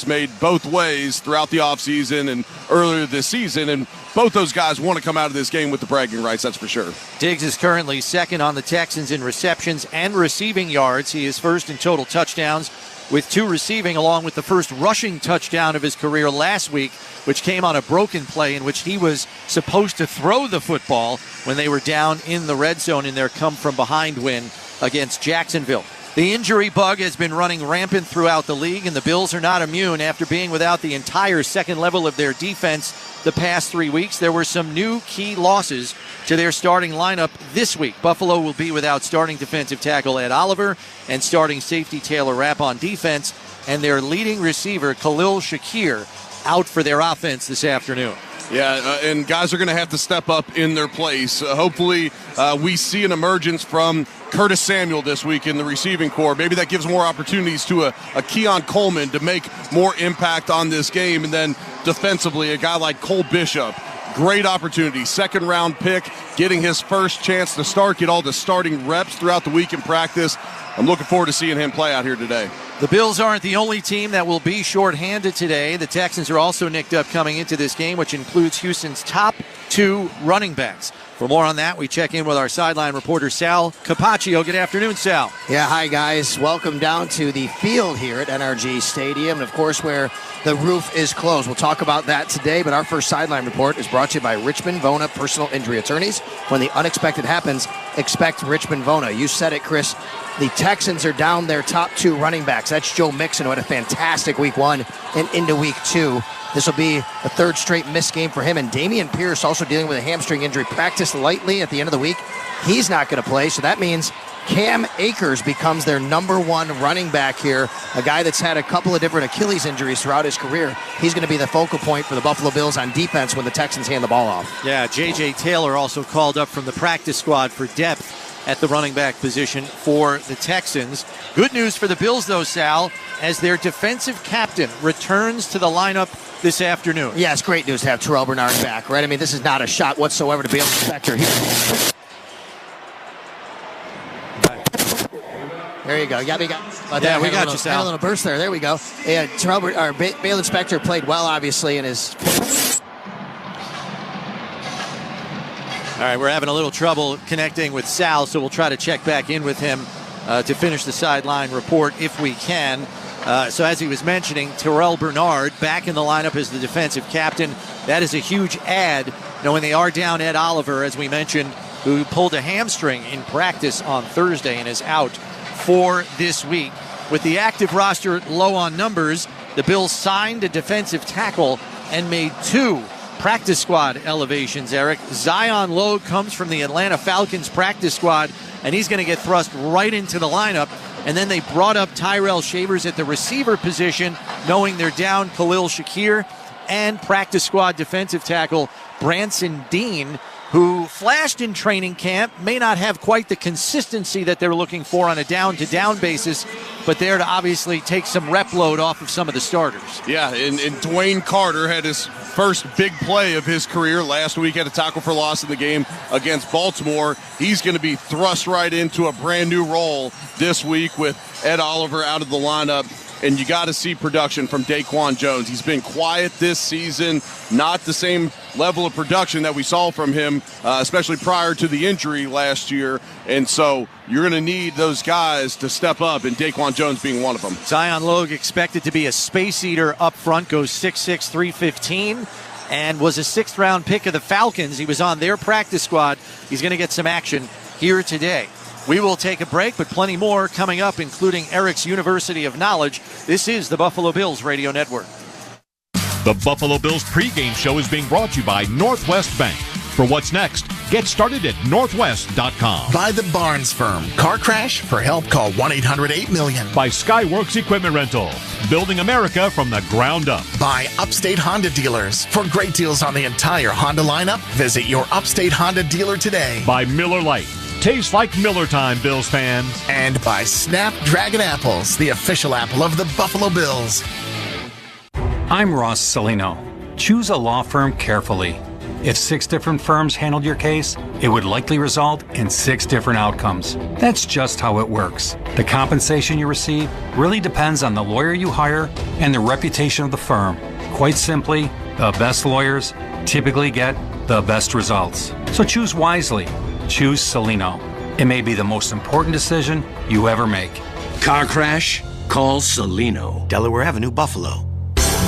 made both ways throughout the offseason and earlier this season, and both those guys want to come out of this game with the bragging rights, that's for sure. Diggs is currently second on the Texans in receptions and receiving yards. He is first in total touchdowns with 2 receiving, along with the first rushing touchdown of his career last week, which came on a broken play in which he was supposed to throw the football when they were down in the red zone in their come-from-behind win against Jacksonville. The injury bug has been running rampant throughout the league, and the Bills are not immune. After being without the entire second level of their defense the past 3 weeks, there were some new key losses to their starting lineup this week. Buffalo will be without starting defensive tackle Ed Oliver and starting safety Taylor Rapp on defense, and their leading receiver Khalil Shakir out for their offense this afternoon. Yeah, and guys are going to have to step up in their place. Hopefully we see an emergence from Curtis Samuel this week in the receiving corps. Maybe that gives more opportunities to a Keon Coleman to make more impact on this game. And then defensively, a guy like Cole Bishop, great opportunity. Second-round pick, getting his first chance to start, get all the starting reps throughout the week in practice. I'm looking forward to seeing him play out here today. The Bills aren't the only team that will be shorthanded today. The Texans are also nicked up coming into this game, which includes Houston's top 2 running backs. For more on that, we check in with our sideline reporter, Sal Capaccio. Good afternoon, Sal. Yeah, hi, guys. Welcome down to the field here at NRG Stadium, and, of course, where the roof is closed. We'll talk about that today, but our first sideline report is brought to you by Richmond Vona Personal Injury Attorneys. When the unexpected happens, expect Richmond Vona. You said it, Chris. The Texans are down their top 2 running backs. That's Joe Mixon, who had a fantastic week 1 and into week 2. This will be the 3rd straight missed game for him. And Dameon Pierce, also dealing with a hamstring injury, practiced lightly at the end of the week. He's not going to play, so that means Cam Akers becomes their number 1 running back here, a guy that's had a couple of different Achilles injuries throughout his career. He's going to be the focal point for the Buffalo Bills on defense when the Texans hand the ball off. Yeah, J.J. Taylor also called up from the practice squad for depth at the running back position for the Texans. Good news for the Bills, though, Sal, as their defensive captain returns to the lineup this afternoon. Yeah, it's great news to have Terrell Bernard back, right? I mean, this is not a shot whatsoever to be able to Spector here. There you go. Yeah, we got you, Sal. Had a little burst there. There we go. Yeah, Balin Spector played well, obviously, in his... All right, we're having a little trouble connecting with Sal, so we'll try to check back in with him to finish the sideline report if we can. So as he was mentioning, Terrell Bernard back in the lineup as the defensive captain. That is a huge add. Now, when they are down Ed Oliver, as we mentioned, who pulled a hamstring in practice on Thursday and is out for this week. With the active roster low on numbers, the Bills signed a defensive tackle and made 2 practice squad elevations, Eric. Zion Logue comes from the Atlanta Falcons practice squad, and he's going to get thrust right into the lineup. And then they brought up Tyrell Shavers at the receiver position, knowing they're down Khalil Shakir, and practice squad defensive tackle Branson Dean, who flashed in training camp, may not have quite the consistency that they're looking for on a down-to-down basis, but there to obviously take some rep load off of some of the starters. Yeah, and Dwayne Carter had his first big play of his career last week, at a tackle for loss in the game against Baltimore. He's going to be thrust right into a brand new role this week with Ed Oliver out of the lineup. And you got to see production from Daquan Jones. He's been quiet this season, not the same level of production that we saw from him, especially prior to the injury last year. And so you're going to need those guys to step up, and Daquan Jones being one of them. Zion Logue expected to be a space eater up front, goes 6'6", 315, and was a 6th-round pick of the Falcons. He was on their practice squad. He's going to get some action here today. We will take a break, but plenty more coming up, including Eric's University of Knowledge. This is the Buffalo Bills Radio Network. The Buffalo Bills pregame show is being brought to you by Northwest Bank. For what's next, get started at northwest.com. By the Barnes Firm. Car crash? For help, call 1-800-8-million. By Skyworks Equipment Rental. Building America from the ground up. By Upstate Honda Dealers. For great deals on the entire Honda lineup, visit your Upstate Honda dealer today. By Miller Lite. Tastes like Miller time, Bills fans. And by Snapdragon Apples, the official apple of the Buffalo Bills. I'm Ross Salino. Choose a law firm carefully. If 6 different firms handled your case, it would likely result in 6 different outcomes. That's just how it works. The compensation you receive really depends on the lawyer you hire and the reputation of the firm. Quite simply, the best lawyers typically get the best results. So choose wisely. Choose Celino. It may be the most important decision you ever make. Car crash? Call Celino. Delaware Avenue, Buffalo.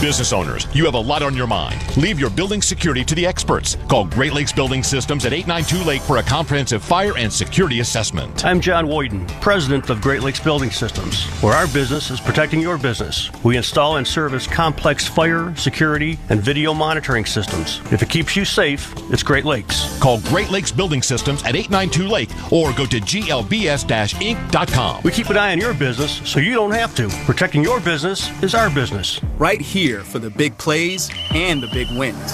Business owners, you have a lot on your mind. Leave your building security to the experts. Call Great Lakes Building Systems at 892 Lake for a comprehensive fire and security assessment. I'm John Woyden, president of Great Lakes Building Systems, where our business is protecting your business. We install and service complex fire, security, and video monitoring systems. If it keeps you safe, it's Great Lakes. Call Great Lakes Building Systems at 892 Lake or go to glbs-inc.com. We keep an eye on your business so you don't have to. Protecting your business is our business. Right here for the big plays and the big wins.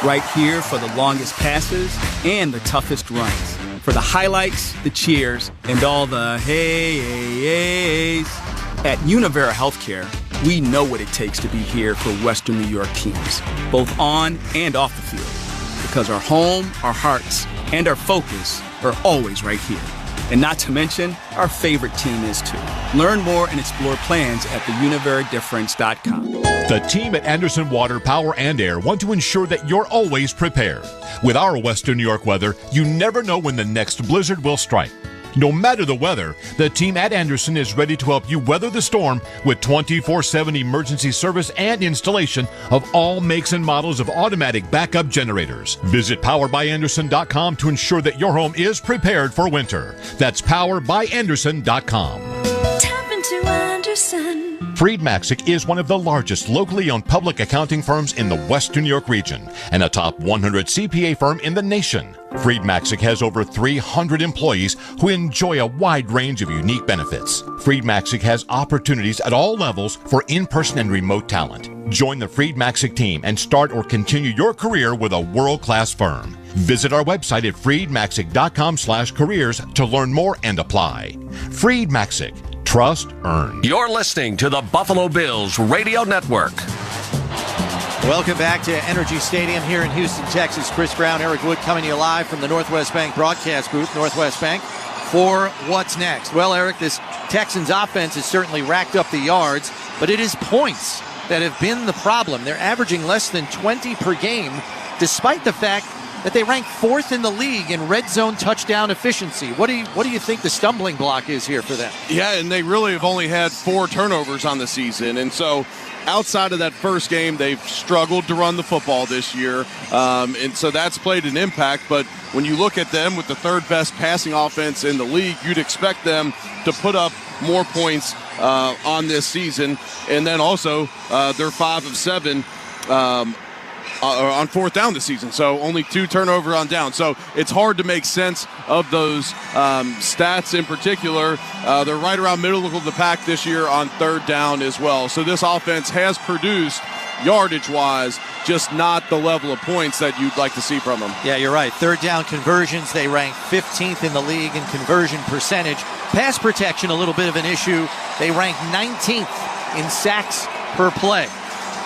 Right here for the longest passes and the toughest runs. For the highlights, the cheers, and all the hey-hey-heys. At Univera Healthcare, we know what it takes to be here for Western New York teams, both on and off the field. Because our home, our hearts, and our focus are always right here. And not to mention, our favorite team is too. Learn more and explore plans at theuniveradifference.com. The team at Anderson Water, Power, and Air want to ensure that you're always prepared. With our Western New York weather, you never know when the next blizzard will strike. No matter the weather, the team at Anderson is ready to help you weather the storm with 24/7 emergency service and installation of all makes and models of automatic backup generators. Visit powerbyanderson.com to ensure that your home is prepared for winter. That's powerbyanderson.com. Tap into Anderson. Freed Maxick is one of the largest locally owned public accounting firms in the Western New York region and a top 100 CPA firm in the nation. Freed Maxick has over 300 employees who enjoy a wide range of unique benefits. Freed Maxick has opportunities at all levels for in-person and remote talent. Join the Freed Maxick team and start or continue your career with a world-class firm. Visit our website at freedmaxick.com/careers to learn more and apply. Freed Maxick. Trust earned. You're listening to the Buffalo Bills Radio Network. Welcome back to Energy Stadium here in Houston, Texas. Chris Brown, Eric Wood coming to you live from the Northwest Bank broadcast booth, Northwest Bank, for What's Next. Well, Eric, this Texans offense has certainly racked up the yards, but it is points that have been the problem. They're averaging less than 20 per game, despite the fact that they rank 4th in the league in red zone touchdown efficiency. What do you think the stumbling block is here for them? Yeah, and they really have only had 4 turnovers on the season. And so outside of that first game, they've struggled to run the football this year. And so that's played an impact. But when you look at them with the 3rd best passing offense in the league, you'd expect them to put up more points on this season. And then also they're 5 of 7 on 4th down this season, so only 2 turnover on down. So it's hard to make sense of those stats in particular. They're right around middle of the pack this year on 3rd down as well. So this offense has produced yardage-wise, just not the level of points that you'd like to see from them. Yeah, you're right. 3rd down conversions, they rank 15th in the league in conversion percentage. Pass protection, a little bit of an issue. They rank 19th in sacks per play.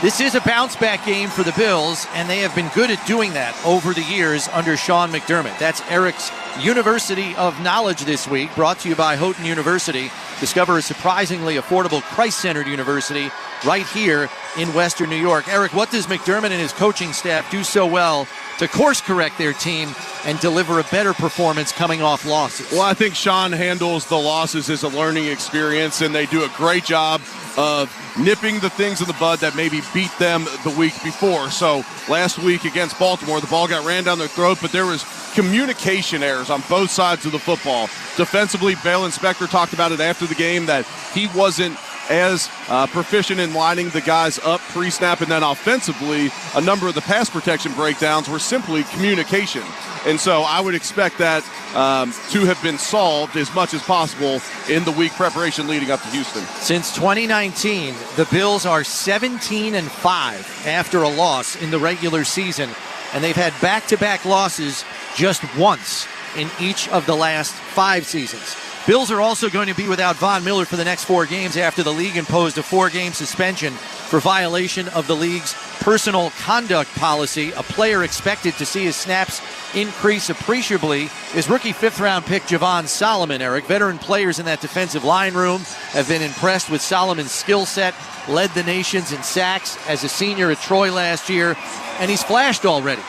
This is a bounce-back game for the Bills, and they have been good at doing that over the years under Sean McDermott. That's Eric's University of Knowledge this week, brought to you by Houghton University. Discover a surprisingly affordable, Christ-centered university right here in Western New York. Eric, what does McDermott and his coaching staff do so well to course-correct their team and deliver a better performance coming off losses? Well, I think Sean handles the losses as a learning experience, and they do a great job of nipping the things in the bud that maybe beat them the week before. So last week against Baltimore, the ball got ran down their throat, but there was communication errors on both sides of the football. Defensively, Bale Inspector talked about it after the game that he wasn't as proficient in lining the guys up pre-snap, and then offensively, a number of the pass protection breakdowns were simply communication. And so I would expect that to have been solved as much as possible in the week preparation leading up to Houston. Since 2019, the Bills are 17-5 after a loss in the regular season, and they've had back-to-back losses just once in each of the last 5 seasons. Bills are also going to be without Von Miller for the next 4 games after the league imposed a 4-game suspension for violation of the league's personal conduct policy. A player expected to see his snaps increase appreciably is rookie fifth-round pick Javon Solomon, Eric. Veteran players in that defensive line room have been impressed with Solomon's skill set, led the nations in sacks as a senior at Troy last year, and he's flashed already.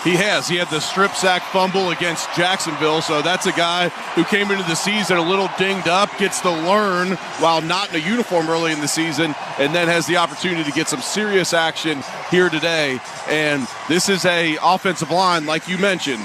He has. He had the strip sack fumble against Jacksonville, so that's a guy who came into the season a little dinged up, gets to learn while not in a uniform early in the season, and then has the opportunity to get some serious action here today. And this is a offensive line, like you mentioned,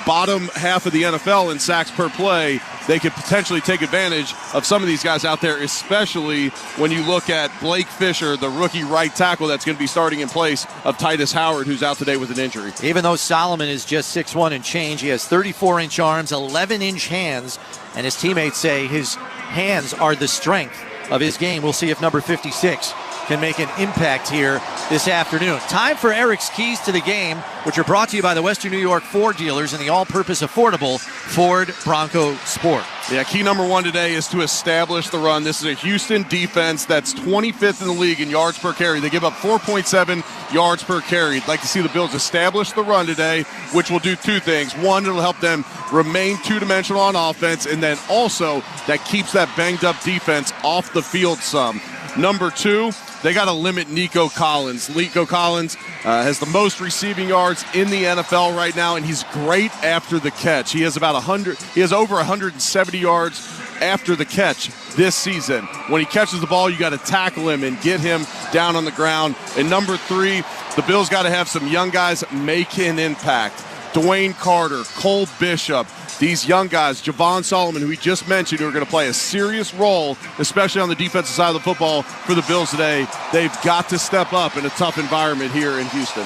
bottom half of the NFL in sacks per play. They could potentially take advantage of some of these guys out there, especially when you look at Blake Fisher, the rookie right tackle that's going to be starting in place of Titus Howard, who's out today with an injury. Even though Solomon is just 6'1" and change, he has 34-inch arms, 11-inch hands, and his teammates say his hands are the strength of his game. We'll see if number 56 can make an impact here this afternoon. Time for Eric's keys to the game, which are brought to you by the Western New York Ford dealers and the all-purpose affordable Ford Bronco Sport. Yeah, key number one today is to establish the run. This is a Houston defense that's 25th in the league in yards per carry. They give up 4.7 yards per carry. I'd like to see the Bills establish the run today, which will do two things. One, it'll help them remain two-dimensional on offense, and then also that keeps that banged-up defense off the field some. Number two, they got to limit Nico Collins. Nico Collins has the most receiving yards in the NFL right now, and he's great after the catch. He has over 170 yards after the catch this season. When he catches the ball, you got to tackle him and get him down on the ground. And number three, the Bills got to have some young guys make an impact. Dwayne Carter, Cole Bishop, these young guys, Javon Solomon, who we just mentioned, who are going to play a serious role, especially on the defensive side of the football for the Bills today. They've got to step up in a tough environment here in Houston.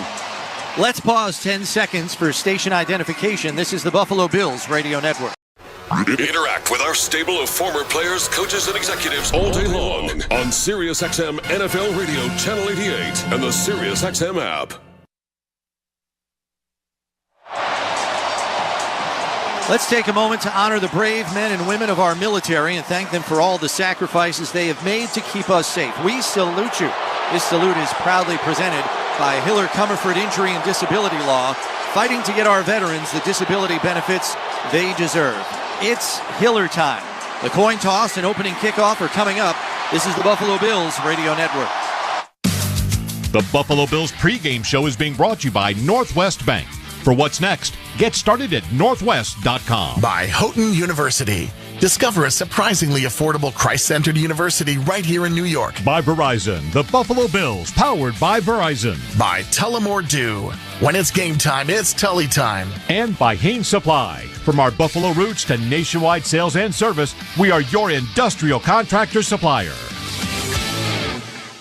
Let's pause 10 seconds for station identification. This is the Buffalo Bills Radio Network. Interact with our stable of former players, coaches, and executives all day long on SiriusXM NFL Radio Channel 88 and the SiriusXM app. Let's take a moment to honor the brave men and women of our military and thank them for all the sacrifices they have made to keep us safe. We salute you. This salute is proudly presented by Hiller Comerford Injury and Disability Law, fighting to get our veterans the disability benefits they deserve. It's Hiller time. The coin toss and opening kickoff are coming up. This is the Buffalo Bills Radio Network. The Buffalo Bills pregame show is being brought to you by Northwest Bank. For what's next, get started at northwest.com. By Houghton University. Discover a surprisingly affordable Christ-centered university right here in New York. By Verizon, the Buffalo Bills, powered by Verizon. By Tullamore Dew. When it's game time, it's Tully time. And by Haynes Supply. From our Buffalo roots to nationwide sales and service, we are your industrial contractor supplier.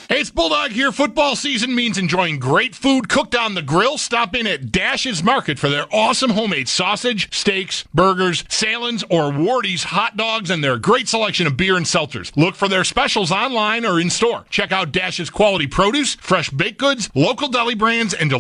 Hey, it's Bulldog here. Football season means enjoying great food cooked on the grill. Stop in at Dash's Market for their awesome homemade sausage, steaks, burgers, Salins, or Wardy's hot dogs, and their great selection of beer and seltzers. Look for their specials online or in store. Check out Dash's quality produce, fresh baked goods, local deli brands, and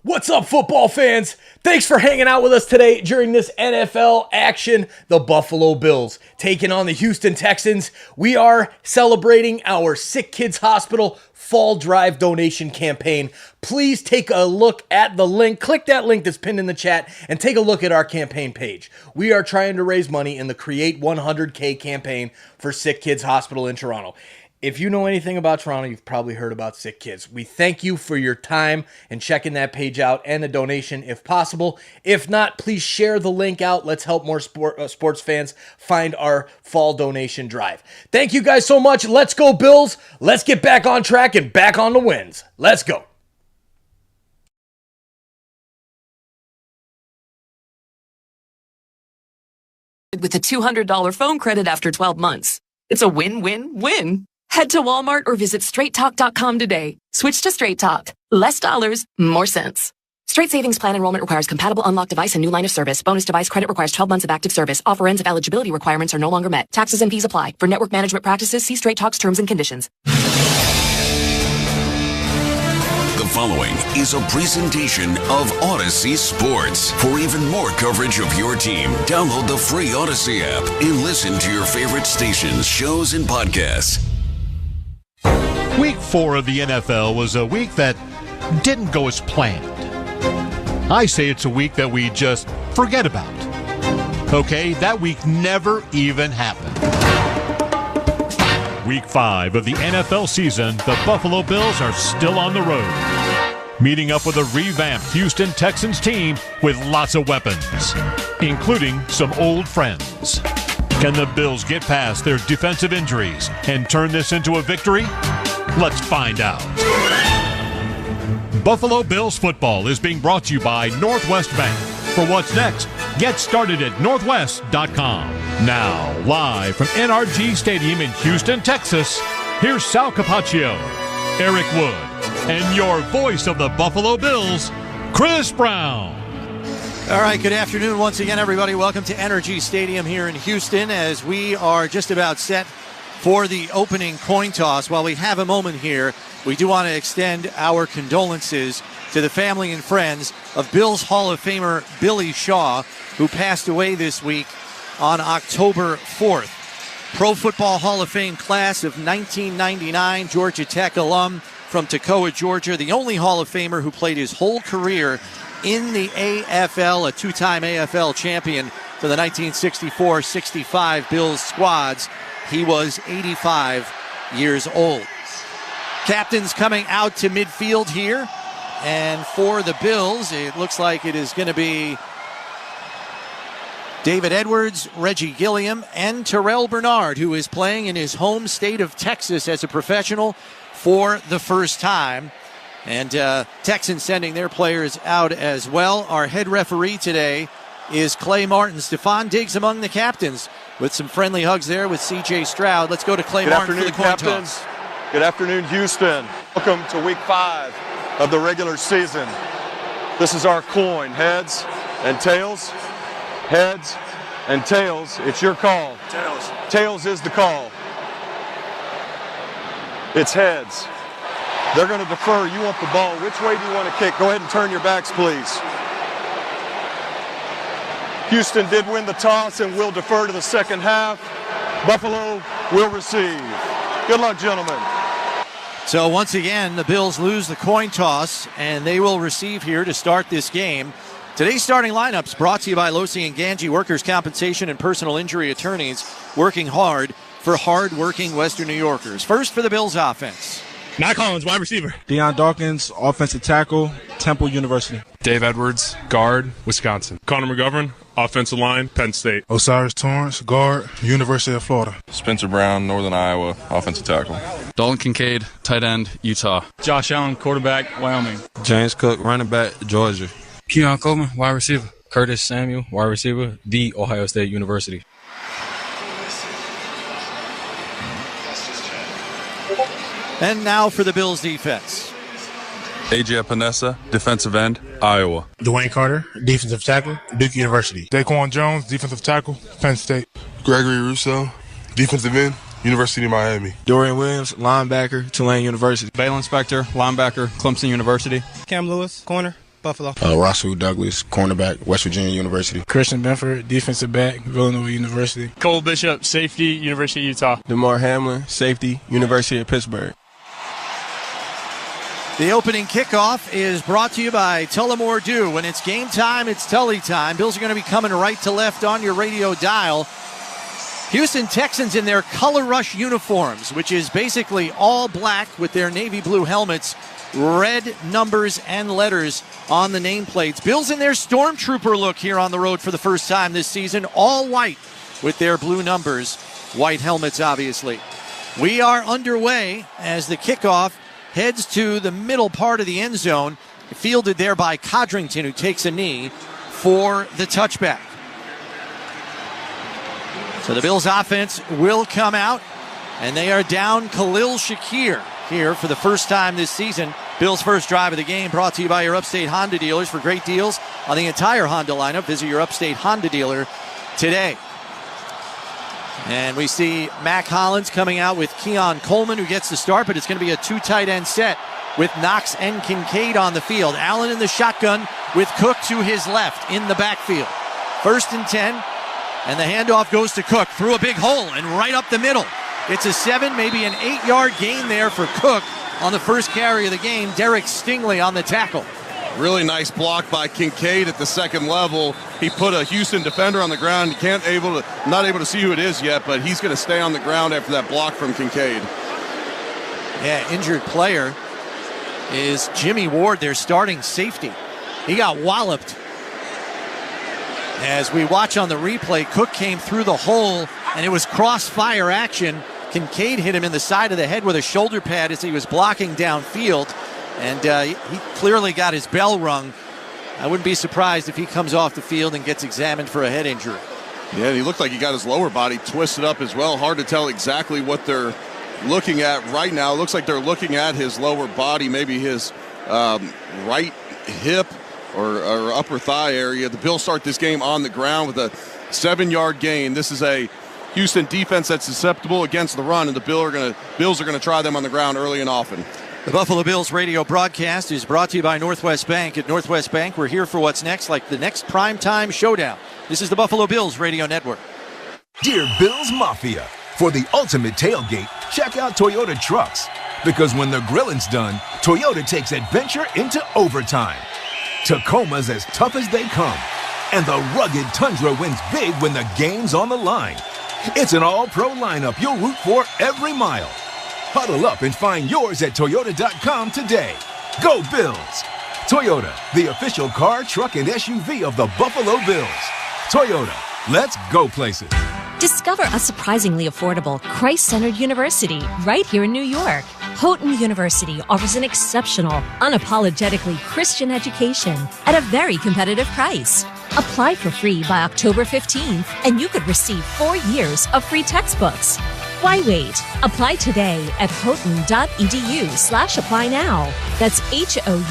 What's up, football fans? Thanks for hanging out with us today during this NFL action. The Buffalo Bills taking on the Houston Texans. We are celebrating our Sick Kids Hospital Fall Drive donation campaign. Please take a look at the link. Click that link that's pinned in the chat and take a look at our campaign page. We are trying to raise money in the Create 100K campaign for Sick Kids Hospital in Toronto. If you know anything about Toronto, you've probably heard about Sick Kids. We thank you for your time and checking that page out and the donation if possible. If not, please share the link out. Let's help more sports fans find our fall donation drive. Thank you guys so much. Let's go, Bills. Let's get back on track and back on the wins. Let's go. With a $200 phone credit after 12 months. It's a win-win-win. Head to Walmart or visit straighttalk.com today. Switch to Straight Talk. Less dollars, more sense. Straight Savings Plan enrollment requires compatible unlocked device and new line of service. Bonus device credit requires 12 months of active service. Offer ends if eligibility requirements are no longer met. Taxes and fees apply. For network management practices, see Straight Talk's terms and conditions. The following is a presentation of Odyssey Sports. For even more coverage of your team, download the free Odyssey app and listen to your favorite stations, shows, and podcasts. Week 4 of the NFL was a week that didn't go as planned. I say it's a week that we just forget about. Okay, that week never even happened. Week 5 of the NFL season, the Buffalo Bills are still on the road, meeting up with a revamped Houston Texans team with lots of weapons, including some old friends. Can the Bills get past their defensive injuries and turn this into a victory? Let's find out. Buffalo Bills football is being brought to you by Northwest Bank. For what's next, get started at northwest.com. Now, live from NRG Stadium in Houston, Texas, here's Sal Capaccio, Eric Wood, and your voice of the Buffalo Bills, Chris Brown. All right, good afternoon once again, everybody. Welcome to NRG Stadium here in Houston as we are just about set for the opening coin toss. While we have a moment here, we do want to extend our condolences to the family and friends of Bills Hall of Famer Billy Shaw, who passed away this week on October 4th. Pro Football Hall of Fame class of 1999, Georgia Tech alum from Toccoa, Georgia, the only Hall of Famer who played his whole career in the AFL, a two-time AFL champion for the 1964-65 Bills squads. He was 85 years old. Captains coming out to midfield here. And for the Bills, it looks like it is going to be David Edwards, Reggie Gilliam, and Terrell Bernard, who is playing in his home state of Texas as a professional for the first time. And Texans sending their players out as well. Our head referee today is Clay Martin. Stephon Diggs among the captains with some friendly hugs there with C.J. Stroud. Let's go to Clay Martin for the coin toss. Good afternoon, Houston. Welcome to Week 5 of the regular season. This is our coin, heads and tails. Heads and tails. It's your call. Tails. Tails is the call. It's heads. They're going to defer. You want the ball. Which way do you want to kick? Go ahead and turn your backs, please. Houston did win the toss and will defer to the second half. Buffalo will receive. Good luck, gentlemen. So once again, the Bills lose the coin toss, and they will receive here to start this game. Today's starting lineups brought to you by Losi and Ganji, workers' compensation and personal injury attorneys, working hard for hard-working Western New Yorkers. First for the Bills offense. Nico Collins, wide receiver. Deion Dawkins, offensive tackle, Temple University. Dave Edwards, guard, Wisconsin. Connor McGovern, offensive line, Penn State. Osiris Torrance, guard, University of Florida. Spencer Brown, Northern Iowa, offensive tackle. Dalton Kincaid, tight end, Utah. Josh Allen, quarterback, Wyoming. James Cook, running back, Georgia. Keon Coleman, wide receiver. Curtis Samuel, wide receiver, The Ohio State University. And now for the Bills defense. AJ Epinesa, defensive end, Iowa. Dwayne Carter, defensive tackle, Duke University. Daquan Jones, defensive tackle, Penn State. Gregory Rousseau, defensive end, University of Miami. Dorian Williams, linebacker, Tulane University. Baylon Spector, linebacker, Clemson University. Cam Lewis, corner, Buffalo. Russell Douglas, cornerback, West Virginia University. Christian Benford, defensive back, Villanova University. Cole Bishop, safety, University of Utah. DeMar Hamlin, safety, University of Pittsburgh. The opening kickoff is brought to you by Tullamore Dew. When it's game time, it's Tully time. Bills are going to be coming right to left on your radio dial. Houston Texans in their Color Rush uniforms, which is basically all black with their navy blue helmets, red numbers and letters on the nameplates. Bills in their Stormtrooper look here on the road for the first time this season, all white with their blue numbers, white helmets obviously. We are underway as the kickoff heads to the middle part of the end zone, fielded there by Codrington, who takes a knee for the touchback. So the Bills offense will come out, and they are down Khalil Shakir here for the first time this season. Bills' first drive of the game brought to you by your Upstate Honda dealers. For great deals on the entire Honda lineup, visit your Upstate Honda dealer today. And we see Mac Hollins coming out with Keon Coleman, who gets the start, but it's going to be a two tight end set with Knox and Kincaid on the field. Allen in the shotgun with Cook to his left in the backfield. 1st and 10, and the handoff goes to Cook through a big hole and right up the middle. It's a 7, maybe an 8-yard gain there for Cook on the first carry of the game. Derek Stingley on the tackle. Really nice block by Kincaid at the second level. He put a Houston defender on the ground. You not able to see who it is yet, but he's going to stay on the ground after that block from Kincaid. Yeah, injured player is Jimmy Ward, their starting safety. He got walloped. As we watch on the replay, Cook came through the hole, and it was crossfire action. Kincaid hit him in the side of the head with a shoulder pad as he was blocking downfield, and he clearly got his bell rung. I wouldn't be surprised if he comes off the field and gets examined for a head injury. Yeah, he looked like he got his lower body twisted up as well. Hard to tell exactly what they're looking at right now. It looks like they're looking at his lower body, maybe his right hip or upper thigh area. The Bills start this game on the ground with a 7-yard gain. This is a Houston defense that's susceptible against the run, and the Bills are going to try them on the ground early and often. The Buffalo Bills radio broadcast is brought to you by Northwest Bank. At Northwest Bank, we're here for what's next, like the next primetime showdown. This is the Buffalo Bills radio network. Dear Bills Mafia, for the ultimate tailgate, check out Toyota trucks. Because when the grilling's done, Toyota takes adventure into overtime. Tacoma's as tough as they come. And the rugged Tundra wins big when the game's on the line. It's an all-pro lineup you'll root for every mile. Huddle up and find yours at Toyota.com today. Go Bills! Toyota, the official car, truck, and SUV of the Buffalo Bills. Toyota, let's go places. Discover a surprisingly affordable, Christ-centered university right here in New York. Houghton University offers an exceptional, unapologetically Christian education at a very competitive price. Apply for free by October 15th, and you could receive 4 years of free textbooks. Why wait? Apply today at houghton.edu/apply now. That's HOUGHTON.edu.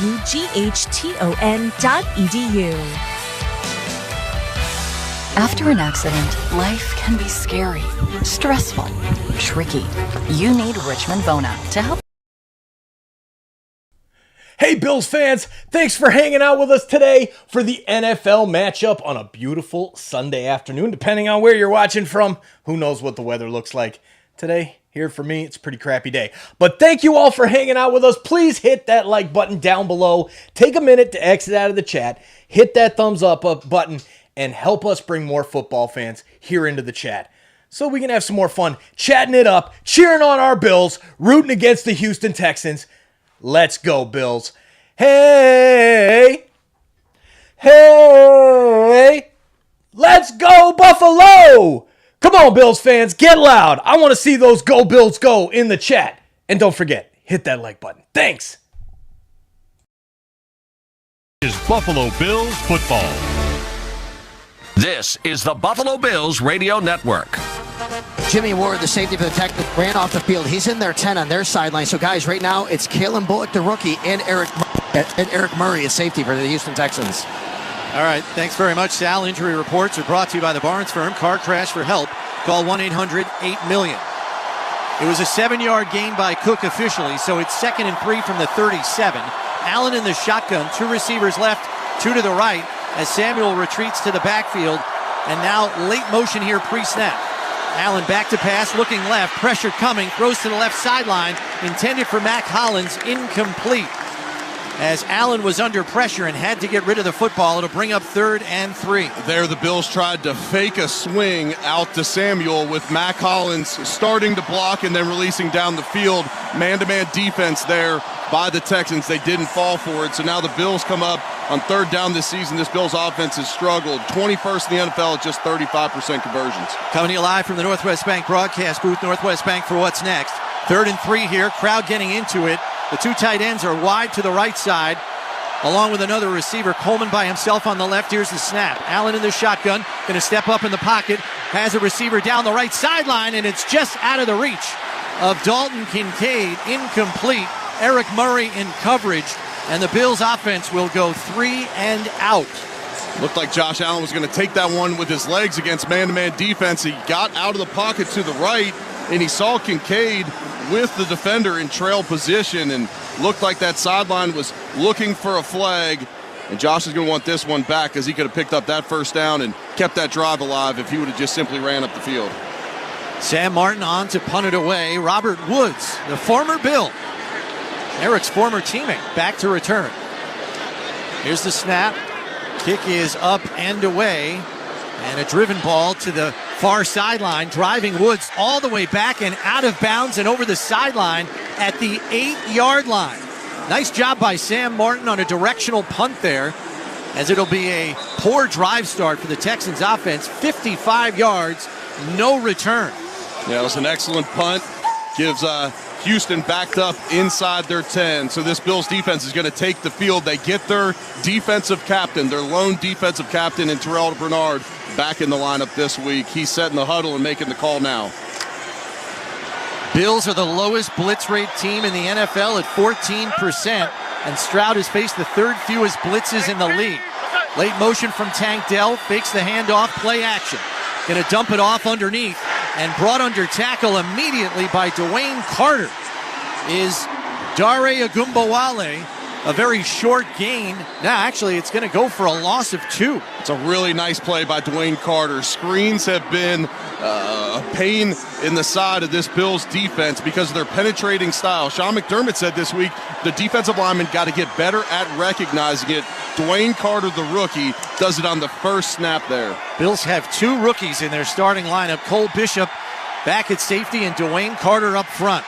After an accident, life can be scary, stressful, tricky. You need Richmond Bona to help. Hey Bills fans, thanks for hanging out with us today for the NFL matchup on a beautiful Sunday afternoon, depending on where you're watching from. Who knows what the weather looks like today? Here for me, it's a pretty crappy day. But thank you all for hanging out with us. Please hit that like button down below. Take a minute to exit out of the chat. Hit that thumbs up button and help us bring more football fans here into the chat so we can have some more fun chatting it up, cheering on our Bills, rooting against the Houston Texans. Let's go, Bills. Hey! Hey! Let's go, Buffalo! Come on, Bills fans, get loud. I want to see those Go Bills go in the chat. And don't forget, hit that like button. Thanks. Is Buffalo Bills football. This is the Buffalo Bills Radio Network. Jimmy Ward, the safety for the Texans, ran off the field. He's in their 10 on their sideline. So, guys, right now it's Kalen Bullock, the rookie, and Eric Murray, a safety for the Houston Texans. All right, thanks very much, Sal. Injury reports are brought to you by the Barnes Firm. Car crash for help. Call 1-800-8-MILLION. It was a 7-yard gain by Cook officially, so it's 2nd and 3 from the 37. Allen in the shotgun, 2 receivers left, 2 to the right, as Samuel retreats to the backfield. And now late motion here pre-snap. Allen back to pass, looking left, pressure coming, throws to the left sideline, intended for Mac Hollins, incomplete. As Allen was under pressure and had to get rid of the football, it'll bring up 3rd and 3. There the Bills tried to fake a swing out to Samuel with Mac Hollins starting to block and then releasing down the field. Man-to-man defense there by the Texans. They didn't fall for it. So now the Bills come up on 3rd down this season. This Bills offense has struggled. 21st in the NFL at just 35% conversions. Coming to you live from the Northwest Bank broadcast booth. Northwest Bank for what's next. 3rd and 3 here. Crowd getting into it. The 2 tight ends are wide to the right side, along with another receiver. Coleman by himself on the left. Here's the snap. Allen in the shotgun, going to step up in the pocket, has a receiver down the right sideline, and it's just out of the reach of Dalton Kincaid. Incomplete. Eric Murray in coverage, and the Bills offense will go 3 and out. Looked like Josh Allen was going to take that one with his legs against man-to-man defense. He got out of the pocket to the right, and he saw Kincaid with the defender in trail position, and looked like that sideline was looking for a flag. And Josh is going to want this one back, because he could have picked up that 1st down and kept that drive alive if he would have just simply ran up the field. Sam Martin on to punt it away. Robert Woods, the former Bill, Eric's former teammate, back to return. Here's the snap. Kick is up and away. And a driven ball to the far sideline, driving Woods all the way back and out of bounds and over the sideline at the 8-yard line. Nice job by Sam Martin on a directional punt there, as it'll be a poor drive start for the Texans offense. 55 yards, no return. Yeah, it was an excellent punt. Gives Houston backed up inside their 10. So this Bills defense is going to take the field. They get their defensive captain, their lone defensive captain in Terrell Bernard, back in the lineup this week. He's setting the huddle and making the call now. Bills are the lowest blitz rate team in the NFL at 14%, and Stroud has faced the third fewest blitzes in the league. Late motion from Tank Dell, fakes the handoff, play action. Going to dump it off underneath, and brought under tackle immediately by Dwayne Carter is Dare Ogunbowale. A very short gain. Now, actually, it's going to go for a loss of 2. It's a really nice play by Dwayne Carter. Screens have been a pain in the side of this Bills defense because of their penetrating style. Sean McDermott said this week the defensive linemen got to get better at recognizing it. Dwayne Carter, the rookie, does it on the first snap there. Bills have 2 rookies in their starting lineup. Cole Bishop back at safety and Dwayne Carter up front.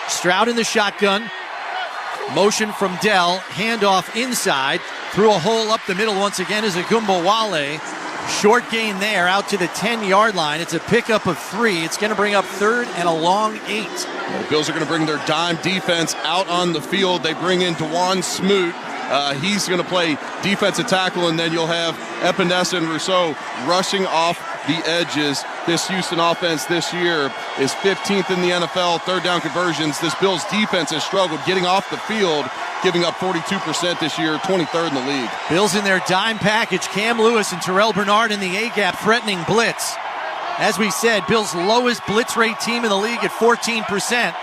Stroud in the shotgun. Motion from Dell, handoff inside, through a hole up the middle once again is Ogunbowale. Short gain there, out to the 10-yard line. It's a pickup of 3. It's going to bring up 3rd and a long 8. The Bills are going to bring their dime defense out on the field. They bring in Dewan Smoot. He's going to play defensive tackle, and then you'll have Epinesa and Rousseau rushing off the edges. This Houston offense this year is 15th in the NFL, third down conversions. This Bills defense has struggled getting off the field, giving up 42% this year, 23rd in the league. Bills in their dime package, Cam Lewis and Terrell Bernard in the A-gap threatening blitz. As we said, Bills' lowest blitz rate team in the league at 14%.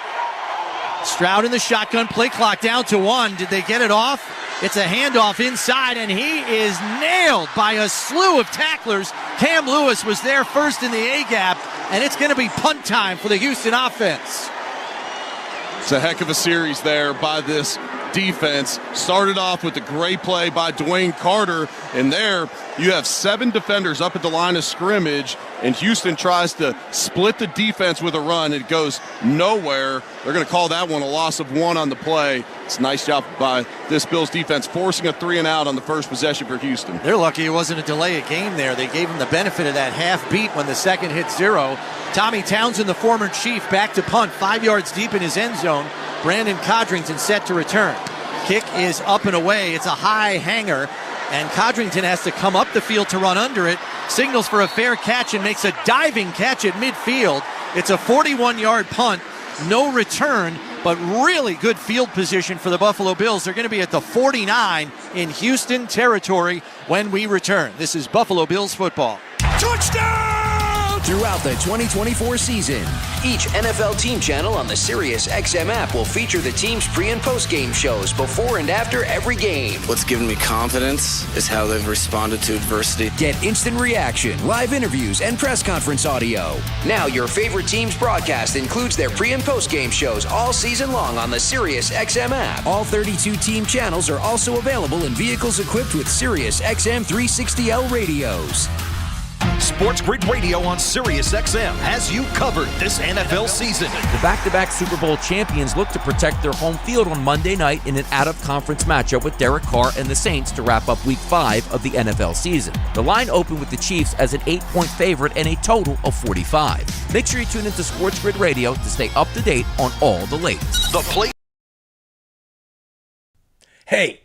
Stroud in the shotgun, play clock down to 1. Did they get it off? It's a handoff inside, and he is nailed by a slew of tacklers. Cam Lewis was there first in the A-gap, and it's going to be punt time for the Houston offense. It's a heck of a series there by this defense. Started off with a great play by Dwayne Carter, and there you have 7 defenders up at the line of scrimmage, and Houston tries to split the defense with a run. It goes nowhere. They're going to call that one a loss of 1 on the play. It's a nice job by this Bills defense, forcing a 3-and-out on the first possession for Houston. They're lucky it wasn't a delay of game there. They gave him the benefit of that half beat when the second hit 0. Tommy Townsend, the former Chief, back to punt, 5 yards deep in his end zone. Brandon Codrington set to return. Kick is up and away. It's a high hanger, and Codrington has to come up the field to run under it. Signals for a fair catch and makes a diving catch at midfield. It's a 41-yard punt, no return, but really good field position for the Buffalo Bills. They're going to be at the 49 in Houston territory when we return. This is Buffalo Bills football. Touchdown! Throughout the 2024 season, each NFL team channel on the SiriusXM app will feature the team's pre- and post-game shows before and after every game. What's given me confidence is how they've responded to adversity. Get instant reaction, live interviews, and press conference audio. Now your favorite team's broadcast includes their pre- and post-game shows all season long on the SiriusXM app. All 32 team channels are also available in vehicles equipped with SiriusXM 360L radios. Sports Grid Radio on SiriusXM has you covered this NFL season. The back-to-back Super Bowl champions look to protect their home field on Monday night in an out-of-conference matchup with Derek Carr and the Saints to wrap up Week 5 of the NFL season. The line opened with the Chiefs as an 8-point favorite and a total of 45. Make sure you tune into Sports Grid Radio to stay up to date on all the latest. The play. Hey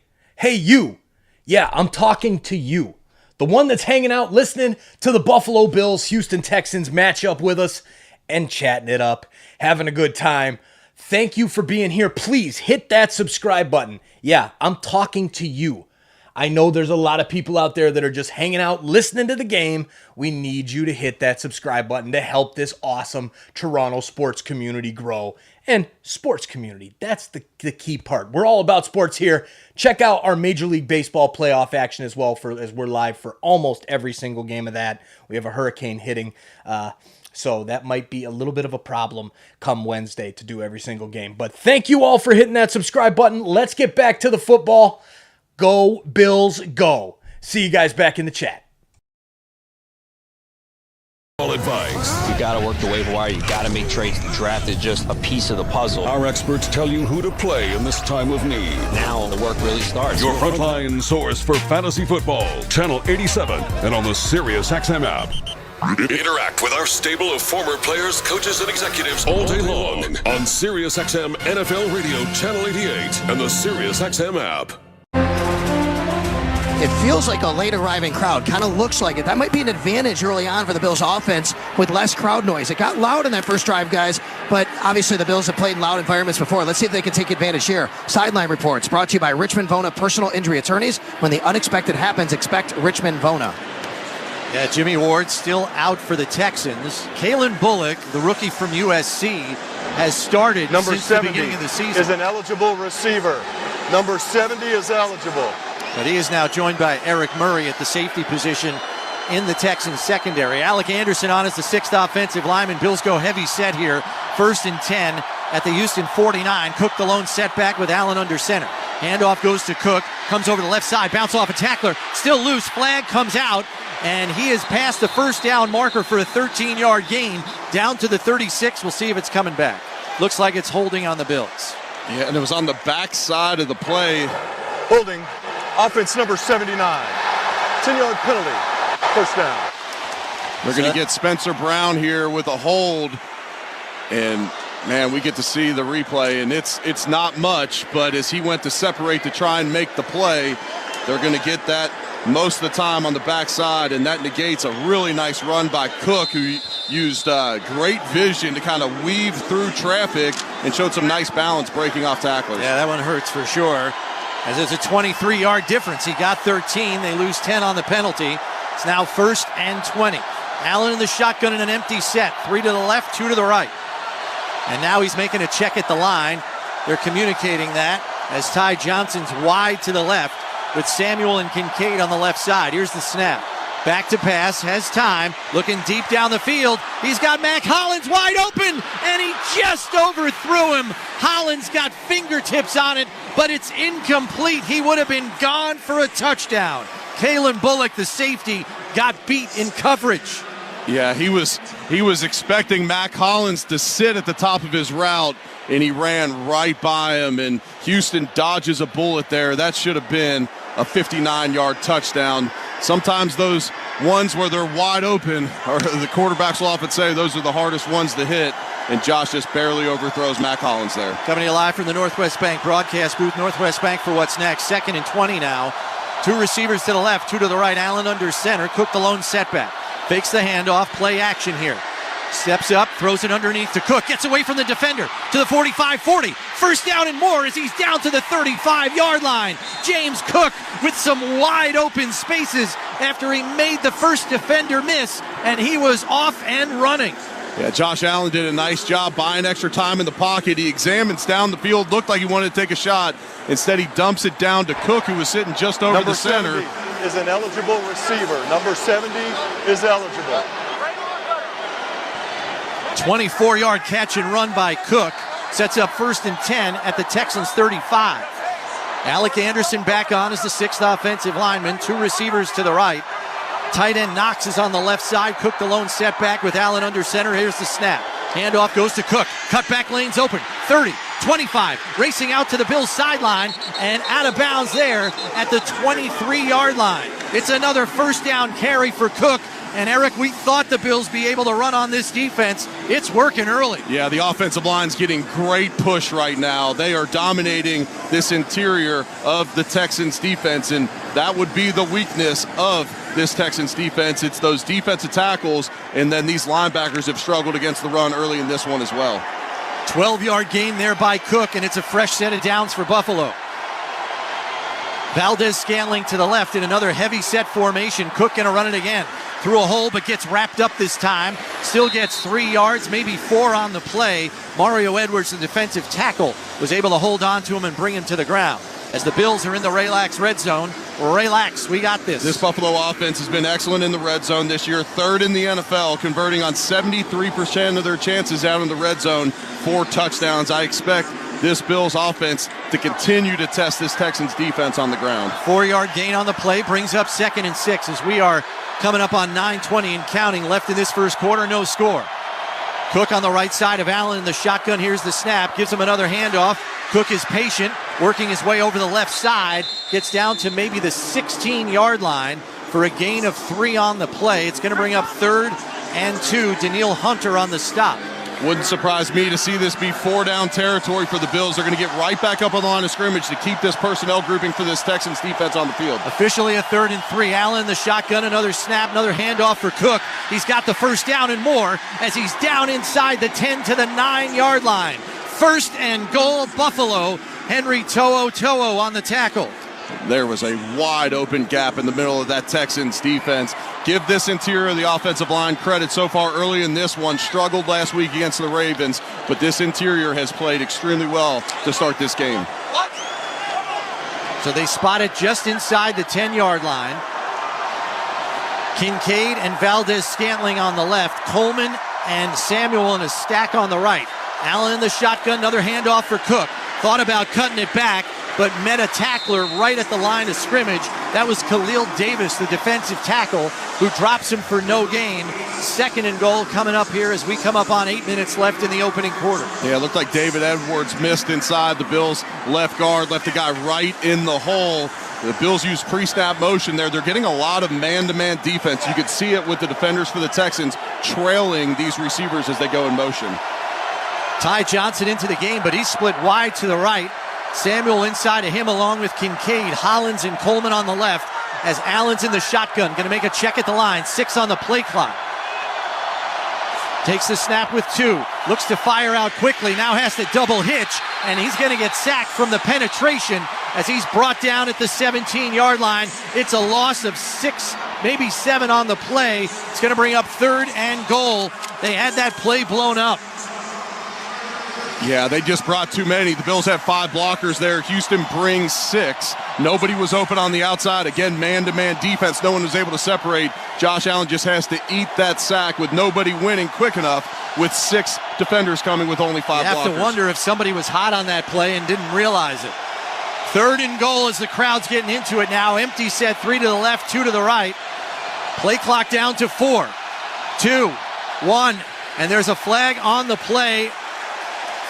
you. Yeah, I'm talking to you. The one that's hanging out listening to the Buffalo Bills Houston Texans matchup with us and chatting it up, having a good time. Thank you for being here. Please hit that subscribe button. Yeah, I'm talking to you. I know there's a lot of people out there that are just hanging out listening to the game. We need you to hit that subscribe button to help this awesome Toronto sports community grow. And sports community, that's the key part. We're all about sports here. Check out our Major League Baseball playoff action as well, as we're live for almost every single game of that. We have a hurricane hitting So that might be a little bit of a problem come Wednesday to do every single game. But thank you all for hitting that subscribe button. Let's get back to the football. Go Bills, go. See you guys back in the chat. Advice. You got to work the waiver wire. You got to make trades. The draft is just a piece of the puzzle. Our experts tell you who to play in this time of need. Now the work really starts. Your frontline source for fantasy football. Channel 87 and on the SiriusXM app. Interact with our stable of former players, coaches, and executives all day long on SiriusXM NFL Radio Channel 88 and the SiriusXM app. It feels like a late arriving crowd. Kind of looks like it. That might be an advantage early on for the Bills offense with less crowd noise. It got loud in that first drive, guys, but obviously the Bills have played in loud environments before. Let's see if they can take advantage here. Sideline reports brought to you by Richmond Vona Personal Injury Attorneys. When the unexpected happens, expect Richmond Vona. Yeah, Jimmy Ward still out for the Texans. Kalen Bullock, the rookie from USC, has started Number since the 70 beginning of the season. is an eligible receiver. Number 70 is eligible. But he is now joined by Eric Murray at the safety position in the Texans secondary. Alec Anderson on as the 6th offensive lineman. Bills go heavy set here. 1st and 10 at the Houston 49. Cook the lone setback with Allen under center. Handoff goes to Cook. Comes over the left side. Bounce off a tackler. Still loose. Flag comes out. And he has passed the first down marker for a 13-yard gain down to the 36. We'll see if it's coming back. Looks like it's holding on the Bills. Yeah, and it was on the back side of the play. Holding. Offense number 79. 10-yard penalty. First down. They're going to get Spencer Brown here with a hold. And, man, we get to see the replay. And it's not much, but as he went to separate to try and make the play, they're going to get that most of the time on the backside, and that negates a really nice run by Cook, who used great vision to kind of weave through traffic and showed some nice balance breaking off tacklers. Yeah, that one hurts for sure, as it's a 23-yard difference. He got 13. They lose 10 on the penalty. It's now 1st and 20. Allen in the shotgun in an empty set. 3 to the left, 2 to the right. And now he's making a check at the line. They're communicating that as Ty Johnson's wide to the left, with Samuel and Kincaid on the left side. Here's the snap. Back to pass, has time, looking deep down the field. He's got Mac Hollins wide open, and he just overthrew him. Hollins got fingertips on it, but it's incomplete. He would have been gone for a touchdown. Kalen Bullock, the safety, got beat in coverage. Yeah, he was expecting Mac Hollins to sit at the top of his route, and he ran right by him, and Houston dodges a bullet there. That should have been a 59-yard touchdown. Sometimes those ones where they're wide open, or the quarterbacks will often say those are the hardest ones to hit, and Josh just barely overthrows Mac Hollins there. Coming to you live from the Northwest Bank broadcast booth. Northwest Bank for what's next. 2nd and 20 now. 2 receivers to the left, 2 to the right. Allen under center. Cook the lone setback. Fakes the handoff. Play action here. Steps up, throws it underneath to Cook, gets away from the defender to the 45-40. First down and more as he's down to the 35-yard line. James Cook with some wide open spaces after he made the first defender miss, and he was off and running. Yeah, Josh Allen did a nice job buying extra time in the pocket. He examines down the field, looked like he wanted to take a shot. Instead, he dumps it down to Cook, who was sitting just over the center. Number 70 is an eligible receiver. Number 70 is eligible. 24-yard catch and run by Cook. Sets up 1st and 10 at the Texans 35. Alec Anderson back on as the 6th offensive lineman. 2 receivers to the right. Tight end Knox is on the left side. Cook the lone setback with Allen under center. Here's the snap. Handoff goes to Cook. Cutback lane's open. 30, 25. Racing out to the Bills sideline and out of bounds there at the 23-yard line. It's another first down carry for Cook. And Eric, we thought the Bills be able to run on this defense. It's working early. Yeah, the offensive line's getting great push right now. They are dominating this interior of the Texans defense, and that would be the weakness of this Texans defense. It's those defensive tackles, and then these linebackers have struggled against the run early in this one as well. 12-yard gain there by Cook, and it's a fresh set of downs for Buffalo. Valdez-Scantling to the left in another heavy set formation. Cook gonna run it again. Through a hole, but gets wrapped up this time. Still gets 3 yards, maybe 4 on the play. Mario Edwards, the defensive tackle, was able to hold on to him and bring him to the ground. As the Bills are in the relaxed red zone, relax. We got this. This Buffalo offense has been excellent in the red zone this year. 3rd in the NFL, converting on 73% of their chances out in the red zone. 4 touchdowns. I expect this Bills offense to continue to test this Texans defense on the ground. 4-yard gain on the play brings up 2nd and 6 as we are coming up on 9:20 and counting left in this first quarter. No score. Cook on the right side of Allen in the shotgun. Here's the snap. Gives him another handoff. Cook is patient, working his way over the left side. Gets down to maybe the 16-yard line for a gain of 3 on the play. It's going to bring up 3rd and 2. Danielle Hunter on the stop. Wouldn't surprise me to see this be 4-down territory for the Bills. They're going to get right back up on the line of scrimmage to keep this personnel grouping for this Texans defense on the field. Officially a 3rd and 3. Allen the shotgun, another snap, another handoff for Cook. He's got the first down and more as he's down inside the 10 to the 9-yard line. 1st and goal, Buffalo. Henry To'o on the tackle. There was a wide open gap in the middle of that Texans defense. Give this interior of the offensive line credit so far early in this one. Struggled last week against the Ravens, but this interior has played extremely well to start this game. So they spot it just inside the 10-yard line. Kincaid and Valdez-Scantling on the left. Coleman and Samuel in a stack on the right. Allen in the shotgun, another handoff for Cook. Thought about cutting it back, but met a tackler right at the line of scrimmage. That was Khalil Davis, the defensive tackle, who drops him for no gain. 2nd and goal coming up here as we come up on 8 minutes left in the opening quarter. Yeah, it looked like David Edwards missed inside the Bills' left guard, left the guy right in the hole. The Bills use pre-snap motion there. They're getting a lot of man-to-man defense. You could see it with the defenders for the Texans trailing these receivers as they go in motion. Ty Johnson into the game, but he's split wide to the right. Samuel inside of him along with Kincaid, Hollins and Coleman on the left as Allen's in the shotgun. Going to make a check at the line. 6 on the play clock. Takes the snap with 2. Looks to fire out quickly. Now has to double hitch, and he's going to get sacked from the penetration as he's brought down at the 17-yard line. It's a loss of 6, maybe 7 on the play. It's going to bring up 3rd and goal. They had that play blown up. Yeah, they just brought too many. The Bills have 5 blockers there. Houston brings 6. Nobody was open on the outside. Again, man-to-man defense. No one was able to separate. Josh Allen just has to eat that sack with nobody winning quick enough with 6 defenders coming with only 5 blockers. You have to wonder if somebody was hot on that play and didn't realize it. 3rd and goal as the crowd's getting into it now. Empty set, 3 to the left, 2 to the right. Play clock down to 4, 2, 1. And there's a flag on the play.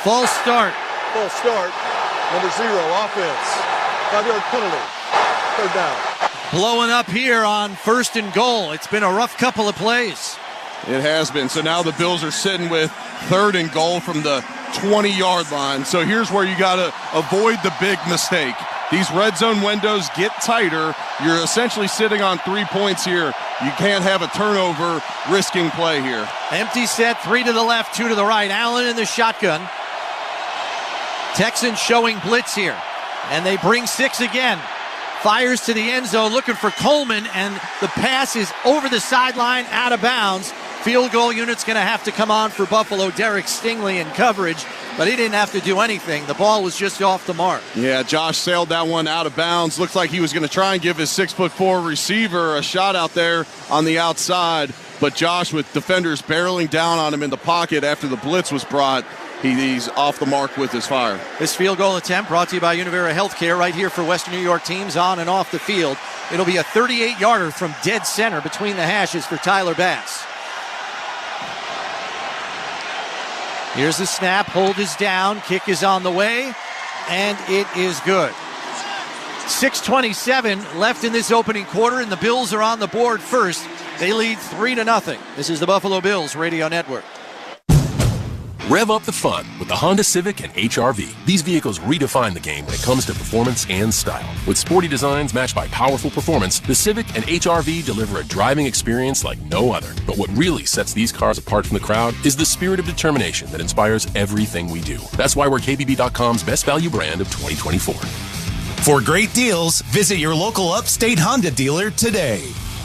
False start. False start. Number 0, offense. 5-yard penalty. 3rd down. Blowing up here on 1st and goal. It's been a rough couple of plays. It has been. So now the Bills are sitting with 3rd and goal from the 20-yard line. So here's where you got to avoid the big mistake. These red zone windows get tighter. You're essentially sitting on 3 points here. You can't have a turnover risking play here. Empty set, 3 to the left, 2 to the right. Allen in the shotgun. Texans showing blitz here, and they bring 6 again. Fires to the end zone looking for Coleman, and the pass is over the sideline, out of bounds. Field goal unit's going to have to come on for Buffalo. Derek Stingley in coverage, but he didn't have to do anything. The ball was just off the mark. Yeah, Josh sailed that one out of bounds. Looked like he was going to try and give his 6'4" receiver a shot out there on the outside, but Josh, with defenders barreling down on him in the pocket after the blitz was brought, he's off the mark with his fire. This field goal attempt brought to you by Univera Healthcare right here for Western New York teams on and off the field. It'll be a 38-yarder from dead center between the hashes for Tyler Bass. Here's the snap. Hold is down. Kick is on the way, and it is good. 6:27 left in this opening quarter, and the Bills are on the board first. They lead 3-0. This is the Buffalo Bills Radio Network. Rev up the fun with the Honda Civic and HR-V. These vehicles redefine the game when it comes to performance and style. With sporty designs matched by powerful performance, the Civic and HR-V deliver a driving experience like no other. But what really sets these cars apart from the crowd is the spirit of determination that inspires everything we do. That's why we're KBB.com's best value brand of 2024. For great deals, visit your local Upstate Honda dealer today.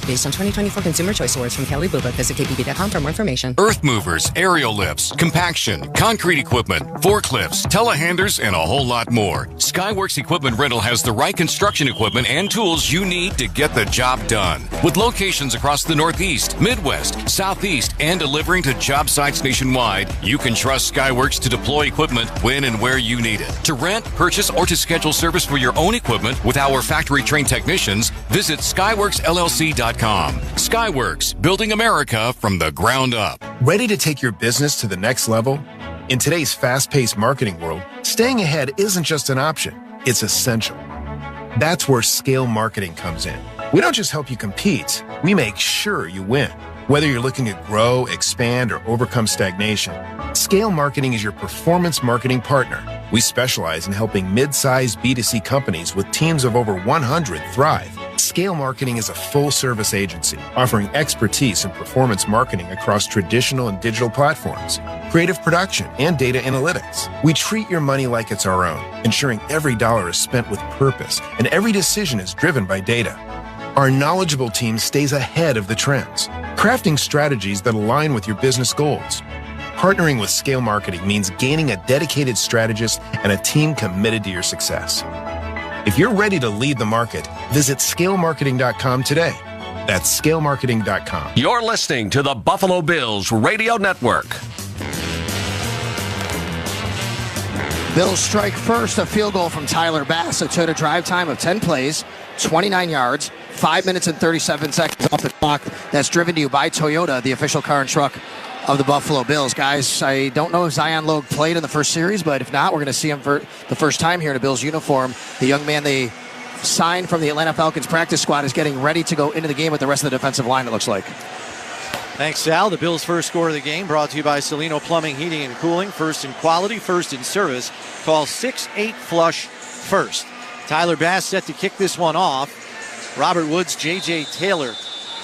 based on 2024 Consumer Choice Awards from Kelly Blue Book. Visit kbb.com for more information. Earth movers, aerial lifts, compaction, concrete equipment, forklifts, telehandlers, and a whole lot more. Skyworks Equipment Rental has the right construction equipment and tools you need to get the job done. With locations across the Northeast, Midwest, Southeast, and delivering to job sites nationwide, you can trust Skyworks to deploy equipment when and where you need it. To rent, purchase, or to schedule service for your own equipment with our factory-trained technicians, visit SkyworksLLC.com. Skyworks, building America from the ground up. Ready to take your business to the next level? In today's fast-paced marketing world, staying ahead isn't just an option, it's essential. That's where scale marketing comes in. We don't just help you compete, we make sure you win. Whether you're looking to grow, expand, or overcome stagnation, Scale Marketing is your performance marketing partner. We specialize in helping mid-sized B2C companies with teams of over 100 thrive. Scale Marketing is a full-service agency offering expertise in performance marketing across traditional and digital platforms, creative production, and data analytics. We treat your money like it's our own, ensuring every dollar is spent with purpose and every decision is driven by data. Our knowledgeable team stays ahead of the trends, crafting strategies that align with your business goals. Partnering with Scale Marketing means gaining a dedicated strategist and a team committed to your success. If you're ready to lead the market, visit scalemarketing.com today. That's scalemarketing.com. You're listening to the Buffalo Bills Radio Network. Bills strike first, a field goal from Tyler Bass. A total drive time of 10 plays, 29 yards, 5 minutes and 37 seconds off the clock. That's driven to you by Toyota, the official car and truck of the Buffalo Bills. Guys, I don't know if Zion Logue played in the first series, but if not, we're going to see him for the first time here in a Bills uniform. The young man they signed from the Atlanta Falcons practice squad is getting ready to go into the game with the rest of the defensive line, it looks like. Thanks, Sal. The Bills' first score of the game brought to you by Salino Plumbing, Heating, and Cooling. First in quality, first in service. Call 6-8-FLUSH first. Tyler Bass set to kick this one off. Robert Woods, J.J. Taylor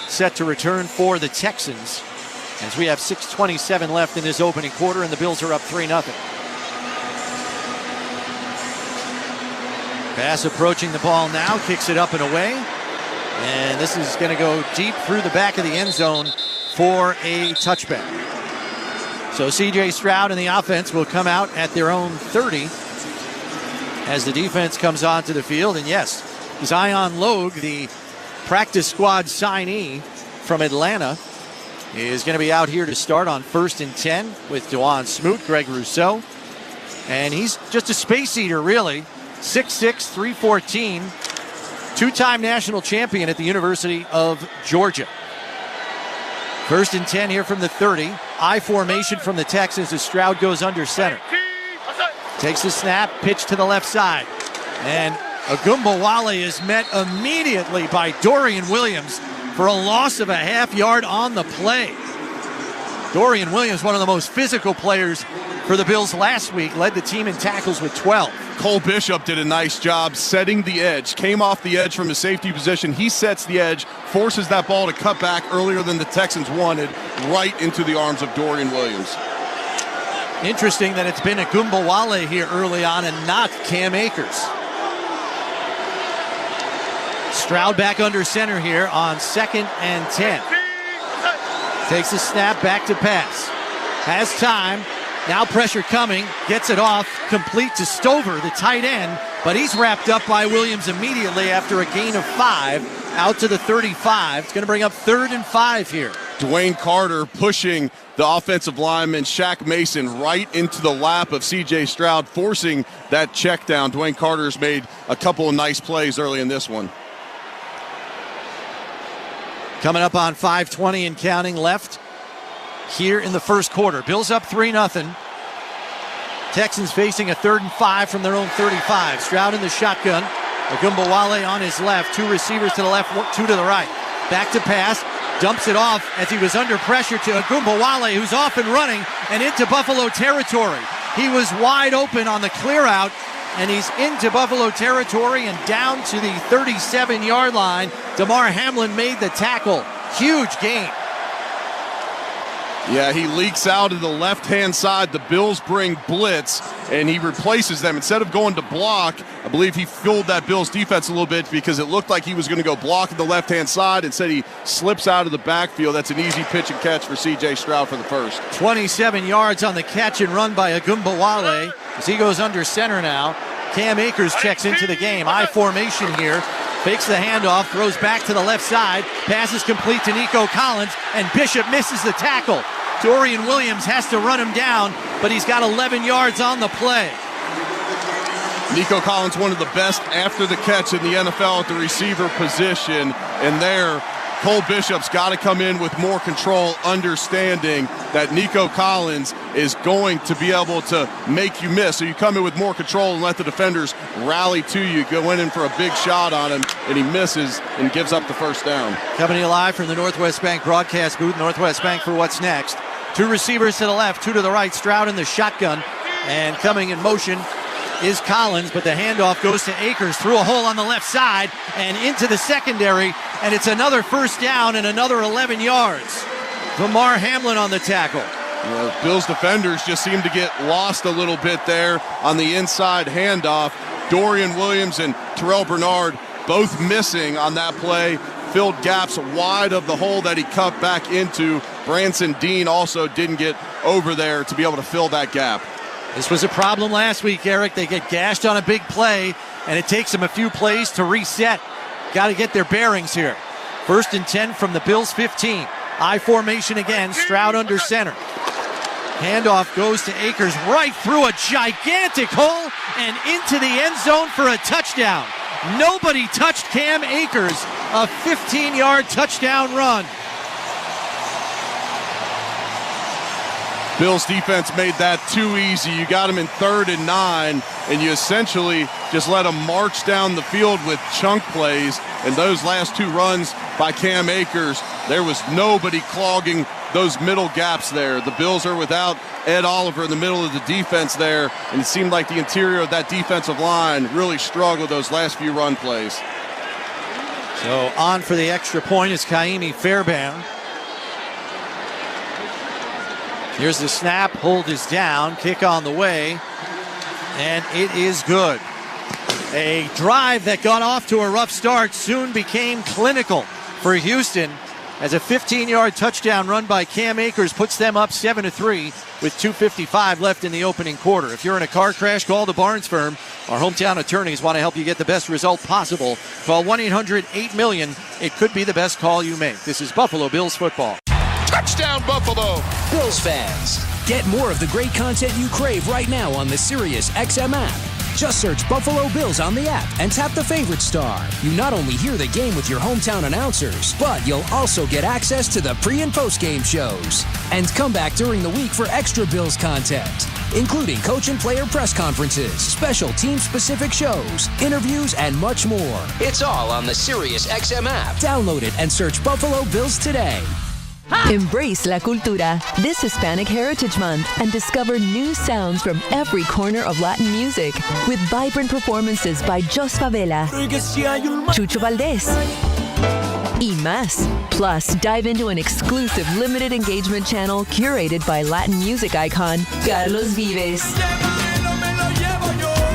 set to return for the Texans, as we have 6:27 left in this opening quarter, and the Bills are up 3-0. Bass approaching the ball now, kicks it up and away. And this is going to go deep through the back of the end zone for a touchback. So C.J. Stroud and the offense will come out at their own 30 as the defense comes onto the field. And yes, Zion Logue, the practice squad signee from Atlanta, is going to be out here to start on 1st and 10 with DeJuan Smoot, Greg Rousseau. And he's just a space eater, really. 6'6", 314, two-time national champion at the University of Georgia. 1st and 10 here from the 30. I formation from the Texans as Stroud goes under center. Takes the snap, pitch to the left side. And Agumbawale is met immediately by Dorian Williams for a loss of a half yard on the play. Dorian Williams, one of the most physical players for the Bills last week, led the team in tackles with 12. Cole Bishop did a nice job setting the edge, came off the edge from his safety position. He sets the edge, forces that ball to cut back earlier than the Texans wanted, right into the arms of Dorian Williams. Interesting that it's been Agumbawale here early on and not Cam Akers. Stroud back under center here on 2nd and 10. Takes a snap, back to pass. Has time. Now pressure coming. Gets it off. Complete to Stover, the tight end. But he's wrapped up by Williams immediately after a gain of 5. Out to the 35. It's going to bring up 3rd and 5 here. Dwayne Carter pushing the offensive lineman Shaq Mason right into the lap of C.J. Stroud, forcing that check down. Dwayne Carter's made a couple of nice plays early in this one. Coming up on 5:20 and counting left here in the first quarter. Bills up 3-0. Texans facing a 3rd and 5 from their own 35. Stroud in the shotgun. Agumbawale on his left. 2 receivers to the left, 2 to the right. Back to pass. Dumps it off as he was under pressure to Agumbawale, who's off and running and into Buffalo territory. He was wide open on the clear out, and he's into Buffalo territory and down to the 37-yard line. Damar Hamlin made the tackle. Huge gain. Yeah, he leaks out to the left-hand side. The Bills bring blitz, and he replaces them. Instead of going to block, I believe he fooled that Bills defense a little bit because it looked like he was going to go block at the left-hand side. Instead, he slips out of the backfield. That's an easy pitch and catch for C.J. Stroud for the first. 27 yards on the catch and run by Agumbawale as he goes under center now. Cam Akers checks into the game. I formation here. Fakes the handoff, throws back to the left side. Pass is complete to Nico Collins, and Bishop misses the tackle. Dorian Williams has to run him down, but he's got 11 yards on the play. Nico Collins, one of the best after the catch in the NFL at the receiver position. And there, Cole Bishop's got to come in with more control, understanding that Nico Collins is going to be able to make you miss. So you come in with more control and let the defenders rally to you. Go in for a big shot on him, and he misses and gives up the first down. Coming to you live from the Northwest Bank broadcast booth. Northwest Bank for what's next. 2 receivers to the left, 2 to the right. Stroud in the shotgun, and coming in motion is Collins, but the handoff goes to Akers through a hole on the left side and into the secondary, and it's another first down and another 11 yards. Lamar Hamlin on the tackle. Bills defenders just seem to get lost a little bit there on the inside handoff. Dorian Williams and Terrell Bernard both missing on that play. Filled gaps wide of the hole that he cut back into. Branson Dean also didn't get over there to be able to fill that gap. This was a problem last week, Eric. They get gashed on a big play, and it takes them a few plays to reset. Got to get their bearings here. 1st and 10 from the Bills' 15. I formation again, Stroud under center. Handoff goes to Akers right through a gigantic hole and into the end zone for a touchdown. Nobody touched Cam Akers. A 15-yard touchdown run. Bills defense made that too easy. You got him in 3rd and 9, and you essentially just let him march down the field with chunk plays. And those last 2 runs by Cam Akers, there was nobody clogging those middle gaps there. The Bills are without Ed Oliver in the middle of the defense there, and it seemed like the interior of that defensive line really struggled those last few run plays. So on for the extra point is Kaimi Fairbairn. Here's the snap, hold is down, kick on the way, and it is good. A drive that got off to a rough start soon became clinical for Houston as a 15-yard touchdown run by Cam Akers puts them up 7-3 with 2:55 left in the opening quarter. If you're in a car crash, call the Barnes Firm. Our hometown attorneys want to help you get the best result possible. Call 1-800-8-MILLION. It could be the best call you make. This is Buffalo Bills football. Touchdown, Buffalo! Bills fans, get more of the great content you crave right now on the Sirius XM app. Just search Buffalo Bills on the app and tap the favorite star. You not only hear the game with your hometown announcers, but you'll also get access to the pre- and post-game shows. And come back during the week for extra Bills content, including coach and player press conferences, special team-specific shows, interviews, and much more. It's all on the Sirius XM app. Download it and search Buffalo Bills today. Embrace La Cultura this Hispanic Heritage Month and discover new sounds from every corner of Latin music with vibrant performances by Jos Favela, Chucho Valdés, y más. Plus, dive into an exclusive limited engagement channel curated by Latin music icon Carlos Vives.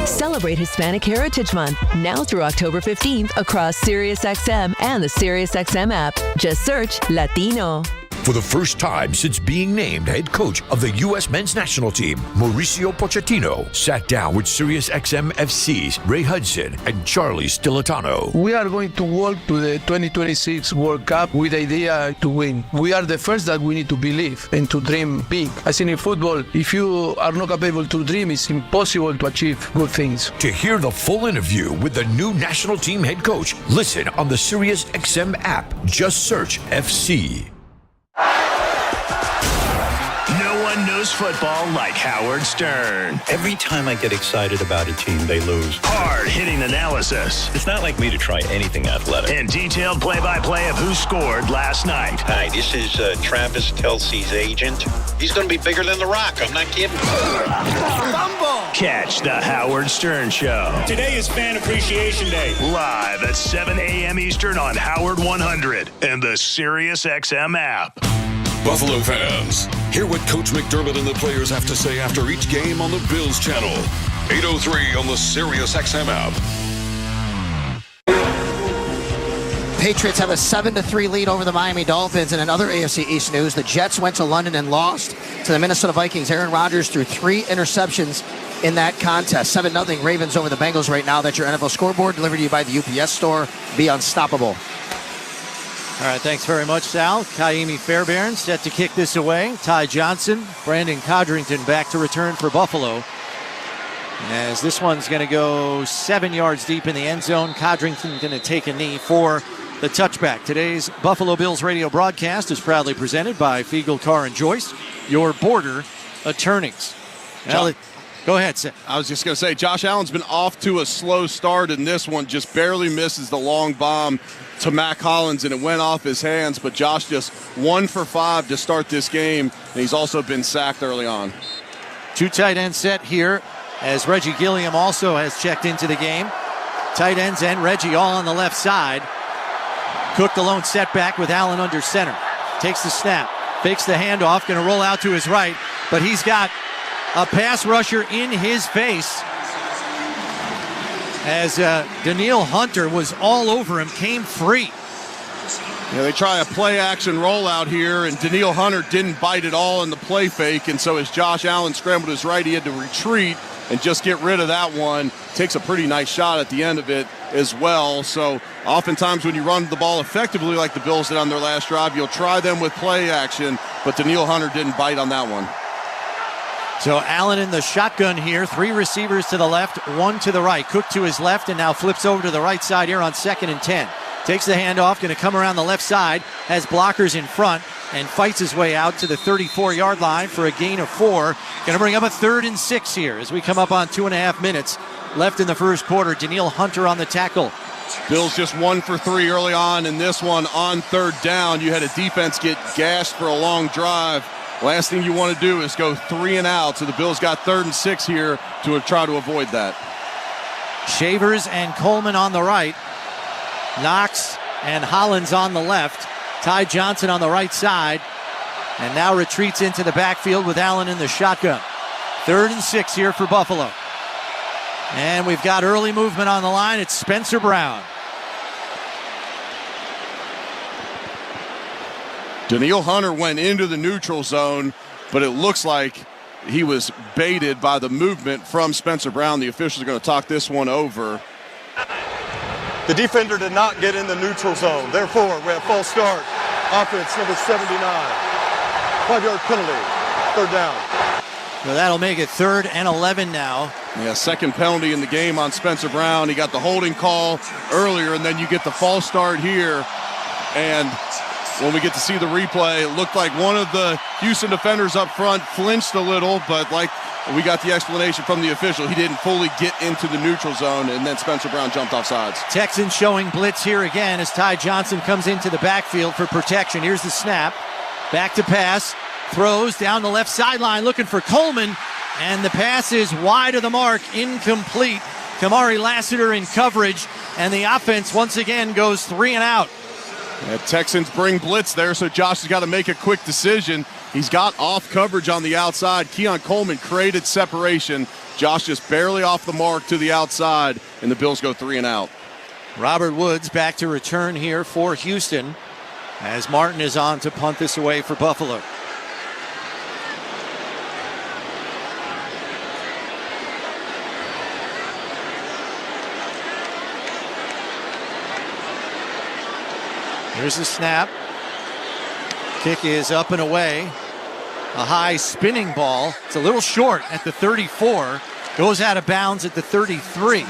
Celebrate Hispanic Heritage Month now through October 15th across SiriusXM and the SiriusXM app. Just search Latino. For the first time since being named head coach of the U.S. men's national team, Mauricio Pochettino sat down with SiriusXM FC's Ray Hudson and Charlie Stilitano. We are going to walk to the 2026 World Cup with the idea to win. We are the first that we need to believe and to dream big. I think in football, if you are not capable to dream, it's impossible to achieve good things. To hear the full interview with the new national team head coach, listen on the SiriusXM app. Just search FC. No one knows football like Howard Stern. Every time I get excited about a team, they lose. Hard-hitting analysis. It's not like me to try anything athletic. And detailed play-by-play of who scored last night. Hi, this is Travis Kelce's agent. He's going to be bigger than The Rock. I'm not kidding. Catch the Howard Stern Show. Today is Fan Appreciation Day. Live at 7 a.m. Eastern on Howard 100 and the SiriusXM app. Buffalo fans, hear what Coach McDermott and the players have to say after each game on the Bills channel. 8:03 on the SiriusXM app. Patriots have a 7-3 lead over the Miami Dolphins. And in other AFC East news, the Jets went to London and lost to the Minnesota Vikings. Aaron Rodgers threw 3 interceptions in that contest. 7-0 Ravens over the Bengals right now. That's your NFL scoreboard, delivered to you by the UPS store. Be unstoppable. All right, thanks very much, Sal. Kaimi Fairbairn set to kick this away. Ty Johnson, Brandon Codrington back to return for Buffalo. As this one's going to go 7 yards deep in the end zone. Codrington going to take a knee for the touchback. Today's Buffalo Bills radio broadcast is proudly presented by Fiegel Car and Joyce, your border attorneys. Well, go ahead, Seth. I was just going to say, Josh Allen's been off to a slow start in this one, just barely misses the long bomb to Matt Collins, and it went off his hands, but Josh just 1 for 5 to start this game, and he's also been sacked early on. 2 tight end set here, as Reggie Gilliam also has checked into the game. Tight ends and Reggie all on the left side. Cook the lone setback with Allen under center. Takes the snap, fakes the handoff, going to roll out to his right, but he's got a pass rusher in his face as Daniil Hunter was all over him, came free. Yeah, they try a play-action rollout here, and Daniil Hunter didn't bite at all in the play fake, and so as Josh Allen scrambled his right, he had to retreat and just get rid of that one. Takes a pretty nice shot at the end of it as well. So oftentimes when you run the ball effectively like the Bills did on their last drive, you'll try them with play action, but Daniil Hunter didn't bite on that one. So Allen in the shotgun here, 3 receivers to the left, 1 to the right. Cook to his left and now flips over to the right side here on 2nd and 10. Takes the handoff, going to come around the left side, has blockers in front, and fights his way out to the 34-yard line for a gain of 4. Going to bring up a 3rd and 6 here as we come up on 2.5 minutes left in the first quarter. Daniil Hunter on the tackle. Bills just 1 for 3 early on in this one on 3rd down. You had a defense get gashed for a long drive. Last thing you want to do is go 3 and out. So the Bills got 3rd and 6 here to try to avoid that. Shavers and Coleman on the right. Knox and Hollins on the left. Ty Johnson on the right side. And now retreats into the backfield with Allen in the shotgun. 3rd and 6 here for Buffalo. And we've got early movement on the line. It's Spencer Brown. Daniil Hunter went into the neutral zone, but it looks like he was baited by the movement from Spencer Brown. The officials are going to talk this one over. The defender did not get in the neutral zone. Therefore, we have false start. Offense number 79. 5-yard penalty. 3rd down. So that'll make it 3rd and 11 now. Yeah, 2nd penalty in the game on Spencer Brown. He got the holding call earlier, and then you get the false start here. And when we get to see the replay, it looked like one of the Houston defenders up front flinched a little, but like we got the explanation from the official, he didn't fully get into the neutral zone, and then Spencer Brown jumped off sides. Texans showing blitz here again as Ty Johnson comes into the backfield for protection. Here's the snap. Back to pass. Throws down the left sideline looking for Coleman, and the pass is wide of the mark, incomplete. Kamari Lassiter in coverage, and the offense once again goes 3 and out. Yeah, Texans bring blitz there, so Josh has got to make a quick decision. He's got off coverage on the outside. Keon Coleman created separation. Josh just barely off the mark to the outside, and the Bills go 3 and out. Robert Woods back to return here for Houston as Martin is on to punt this away for Buffalo. Here's the snap. Kick is up and away. A high spinning ball. It's a little short at the 34. Goes out of bounds at the 33.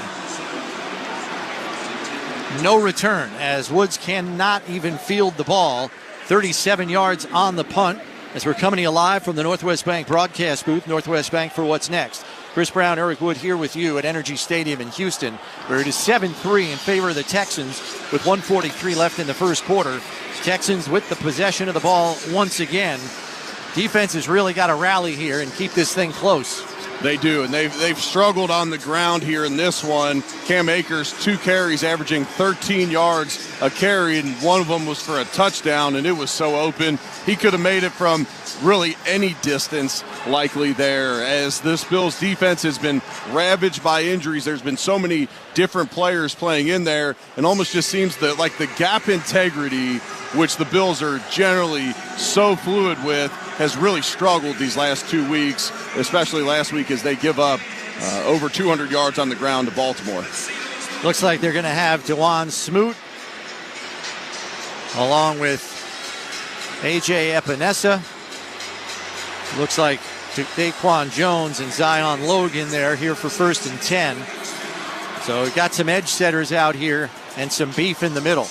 No return as Woods cannot even field the ball. 37 yards on the punt as we're coming to you live from the Northwest Bank broadcast booth. Northwest Bank for what's next. Chris Brown, Eric Wood here with you at Energy Stadium in Houston, where it is 7-3 in favor of the Texans with 1:43 left in the first quarter. Texans with the possession of the ball once again. Defense has really got to rally here and keep this thing close. They do, and they've struggled on the ground here in this one. Cam Akers, 2 carries, averaging 13 yards a carry, and one of them was for a touchdown, and it was so open. He could have made it from really any distance likely there, as this Bills defense has been ravaged by injuries. There's been so many different players playing in there, and almost just seems that like the gap integrity, which the Bills are generally so fluid with, has really struggled these last 2 weeks, especially last week as they give up over 200 yards on the ground to Baltimore. Looks like they're going to have DeJuan Smoot along with A.J. Epinesa. Looks like Daquan Jones and Zion Logan there here for 1st and 10. So we've got some edge setters out here and some beef in the middle.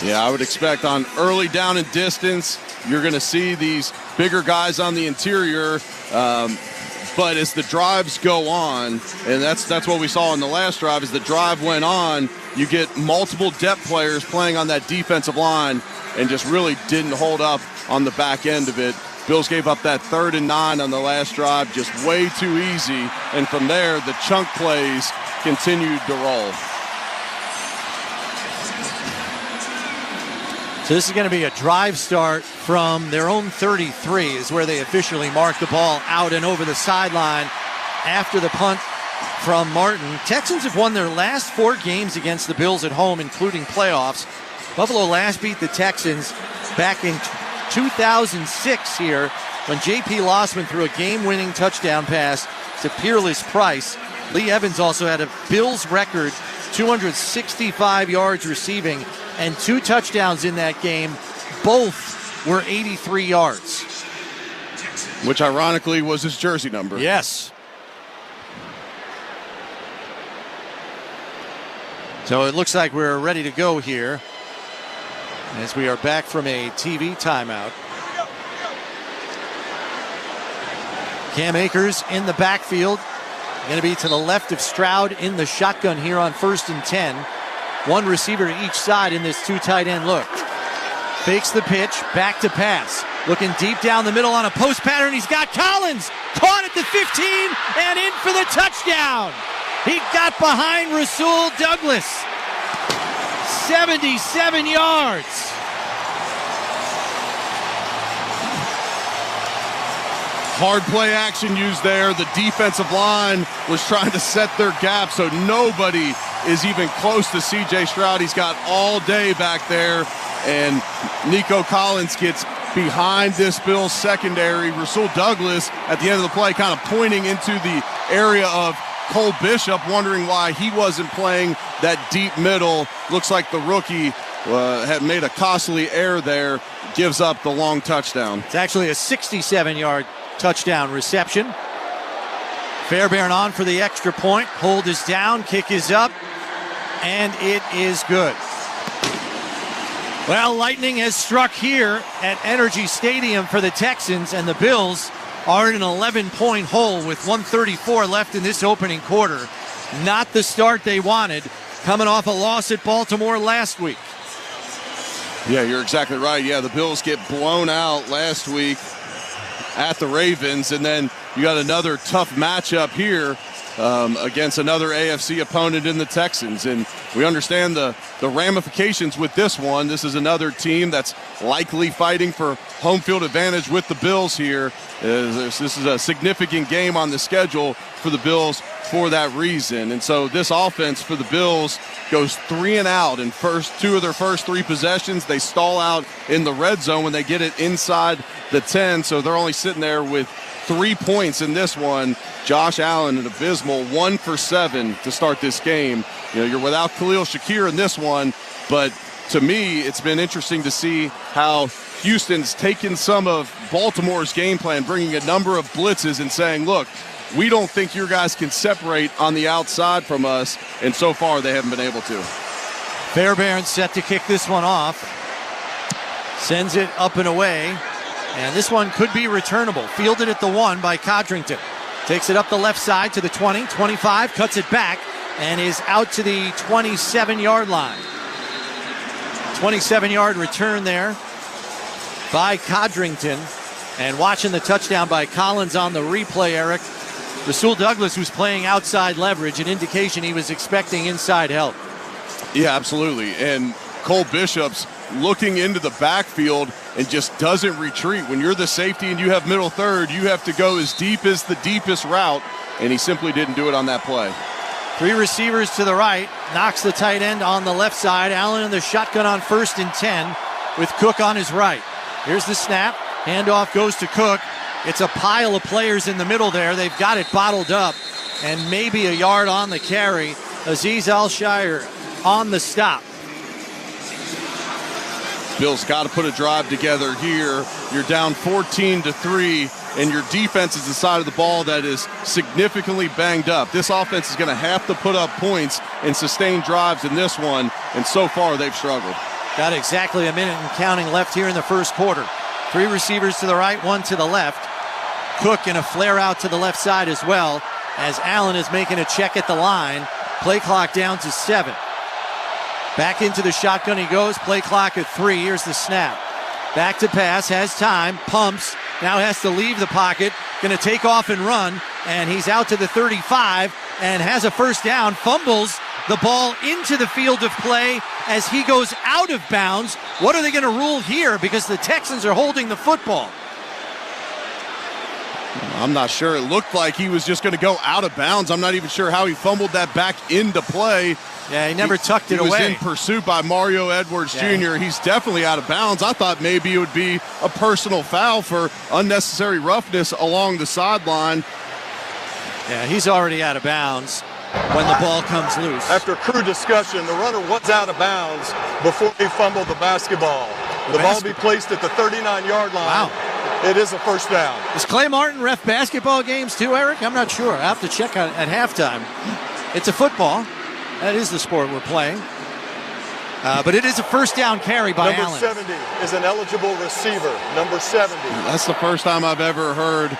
Yeah, I would expect on early down and distance, you're going to see these bigger guys on the interior. But as the drives go on, and that's what we saw in the last drive, as the drive went on, you get multiple depth players playing on that defensive line and just really didn't hold up on the back end of it. Bills gave up that 3rd and 9 on the last drive, just way too easy. And from there, the chunk plays continued to roll. So this is going to be a drive start from their own 33 is where they officially mark the ball out and over the sideline after the punt from Martin. Texans have won their last 4 games against the Bills at home, including playoffs. Buffalo last beat the Texans back in 2006 here when J.P. Lossman threw a game-winning touchdown pass to Peerless Price. Lee Evans also had a Bills record 265 yards receiving and 2 touchdowns in that game. Both were 83 yards. Which ironically was his jersey number. Yes. So it looks like we're ready to go here as we are back from a TV timeout. Cam Akers in the backfield. Going to be to the left of Stroud in the shotgun here on 1st and 10. 1 receiver to each side in this 2 tight end look. Fakes the pitch, back to pass. Looking deep down the middle on a post pattern. He's got Collins. Caught at the 15 and in for the touchdown. He got behind Rasul Douglas. 77 yards. Hard play action used there. The defensive line was trying to set their gap, so nobody is even close to C.J. Stroud. He's got all day back there, and Nico Collins gets behind this Bills secondary. Rasul Douglas at the end of the play kind of pointing into the area of Cole Bishop, wondering why he wasn't playing that deep middle. Looks like the rookie had made a costly error there, gives up the long touchdown. It's actually a 67-yard touchdown reception. Fairbairn on for the extra point. Hold is down, kick is up, and it is good. Well, lightning has struck here at Energy Stadium for the Texans, and the Bills are in an 11-point hole with 1:34 left in this opening quarter. Not the start they wanted, coming off a loss at Baltimore last week. Yeah, you're exactly right. Yeah, the Bills get blown out last week at the Ravens, and then you got another tough matchup here against another AFC opponent in the Texans. And we understand the ramifications with this one. This is another team that's likely fighting for home field advantage with the Bills here. This is a significant game on the schedule for the Bills for that reason. And so this offense for the Bills goes 3 and out in two of their first 3 possessions. They stall out in the red zone when they get it inside the 10. So they're only sitting there with 3 points in this one. Josh Allen, an abysmal 1 for 7 to start this game. You know, you're without Khalil Shakir in this one, but to me, it's been interesting to see how Houston's taken some of Baltimore's game plan, bringing a number of blitzes and saying, look, we don't think your guys can separate on the outside from us, and so far they haven't been able to. Fairbairn set to kick this one off. Sends it up and away, and this one could be returnable. Fielded at the 1 by Codrington. Takes it up the left side to the 20, 25, cuts it back, and is out to the 27-yard line. 27-yard return there by Codrington. And watching the touchdown by Collins on the replay, Eric, Rasul Douglas was playing outside leverage, an indication he was expecting inside help. Yeah, absolutely. And Cole Bishop's looking into the backfield and just doesn't retreat. When you're the safety and you have middle third, you have to go as deep as the deepest route, and he simply didn't do it on that play. 3 receivers to the right, knocks the tight end on the left side. Allen in the shotgun on 1st and 10 with Cook on his right. Here's the snap. Handoff goes to Cook. It's a pile of players in the middle there. They've got it bottled up, and maybe a yard on the carry. Azeez Al-Shire on the stop. Bill's got to put a drive together here. You're down 14-3, and your defense is the side of the ball that is significantly banged up. This offense is going to have to put up points and sustain drives in this one, and so far they've struggled. Got exactly a minute and counting left here in the first quarter. 3 receivers to the right, 1 to the left. Cook in a flare out to the left side as well, as Allen is making a check at the line. Play clock down to 7. Back into the shotgun he goes, play clock at 3. Here's the snap. Back to pass, has time, pumps, now has to leave the pocket, going to take off and run, and he's out to the 35 and has a first down, fumbles the ball into the field of play as he goes out of bounds. What are they going to rule here? Because the Texans are holding the football. I'm not sure. It looked like he was just going to go out of bounds. I'm not even sure how he fumbled that back into play. Yeah, he never tucked it away. He was in pursuit by Mario Edwards Jr. He's definitely out of bounds. I thought maybe it would be a personal foul for unnecessary roughness along the sideline. Yeah, he's already out of bounds when the ball comes loose. After crew discussion, the runner was out of bounds before he fumbled the basketball. The ball be placed at the 39-yard line. Wow. It is a first down. Does Clay Martin ref basketball games too, Eric? I'm not sure. I have to check at halftime. It's a football. That is the sport we're playing. But it is a first down carry by Allen. Number 70 is an eligible receiver. Number 70. That's the first time I've ever heard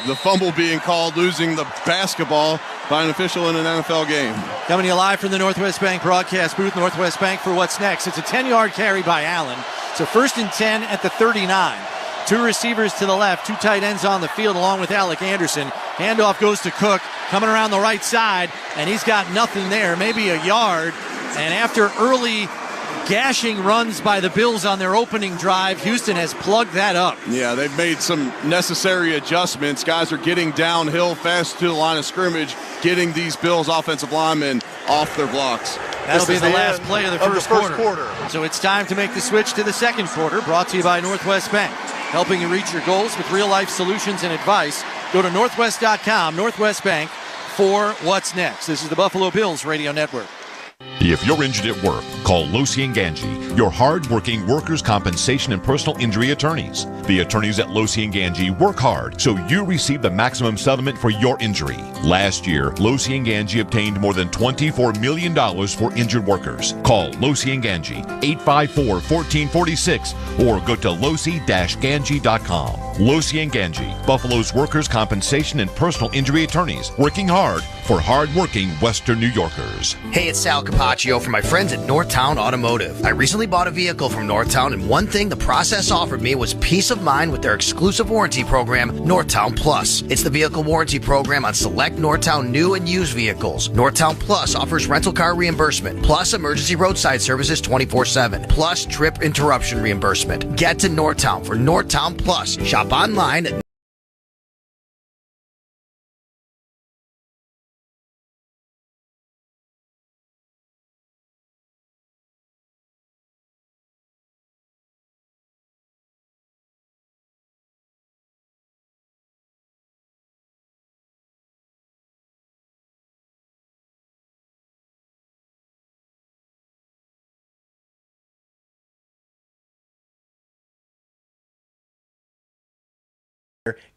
the fumble being called, losing the basketball by an official in an NFL game. Coming to you live from the Northwest Bank broadcast booth. Northwest Bank for what's next. It's a 10-yard carry by Allen. So 1st and 10 at the 39. 2 receivers to the left, 2 tight ends on the field along with Alec Anderson. Handoff goes to Cook, coming around the right side, and he's got nothing there, maybe a yard. And after early gashing runs by the Bills on their opening drive, Houston has plugged that up. Yeah, they've made some necessary adjustments. Guys are getting downhill fast to the line of scrimmage, getting these Bills offensive linemen off their blocks. That'll be the last play of the first quarter. So it's time to make the switch to the second quarter, brought to you by Northwest Bank. Helping you reach your goals with real-life solutions and advice. Go to Northwest.com, Northwest Bank, for what's next. This is the Buffalo Bills Radio Network. If you're injured at work, call Losi & Ganji, your hard-working workers' compensation and personal injury attorneys. The attorneys at Losi & Ganji work hard so you receive the maximum settlement for your injury. Last year, Losi & Ganji obtained more than $24 million for injured workers. Call Losi & Ganji, 854-1446, or go to losi-ganji.com. Losi & Ganji, Buffalo's workers' compensation and personal injury attorneys, working hard for hard-working Western New Yorkers. Hey, it's Sal Capaccio from my friends at Northtown Automotive. I recently bought a vehicle from Northtown, and one thing the process offered me was peace of mind with their exclusive warranty program, Northtown Plus. It's the vehicle warranty program on select Northtown new and used vehicles. Northtown Plus offers rental car reimbursement, plus emergency roadside services 24/7, plus trip interruption reimbursement. Get to Northtown for Northtown Plus. Shop online at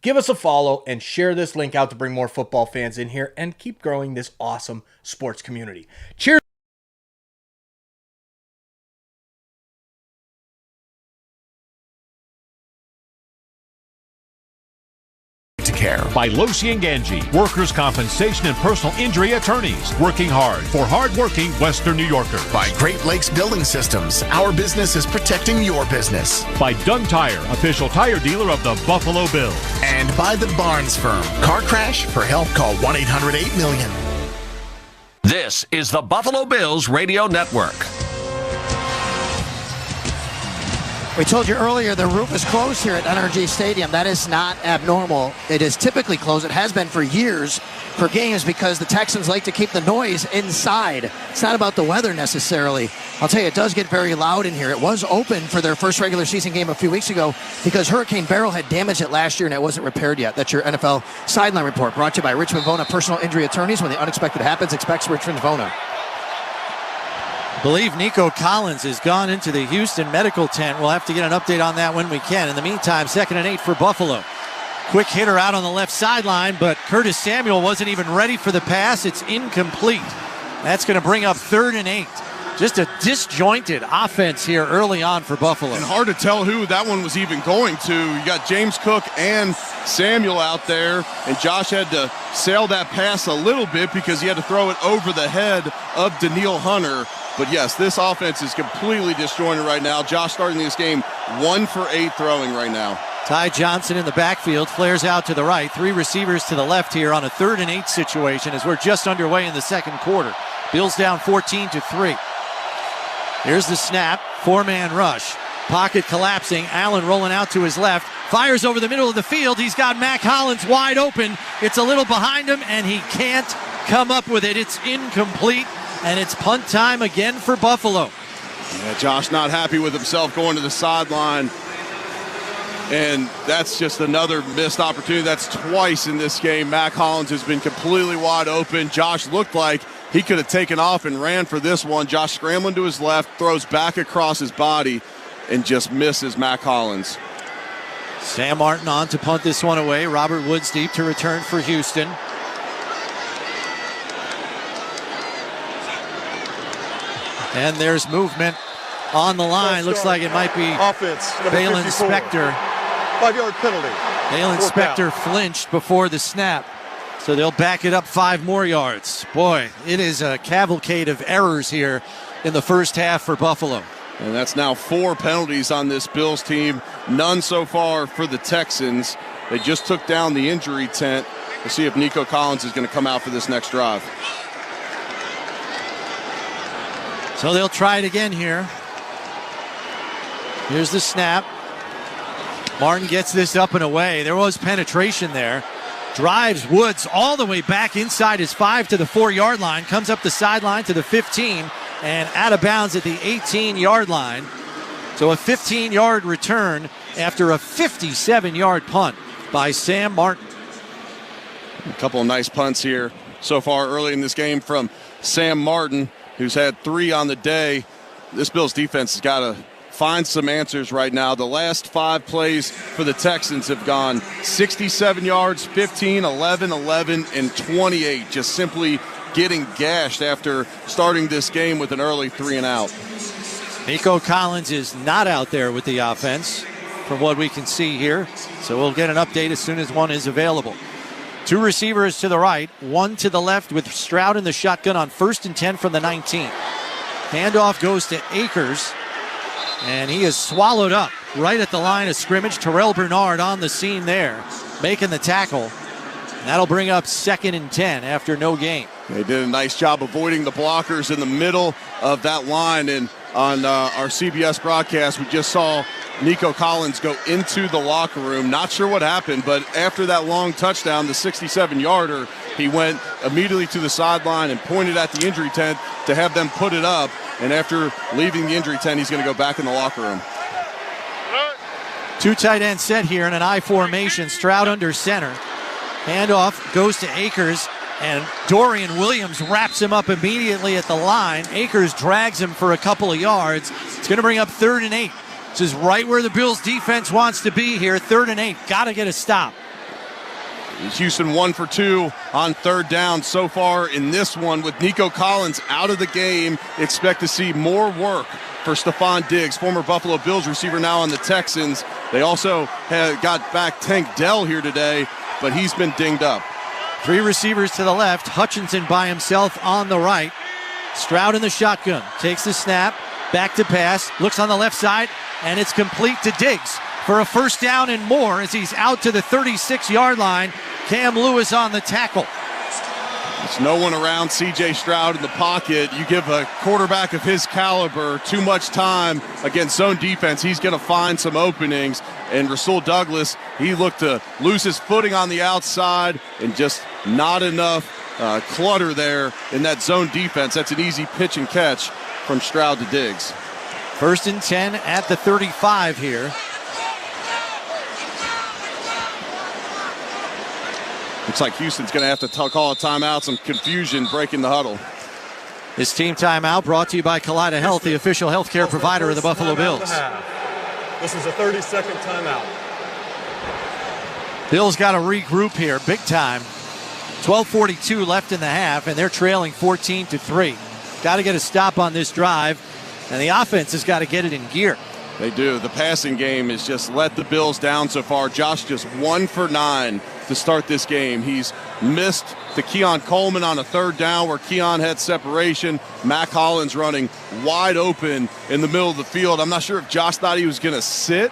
Give us a follow and share this link out to bring more football fans in here and keep growing this awesome sports community. Cheers. Care. By Losi and Ganji, workers' compensation and personal injury attorneys, working hard for hard-working Western New Yorkers. By Great Lakes Building Systems, our business is protecting your business. By Dunn Tire, official tire dealer of the Buffalo Bills. And by the Barnes Firm. Car crash? For help, call 1-800-8-MILLION. This is the Buffalo Bills Radio Network. We told you earlier the roof is closed here at NRG Stadium. That is not abnormal. It is typically closed. It has been for years for games because the Texans like to keep the noise inside. It's not about the weather necessarily. I'll tell you, it does get very loud in here. It was open for their first regular season game a few weeks ago because Hurricane Beryl had damaged it last year and it wasn't repaired yet. That's your NFL Sideline Report, brought to you by Richmond Vona Personal Injury Attorneys. When the unexpected happens, expects Richmond Vona. I believe Nico Collins has gone into the Houston medical tent. We'll have to get an update on that when we can. In the meantime, 2nd and 8 for Buffalo. Quick hitter out on the left sideline, but Curtis Samuel wasn't even ready for the pass. It's incomplete. That's going to bring up 3rd and 8. Just a disjointed offense here early on for Buffalo. And hard to tell who that one was even going to. You got James Cook and Samuel out there, and Josh had to sail that pass a little bit because he had to throw it over the head of Danielle Hunter. But yes, this offense is completely disjointed right now. Josh starting this game 1 for 8 throwing right now. Ty Johnson in the backfield, flares out to the right. 3 receivers to the left here on a 3rd and 8 situation as we're just underway in the second quarter. Bills down 14-3. Here's the snap, 4-man rush. Pocket collapsing, Allen rolling out to his left. Fires over the middle of the field. He's got Mac Hollins wide open. It's a little behind him, and he can't come up with it. It's incomplete. And it's punt time again for Buffalo. Yeah, Josh not happy with himself going to the sideline. And that's just another missed opportunity. That's twice in this game. Mac Hollins has been completely wide open. Josh looked like he could have taken off and ran for this one. Josh scrambling to his left, throws back across his body, and just misses Mac Hollins. Sam Martin on to punt this one away. Robert Woods deep to return for Houston. And there's movement on the line. Looks like it might be offense. Balin 54. Spector. 5-yard penalty. Balin Spector flinched before the snap. So they'll back it up 5 more yards. Boy, it is a cavalcade of errors here in the first half for Buffalo. And that's now 4 penalties on this Bills team. None so far for the Texans. They just took down the injury tent. We'll see if Nico Collins is going to come out for this next drive. So they'll try it again here. Here's the snap. Martin gets this up and away. There was penetration there. Drives Woods all the way back inside his 5 to the 4-yard line. Comes up the sideline to the 15 and out of bounds at the 18-yard line. So a 15-yard return after a 57-yard punt by Sam Martin. A couple of nice punts here so far early in this game from Sam Martin, who's had 3 on the day. This Bills defense has got to find some answers right now. The last 5 plays for the Texans have gone 67 yards, 15, 11, 11, and 28. Just simply getting gashed after starting this game with an early 3-and-out. Nico Collins is not out there with the offense from what we can see here. So we'll get an update as soon as one is available. 2 receivers to the right, 1 to the left with Stroud in the shotgun on 1st and 10 from the 19. Handoff goes to Akers, and he is swallowed up right at the line of scrimmage. Terrell Bernard on the scene there, making the tackle. That'll bring up 2nd and 10 after no gain. They did a nice job avoiding the blockers in the middle of that line, and on our CBS broadcast, we just saw Nico Collins go into the locker room. Not sure what happened, but after that long touchdown, the 67-yarder, he went immediately to the sideline and pointed at the injury tent to have them put it up. And after leaving the injury tent, he's going to go back in the locker room. 2 tight end set here in an I formation. Stroud under center. Handoff goes to Akers, and Dorian Williams wraps him up immediately at the line. Akers drags him for a couple of yards. It's going to bring up 3rd and 8. This is right where the Bills defense wants to be here. 3rd and 8. Got to get a stop. Houston 1 for 2 on 3rd down so far in this one. With Nico Collins out of the game, expect to see more work for Stephon Diggs, former Buffalo Bills receiver, now on the Texans. They also got back Tank Dell here today but he's been dinged up. 3 receivers to the left. Hutchinson by himself on the right. Stroud in the shotgun. Takes the snap. Back to pass. Looks on the left side. And it's complete to Diggs for a first down and more as he's out to the 36-yard line. Cam Lewis on the tackle. There's no one around C.J. Stroud in the pocket. You give a quarterback of his caliber too much time against zone defense, he's going to find some openings. And Rasul Douglas, he looked to lose his footing on the outside and just not enough clutter there in that zone defense. That's an easy pitch and catch from Stroud to Diggs. 1st and 10 at the 35 here. Looks like Houston's going to have to call a timeout. Some confusion breaking the huddle. This team timeout brought to you by Kaleida Health, the official healthcare provider of the Buffalo Bills. This is a 30-second timeout. Bills got to regroup here big time. 12:42 left in the half, and they're trailing 14-3. Got to get a stop on this drive, and the offense has got to get it in gear. They do. The passing game has just let the Bills down so far. Josh just 1 for 9 to start this game. He's missed to Keon Coleman on a 3rd down where Keon had separation. Matt Collins running wide open in the middle of the field. I'm not sure if Josh thought he was going to sit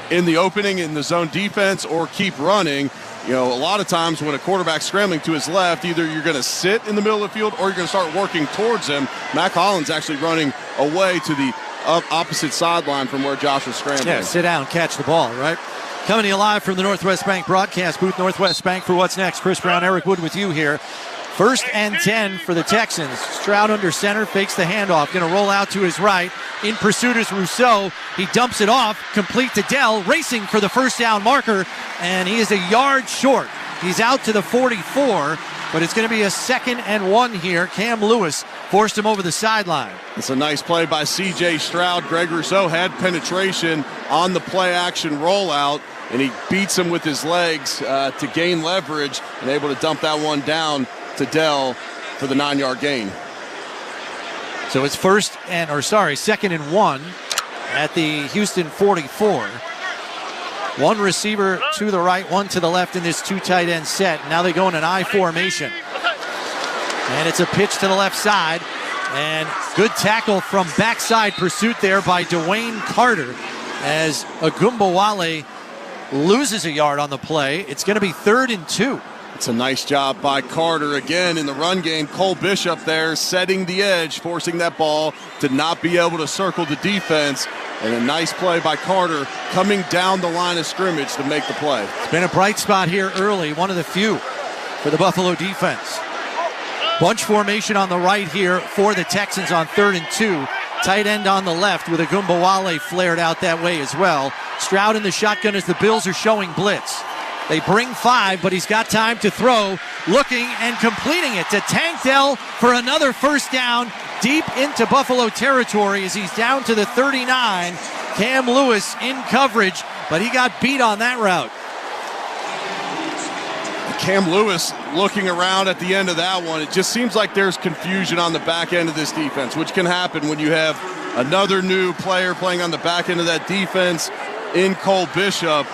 in the opening in the zone defense or keep running. You know, a lot of times when a quarterback's scrambling to his left, either you're going to sit in the middle of the field or you're going to start working towards him. Matt Collins actually running away to the opposite sideline from where Josh was scrambling. Yeah, sit down, catch the ball, right? Coming to you live from the Northwest Bank broadcast booth. Northwest Bank for What's Next. Chris Brown, Eric Wood with you here. 1st and 10 for the Texans. Stroud under center, fakes the handoff. Going to roll out to his right. In pursuit is Rousseau. He dumps it off, complete to Dell, racing for the first down marker, and he is a yard short. He's out to the 44, but it's going to be a 2nd and 1 here. Cam Lewis forced him over the sideline. It's a nice play by C.J. Stroud. Greg Rousseau had penetration on the play-action rollout, and he beats him with his legs to gain leverage and able to dump that one down to Dell for the 9-yard gain. So it's 2nd and 1 at the Houston 44. 1 receiver to the right, 1 to the left in this 2 tight end set. Now they go in an I formation. And it's a pitch to the left side. And good tackle from backside pursuit there by Dwayne Carter as Agumbawale loses a yard on the play. It's going to be 3rd and 2. It's a nice job by Carter again in the run game. Cole Bishop there setting the edge, forcing that ball to not be able to circle the defense. And a nice play by Carter coming down the line of scrimmage to make the play. It's been a bright spot here early, one of the few for the Buffalo defense. Bunch formation on the right here for the Texans on 3rd and 2. Tight end on the left with Agumbawale flared out that way as well. Stroud in the shotgun as the Bills are showing blitz. They bring 5, but he's got time to throw. Looking and completing it to Tank Dell for another first down deep into Buffalo territory as he's down to the 39. Cam Lewis in coverage, but he got beat on that route. Cam Lewis looking around at the end of that one. It just seems like there's confusion on the back end of this defense, which can happen when you have another new player playing on the back end of that defense in Cole Bishop.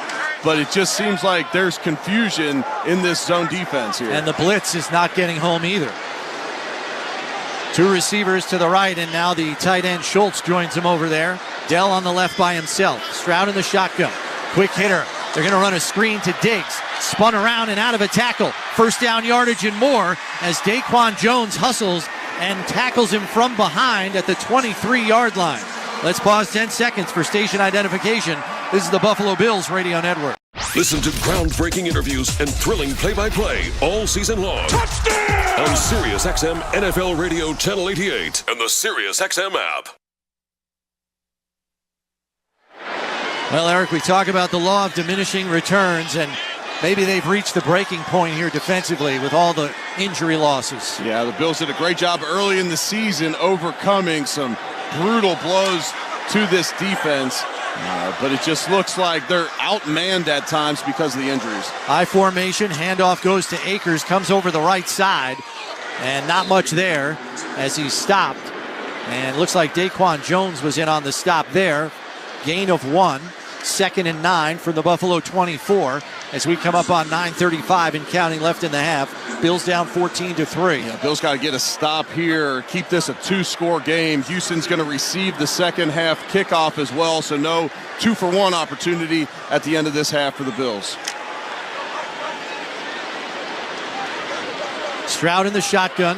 But it just seems like there's confusion in this zone defense here. And the blitz is not getting home either. 2 receivers to the right, and now the tight end Schultz joins him over there. Dell on the left by himself. Stroud in the shotgun. Quick hitter. They're going to run a screen to Diggs. Spun around and out of a tackle. First down yardage and more as Daquan Jones hustles and tackles him from behind at the 23-yard line. Let's pause 10 seconds for station identification. This is the Buffalo Bills Radio Network. Listen to groundbreaking interviews and thrilling play-by-play all season long. Touchdown! On Sirius XM NFL Radio Channel 88 and the Sirius XM app. Well, Eric, we talk about the law of diminishing returns, and maybe they've reached the breaking point here defensively with all the injury losses. Yeah, the Bills did a great job early in the season overcoming some brutal blows to this defense. But it just looks like they're outmanned at times because of the injuries. I formation, handoff goes to Akers, comes over the right side, and not much there as he's stopped. And looks like Daquan Jones was in on the stop there. Gain of 1. 2nd and 9 from the Buffalo 24 as we come up on 9:35 and counting left in the half. Bills down 14-3. Yeah, Bills got to get a stop here, keep this a 2-score game. Houston's going to receive the second half kickoff as well, so no 2-for-1 opportunity at the end of this half for the Bills. Stroud in the shotgun,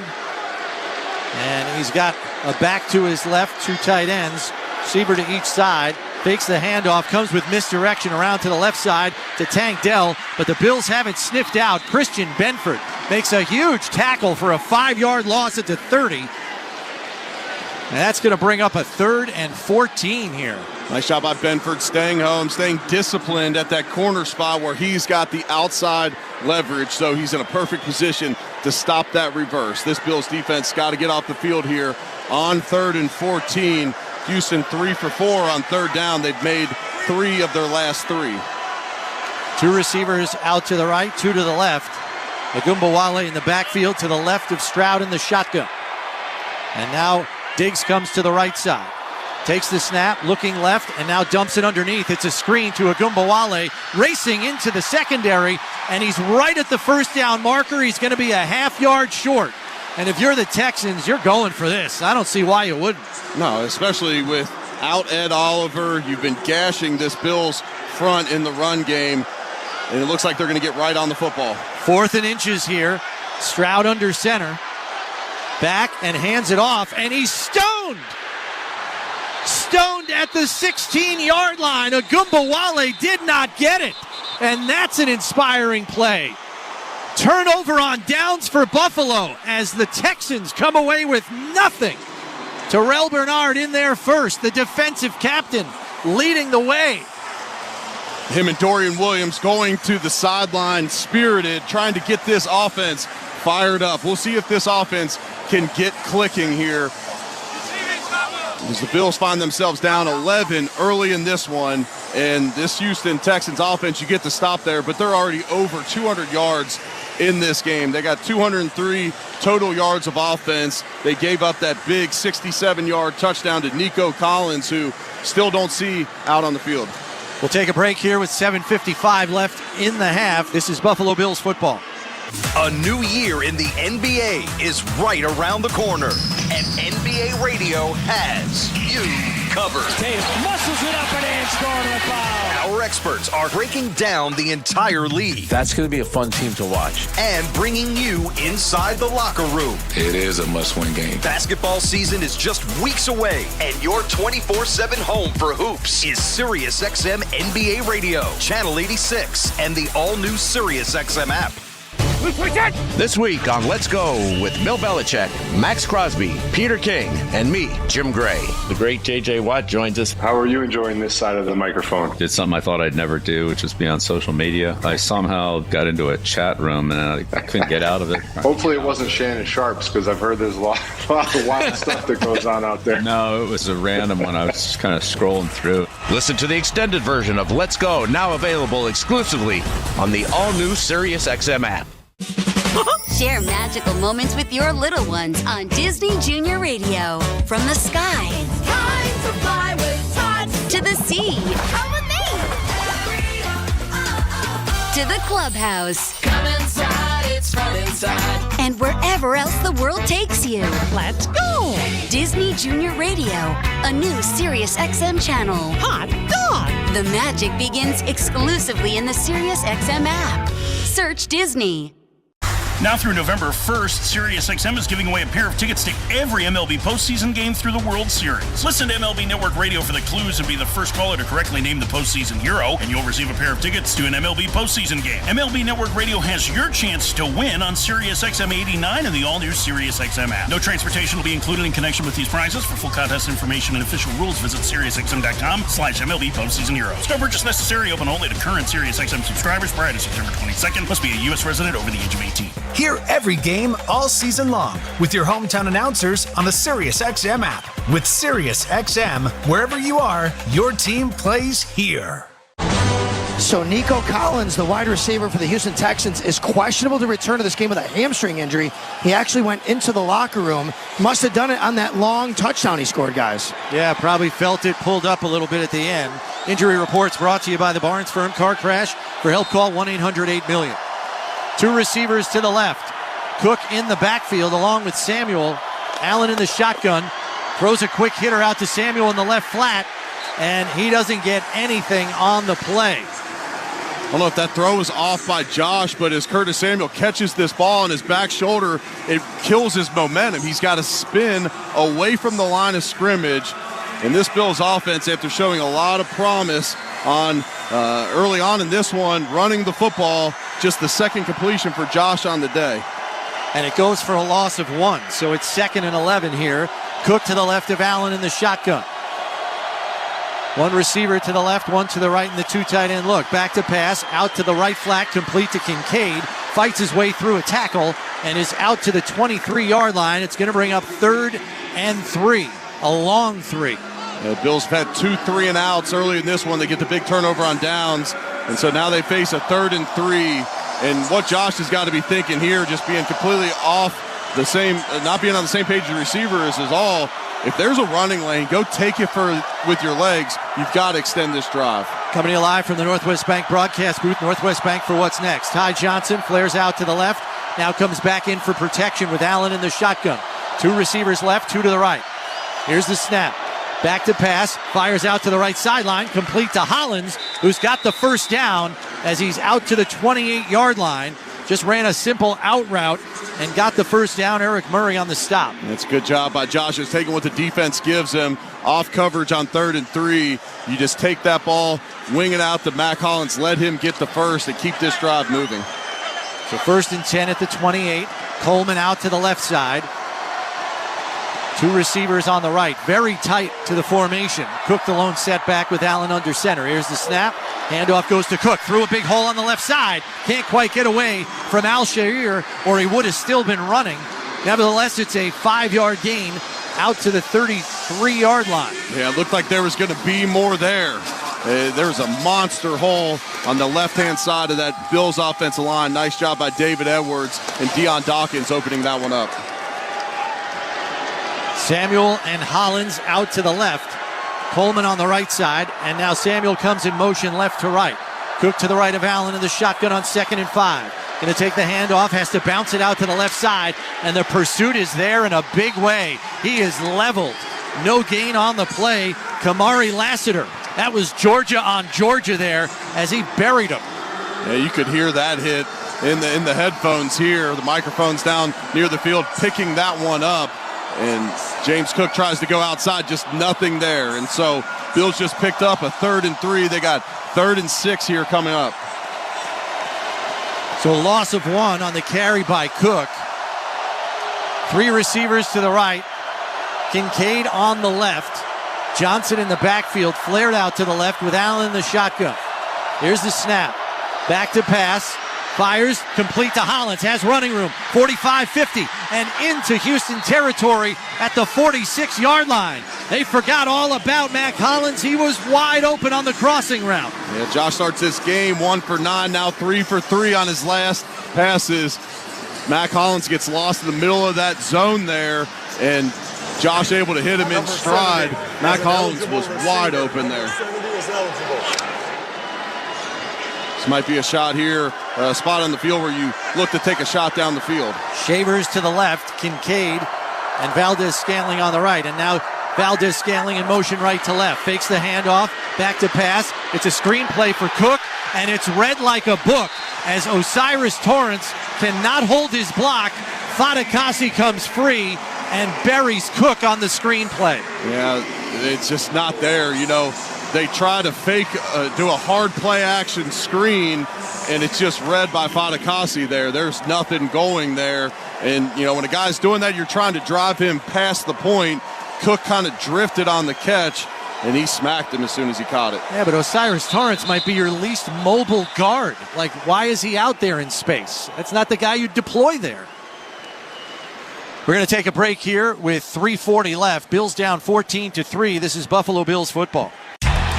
and he's got a back to his left, 2 tight ends, receiver to each side. Fakes the handoff, comes with misdirection around to the left side to Tank Dell, but the Bills have it sniffed out. Christian Benford makes a huge tackle for a 5-yard loss at the 30. And that's going to bring up a 3rd and 14 here. Nice job by Benford, staying home, staying disciplined at that corner spot where he's got the outside leverage, so he's in a perfect position to stop that reverse. This Bills defense got to get off the field here on 3rd and 14. Houston 3 for 4 on 3rd down. They've made 3 of their last 3. 2 receivers out to the right, 2 to the left. Agumbawale in the backfield to the left of Stroud in the shotgun. And now Diggs comes to the right side. Takes the snap, looking left, and now dumps it underneath. It's a screen to Agumbawale, racing into the secondary, and he's right at the first down marker. He's going to be a half-yard short. And if you're the Texans, you're going for this. I don't see why you wouldn't. No, especially without Ed Oliver. You've been gashing this Bills front in the run game, and it looks like they're going to get right on the football. 4th and inches here. Stroud under center. Back and hands it off, and he's stoned. Stoned at the 16-yard line. Agumbawale did not get it, and that's an inspiring play. Turnover on downs for Buffalo as the Texans come away with nothing. Terrell Bernard in there first, the defensive captain leading the way. Him and Dorian Williams going to the sideline, spirited, trying to get this offense fired up. We'll see if this offense can get clicking here. As the Bills find themselves down 11 early in this one, and this Houston Texans offense, you get to stop there, but they're already over 200 yards in this game. They got 203 total yards of offense. They gave up that big 67-yard touchdown to Nico Collins, who still don't see out on the field. We'll take a break here with 7:55 left in the half. This is Buffalo Bills football. A new year in the NBA is right around the corner, and NBA Radio has you covered. Tatum muscles it up and scoring the foul. Our experts are breaking down the entire league. That's going to be a fun team to watch. And bringing you inside the locker room. It is a must-win game. Basketball season is just weeks away, and your 24/7 home for hoops is SiriusXM NBA Radio, Channel 86, and the all-new SiriusXM app. This week on Let's Go with Bill Belichick, Max Crosby, Peter King, and me, Jim Gray. The great J.J. Watt joins us. How are you enjoying this side of the microphone? Did something I thought I'd never do, which is be on social media. I somehow got into a chat room and I couldn't get out of it. Hopefully it wasn't Shannon Sharp's, because I've heard there's a lot of wild stuff that goes on out there. No, it was a random one. I was just kind of scrolling through. Listen to the extended version of Let's Go, now available exclusively on the all-new SiriusXM app. Share magical moments with your little ones on Disney Junior Radio. From the sky. It's time to fly with Tots. To the sea. Come with me. To the clubhouse. Come inside, it's fun inside. And wherever else the world takes you. Let's go. Disney Junior Radio, a new SiriusXM channel. Hot dog. The magic begins exclusively in the SiriusXM app. Search Disney. Now through November 1st, SiriusXM is giving away a pair of tickets to every MLB postseason game through the World Series. Listen to MLB Network Radio for the clues and be the first caller to correctly name the postseason hero, and you'll receive a pair of tickets to an MLB postseason game. MLB Network Radio has your chance to win on SiriusXM 89 and the all-new SiriusXM app. No transportation will be included in connection with these prizes. For full contest information and official rules, visit SiriusXM.com/MLB postseason heroes. No purchase necessary. Open only to current SiriusXM subscribers prior to September 22nd. Must be a U.S. resident over the age of 18. Hear every game all season long with your hometown announcers on the SiriusXM app. With SiriusXM, wherever you are, your team plays here. So Nico Collins, the wide receiver for the Houston Texans, is questionable to return to this game with a hamstring injury. He actually went into the locker room. Must have done it on that long touchdown he scored, guys. Yeah, probably felt it pulled up a little bit at the end. Injury reports brought to you by the Barnes Firm. Car crash? For help, call 1-800-8-MILLION. 2 receivers to the left. Cook in the backfield along with Samuel. Allen in the shotgun. Throws a quick hitter out to Samuel in the left flat, and he doesn't get anything on the play. I don't know if that throw was off by Josh, but as Curtis Samuel catches this ball on his back shoulder, it kills his momentum. He's got to spin away from the line of scrimmage. And this Bills offense, after showing a lot of promise on early on in this one, running the football, just the second completion for Josh on the day. And it goes for a loss of 1, so it's 2nd and 11 here. Cook to the left of Allen in the shotgun. 1 receiver to the left, 1 to the right in the 2 tight end look. Back to pass, out to the right flat, complete to Kincaid. Fights his way through a tackle and is out to the 23-yard line. It's going to bring up 3rd and 3, a long 3. The Bills have had 2 3-and-outs early in this one. They get the big turnover on downs, and so now they face a 3rd and 3. And what Josh has got to be thinking here, just being completely off the same, not being on the same page as the receivers is all. If there's a running lane, go take it with your legs. You've got to extend this drive. Coming to you live from the Northwest Bank broadcast booth. Northwest Bank for what's next. Ty Johnson flares out to the left. Now comes back in for protection with Allen in the shotgun. 2 receivers left, 2 to the right. Here's the snap. Back to pass. Fires out to the right sideline. Complete to Hollins, who's got the first down as he's out to the 28-yard line. Just ran a simple out route and got the first down. Eric Murray on the stop. That's a good job by Josh. He's taking what the defense gives him. Off coverage on 3rd and 3. You just take that ball, wing it out to Mac Hollins, let him get the first and keep this drive moving. So 1st and 10 at the 28. Coleman out to the left side. 2 receivers on the right. Very tight to the formation. Cook the lone setback with Allen under center. Here's the snap. Handoff goes to Cook. Through a big hole on the left side. Can't quite get away from Al-Shair, or he would have still been running. Nevertheless, it's a 5-yard gain out to the 33-yard line. Yeah, it looked like there was going to be more there. There was a monster hole on the left-hand side of that Bills offensive line. Nice job by David Edwards and Deion Dawkins opening that one up. Samuel and Hollins out to the left. Coleman on the right side, and now Samuel comes in motion left to right. Cook to the right of Allen in the shotgun on 2nd and 5. Going to take the handoff, has to bounce it out to the left side, and the pursuit is there in a big way. He is leveled. No gain on the play. Kamari Lassiter. That was Georgia on Georgia there as he buried him. Yeah, you could hear that hit in the headphones here. The microphone's down near the field, picking that one up. And James Cook tries to go outside, just nothing there. And so Bills just picked up a 3rd and 3. They got 3rd and 6 here coming up. So a loss of 1 on the carry by Cook. 3 receivers to the right. Kincaid on the left. Johnson in the backfield, flared out to the left with Allen in the shotgun. Here's the snap. Back to pass. Fires, complete to Hollins, has running room, 45-50, and into Houston territory at the 46-yard line. They forgot all about Mac Hollins. He was wide open on the crossing route. Yeah, Josh starts this game 1 for 9, now 3 for 3 on his last passes. Mac Hollins gets lost in the middle of that zone there, and Josh able to hit him in stride. Mac Hollins was wide open there. This might be a shot here, a spot on the field where you look to take a shot down the field. Shavers to the left, Kincaid and Valdez-Scantling on the right. And now Valdez-Scantling in motion right to left. Fakes the handoff, back to pass. It's a screenplay for Cook, and it's read like a book as Osiris Torrance cannot hold his block. Fadakasi comes free and buries Cook on the screenplay. Yeah, it's just not there, you know. They try to fake, do a hard play action screen, and it's just read by Fadakasi there. There's nothing going there. And, you know, when a guy's doing that, you're trying to drive him past the point. Cook kind of drifted on the catch, and he smacked him as soon as he caught it. Yeah, but Osiris Torrance might be your least mobile guard. Like, why is he out there in space? That's not the guy you deploy there. We're going to take a break here with 3:40 left. Bills down 14-3. This is Buffalo Bills football.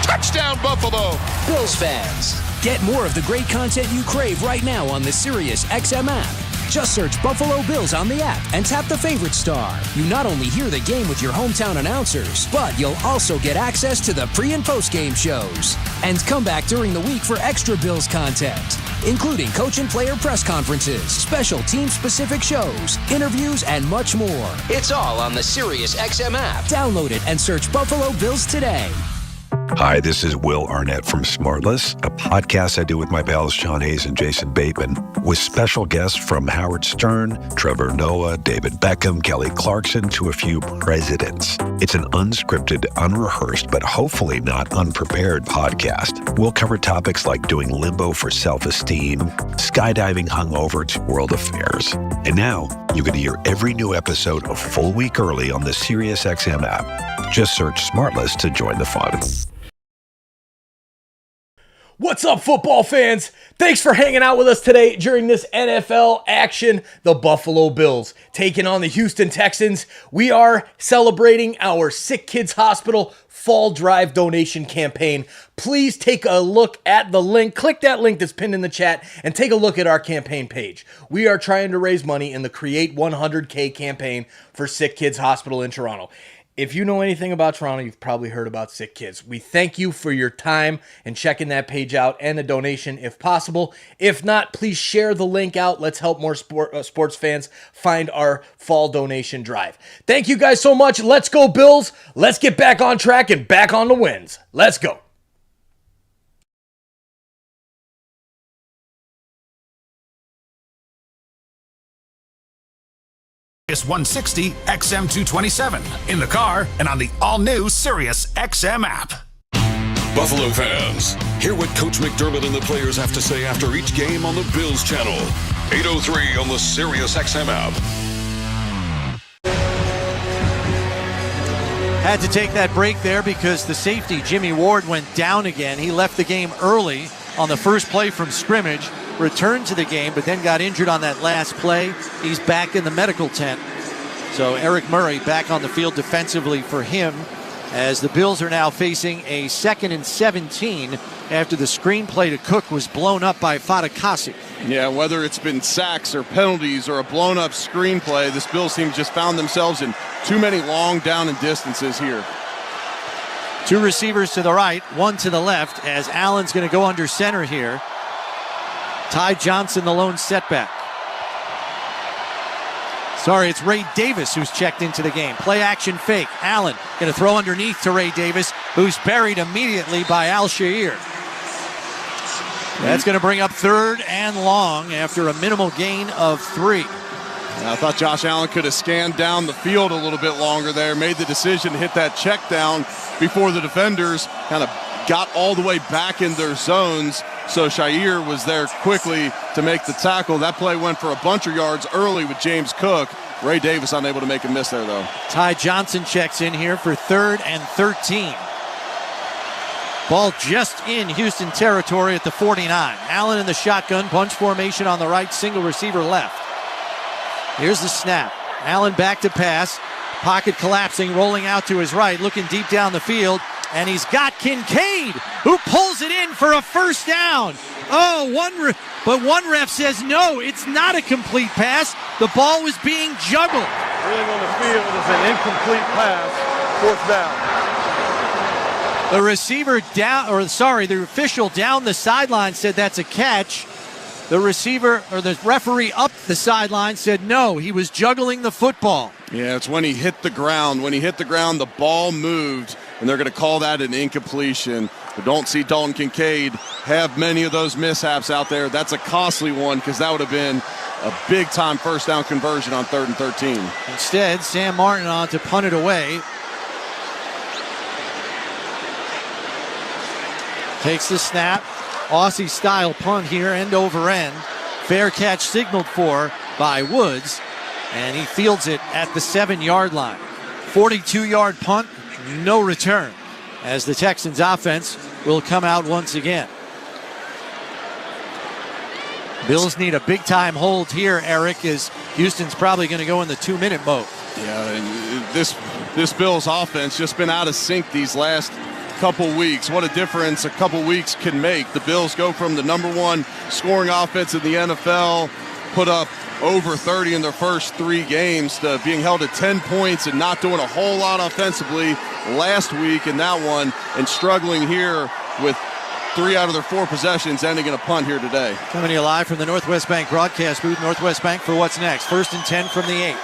Touchdown! Touchdown, Buffalo. Bills fans, get more of the great content you crave right now on the Sirius XM app. Just search Buffalo Bills on the app and tap the favorite star. You not only hear the game with your hometown announcers, but you'll also get access to the pre- and post-game shows. And come back during the week for extra Bills content, including coach and player press conferences, special team-specific shows, interviews, and much more. It's all on the Sirius XM app. Download it and search Buffalo Bills today. Hi, this is Will Arnett from Smartless, a podcast I do with my pals Sean Hayes and Jason Bateman, with special guests from Howard Stern, Trevor Noah, David Beckham, Kelly Clarkson, to a few presidents. It's an unscripted, unrehearsed, but hopefully not unprepared podcast. We'll cover topics like doing limbo for self-esteem, skydiving hungover to world affairs. And now, you can hear every new episode a full week early on the SiriusXM app. Just search Smartless to join the fun. What's up, football fans? Thanks for hanging out with us today during this NFL action. The Buffalo Bills taking on the Houston Texans. We are celebrating our Sick Kids Hospital Fall Drive donation campaign. Please take a look at the link. Click that link that's pinned in the chat and take a look at our campaign page. We are trying to raise money in the Create 100K campaign for Sick Kids Hospital in Toronto. If you know anything about Toronto, you've probably heard about Sick Kids. We thank you for your time and checking that page out and a donation if possible. If not, please share the link out. Let's help more sports fans find our fall donation drive. Thank you guys so much. Let's go Bills. Let's get back on track and back on the wins. Let's go. Sirius 160 XM 227 in the car and on the all-new Sirius XM app. Buffalo fans, hear what Coach McDermott and the players have to say after each game on the Bills channel. 8:03 on the Sirius XM app. Had to take that break there because the safety, Jimmy Ward, went down again. He left the game early on the first play from scrimmage, returned to the game, but then got injured on that last play. He's back in the medical tent. So Eric Murray back on the field defensively for him, as the Bills are now facing a 2nd and 17 after the screenplay to Cook was blown up by Fatukasi. Yeah, whether it's been sacks or penalties or a blown-up screenplay, this Bills team just found themselves in too many long down and distances here. Two receivers to the right, one to the left, as Allen's going to go under center here. Ty Johnson, the lone setback. Sorry, it's Ray Davis who's checked into the game. Play action fake. Allen going to throw underneath to Ray Davis, who's buried immediately by Al-Shaair. That's going to bring up 3rd and long after a minimal gain of 3. I thought Josh Allen could have scanned down the field a little bit longer there, made the decision to hit that check down before the defenders kind of got all the way back in their zones. So Shaair was there quickly to make the tackle. That play went for a bunch of yards early with James Cook. Ray Davis unable to make a miss there, though. Ty Johnson checks in here for 3rd and 13. Ball just in Houston territory at the 49. Allen in the shotgun, bunch formation on the right, single receiver left. Here's the snap. Allen back to pass. Pocket collapsing, rolling out to his right, looking deep down the field. And he's got Kincaid, who pulls it in for a first down. Oh, one ref says no, it's not a complete pass. The ball was being juggled. Rolling on the field is an incomplete pass, 4th down. The receiver the official down the sideline said that's a catch. The referee up the sideline said no, he was juggling the football. Yeah, it's when he hit the ground. When he hit the ground, the ball moved, and they're going to call that an incompletion. But don't see Dalton Kincaid have many of those mishaps out there. That's a costly one because that would have been a big-time first down conversion on 3rd and 13. Instead, Sam Martin on to punt it away. Takes the snap. Aussie-style punt here, end over end. Fair catch signaled for by Woods, and he fields it at the 7-yard line. 42-yard punt, no return, as the Texans offense will come out once again. Bills need a big-time hold here, Eric, as Houston's probably going to go in the 2-minute mode. Yeah, and this Bills offense just been out of sync these last couple weeks. What a difference a couple weeks can make. The Bills go from the #1 scoring offense in the NFL, put up over 30 in their first 3 games, to being held at 10 points and not doing a whole lot offensively last week in that one, and struggling here with 3 out of their 4 possessions ending in a punt here today. Coming to you live from the Northwest Bank broadcast booth. Northwest Bank for what's next. 1st and 10 from the 8.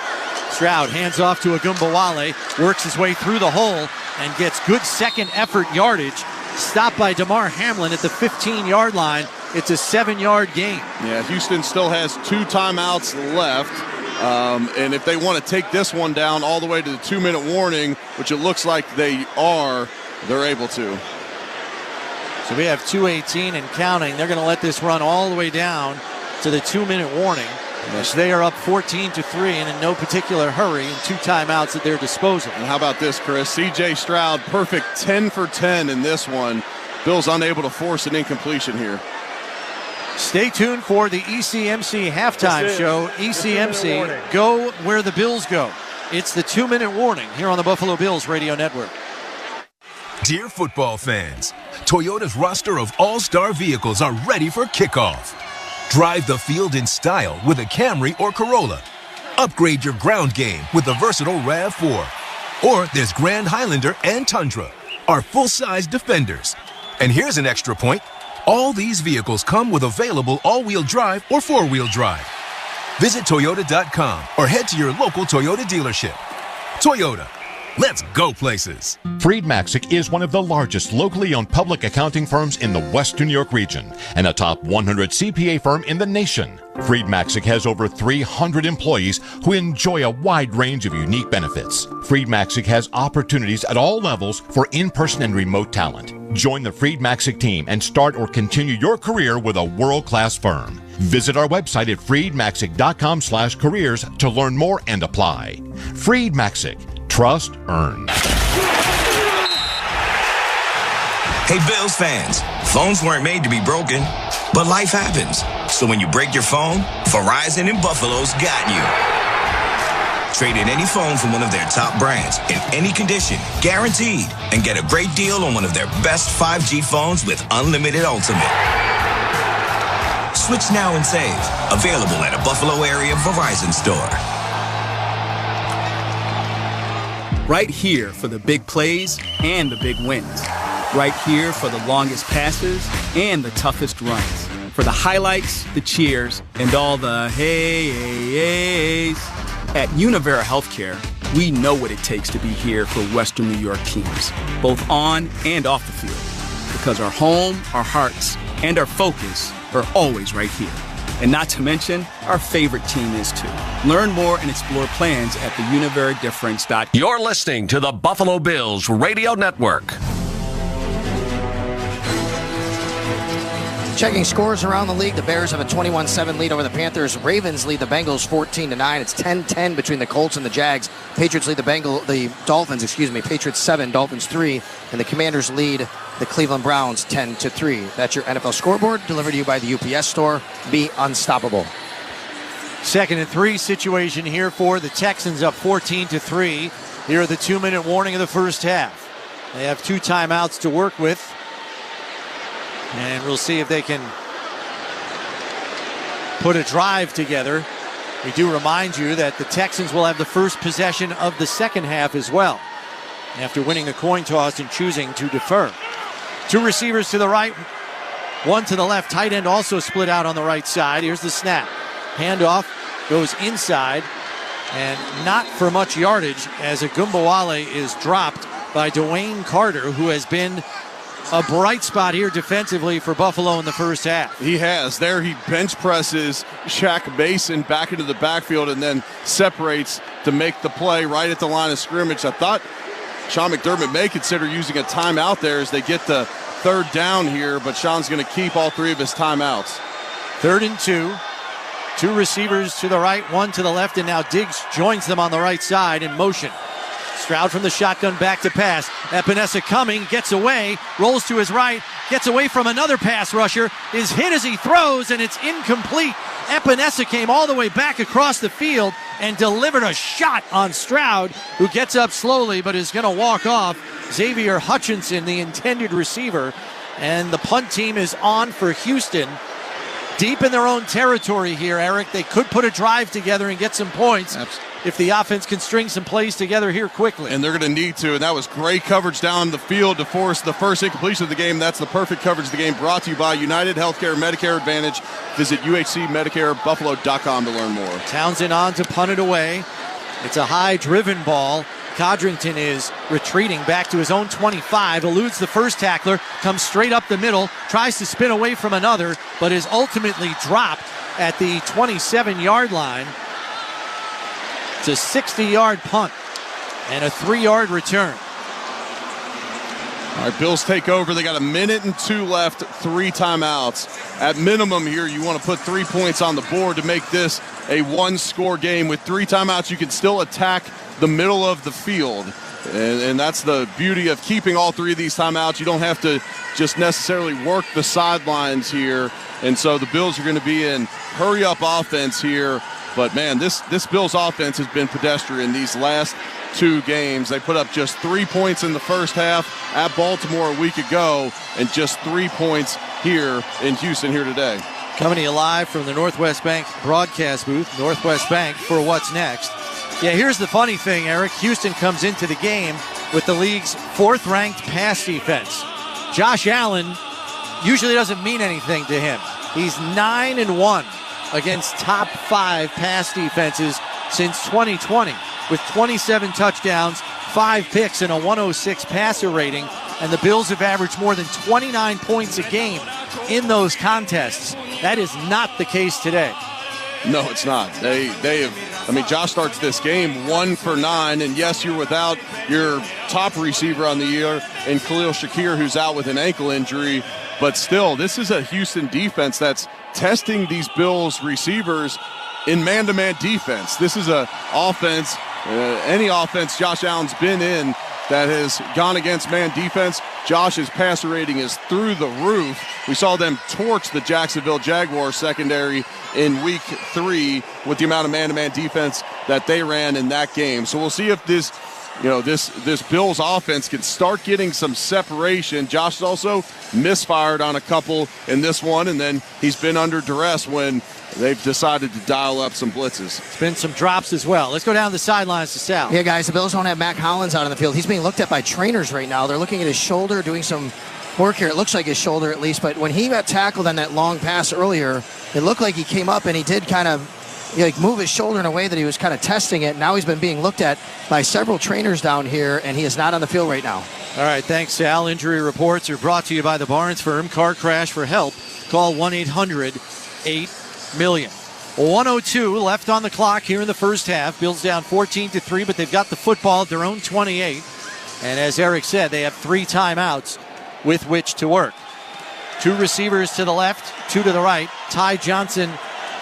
Stroud hands off to Agumbawale, works his way through the hole and gets good second effort yardage. Stopped by DeMar Hamlin at the 15-yard line. It's a 7-yard gain. Yeah, Houston still has 2 timeouts left. And if they want to take this one down all the way to the 2-minute warning, which it looks like they are, they're able to. So we have 2:18 and counting. They're going to let this run all the way down to the 2-minute warning. Yes. They are up 14-3 and in no particular hurry, and 2 timeouts at their disposal. And how about this, Chris? C.J. Stroud, perfect 10 for 10 in this one. Bills unable to force an incompletion here. Stay tuned for the ECMC halftime show. ECMC, go where the Bills go. It's the 2-minute warning here on the Buffalo Bills Radio Network. Dear football fans, Toyota's roster of all-star vehicles are ready for kickoff. Drive the field in style with a Camry or Corolla. Upgrade your ground game with the versatile RAV4. Or there's Grand Highlander and Tundra, our full-size Defenders. And here's an extra point. All these vehicles come with available all-wheel drive or four-wheel drive. Visit Toyota.com or head to your local Toyota dealership. Toyota, let's go places. Freed Maxick is one of the largest locally owned public accounting firms in the Western New York region and a top 100 CPA firm in the nation. Freed Maxick has over 300 employees who enjoy a wide range of unique benefits. Freed Maxick has opportunities at all levels for in-person and remote talent. Join the Freed Maxick team and start or continue your career with a world-class firm. Visit our website at freedmaxick.com/careers to learn more and apply. Freed Maxick. Trust earned. Hey, Bills fans, phones weren't made to be broken, but life happens. So when you break your phone, Verizon in Buffalo's got you. Trade in any phone from one of their top brands in any condition, guaranteed, and get a great deal on one of their best 5G phones with unlimited ultimate. Switch now and save. Available at a Buffalo area Verizon store. Right here for the big plays and the big wins. Right here for the longest passes and the toughest runs. For the highlights, the cheers, and all the hey-hey-heys. At Univera Healthcare, we know what it takes to be here for Western New York teams, both on and off the field. Because our home, our hearts, and our focus are always right here. And not to mention, our favorite team is too. Learn more and explore plans at theuniveradifference.com. You're listening to the Buffalo Bills Radio Network. Checking scores around the league, the Bears have a 21-7 lead over the Panthers. Ravens lead the Bengals 14-9. It's 10-10 between the Colts and the Jags. Patriots lead the Dolphins, Patriots 7, Dolphins 3, and the Commanders lead the Cleveland Browns 10-3. That's your NFL scoreboard, delivered to you by the UPS store. Be unstoppable. 2nd and 3 situation here for the Texans, up 14-3. Here are the 2-minute warning of the first half. They have 2 timeouts to work with. And we'll see if they can put a drive together. We do remind you that the Texans will have the first possession of the second half as well, after winning the coin toss and choosing to defer. 2 receivers to the right, 1 to the left. Tight end also split out on the right side. Here's the snap. Handoff goes inside, and not for much yardage as Agumbawale is dropped by Dwayne Carter, who has been a bright spot here defensively for Buffalo in the first half. He has. There he bench presses Shaq Mason back into the backfield and then separates to make the play right at the line of scrimmage. I thought Sean McDermott may consider using a timeout there as they get the 3rd down here, but Sean's going to keep all 3 of his timeouts. 3rd and 2. 2 receivers to the right, 1 to the left, and now Diggs joins them on the right side in motion. Stroud from the shotgun back to pass. Epinesa coming, gets away, rolls to his right, gets away from another pass rusher, is hit as he throws, and it's incomplete. Epinesa came all the way back across the field and delivered a shot on Stroud, who gets up slowly but is going to walk off. Xavier Hutchinson, the intended receiver, and the punt team is on for Houston. Deep in their own territory here, Eric. They could put a drive together and get some points if the offense can string some plays together here quickly. And they're going to need to, and that was great coverage down the field to force the first incompletion of the game. That's the perfect coverage of the game, brought to you by United Healthcare Medicare Advantage. Visit UHCMedicareBuffalo.com to learn more. Townsend on to punt it away. It's a high-driven ball. Codrington is retreating back to his own 25, eludes the first tackler, comes straight up the middle, tries to spin away from another, but is ultimately dropped at the 27-yard line. It's a 60-yard punt and a 3-yard return. All right, Bills take over. They got 1 minute and 2 left, 3 timeouts. At minimum here, you want to put 3 points on the board to make this a one-score game. With 3 timeouts, you can still attack the middle of the field. And that's the beauty of keeping all 3 of these timeouts. You don't have to just necessarily work the sidelines here. And so the Bills are going to be in hurry-up offense here. But, man, this Bills offense has been pedestrian these last 2 games. They put up just 3 points in the first half at Baltimore a week ago and just 3 points here in Houston here today. Coming to you live from the Northwest Bank broadcast booth, Northwest Bank, for What's Next. Yeah, here's the funny thing, Eric. Houston comes into the game with the league's 4th-ranked pass defense. Josh Allen usually doesn't mean anything to him. He's 9-1 against top 5 pass defenses since 2020, with 27 touchdowns, 5 picks, and a 106 passer rating. And the Bills have averaged more than 29 points a game in those contests. That is not the case today. No, it's not. They have. I mean, Josh starts this game 1 for 9, and yes, you're without your top receiver on the year and Khalil Shakir, who's out with an ankle injury. But still, this is a Houston defense that's testing these Bills receivers in man-to-man defense. This is a offense, any offense Josh Allen's been in that has gone against man defense. Josh's passer rating is through the roof. We saw them torch the Jacksonville Jaguars secondary in week 3 with the amount of man-to-man defense that they ran in that game. So we'll see if this Bills offense can start getting some separation. Josh has also misfired on a couple in this one, and then he's been under duress when they've decided to dial up some blitzes. It's been some drops as well. Let's go down the sidelines to Sal. Yeah, guys, the Bills don't have Matt Collins out on the field. He's being looked at by trainers right now. They're looking at his shoulder, doing some work here. It looks like his shoulder at least, but when he got tackled on that long pass earlier, it looked like he came up and he did kind of move his shoulder in a way that he was kind of testing it. Now he's been being looked at by several trainers down here, and he is not on the field right now. All right, thanks, Sal. Injury reports are brought to you by the Barnes Firm. Car crash for help. Call 1-800-8-MILLION. 1:02 left on the clock here in the first half. Bills down 14-3, but they've got the football at their own 28. And as Eric said, they have 3 timeouts with which to work. 2 receivers to the left, 2 to the right. Ty Johnson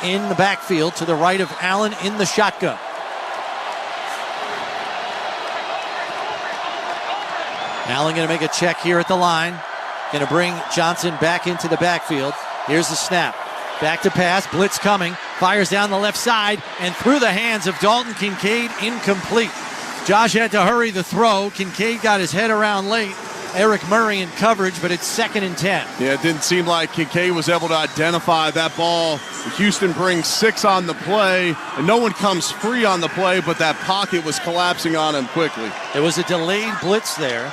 in the backfield to the right of Allen in the shotgun. Allen going to make a check here at the line. Going to bring Johnson back into the backfield. Here's the snap. Back to pass. Blitz coming. Fires down the left side and through the hands of Dalton Kincaid. Incomplete. Josh had to hurry the throw. Kincaid got his head around late. Eric Murray in coverage, but it's 2nd and 10. Yeah, it didn't seem like Kincaid was able to identify that ball. Houston brings 6 on the play, and no one comes free on the play, but that pocket was collapsing on him quickly. It was a delayed blitz there,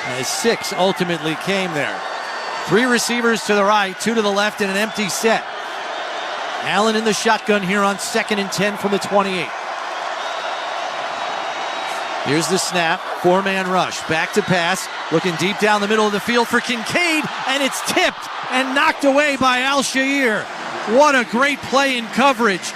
as 6 ultimately came there. 3 receivers to the right, 2 to the left, and an empty set. Allen in the shotgun here on 2nd and 10 from the 28. Here's the snap, 4-man rush, back to pass, looking deep down the middle of the field for Kincaid, and it's tipped and knocked away by Al-Shaair. What a great play in coverage.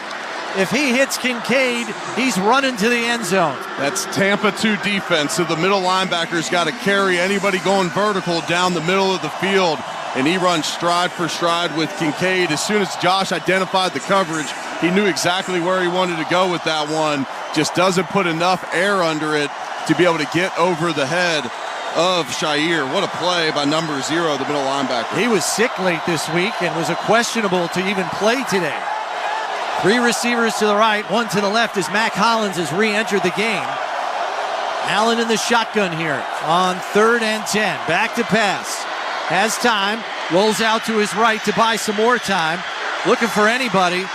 If he hits Kincaid, he's running to the end zone. That's Tampa 2 defense, so the middle linebacker's got to carry anybody going vertical down the middle of the field, and he runs stride for stride with Kincaid. As soon as Josh identified the coverage, he knew exactly where he wanted to go with that one. Just doesn't put enough air under it to be able to get over the head of Shire. What a play by number 0, the middle linebacker. He was sick late this week and was questionable to even play today. 3 receivers to the right, 1 to the left as Mac Hollins has re-entered the game. Allen in the shotgun here on 3rd and 10. Back to pass. Has time. Rolls out to his right to buy some more time. Looking for anybody.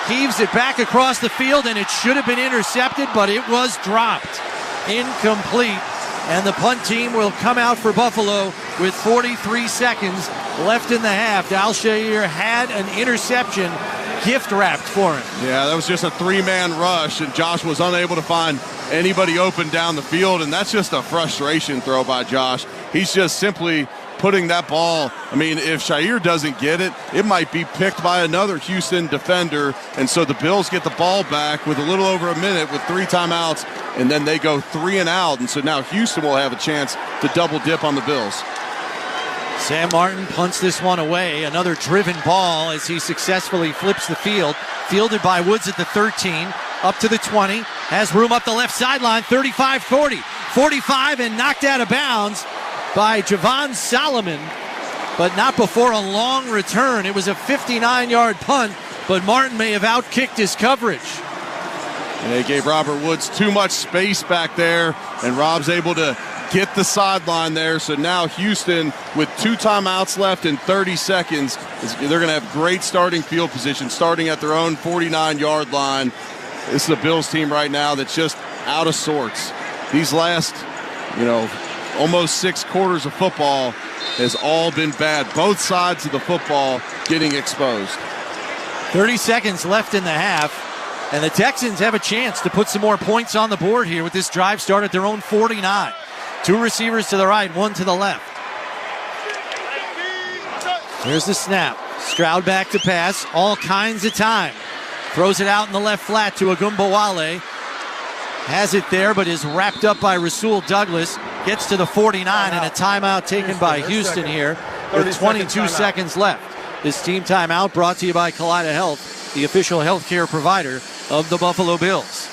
Heaves it back across the field, and it should have been intercepted, but it was dropped. Incomplete. And the punt team will come out for Buffalo with 43 seconds left in the half. Al-Shaair had an interception gift wrapped for him. Yeah, that was just a 3-man rush, and Josh was unable to find anybody open down the field, and that's just a frustration throw by Josh. He's just simply putting that ball. I mean, if Shire doesn't get it, it might be picked by another Houston defender, and so the Bills get the ball back with a little over a minute with 3 timeouts, and then they go 3 and out, and so now Houston will have a chance to double dip on the Bills. Sam Martin punts this one away. Another driven ball as he successfully flips the field. Fielded by Woods at the 13, up to the 20. Has room up the left sideline, 35, 40, 45, and knocked out of bounds by Javon Solomon, but not before a long return. It was a 59-yard punt, but Martin may have outkicked his coverage. And they gave Robert Woods too much space back there, and Rob's able to get the sideline there. So now Houston, with 2 timeouts left and 30 seconds, they're going to have great starting field position, starting at their own 49-yard line. This is a Bills team right now that's just out of sorts. These last, almost 6 quarters of football has all been bad. Both sides of the football getting exposed. 30 seconds left in the half, and the Texans have a chance to put some more points on the board here with this drive start at their own 49. 2 receivers to the right, 1 to the left. Here's the snap. Stroud back to pass, all kinds of time. Throws it out in the left flat to Agumbawale. Has it there, but is wrapped up by Rasul Douglas. Gets to the 49, and a timeout taken by Houston here with 22 seconds left. This team timeout brought to you by Kaleida Health, the official healthcare provider of the Buffalo Bills.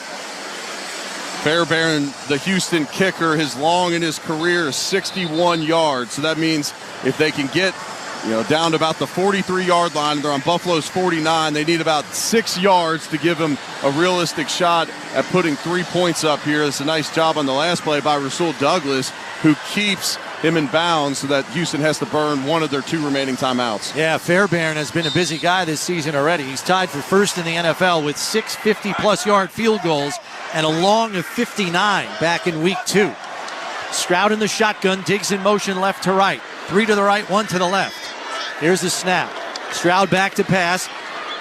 Fairbairn, the Houston kicker, his long in his career is 61 yards. So that means if they can get down to about the 43-yard line, they're on Buffalo's 49. They need about 6 yards to give him a realistic shot at putting 3 points up here. It's a nice job on the last play by Rasul Douglas, who keeps him in bounds so that Houston has to burn one of their 2 remaining timeouts. Yeah, Fairbairn has been a busy guy this season already. He's tied for first in the NFL with 6 50-plus yard field goals and a long of 59 back in week 2. Stroud in the shotgun, digs in motion left to right. 3 to the right, 1 to the left. Here's the snap. Stroud back to pass.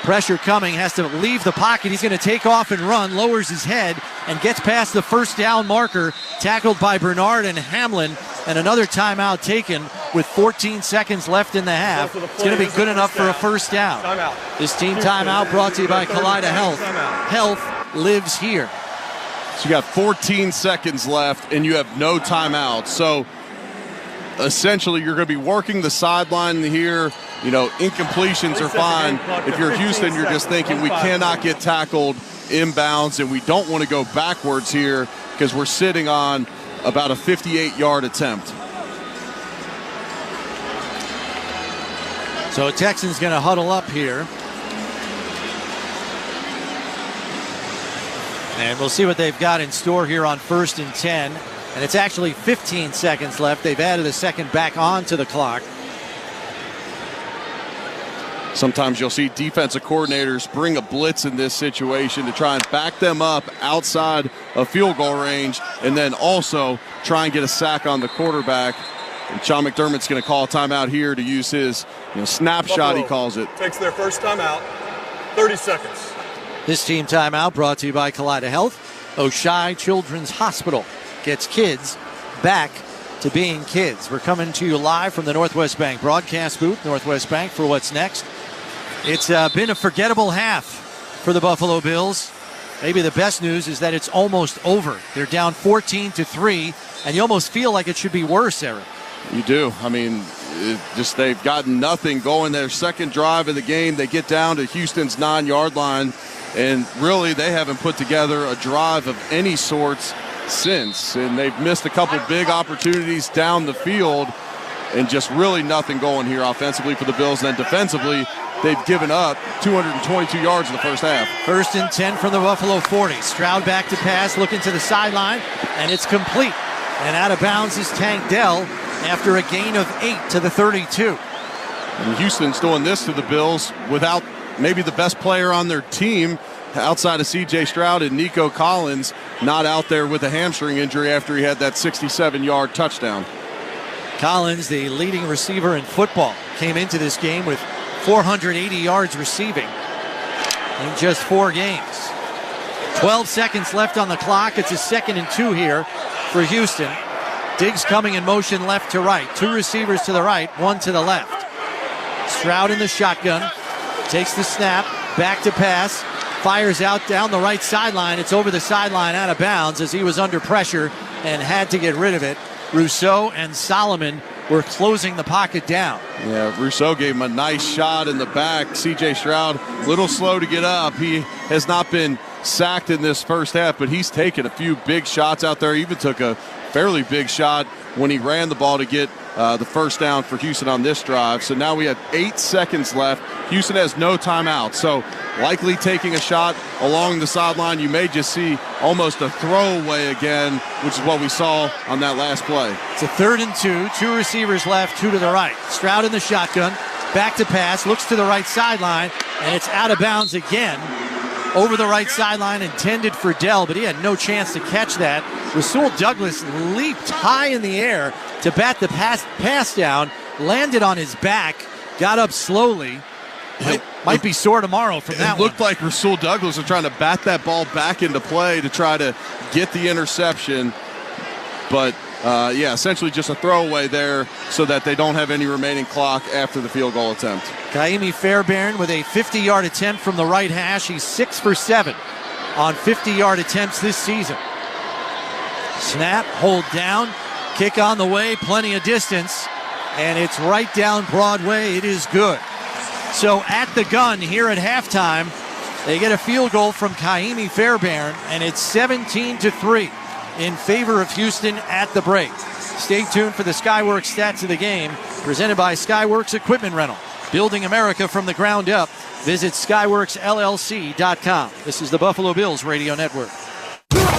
Pressure coming, has to leave the pocket. He's going to take off and run, lowers his head, and gets past the first down marker. Tackled by Bernard and Hamlin, and another timeout taken with 14 seconds left in the half. It's going to be good enough for a first down. This team timeout brought to you by Kaleida Health. Health lives here. So you got 14 seconds left, and you have no timeouts. So essentially, you're going to be working the sideline here. Incompletions are fine. If you're Houston, you're just thinking we cannot get tackled inbounds, and we don't want to go backwards here because we're sitting on about a 58-yard attempt. So Texans going to huddle up here. And we'll see what they've got in store here on 1st and 10. And it's actually 15 seconds left. They've added a second back onto the clock. Sometimes you'll see defensive coordinators bring a blitz in this situation to try and back them up outside of field goal range, and then also try and get a sack on the quarterback. And Sean McDermott's going to call a timeout here to use his snapshot, Buffalo he calls it. Takes their first timeout, 30 seconds. This team timeout brought to you by Kaleida Health. Oshai Children's Hospital gets kids back to being kids. We're coming to you live from the Northwest Bank broadcast booth. Northwest Bank for what's next. It's been a forgettable half for the Buffalo Bills. Maybe the best news is that it's almost over. They're down 14-3, and you almost feel like it should be worse, Eric. You do. I mean, they've gotten nothing going. Their second drive of the game, they get down to Houston's 9-yard line, and really they haven't put together a drive of any sorts since, and they've missed a couple big opportunities down the field, and just really nothing going here offensively for the Bills. And then defensively, they've given up 222 yards in the first half. 1st and 10 from the Buffalo 40. Stroud back to pass, looking to the sideline, and it's complete. And out of bounds is Tank Dell after a gain of 8 to the 32. And Houston's doing this to the Bills without maybe the best player on their team outside of C.J. Stroud, and Nico Collins not out there with a hamstring injury after he had that 67-yard touchdown. Collins, the leading receiver in football, came into this game with 480 yards receiving in just 4 games. 12 seconds left on the clock. It's a 2nd and 2 here for Houston. Diggs coming in motion left to right. 2 receivers to the right, 1 to the left. Stroud in the shotgun. Takes the snap, back to pass. Fires out down the right sideline. It's over the sideline, out of bounds as he was under pressure and had to get rid of it. Rousseau and Solomon were closing the pocket down. Yeah, Rousseau gave him a nice shot in the back. C.J. Stroud, a little slow to get up. He has not been sacked in this first half, but he's taken a few big shots out there. He even took a fairly big shot when he ran the ball to get the first down for Houston on this drive. So now we have 8 seconds left. Houston has no timeout, so likely taking a shot along the sideline. You may just see almost a throwaway again, which is what we saw on that last play. It's a 3rd and 2. 2 receivers left, 2 to the right. Stroud in the shotgun, back to pass, looks to the right sideline, and it's out of bounds again. Over the right sideline, intended for Dell, but he had no chance to catch that. Rasul Douglas leaped high in the air to bat the pass down, landed on his back, got up slowly. Might be sore tomorrow from that one. It looked like Rasul Douglas was trying to bat that ball back into play to try to get the interception. But, essentially just a throwaway there so that they don't have any remaining clock after the field goal attempt. Kaimi Fairbairn with a 50-yard attempt from the right hash. He's 6 for 7 on 50-yard attempts this season. Snap, hold down, kick on the way, plenty of distance, and it's right down Broadway. It is good. So at the gun here at halftime, they get a field goal from Kaimi Fairbairn, and it's 17-3 in favor of Houston at the break. Stay tuned for the Skyworks stats of the game, presented by Skyworks Equipment Rental. Building America from the ground up. Visit SkyworksLLC.com. This is the Buffalo Bills Radio Network.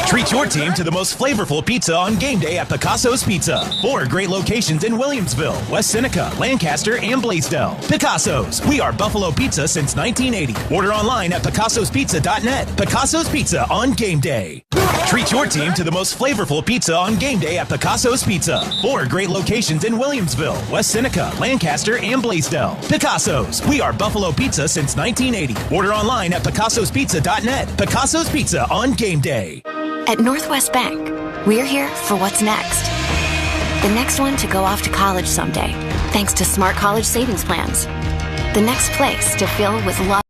Treat your team to the most flavorful pizza on game day at Picasso's Pizza. 4 great locations in Williamsville, West Seneca, Lancaster, and Blaisdell. Picasso's. We are Buffalo Pizza since 1980. Order online at picassospizza.net. Picasso's Pizza on game day. Treat your team to the most flavorful pizza on game day at Picasso's Pizza. 4 great locations in Williamsville, West Seneca, Lancaster, and Blaisdell. Picasso's. We are Buffalo Pizza since 1980. Order online at picassospizza.net. Picasso's Pizza on game day. At Northwest Bank, we're here for what's next. The next one to go off to college someday, thanks to smart college savings plans. The next place to fill with love.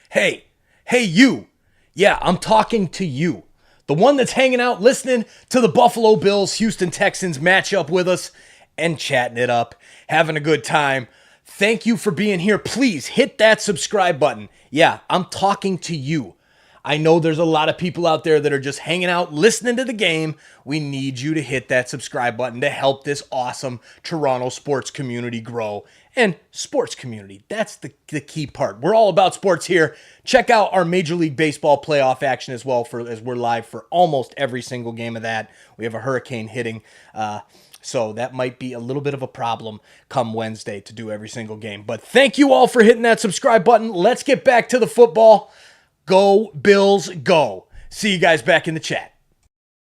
Hey, you. Yeah, I'm talking to you. The one that's hanging out listening to the Buffalo Bills Houston Texans matchup with us and chatting it up, having a good time. Thank you for being here. Please hit that subscribe button. Yeah, I'm talking to you. I know there's a lot of people out there that are just hanging out, listening to the game. We need you to hit that subscribe button to help this awesome Toronto sports community grow. And sports community, that's the key part. We're all about sports here. Check out our Major League Baseball playoff action as well, as we're live for almost every single game of that. We have a hurricane hitting, so that might be a little bit of a problem come Wednesday to do every single game. But thank you all for hitting that subscribe button. Let's get back to the football. Go Bills, go. See you guys back in the chat.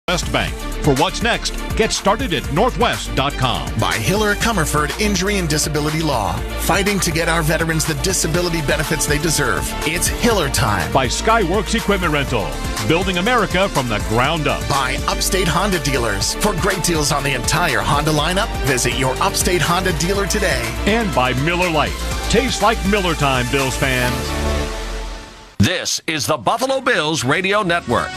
West Bank. For what's next, get started at northwest.com. By Hiller Comerford Injury and Disability Law. Fighting to get our veterans the disability benefits they deserve. It's Hiller time. By Skyworks Equipment Rental. Building America from the ground up. By Upstate Honda Dealers. For great deals on the entire Honda lineup, visit your Upstate Honda dealer today. And by Miller Lite. Tastes like Miller time, Bills fans. This is the Buffalo Bills Radio Network.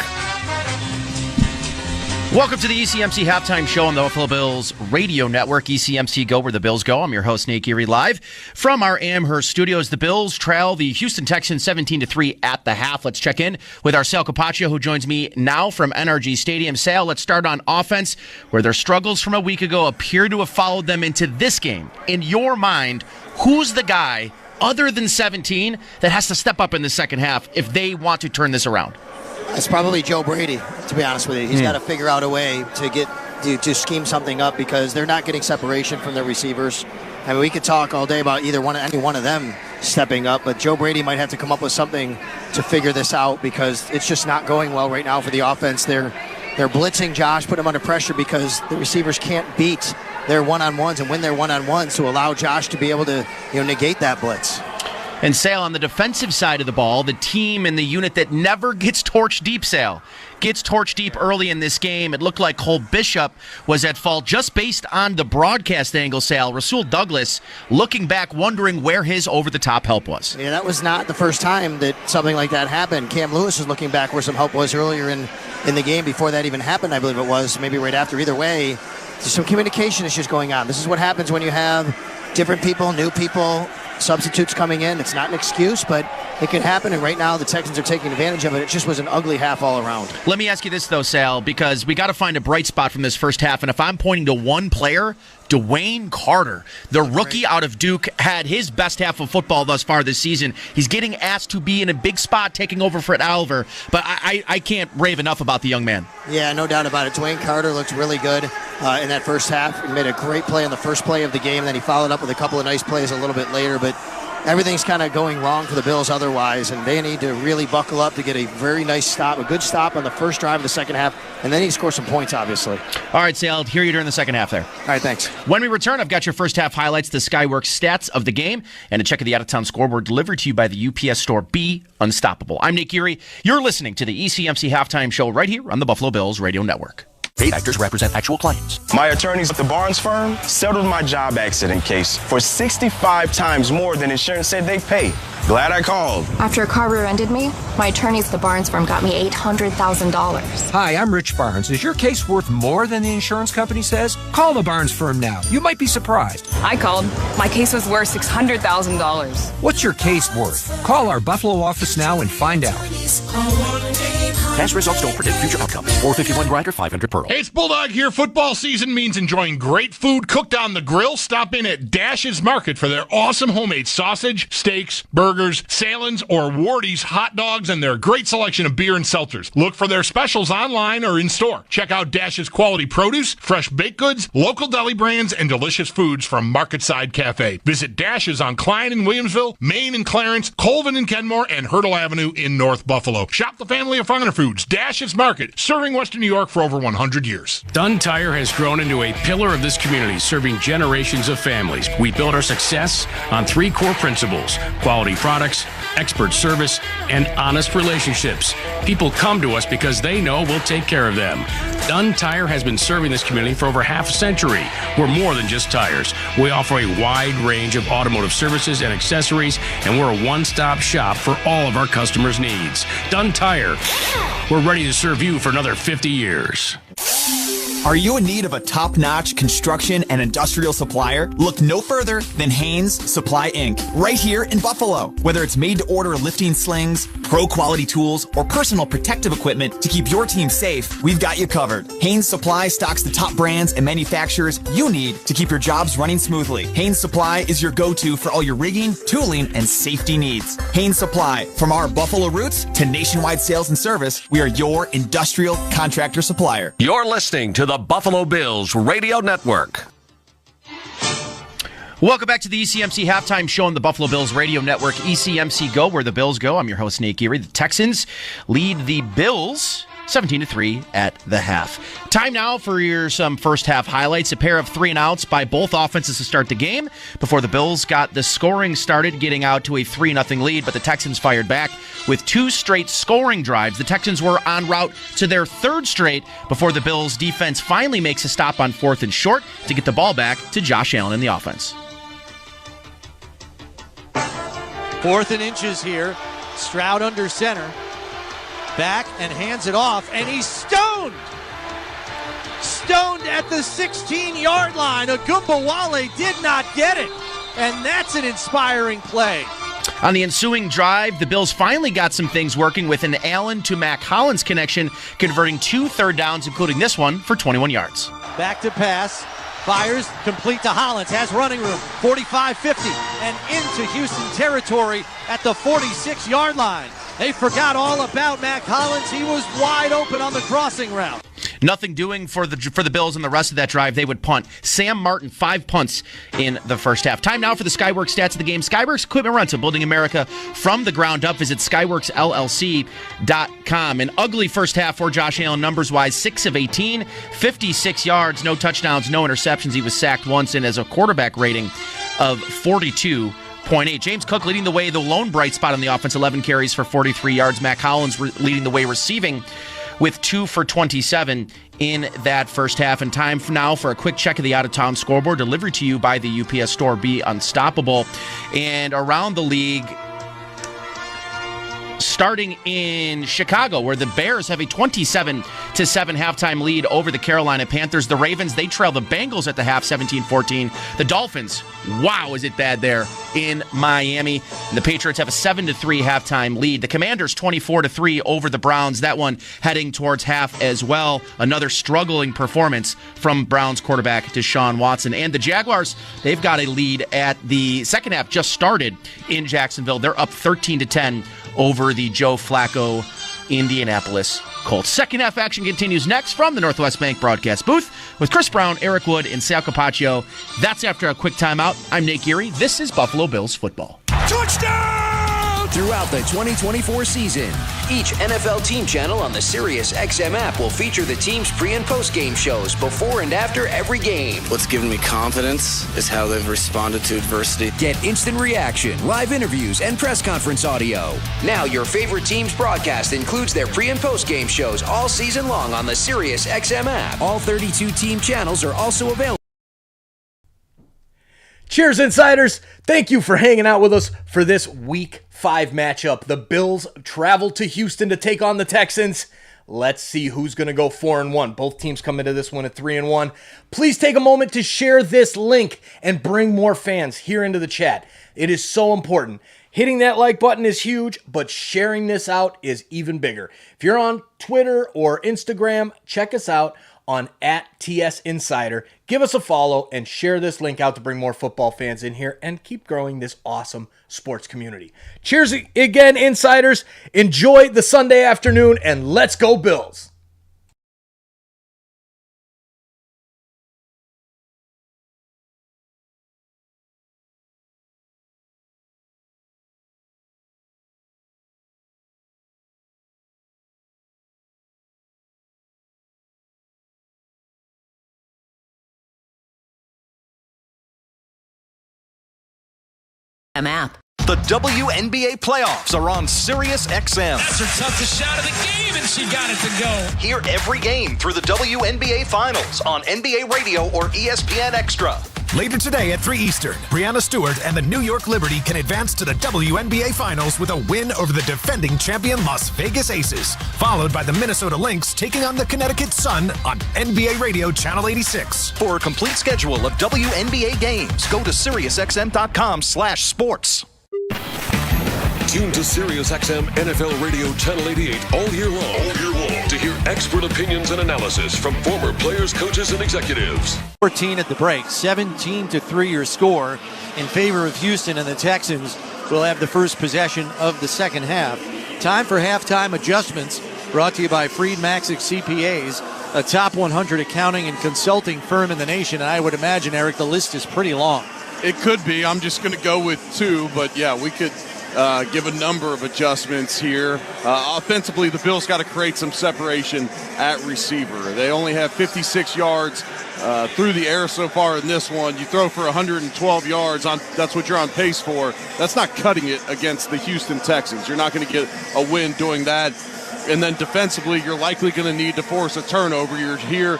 Welcome to the ECMC Halftime Show on the Buffalo Bills Radio Network. ECMC Go, where the Bills go. I'm your host, Nate Geary, live from our Amherst studios. The Bills trail the Houston Texans 17-3 at the half. Let's check in with our Sal Capaccio, who joins me now from NRG Stadium. Sal, let's start on offense, where their struggles from a week ago appear to have followed them into this game. In your mind, who's the guy, other than 17, that has to step up in the second half if they want to turn this around? It's probably Joe Brady, to be honest with you. He's got to figure out a way to scheme something up because they're not getting separation from their receivers. I mean, we could talk all day about any one of them stepping up, but Joe Brady might have to come up with something to figure this out because it's just not going well right now for the offense. They're blitzing Josh, put him under pressure because the receivers can't beat their one-on-ones and win their one-on-ones to allow Josh to be able to negate that blitz. And Sale, on the defensive side of the ball, the team and the unit that never gets torched deep, Sale, gets torched deep early in this game. It looked like Cole Bishop was at fault just based on the broadcast angle, Sale. Rasul Douglas looking back, wondering where his over-the-top help was. Yeah, that was not the first time that something like that happened. Cam Lewis was looking back where some help was earlier in the game before that even happened, I believe it was, maybe right after. Either way, there's some communication issues going on. This is what happens when you have different people, new people, substitutes coming in. It's not an excuse, but it can happen, and right now the Texans are taking advantage of it. It just was an ugly half all around. Let me ask you this, though, Sal, because we got to find a bright spot from this first half, and if I'm pointing to one player, Dwayne Carter, the rookie out of Duke, had his best half of football thus far this season. He's getting asked to be in a big spot, taking over for Oliver, but I can't rave enough about the young man. Yeah, no doubt about it. Dwayne Carter looked really good in that first half. He made a great play on the first play of the game, and then he followed up with a couple of nice plays a little bit later, but everything's kind of going wrong for the Bills otherwise, and they need to really buckle up to get a very nice stop, a good stop on the first drive of the second half, and then he scores some points, obviously. All right, Sal, hear you during the second half there. All right, thanks. When we return, I've got your first half highlights, the Skyworks stats of the game, and a check of the out-of-town scoreboard delivered to you by the UPS store. Be unstoppable. I'm Nick Geary. You're listening to the ECMC Halftime Show right here on the Buffalo Bills Radio Network. Paid actors represent actual clients. My attorneys at the Barnes firm settled my job accident case for 65 times more than insurance said they'd pay. Glad I called. After a car rear-ended me, my attorneys at the Barnes firm got me $800,000. Hi, I'm Rich Barnes. Is your case worth more than the insurance company says? Call the Barnes firm now. You might be surprised. I called. My case was worth $600,000. What's your case worth? Call our Buffalo office now and find out. Past results don't predict future outcomes. 451 Grinder, 500 Pearl. Hey, it's Bulldog here. Football season means enjoying great food cooked on the grill. Stop in at Dash's Market for their awesome homemade sausage, steaks, burgers, salons, or Wardy's hot dogs, and their great selection of beer and seltzers. Look for their specials online or in store. Check out Dash's quality produce, fresh baked goods, local deli brands, and delicious foods from Marketside Cafe. Visit Dash's on Klein in Williamsville, Maine in Clarence, Colvin in Kenmore, and Hurdle Avenue in North Buffalo. Shop the family of farmer foods. Dash's Market, serving Western New York for over 100 years. Dunn Tire has grown into a pillar of this community, serving generations of families. We build our success on three core principles: quality products, expert service, and honest relationships. People come to us because they know we'll take care of them. Dunn Tire has been serving this community for over half a century. We're more than just tires. We offer a wide range of automotive services and accessories, and we're a one-stop shop for all of our customers' needs. Dunn Tire. We're ready to serve you for another 50 years. Are you in need of a top-notch construction and industrial supplier? Look no further than Haynes Supply Inc. right here in Buffalo. Whether it's made-to-order lifting slings, pro-quality tools, or personal protective equipment to keep your team safe, we've got you covered. Haynes Supply stocks the top brands and manufacturers you need to keep your jobs running smoothly. Haynes Supply is your go-to for all your rigging, tooling, and safety needs. Haynes Supply. From our Buffalo roots to nationwide sales and service, we are your industrial contractor supplier. You're listening to the Buffalo Bills Radio Network. Welcome back to the ECMC Halftime Show on the Buffalo Bills Radio Network. ECMC Go, where the Bills go. I'm your host, Nate Geary. The Texans lead the Bills 17-3 at the half. Time now for some first half highlights. A pair of 3-and-outs by both offenses to start the game before the Bills got the scoring started, getting out to a 3-0 lead, but the Texans fired back with 2 straight scoring drives. The Texans were en route to their 3rd straight before the Bills defense finally makes a stop on 4th and short to get the ball back to Josh Allen in the offense. 4th and inches here. Stroud under center. Back and hands it off, and he's stoned. stoned at the 16-yard line. Agumbawale did not get it, and that's an inspiring play. On the ensuing drive, the Bills finally got some things working with an Allen to Mac Hollins connection, converting 2 third downs, including this one, for 21 yards. Back to pass. Fires, complete to Hollins, has running room, 45-50, and into Houston territory at the 46-yard line. They forgot all about Mac Hollins. He was wide open on the crossing route. Nothing doing for the Bills in the rest of that drive. They would punt. Sam Martin, 5 punts in the first half. Time now for the Skyworks stats of the game. Skyworks Equipment Rental, building America from the ground up. Visit SkyworksLLC.com. An ugly first half for Josh Allen numbers-wise. 6 of 18, 56 yards, no touchdowns, no interceptions. He was sacked once and has a quarterback rating of 42.8. James Cook leading the way, the lone bright spot on the offense, 11 carries for 43 yards. Mac Hollins leading the way receiving with 2 for 27 in that first half. And time now for a quick check of the out-of-town scoreboard, delivered to you by the UPS Store. Be unstoppable. And around the league, starting in Chicago, where the Bears have a 27-7 halftime lead over the Carolina Panthers. The Ravens, they trail the Bengals at the half, 17-14. The Dolphins, wow, is it bad there in Miami. And the Patriots have a 7-3 halftime lead. The Commanders, 24-3 over the Browns. That one heading towards half as well. Another struggling performance from Browns quarterback Deshaun Watson. And the Jaguars, they've got a lead at the second half, just started in Jacksonville. They're up 13-10 over the Joe Flacco Indianapolis Colts. Second half action continues next from the Northwest Bank broadcast booth with Chris Brown, Eric Wood, and Sal Capaccio. That's after a quick timeout. I'm Nate Geary. This is Buffalo Bills football. Touchdown! Throughout the 2024 season, each NFL team channel on the SiriusXM app will feature the team's pre- and post-game shows before and after every game. What's given me confidence is how they've responded to adversity. Get instant reaction, live interviews, and press conference audio. Now your favorite team's broadcast includes their pre- and post-game shows all season long on the SiriusXM app. All 32 team channels are also available. Cheers, Insiders. Thank you for hanging out with us for this Week 5 matchup. The Bills travel to Houston to take on the Texans. Let's see who's going to go 4-1. Both teams come into this one at 3-1. Please take a moment to share this link and bring more fans here into the chat. It is so important. Hitting that like button is huge, but sharing this out is even bigger. If you're on Twitter or Instagram, check us out on @TSInsider. Give us a follow and share this link out to bring more football fans in here and keep growing this awesome sports community. Cheers again, Insiders. Enjoy the Sunday afternoon, and let's go Bills. App. The WNBA playoffs are on SiriusXM. That's her toughest shot of the game, and she got it to go. Hear every game through the WNBA Finals on NBA Radio or ESPN Extra. Later today at 3 Eastern, Breanna Stewart and the New York Liberty can advance to the WNBA Finals with a win over the defending champion Las Vegas Aces, followed by the Minnesota Lynx taking on the Connecticut Sun on NBA Radio Channel 86. For a complete schedule of WNBA games, go to SiriusXM.com/sports. Tune to SiriusXM NFL Radio Channel 88 all year long to hear expert opinions and analysis from former players, coaches, and executives. 14 at the break, 17-3 your score in favor of Houston, and the Texans will have the first possession of the second half. Time for halftime adjustments, brought to you by Freed Maxic CPAs, a top 100 accounting and consulting firm in the nation, and I would imagine, Eric, the list is pretty long. It could be. I'm just going to go with 2, but yeah, we could give a number of adjustments here. Offensively, the Bills got to create some separation at receiver. They only have 56 yards through the air so far in this one. You throw for 112 yards. That's what you're on pace for. That's not cutting it against the Houston Texans. You're not going to get a win doing that. And then defensively, you're likely going to need to force a turnover. You're here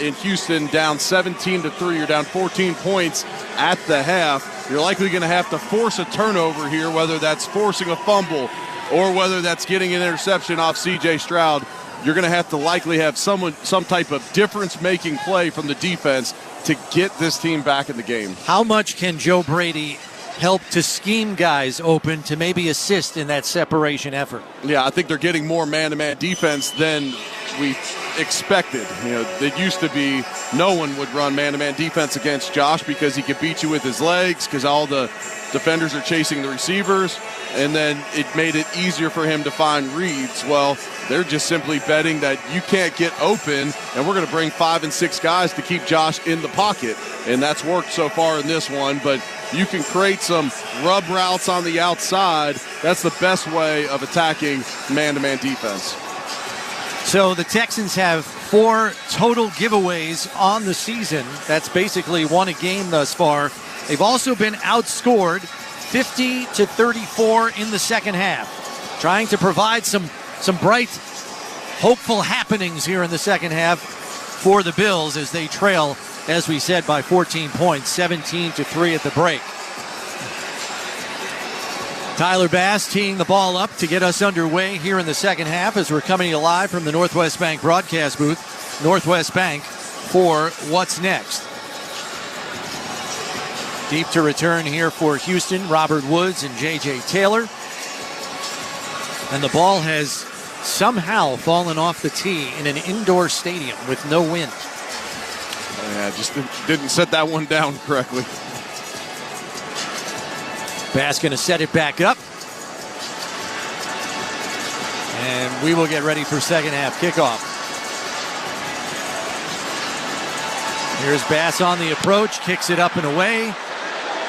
in Houston down 17-3. You're down 14 points at the half. You're likely going to have to force a turnover here, whether that's forcing a fumble or whether that's getting an interception off C.J. Stroud. you're going to have to likely have some type of difference-making play from the defense to get this team back in the game. How much can Joe Brady help to scheme guys open to maybe assist in that separation effort? Yeah, I think they're getting more man-to-man defense than we expected. It used to be no one would run man-to-man defense against Josh because he could beat you with his legs because all the defenders are chasing the receivers, and then it made it easier for him to find reads. Well, they're just simply betting that you can't get open, and we're going to bring 5 and 6 guys to keep Josh in the pocket, and that's worked so far in this one. But you can create some rub routes on the outside. That's the best way of attacking man-to-man defense. So the Texans have 4 total giveaways on the season. That's basically won a game thus far. They've also been outscored 50-34 in the second half. Trying to provide some bright, hopeful happenings here in the second half for the Bills as they trail, as we said, by 14 points, 17-3 at the break. Tyler Bass teeing the ball up to get us underway here in the second half as we're coming to you live from the Northwest Bank broadcast booth. Northwest Bank for What's Next. Deep to return here for Houston, Robert Woods and J.J. Taylor. And the ball has somehow fallen off the tee in an indoor stadium with no wind. Yeah, just didn't set that one down correctly. Bass going to set it back up. And we will get ready for second half kickoff. Here's Bass on the approach, kicks it up and away.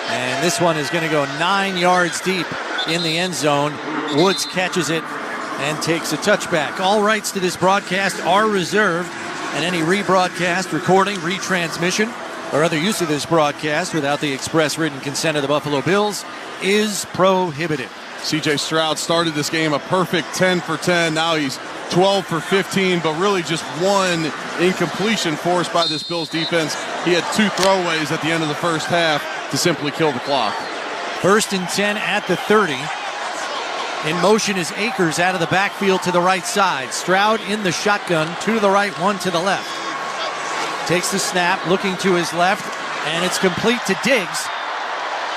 And this one is going to go 9 yards deep in the end zone. Woods catches it and takes a touchback. All rights to this broadcast are reserved, and any rebroadcast, recording, retransmission, or other use of this broadcast without the express written consent of the Buffalo Bills is prohibited. C.J. Stroud started this game a perfect 10 for 10. Now he's 12 for 15, but really just one incompletion forced by this Bills defense. He had 2 throwaways at the end of the first half to simply kill the clock. 1st and 10 at the 30. In motion is Akers out of the backfield to the right side. Stroud in the shotgun, 2 to the right, 1 to the left. Takes the snap, looking to his left, and it's complete to Diggs.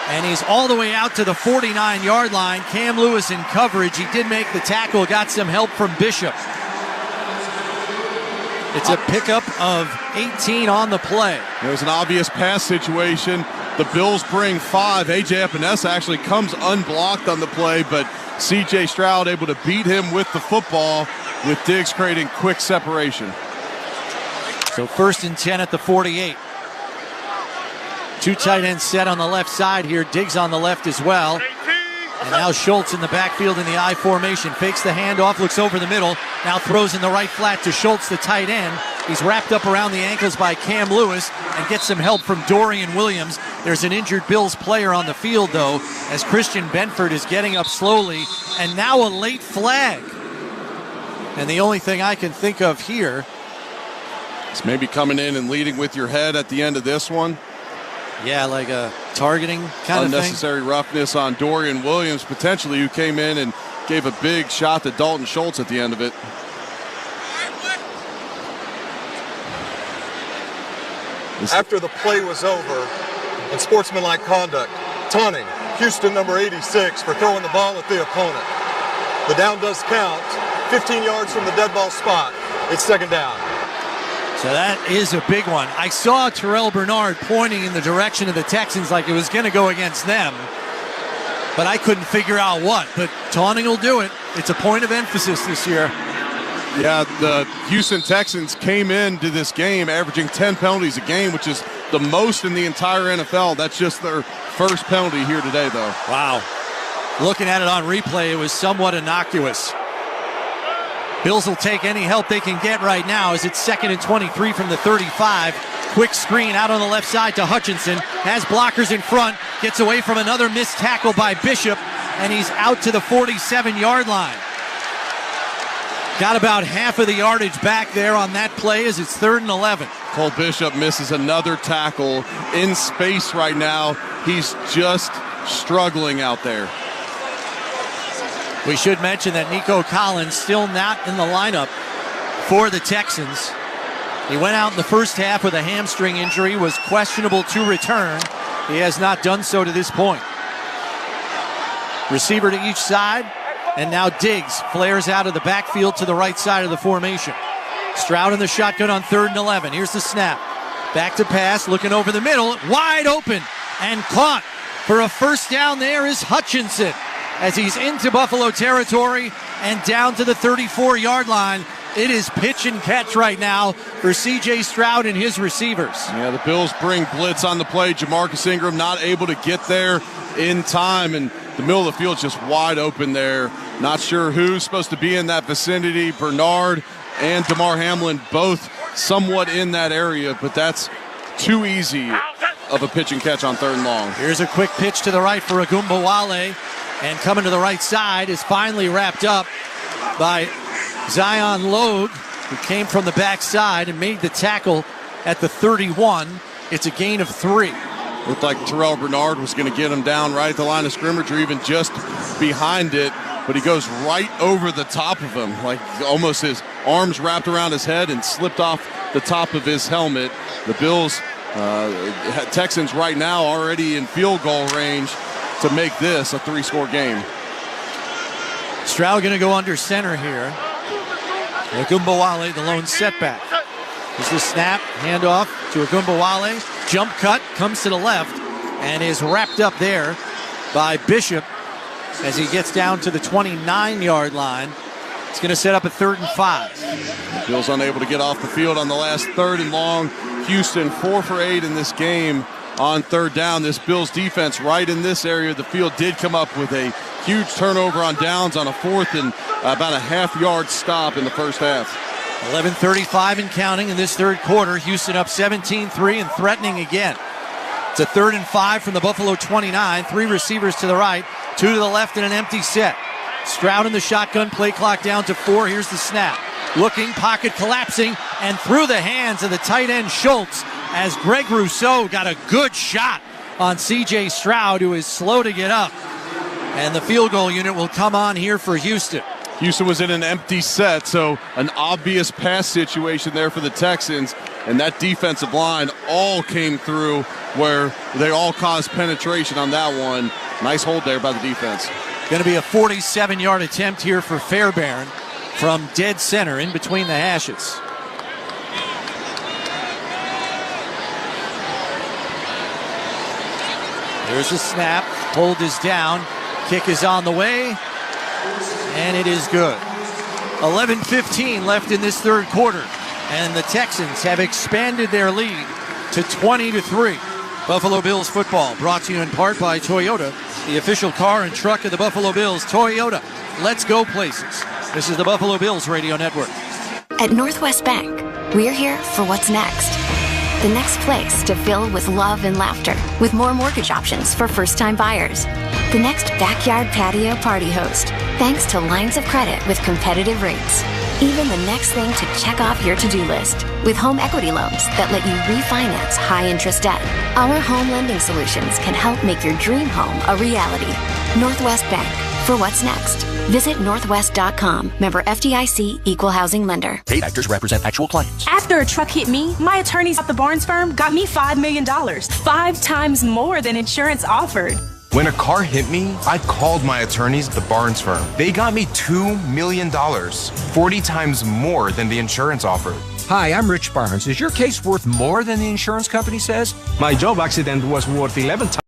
And he's all the way out to the 49-yard line. Cam Lewis in coverage. He did make the tackle, got some help from Bishop. It's a pickup of 18 on the play. It was an obvious pass situation. The Bills bring 5. A.J. Epinesa actually comes unblocked on the play, but C.J. Stroud able to beat him with the football, with Diggs creating quick separation. So 1st and 10 at the 48. 2 tight ends set on the left side here. Diggs on the left as well. And now Schultz in the backfield in the I formation. Fakes the handoff, looks over the middle. Now throws in the right flat to Schultz, the tight end. He's wrapped up around the ankles by Cam Lewis and gets some help from Dorian Williams. There's an injured Bills player on the field, though, as Christian Benford is getting up slowly. And now a late flag. And the only thing I can think of here is maybe coming in and leading with your head at the end of this one. Yeah, like a targeting kind of thing. Unnecessary roughness on Dorian Williams, potentially, who came in and gave a big shot to Dalton Schultz at the end of it. After the play was over, and sportsmanlike conduct, taunting Houston number 86 for throwing the ball at the opponent. The down does count, 15 yards from the dead ball spot. It's second down. So that is a big one. I saw Terrell Bernard pointing in the direction of the Texans like it was going to go against them, but I couldn't figure out what. But taunting will do it. It's a point of emphasis this year. Yeah, the Houston Texans came into this game averaging 10 penalties a game, which is the most in the entire NFL. That's just their first penalty here today, though. Wow. Looking at it on replay, it was somewhat innocuous. Bills will take any help they can get right now as it's 2nd and 23 from the 35. Quick screen out on the left side to Hutchinson. Has blockers in front. Gets away from another missed tackle by Bishop. And he's out to the 47-yard line. Got about half of the yardage back there on that play as it's 3rd and 11. Cole Bishop misses another tackle in space right now. He's just struggling out there. We should mention that Nico Collins still not in the lineup for the Texans. He went out in the first half with a hamstring injury, was questionable to return. He has not done so to this point. Receiver to each side, and now Diggs flares out of the backfield to the right side of the formation. Stroud in the shotgun on 3rd and 11. Here's the snap. Back to pass, looking over the middle, wide open, and caught for a first down there is Hutchinson as he's into Buffalo territory and down to the 34-yard line. It is pitch and catch right now for C.J. Stroud and his receivers. Yeah, the Bills bring blitz on the play. Jamarcus Ingram not able to get there in time, and the middle of the field just wide open there. Not sure who's supposed to be in that vicinity. Bernard and DeMar Hamlin both somewhat in that area, but that's too easy of a pitch and catch on 3rd and long. Here's a quick pitch to the right for Agumbawale, and coming to the right side is finally wrapped up by Zion Logue, who came from the backside and made the tackle at the 31. It's a gain of 3. Looked like Terrell Bernard was going to get him down right at the line of scrimmage or even just behind it, but he goes right over the top of him, like almost his arms wrapped around his head and slipped off the top of his helmet. The Bills, Texans right now already in field goal range to make this a 3-score game. Stroud going to go under center here. Agumbawale, the lone setback. Here's the snap, handoff to Agumbawale. Jump cut, comes to the left, and is wrapped up there by Bishop as he gets down to the 29-yard line. It's going to set up a 3rd and 5. The Bills unable to get off the field on the last 3rd and long. Houston 4 for 8 in this game on 3rd down. This Bills defense right in this area of the field did come up with a huge turnover on downs on a 4th and about a half-yard stop in the first half. 11:35 and counting in this 3rd quarter. Houston up 17-3 and threatening again. It's a 3rd and 5 from the Buffalo 29. 3 receivers to the right, 2 to the left, and an empty set. Stroud in the shotgun, play clock down to 4. Here's the snap. Looking, pocket collapsing, and through the hands of the tight end Schultz as Greg Rousseau got a good shot on C.J. Stroud, who is slow to get up. And the field goal unit will come on here for Houston. Houston was in an empty set, so an obvious pass situation there for the Texans, and that defensive line all came through where they all caused penetration on that one. Nice hold there by the defense. Going to be a 47-yard attempt here for Fairbairn from dead center in between the hashes. There's a snap. Hold is down. Kick is on the way. And it is good. 11:15 left in this 3rd quarter. And the Texans have expanded their lead to 20-3. Buffalo Bills football brought to you in part by Toyota, the official car and truck of the Buffalo Bills. Toyota, let's go places. This is the Buffalo Bills Radio Network. At Northwest Bank, we're here for what's next. The next place to fill with love and laughter, with more mortgage options for first-time buyers. The next backyard patio party host, thanks to lines of credit with competitive rates. Even the next thing to check off your to-do list, with home equity loans that let you refinance high-interest debt. Our home lending solutions can help make your dream home a reality. Northwest Bank, for what's next. Visit northwest.com. Member FDIC, Equal Housing Lender. Paid actors represent actual clients. After a truck hit me, my attorneys at the Barnes firm got me $5 million, 5 times more than insurance offered. When a car hit me, I called my attorneys at the Barnes firm. They got me $2 million, 40 times more than the insurance offered. Hi, I'm Rich Barnes. Is your case worth more than the insurance company says? My job accident was worth 11 times.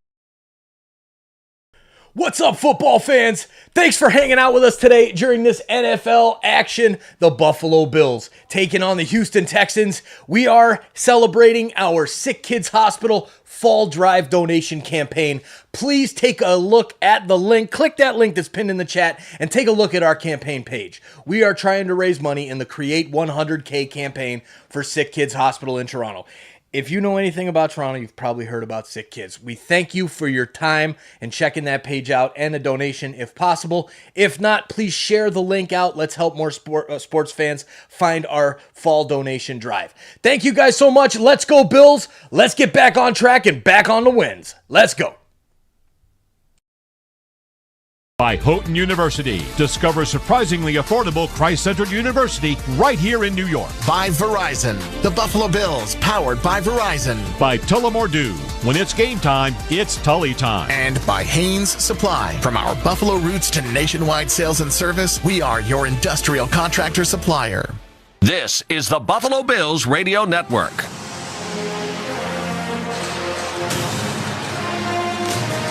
What's up, football fans? Thanks for hanging out with us today during this NFL action. The Buffalo Bills taking on the Houston Texans. We are celebrating our Sick Kids Hospital Fall Drive donation campaign. Please take a look at the link. Click that link that's pinned in the chat and take a look at our campaign page. We are trying to raise money in the Create 100K campaign for Sick Kids Hospital in Toronto. If you know anything about Toronto, you've probably heard about Sick Kids. We thank you for your time and checking that page out and a donation if possible. If not, please share the link out. Let's help more sports fans find our fall donation drive. Thank you guys so much. Let's go Bills. Let's get back on track and back on the wins. Let's go. By Houghton University. Discover surprisingly affordable Christ-centered university right here in New York. By Verizon. The Buffalo Bills, powered by Verizon. By Tullamore Dew. When it's game time, it's Tully time. And by Haynes Supply. From our Buffalo roots to nationwide sales and service, we are your industrial contractor supplier. This is the Buffalo Bills Radio Network.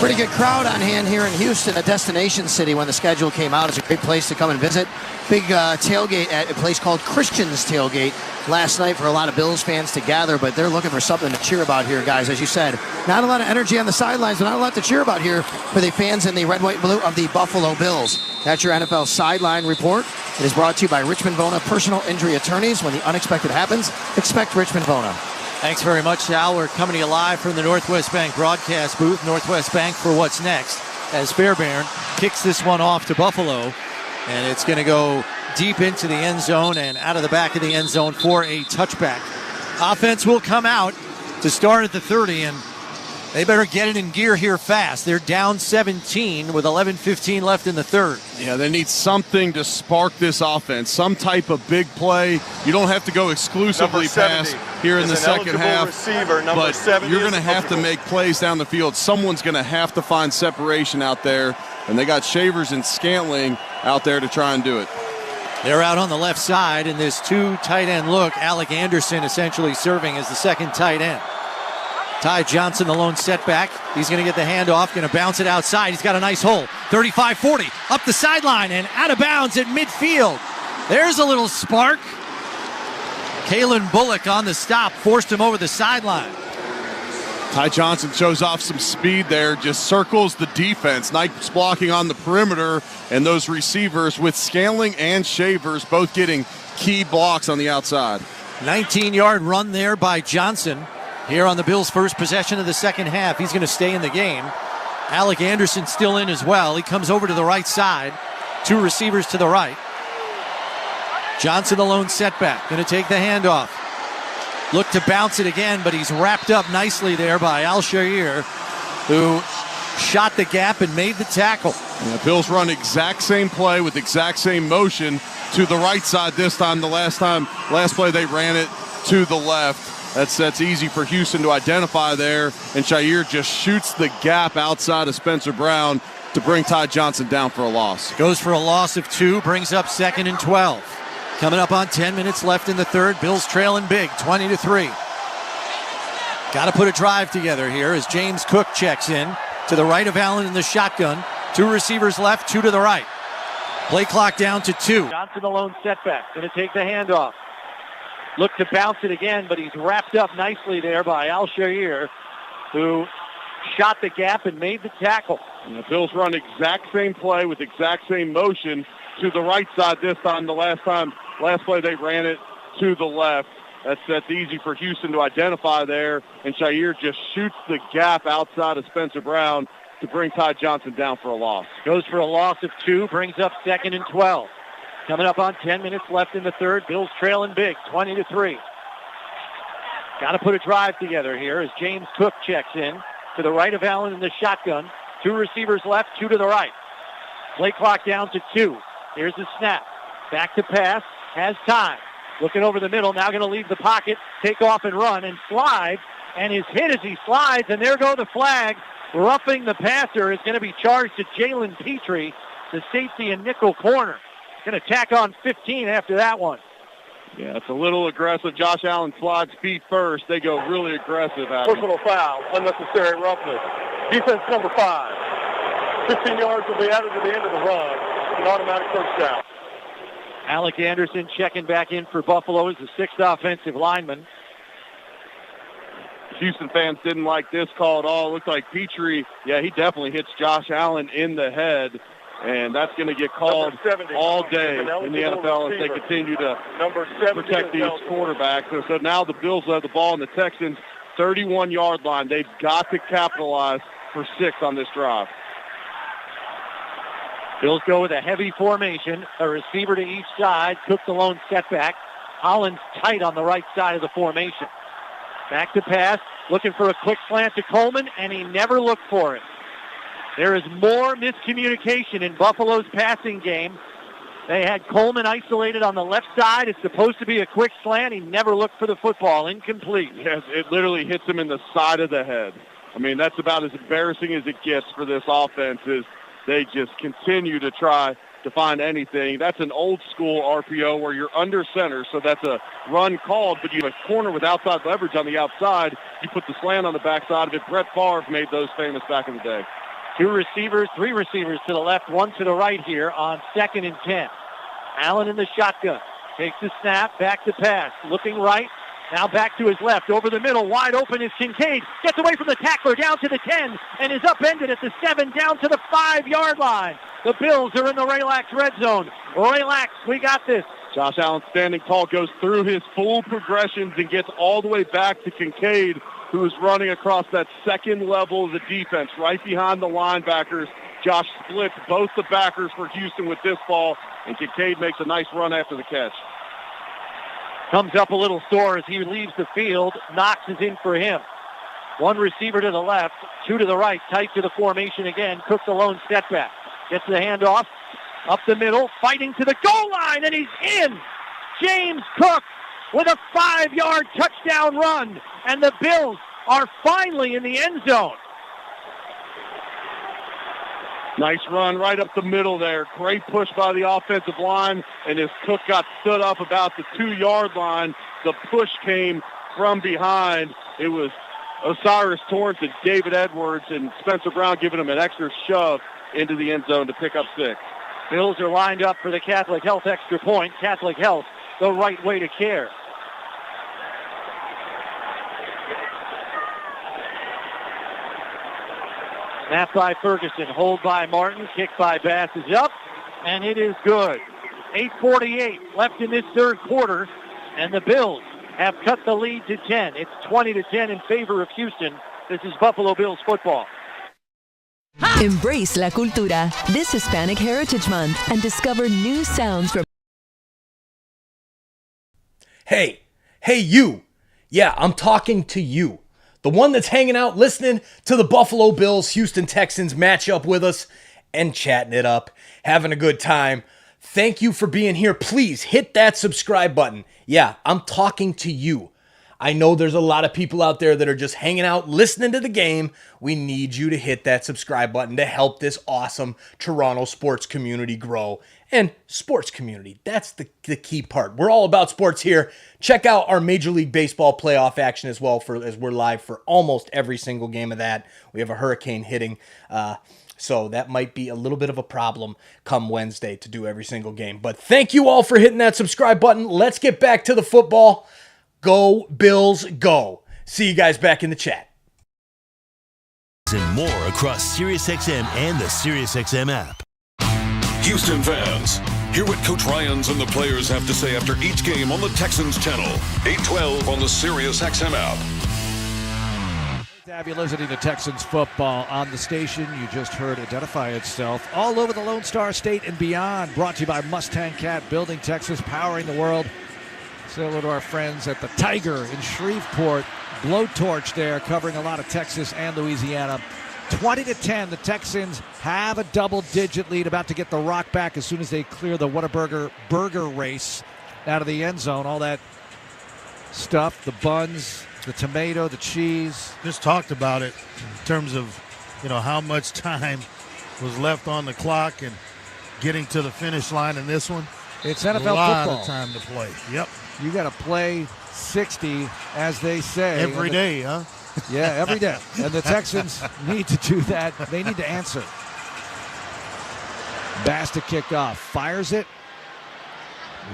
Pretty good crowd on hand here in Houston, a destination city when the schedule came out. It's a great place to come and visit. Big tailgate at a place called Christian's Tailgate last night for a lot of Bills fans to gather, but they're looking for something to cheer about here, guys. As you said, not a lot of energy on the sidelines, but not a lot to cheer about here for the fans in the red, white, and blue of the Buffalo Bills. That's your NFL sideline report. It is brought to you by Richmond Bona Personal Injury Attorneys. When the unexpected happens, expect Richmond Bona. Thanks very much, Sal. We're coming to you live from the Northwest Bank broadcast booth. Northwest Bank for what's next, as Fairbairn kicks this one off to Buffalo, and it's going to go deep into the end zone and out of the back of the end zone for a touchback. Offense will come out to start at the 30, and they better get it in gear here fast. They're down 17 with 11:15 left in the third. Yeah, they need something to spark this offense, some type of big play. You don't have to go exclusively pass here in the second half, but you're going to have to make plays down the field. Someone's going to have to find separation out there, and they got Shavers and Scantling out there to try and do it. They're out on the left side in this two tight end look. Alec Anderson essentially serving as the second tight end. Ty Johnson, the lone setback. He's going to get the handoff, going to bounce it outside. He's got a nice hole. 35-40, up the sideline and out of bounds at midfield. There's a little spark. Kalen Bullock on the stop, forced him over the sideline. Ty Johnson shows off some speed there, just circles the defense. Nice blocking on the perimeter, and those receivers with Scanling and Shavers both getting key blocks on the outside. 19-yard run there by Johnson. Here on the Bills' first possession of the second half. He's going to stay in the game. Alec Anderson still in as well. He comes over to the right side. Two receivers to the right. Johnson, the lone setback, going to take the handoff. Look to bounce it again, but he's wrapped up nicely there by Al-Shair, who shot the gap and made the tackle. Yeah, Bills run exact same play with exact same motion to the right side this time. Last play they ran it to the left. That's easy for Houston to identify there, and Shair just shoots the gap outside of Spencer Brown to bring Ty Johnson down for a loss. Goes for a loss of 2, brings up 2nd and 12. Coming up on 10 minutes left in the third. Bills trailing big, 20-3. Got to put a drive together here as James Cook checks in to the right of Allen in the shotgun. 2 receivers left, 2 to the right. Play clock down to 2. Johnson, the lone setback, going to take the handoff. Look to bounce it again, but he's wrapped up nicely there by Al-Shair, who shot the gap and made the tackle. And the Bills run exact same play with exact same motion to the right side this time. Last play they ran it to the left. That's easy for Houston to identify there, and Shair just shoots the gap outside of Spencer Brown to bring Ty Johnson down for a loss. Goes for a loss of 2, brings up 2nd and 12. Coming up on 10 minutes left in the third. Bills trailing big, 20-3. Got to put a drive together here as James Cook checks in to the right of Allen in the shotgun. 2 receivers left, 2 to the right. Play clock down to 2. Here's the snap. Back to pass. Has time. Looking over the middle. Now going to leave the pocket. Take off and run and slide. And is hit as he slides. And there go the flags. Roughing the passer is going to be charged to Jalen Petrie, the safety and nickel corner. Going to tack on 15 after that one. Yeah, it's a little aggressive. Josh Allen slides feet first. They go really aggressive at him. Personal foul, unnecessary roughness. Defense number 5. 15 yards will be added to the end of the run. An automatic first down. Alec Anderson checking back in for Buffalo as the 6th offensive lineman. Houston fans didn't like this call at all. It looked like Petrie, he definitely hits Josh Allen in the head. And that's going to get called all day in the NFL as they continue to protect these quarterbacks. So now the Bills have the ball in the Texans' 31-yard line. They've got to capitalize for 6 on this drive. Bills go with a heavy formation, a receiver to each side. Cook the lone setback. Hollins tight on the right side of the formation. Back to pass, looking for a quick slant to Coleman, and he never looked for it. There is more miscommunication in Buffalo's passing game. They had Coleman isolated on the left side. It's supposed to be a quick slant. He never looked for the football. Incomplete. Yes, it literally hits him in the side of the head. I mean, that's about as embarrassing as it gets for this offense, is they just continue to try to find anything. That's an old-school RPO where you're under center, so that's a run called, but you have a corner with outside leverage on the outside. You put the slant on the backside of it. Brett Favre made those famous back in the day. Three receivers to the left, one to the right here on 2nd and 10. Allen in the shotgun. Takes the snap, back to pass. Looking right, now back to his left. Over the middle, wide open is Kincaid. Gets away from the tackler, down to the 10, and is upended at the 7, down to the 5-yard line. The Bills are in the Relax red zone. Relax, we got this. Josh Allen standing tall, goes through his full progressions and gets all the way back to Kincaid, who is running across that second level of the defense, right behind the linebackers. Josh splits both the backers for Houston with this ball, and Kincaid makes a nice run after the catch. Comes up a little sore as he leaves the field. Knox is in for him. One receiver to the left, two to the right, tight to the formation again. Cook the lone setback. Gets the handoff, up the middle, fighting to the goal line, and he's in! James Cook with a 5-yard touchdown run, and the Bills are finally in the end zone. Nice run right up the middle there. Great push by the offensive line, and as Cook got stood up about the 2-yard line, the push came from behind. It was Osiris Torrance and David Edwards and Spencer Brown giving him an extra shove into the end zone to pick up 6. Bills are lined up for the Catholic Health extra point. Catholic Health, the right way to care. Snap by Ferguson, hold by Martin, kick by Bass is up, and it is good. 8:48 left in this third quarter, and the Bills have cut the lead to 10. It's 20-10 in favor of Houston. This is Buffalo Bills football. Embrace la cultura this Hispanic Heritage Month and discover new sounds from... Hey you. Yeah, I'm talking to you. The one that's hanging out listening to the Buffalo Bills Houston Texans matchup with us and chatting it up, having a good time. Thank you for being here. Please hit that subscribe button. Yeah, I'm talking to you. I know there's a lot of people out there that are just hanging out, listening to the game. We need you to hit that subscribe button to help this awesome Toronto sports community grow. And sports community, that's the key part. We're all about sports here. Check out our Major League Baseball playoff action as well, as we're live for almost every single game of that. We have a hurricane hitting, so that might be a little bit of a problem come Wednesday to do every single game. But thank you all for hitting that subscribe button. Let's get back to the football. Go Bills, go. See you guys back in the chat. And more across SiriusXM and the SiriusXM app. Houston fans, hear what Coach Ryans and the players have to say after each game on the Texans channel. 812 on the SiriusXM app. To have you listening to Texans football on the station you just heard identify itself all over the Lone Star State and beyond. Brought to you by Mustang Cat, building Texas, powering the world. Say hello to our friends at the Tiger in Shreveport. Blowtorch there, covering a lot of Texas and Louisiana. 20-10, the Texans have a double-digit lead, about to get the rock back as soon as they clear the Whataburger burger race out of the end zone. All that stuff, the buns, the tomato, the cheese. Just talked about it in terms of, how much time was left on the clock and getting to the finish line in this one. It's NFL football. A lot football. of time to play. Yep. You got to play 60, as they say. Every day, huh? Yeah, every day. And the Texans need to do that. They need to answer. Bass to kick off. Fires it.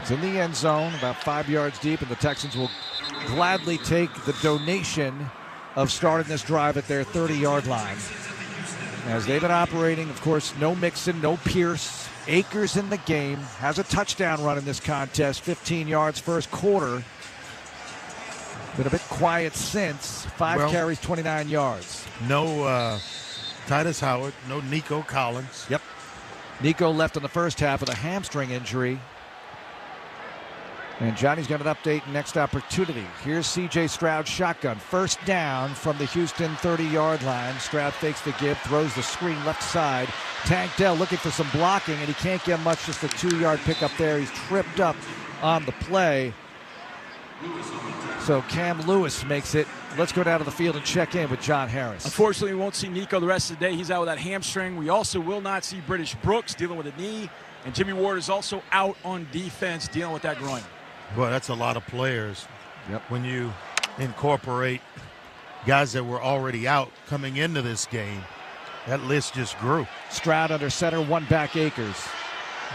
It's in the end zone, about 5 yards deep, and the Texans will gladly take the donation of starting this drive at their 30-yard line. As they've been operating, of course, no Mixon, no Pierce. Akers in the game. Has a touchdown run in this contest. 15 yards first quarter. Been a bit quiet since. 5 carries, 29 yards. No Titus Howard. No Nico Collins. Yep. Nico left in the first half with a hamstring injury. And Johnny's got an update next opportunity. Here's C.J. Stroud shotgun. First down from the Houston 30-yard line. Stroud fakes the give, throws the screen left side. Tank Dell looking for some blocking, and he can't get much, just a 2-yard pickup there. He's tripped up on the play. So Cam Lewis makes it. Let's go down to the field and check in with John Harris. Unfortunately, we won't see Nico the rest of the day. He's out with that hamstring. We also will not see British Brooks dealing with a knee. And Jimmy Ward is also out on defense dealing with that groin. Boy, that's a lot of players. Yep. When you incorporate guys that were already out coming into this game, that list just grew. Stroud under center, one back Akers.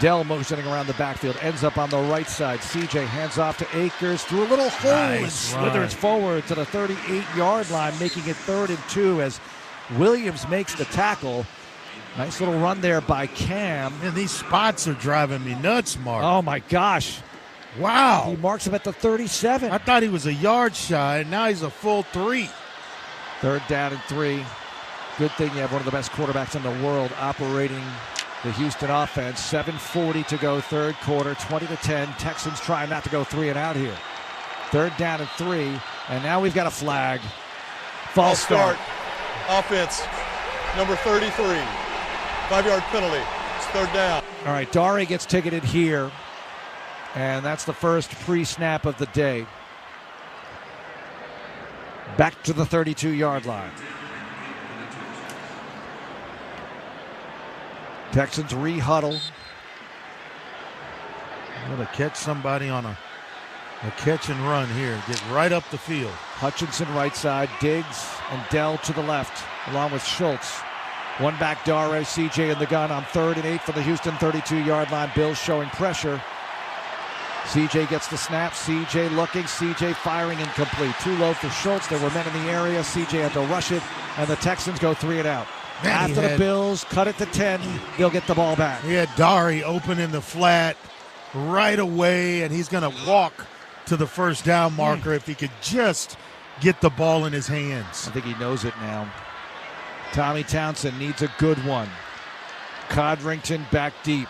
Dell motioning around the backfield, ends up on the right side. CJ hands off to Akers through a little hole and slithers forward to the 38-yard line, making it 3rd and 2 as Williams makes the tackle. Nice little run there by Cam. Man, these spots are driving me nuts, Mark. Oh, my gosh. Wow. He marks him at the 37. I thought he was a yard shy, and now he's a full 3. 3rd down and 3. Good thing you have one of the best quarterbacks in the world operating the Houston offense. 7:40 to go, 3rd quarter, 20-10. Texans trying not to go 3 and out here. 3rd down and 3, and now we've got a flag. False start. Offense, number 33. 5-yard penalty. It's 3rd down. All right, Dare gets ticketed here, and that's the first pre-snap of the day. Back to the 32-yard line. Texans re-huddle. I'm going to catch somebody on a catch and run here. Get right up the field. Hutchinson right side, Diggs and Dell to the left, along with Schultz. One back Dare, CJ in the gun on 3rd and 8 for the Houston 32-yard line. Bills showing pressure. CJ gets the snap. CJ looking. CJ firing incomplete. Too low for Schultz. There were men in the area. CJ had to rush it, and the Texans go 3 and out. Man, after the Bills cut it to 10, they'll get the ball back. He had Dare open in the flat right away, and he's going to walk to the first down marker if he could just get the ball in his hands. I think he knows it now. Tommy Townsend needs a good one. Codrington back deep.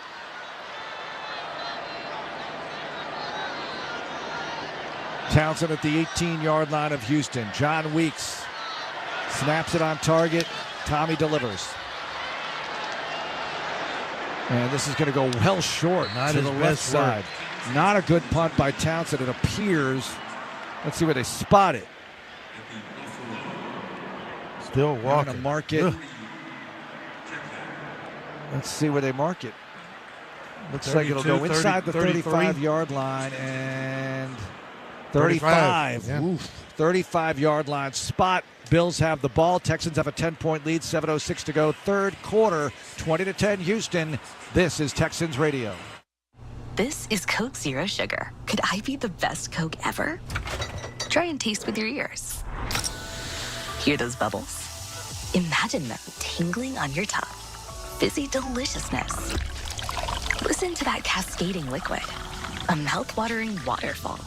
Townsend at the 18-yard line of Houston. John Weeks snaps it on target. Tommy delivers. And this is going to go well short to the left side. Not a good punt by Townsend, it appears. Let's see where they spot it. Still walking. They're going to mark it. Let's see where they mark it. Looks like it'll go inside the 35-yard line and 35. Yeah. 35-yard line spot. Bills have the ball. Texans have a 10-point lead. 7:06 to go. 3rd quarter. 20-10 Houston. This is Texans Radio. This is Coke Zero Sugar. Could I be the best Coke ever? Try and taste with your ears. Hear those bubbles? Imagine them tingling on your tongue. Fizzy deliciousness. Listen to that cascading liquid. A mouth-watering waterfall.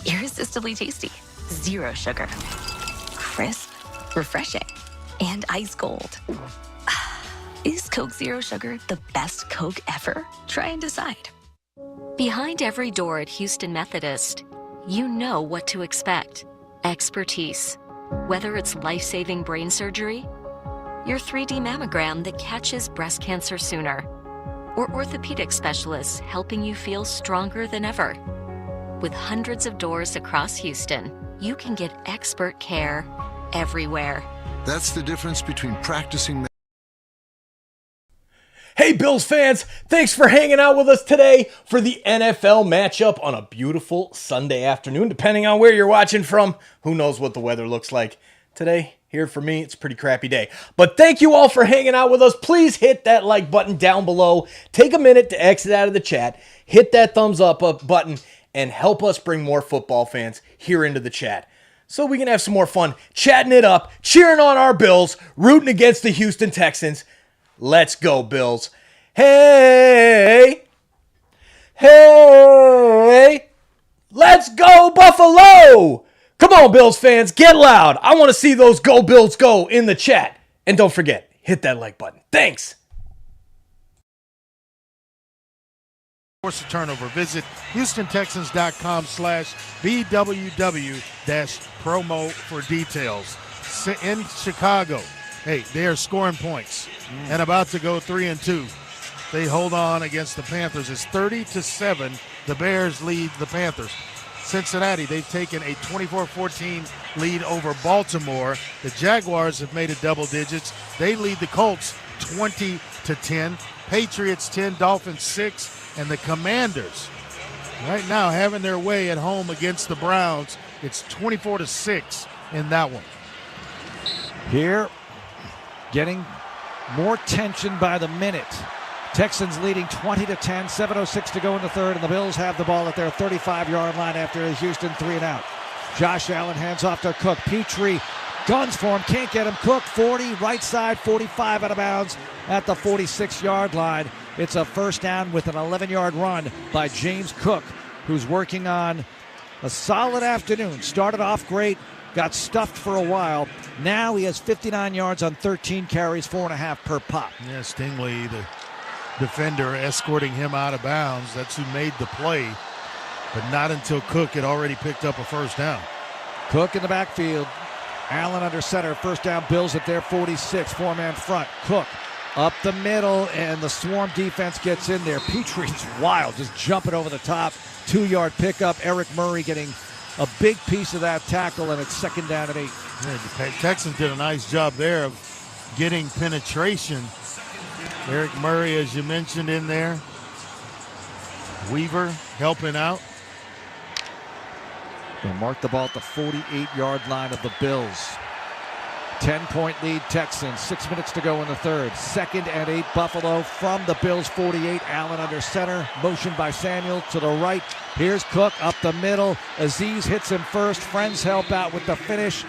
Irresistibly tasty. Zero sugar. Crisp, refreshing, and ice cold. Is Coke Zero Sugar the best Coke ever? Try and decide. Behind every door at Houston Methodist, you know what to expect. Expertise. Whether it's life-saving brain surgery, your 3D mammogram that catches breast cancer sooner, or orthopedic specialists helping you feel stronger than ever. With hundreds of doors across Houston, you can get expert care everywhere. That's the difference between practicing. Hey Bills fans, thanks for hanging out with us today for the NFL matchup on a beautiful Sunday afternoon. Depending on where you're watching from, who knows what the weather looks like. Today, here for me, it's a pretty crappy day. But thank you all for hanging out with us. Please hit that like button down below. Take a minute to exit out of the chat. Hit that thumbs up button and help us bring more football fans here into the chat, so we can have some more fun chatting it up, cheering on our Bills, rooting against the Houston Texans. Let's go, Bills. Hey! Hey! Let's go, Buffalo! Come on, Bills fans, get loud. I want to see those Go Bills go in the chat. And don't forget, hit that like button. Thanks! Force a turnover. Visit HoustonTexans.com/BWW-promo for details. In Chicago, hey, they are scoring points and about to go 3-2. They hold on against the Panthers. It's 30-7. The Bears lead the Panthers. Cincinnati, they've taken a 24-14 lead over Baltimore. The Jaguars have made it double digits. They lead the Colts 20-10. Patriots 10, Dolphins 6, and the Commanders right now having their way at home against the Browns. It's 24-6 in that one. Here, getting more tension by the minute. Texans leading 20-10, 7:06 to go in the third, and the Bills have the ball at their 35-yard line after a Houston 3-and-out. Josh Allen hands off to Cook. Petrie guns for him, can't get him. Cook 40, right side, 45 out of bounds at the 46-yard line. It's a first down with an 11-yard run by James Cook, who's working on a solid afternoon. Started off great, got stuffed for a while. Now he has 59 yards on 13 carries, 4.5 per pop. Yeah, Stingley, the defender, escorting him out of bounds. That's who made the play, but not until Cook had already picked up a first down. Cook in the backfield. Allen under center. First down, Bills at their 46. Four-man front. Cook up the middle, and the swarm defense gets in there. Petrie's wild, just jumping over the top. 2-yard pickup. Eric Murray getting a big piece of that tackle, and it's second down and 8. Yeah, the Texans did a nice job there of getting penetration. Eric Murray, as you mentioned, in there. Weaver helping out. They mark the ball at the 48-yard line of the Bills. 10-point lead Texans. 6 minutes to go in the third. Second and 8 Buffalo from the Bills 48. Allen under center. Motion by Samuel to the right. Here's Cook up the middle. Aziz hits him first. Friends help out with the finish.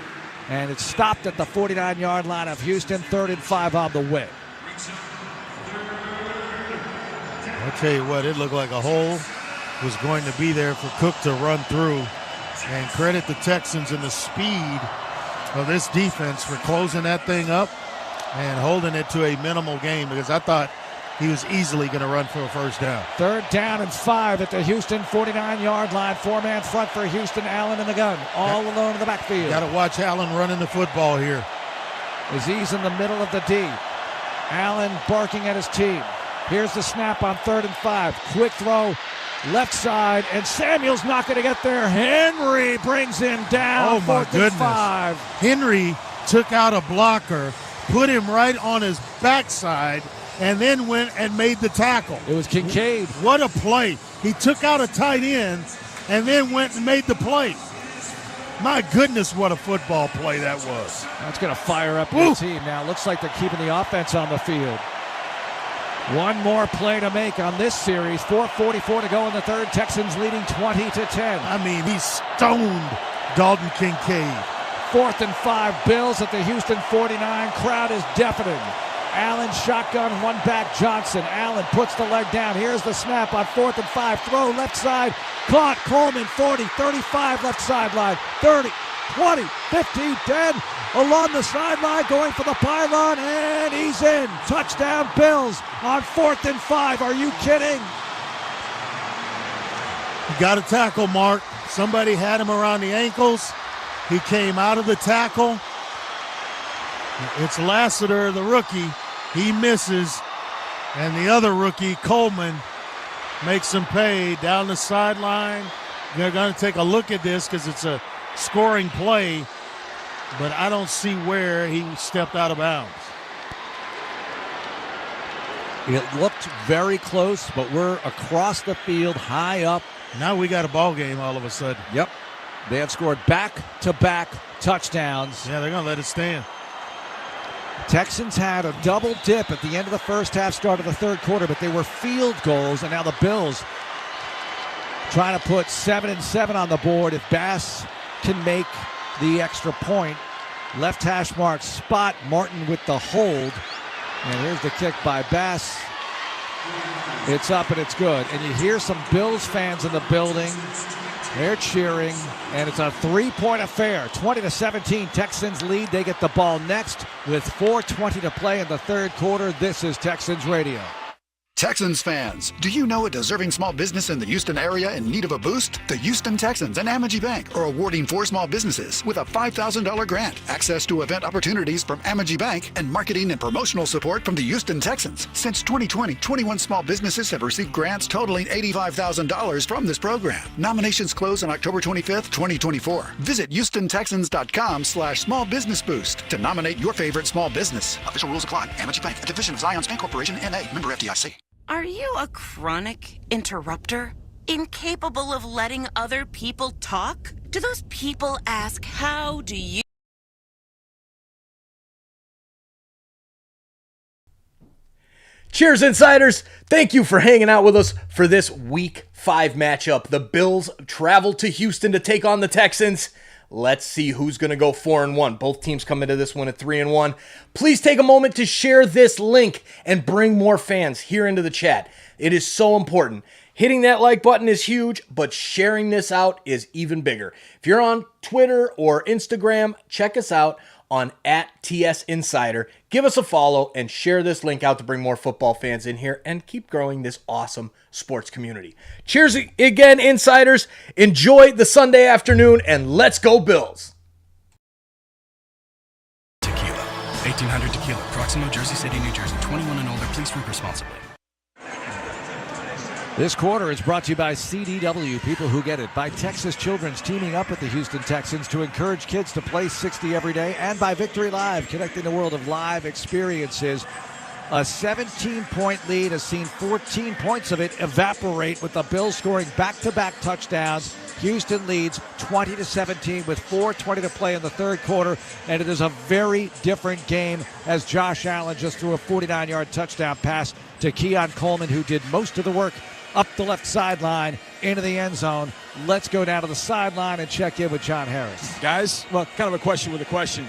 And it's stopped at the 49-yard line of Houston. 3rd and 5 on the way. I'll tell you what, it looked like a hole was going to be there for Cook to run through. And credit the Texans and the speed of this defense for closing that thing up and holding it to a minimal gain, because I thought he was easily going to run for a first down. 3rd down and 5 at the Houston 49-yard line. Four-man front for Houston. Allen in the gun, all alone in the backfield. Got to watch Allen running the football here. Aziz in the middle of the D. Allen barking at his team. Here's the snap on 3rd and 5. Quick throw, left side, and Samuel's not going to get there. Henry brings him down. Oh, my goodness. 5. Henry took out a blocker, put him right on his backside, and then went and made the tackle. It was Kincaid. What a play. He took out a tight end and then went and made the play. My goodness, what a football play that was. That's going to fire up the team now. Looks like they're keeping the offense on the field. One more play to make on this series. 4:44 to go in the third. Texans leading 20-10. I mean, he stoned Dalton Kincaid. 4th and 5. Bills at the Houston 49. Crowd is deafening. Allen shotgun, one back. Johnson. Allen puts the leg down. Here's the snap on 4th and 5. Throw left side. Caught. Coleman 40, 35 left sideline. 30, 20, 15, 10. Along the sideline, going for the pylon, and he's in. Touchdown Bills on 4th and 5. Are you kidding? You got a tackle, Mark. Somebody had him around the ankles. He came out of the tackle. It's Lassiter, the rookie. He misses. And the other rookie, Coleman, makes him pay down the sideline. They're going to take a look at this because it's a scoring play. But I don't see where he stepped out of bounds. It looked very close, but we're across the field, high up. Now we got a ball game all of a sudden. Yep. They have scored back-to-back touchdowns. Yeah, they're going to let it stand. Texans had a double dip at the end of the first half, start of the third quarter, but they were field goals, and now the Bills trying to put 7-7 on the board. If Bass can make the extra point. Left hash mark spot. Martin with the hold. And here's the kick by Bass. It's up and it's good. And you hear some Bills fans in the building. They're cheering. And it's a 3-point affair. 20-17. Texans lead. They get the ball next with 4:20 to play in the third quarter. This is Texans Radio. Texans fans, do you know a deserving small business in the Houston area in need of a boost? The Houston Texans and Amagi Bank are awarding 4 small businesses with a $5,000 grant, access to event opportunities from Amagi Bank, and marketing and promotional support from the Houston Texans. Since 2020, 21 small businesses have received grants totaling $85,000 from this program. Nominations close on October 25th, 2024. Visit HoustonTexans.com/small business boost to nominate your favorite small business. Official rules apply. Amagi Bank, a division of Zions Bank Corporation, N.A., member FDIC. Are you a chronic interrupter? Incapable of letting other people talk? Do those people ask, how do you? Cheers, Insiders. Thank you for hanging out with us for this Week 5 matchup. The Bills travel to Houston to take on the Texans. Let's see who's going to go 4-1. Both teams come into this one at 3-1. Please take a moment to share this link and bring more fans here into the chat. It is so important. Hitting that like button is huge, but sharing this out is even bigger. If you're on Twitter or Instagram, check us out on @TSInsider. Give us a follow and share this link out to bring more football fans in here and keep growing this awesome sports community. Cheers again, Insiders. Enjoy the Sunday afternoon, and let's go Bills. Tequila. 1800 Tequila. Proximo, Jersey City, New Jersey. 21 and older. Please drink responsibly. This quarter is brought to you by CDW, People Who Get It, by Texas Children's teaming up with the Houston Texans to encourage kids to play 60 every day, and by Victory Live, connecting the world of live experiences. A 17-point lead has seen 14 points of it evaporate with the Bills scoring back-to-back touchdowns. Houston leads 20-17 with 4:20 to play in the third quarter, and it is a very different game as Josh Allen just threw a 49-yard touchdown pass to Keon Coleman, who did most of the work up the left sideline into the end zone. Let's go down to the sideline and check in with John Harris. Guys, well, kind of a question with a question.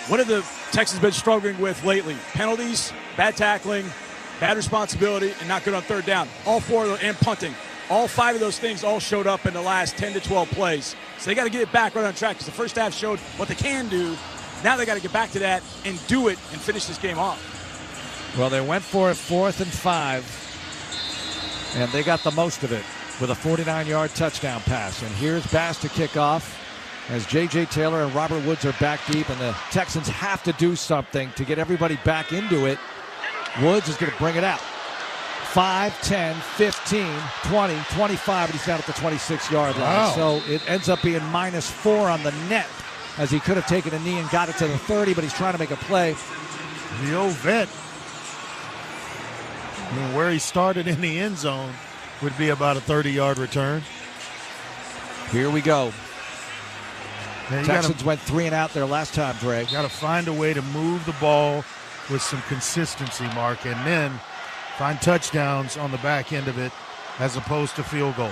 What have the Texans been struggling with lately? Penalties, bad tackling, bad responsibility, and not good on third down. All 4 of them, and punting. All 5 of those things all showed up in the last 10 to 12 plays. So they got to get it back right on track because the first half showed what they can do. Now they got to get back to that and do it and finish this game off. Well, they went for it 4th and 5. And they got the most of it with a 49-yard touchdown pass. And here's Bass to kick off as J.J. Taylor and Robert Woods are back deep, and the Texans have to do something to get everybody back into it. Woods is going to bring it out. 5, 10, 15, 20, 25, and he's down at the 26-yard line. Wow. So it ends up being -4 on the net as he could have taken a knee and got it to the 30, but he's trying to make a play. The old vet. I mean, where he started in the end zone would be about a 30-yard return. Here we go. Man, Texans went 3 and out there last time, Dre. Got to find a way to move the ball with some consistency, Mark, and then find touchdowns on the back end of it as opposed to field goals.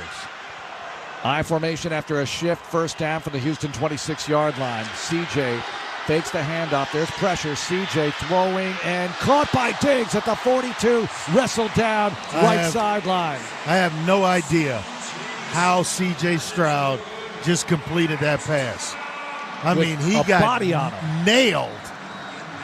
I formation after a shift, first down from the Houston 26-yard line. CJ fakes the handoff. There's pressure. CJ throwing and caught by Diggs at the 42. Wrestled down sideline. I have no idea how CJ Stroud just completed that pass. I mean, he got body on him. Nailed.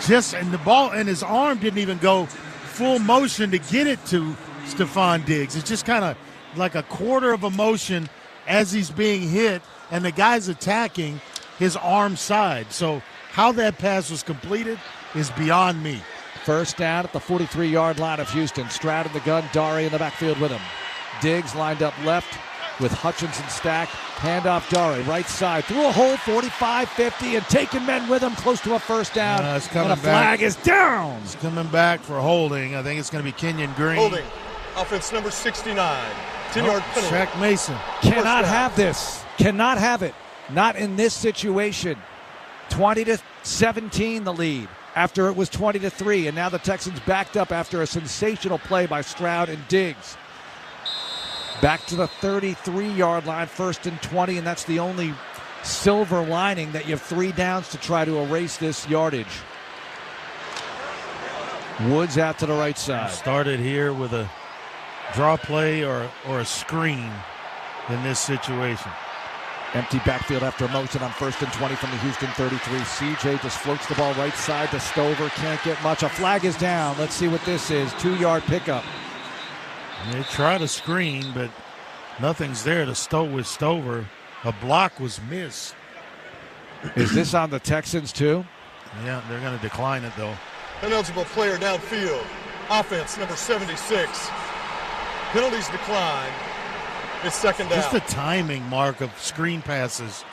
And the ball and his arm didn't even go full motion to get it to Stephon Diggs. It's just kind of like a quarter of a motion as he's being hit, and the guy's attacking his arm side. So how that pass was completed is beyond me. First down at the 43-yard line of Houston. Stroud in the gun, Dari in the backfield with him. Diggs lined up left with Hutchinson stacked. Handoff Dari, right side. Through a hole, 45, 50, and taking men with him close to a first down. And a flag is down. It's coming back for holding. I think it's going to be Kenyon Green. Holding. Offense number 69. 10-yard penalty. Shaq Mason. Cannot have this. Cannot have it. Not in this situation. 20-17 the lead after it was 20-3, and now the Texans backed up after a sensational play by Stroud and Diggs. Back to the 33-yard line, 1st and 20, and that's the only silver lining that you have 3 downs to try to erase this yardage. Woods out to the right side. Started here with a draw play or a screen in this situation. Empty backfield after motion on 1st and 20 from the Houston 33. CJ just floats the ball right side to Stover. Can't get much. A flag is down. Let's see what this is. 2-yard pickup. They try to screen, but nothing's there to with Stover. A block was missed. Is this on the Texans too? Yeah, they're going to decline it though. Ineligible player downfield. Offense number 76. Penalties decline. It's second down. Just the timing, Mark, of screen passes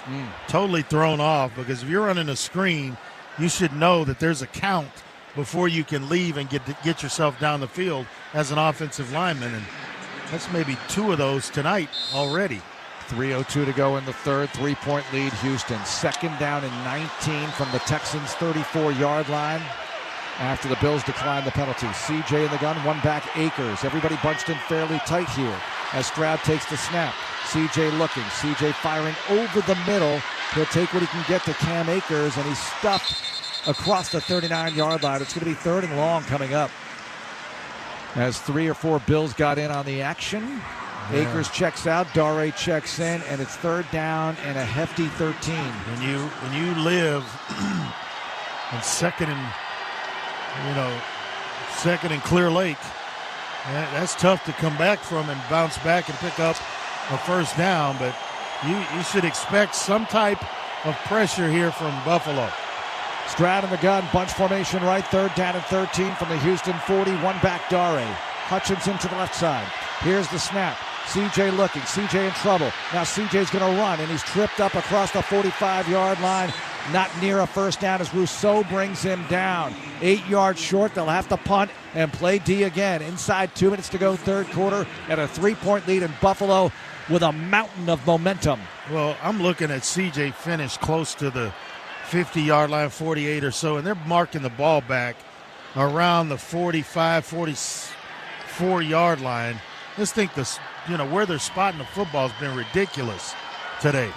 totally thrown off, because if you're running a screen, you should know that there's a count before you can leave and get yourself down the field as an offensive lineman. And that's maybe 2 of those tonight already. 3:02 to go in the third. 3-point lead, Houston. Second down and 19 from the Texans' 34-yard line after the Bills declined the penalty. CJ in the gun, one back, Akers. Everybody bunched in fairly tight here as Stroud takes the snap. CJ looking. CJ firing over the middle. He'll take what he can get to Cam Akers, and he's stuffed across the 39-yard line. It's going to be 3rd and long coming up as 3 or 4 Bills got in on the action. Yeah. Akers checks out, Dare checks in, and it's 3rd down and a hefty 13. When you live in second and Clear Lake, that's tough to come back from and bounce back and pick up a first down. But you should expect some type of pressure here from Buffalo. Stroud in the gun, bunch formation right, 3rd down and 13 from the Houston 40. One back, Dare. Hutchinson to the left side. Here's the snap. CJ looking. CJ in trouble. Now CJ's going to run, and he's tripped up across the 45-yard line. Not near a first down as Rousseau brings him down. 8 yards short. They'll have to punt and play D again. Inside 2 minutes to go, third quarter, and a 3-point lead in Buffalo with a mountain of momentum. Well, I'm looking at CJ finish close to the 50-yard line, 48 or so, and they're marking the ball back around the 45, 44-yard line. Let's think where they're spotting the football has been ridiculous today.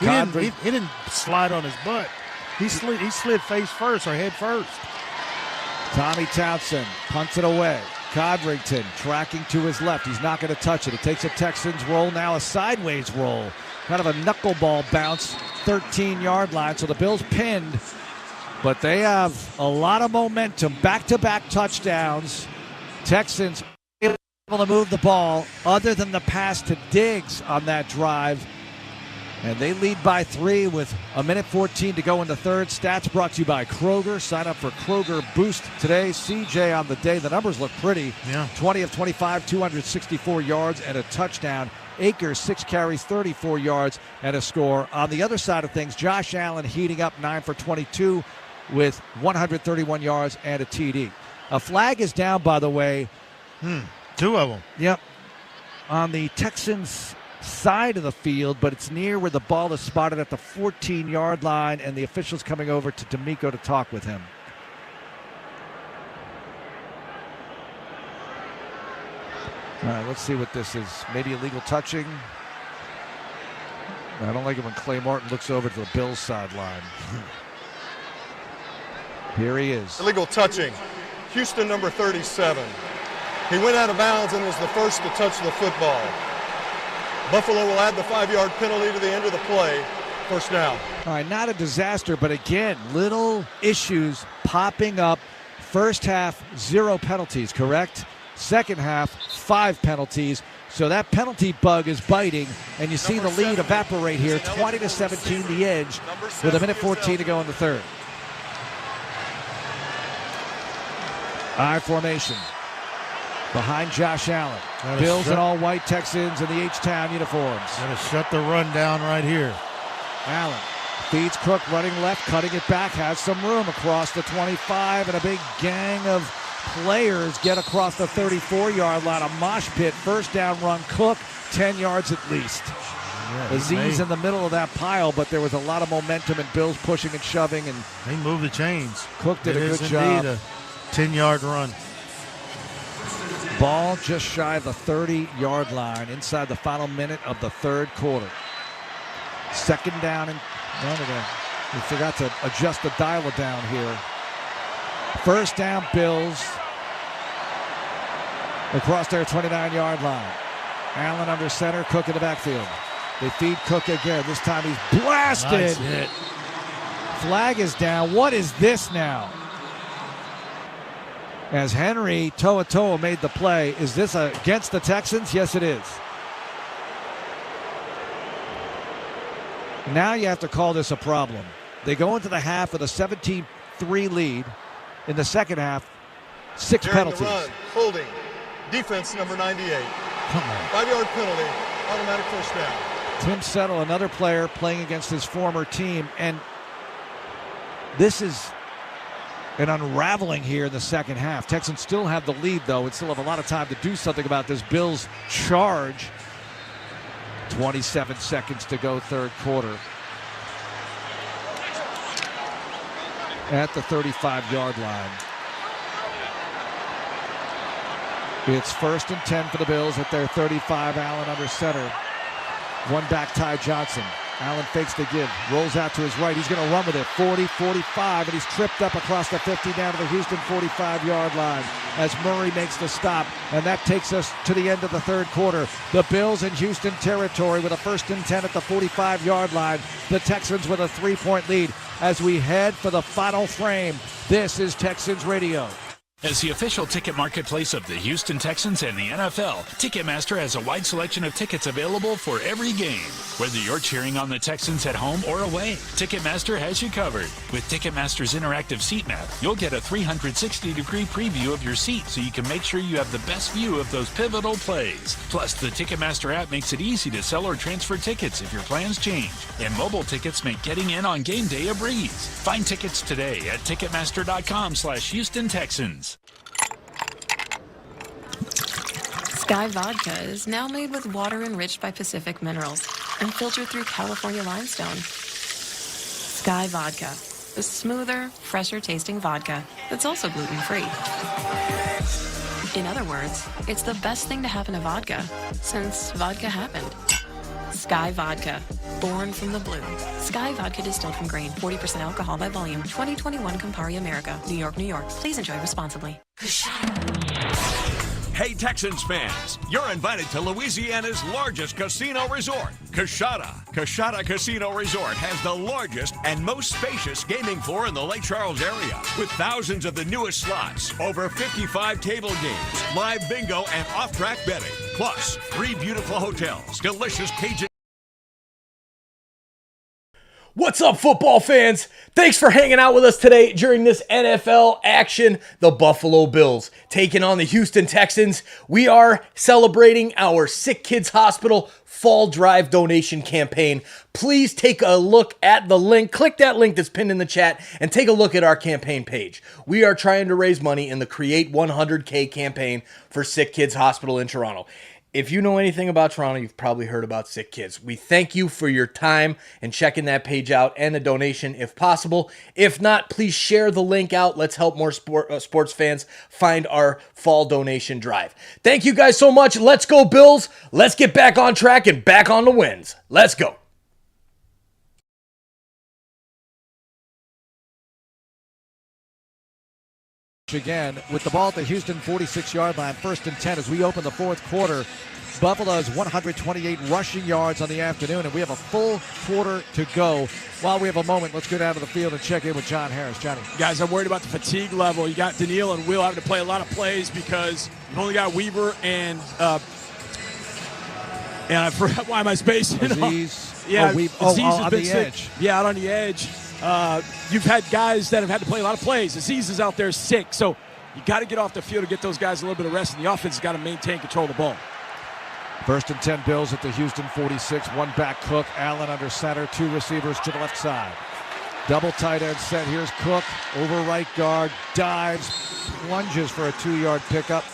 He didn't slide on his butt. He slid face first or head first. Tommy Townsend punts it away. Codrington tracking to his left. He's not going to touch it. It takes a Texans roll, now a sideways roll. Kind of a knuckleball bounce, 13-yard line. So the Bills pinned, but they have a lot of momentum. Back-to-back touchdowns. Texans able to move the ball other than the pass to Diggs on that drive. And they lead by 3 with 1:14 to go in the third. Stats brought to you by Kroger. Sign up for Kroger Boost today. CJ on the day. The numbers look pretty. Yeah. 20 of 25, 264 yards and a touchdown. Akers, 6 carries, 34 yards and a score. On the other side of things, Josh Allen heating up 9 for 22 with 131 yards and a TD. A flag is down, by the way. 2 of them. Yep. On the Texans' side of the field, but it's near where the ball is spotted at the 14-yard line, and the official's coming over to D'Amico to talk with him. All right, let's see what this is. Maybe illegal touching. I don't like it when Clay Martin looks over to the Bills sideline. Here he is. Illegal touching. Houston number 37. He went out of bounds and was the first to touch the football. Buffalo will add the 5-yard penalty to the end of the play. First down. All right, not a disaster, but again, little issues popping up. First half, 0 penalties, correct? Second half, 5 penalties. So that penalty bug is biting, and you see the lead evaporate here, 20-17 the edge with 1:14 to go in the third. I formation. Behind Josh Allen. Bills and all white Texans in the H-Town uniforms. Gotta shut the run down right here. Allen feeds Cook, running left, cutting it back, has some room across the 25, and a big gang of players get across the 34-yard line. A mosh pit, first down run. Cook, 10 yards at least. Yeah, Aziz in the middle of that pile, but there was a lot of momentum and Bills pushing and shoving. And they moved the chains. Cook did a good job. It is indeed a 10-yard run. Ball just shy of the 30-yard line inside the final minute of the third quarter. Second down and we forgot to adjust the dial down here. First down, Bills across their 29-yard line. Allen under center, Cook in the backfield. They feed Cook again. This time he's blasted. Nice hit. Flag is down. What is this now? As Henry Toa made the play. Is this against the Texans? Yes, it is. Now you have to call this a problem. They go into the half with a 17-3 lead. In the second half, 6 During penalties. The run, holding, defense number 98. Come on. 5-yard penalty, automatic first down. Tim Settle, another player playing against his former team. And this is an unraveling here in the second half. Texans still have the lead, though, and still have a lot of time to do something about this Bills charge. 27 seconds to go, third quarter. At the 35-yard line. It's 1st and 10 for the Bills at their 35. Allen under center. One back, Ty Johnson. Allen fakes the give, rolls out to his right. He's going to run with it, 40, 45, and he's tripped up across the 50 down to the Houston 45-yard line as Murray makes the stop, and that takes us to the end of the third quarter. The Bills in Houston territory with a 1st and 10 at the 45-yard line. The Texans with a 3-point lead as we head for the final frame. This is Texans Radio. As the official ticket marketplace of the Houston Texans and the NFL, Ticketmaster has a wide selection of tickets available for every game. Whether you're cheering on the Texans at home or away, Ticketmaster has you covered. With Ticketmaster's interactive seat map, you'll get a 360-degree preview of your seat so you can make sure you have the best view of those pivotal plays. Plus, the Ticketmaster app makes it easy to sell or transfer tickets if your plans change. And mobile tickets make getting in on game day a breeze. Find tickets today at Ticketmaster.com/Houston Texans. Sky Vodka is now made with water enriched by Pacific minerals and filtered through California limestone. Sky Vodka, a smoother, fresher tasting vodka that's also gluten-free. In other words, it's the best thing to happen to vodka since vodka happened. Sky Vodka, born from the blue. Sky Vodka distilled from grain, 40% alcohol by volume, 2021 Campari America, New York, New York. Please enjoy responsibly. Hey, Texans fans, you're invited to Louisiana's largest casino resort, Coshada. Coshada Casino Resort has the largest and most spacious gaming floor in the Lake Charles area, with thousands of the newest slots, over 55 table games, live bingo, and off-track betting, plus 3 beautiful hotels, delicious Cajun. What's up, football fans? Thanks for hanging out with us today during this NFL action. The Buffalo Bills taking on the Houston Texans. We are celebrating our Sick Kids Hospital Fall Drive donation campaign. Please take a look at the link. Click that link that's pinned in the chat and take a look at our campaign page. We are trying to raise money in the Create 100K campaign for Sick Kids Hospital in Toronto. If you know anything about Toronto, you've probably heard about Sick Kids. We thank you for your time and checking that page out and the donation if possible. If not, please share the link out. Let's help more sports fans find our fall donation drive. Thank you guys so much. Let's go, Bills. Let's get back on track and back on the wins. Let's go. Again with the ball at the Houston 46-yard line, 1st and 10 as we open the fourth quarter. Buffalo has 128 rushing yards on the afternoon, and we have a full quarter to go. While we have a moment, let's go down to the field and check in with John Harris. Johnny. Guys, I'm worried about the fatigue level. You got Daniil and Will having to play a lot of plays because you've only got Weaver and I forgot why am I spacing. Aziz. Yeah, Aziz has on been the sick. edge. Yeah, out on the edge. You've had guys that have had to play a lot of plays. Aziz is out there sick, so you got to get off the field to get those guys a little bit of rest, and the offense has got to maintain control of the ball. 1st and 10 Bills at the Houston 46. One back Cook, Allen under center, 2 receivers to the left side. Double tight end set. Here's Cook over right guard, dives, plunges for a 2-yard pickup.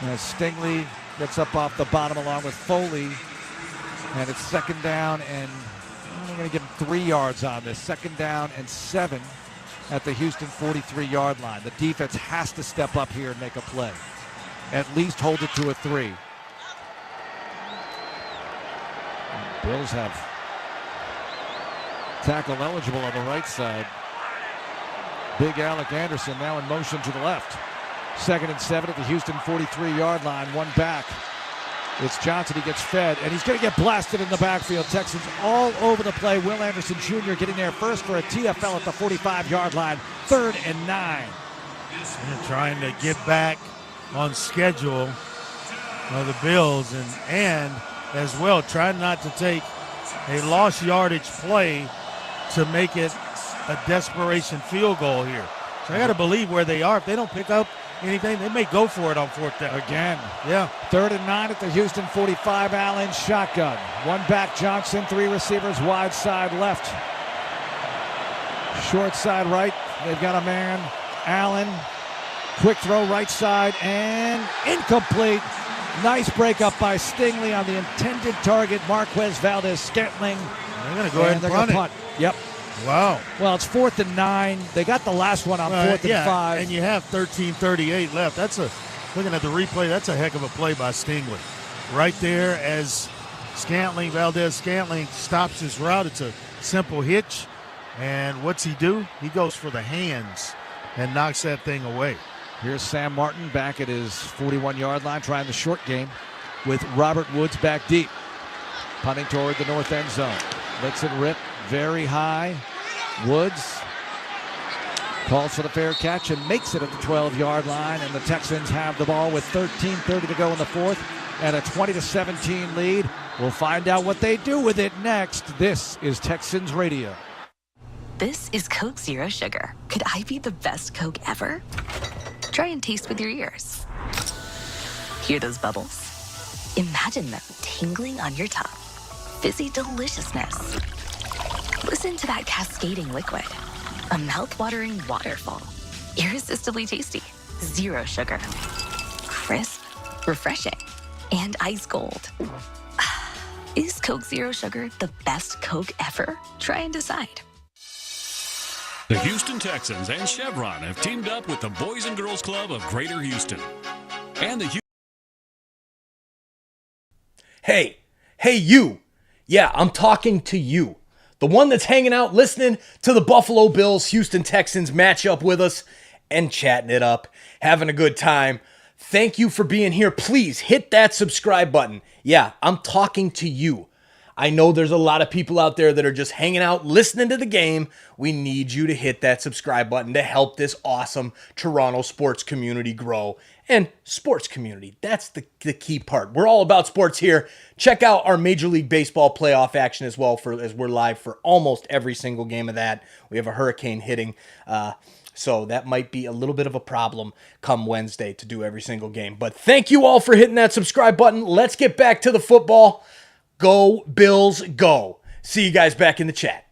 As Stingley gets up off the bottom along with Foley, and it's 2nd down, and I'm going to give him 3 yards on this. 2nd down and 7 at the Houston 43-yard line. The defense has to step up here and make a play. At least hold it to a 3. And Bills have tackle eligible on the right side. Big Alec Anderson now in motion to the left. 2nd and 7 at the Houston 43-yard line. One back. It's Johnson. He gets fed, and he's going to get blasted in the backfield. Texans all over the play. Will Anderson Jr. getting there first for a TFL at the 45-yard line. 3rd and 9. And trying to get back on schedule of the Bills and as well trying not to take a lost yardage play to make it a desperation field goal here. So I got to believe where they are. If they don't pick up anything, they may go for it on 4th down. Again. Yeah. 3rd and 9 at the Houston 45. Allen shotgun. One back Johnson, 3 receivers wide side left. Short side right. They've got a man. Allen. Quick throw right side and incomplete. Nice break up by Stingley on the intended target, Marquez Valdez-Scantling. They're going to go ahead and run punt. Yep. Wow. Well, it's 4th and 9. They got the last one on 4th and 5. And you have 13:38 left. Looking at the replay, that's a heck of a play by Stingley. Right there as Valdez-Scantling stops his route. It's a simple hitch. And what's he do? He goes for the hands and knocks that thing away. Here's Sam Martin back at his 41-yard line trying the short game with Robert Woods back deep. Punting toward the north end zone. Lets it rip very high. Woods calls for the fair catch and makes it at the 12-yard line. And the Texans have the ball with 13:30 to go in the 4th and a 20-17 lead. We'll find out what they do with it next. This is Texans Radio. This is Coke Zero Sugar. Could I be the best Coke ever? Try and taste with your ears. Hear those bubbles? Imagine them tingling on your tongue. Fizzy deliciousness. Listen to that cascading liquid. A mouth-watering waterfall. Irresistibly tasty. Zero sugar. Crisp, refreshing, and ice cold. Is Coke Zero Sugar the best Coke ever? Try and decide. The Houston Texans and Chevron have teamed up with the Boys and Girls Club of Greater Houston. And the Hey you. Yeah, I'm talking to you. The one that's hanging out listening to the Buffalo Bills Houston Texans matchup with us and chatting it up, having a good time. Thank you for being here. Please hit that subscribe button. Yeah, I'm talking to you. I know there's a lot of people out there that are just hanging out, listening to the game. We need you to hit that subscribe button to help this awesome Toronto sports community grow. And sports community, that's the key part. We're all about sports here. Check out our Major League Baseball playoff action as well, as we're live for almost every single game of that. We have a hurricane hitting, so that might be a little bit of a problem come Wednesday to do every single game. But thank you all for hitting that subscribe button. Let's get back to the football. Go Bills, go. See you guys back in the chat.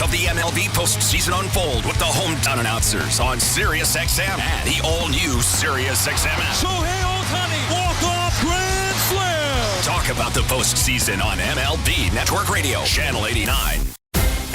Of the MLB postseason unfold with the hometown announcers on SiriusXM and the all-new SiriusXM app. Shohei Ohtani, walk-off grand slam. Talk about the postseason on MLB Network Radio, Channel 89.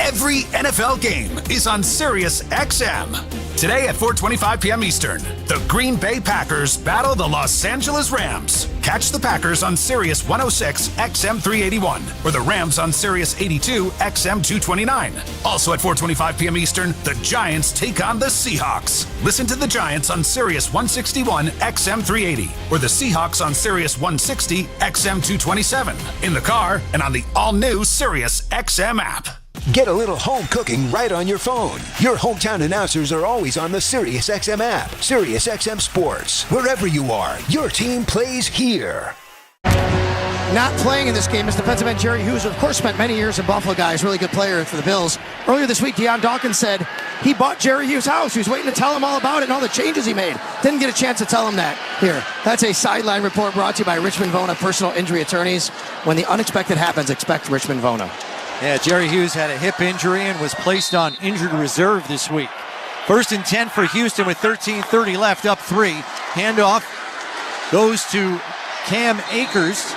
Every NFL game is on SiriusXM. Today at 4:25 p.m. Eastern, the Green Bay Packers battle the Los Angeles Rams. Catch the Packers on Sirius 106 XM 381 or the Rams on Sirius 82 XM 229. Also at 4:25 p.m. Eastern, the Giants take on the Seahawks. Listen to the Giants on Sirius 161 XM 380 or the Seahawks on Sirius 160 XM 227 in the car and on the all-new Sirius XM app. Get a little home cooking right on your phone. Your hometown announcers are always on the SiriusXM app. SiriusXM Sports. Wherever you are, your team plays here. Not playing in this game is defensive end Jerry Hughes, who of course spent many years in Buffalo. Guys, really good player for the Bills. Earlier this week, Deion Dawkins said he bought Jerry Hughes' house. He was waiting to tell him all about it and all the changes he made. Didn't get a chance to tell him that. Here, that's a sideline report brought to you by Richmond Vona Personal Injury Attorneys. When the unexpected happens, expect Richmond Vona. Yeah, Jerry Hughes had a hip injury and was placed on injured reserve this week. 1st and 10 for Houston with 13:30 left, up 3. Handoff goes to Cam Akers,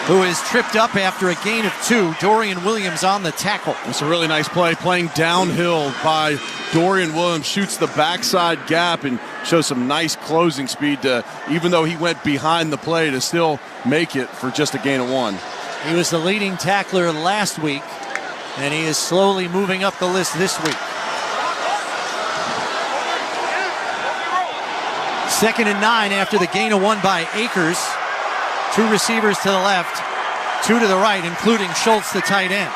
who is tripped up after a gain of 2. Dorian Williams on the tackle. It's a really nice play, playing downhill by Dorian Williams, shoots the backside gap and shows some nice closing speed to, even though he went behind the play, to still make it for just a gain of 1. He was the leading tackler last week, and he is slowly moving up the list this week. 2nd and 9 after the gain of 1 by Akers. 2 receivers to the left, 2 to the right, including Schultz, the tight end.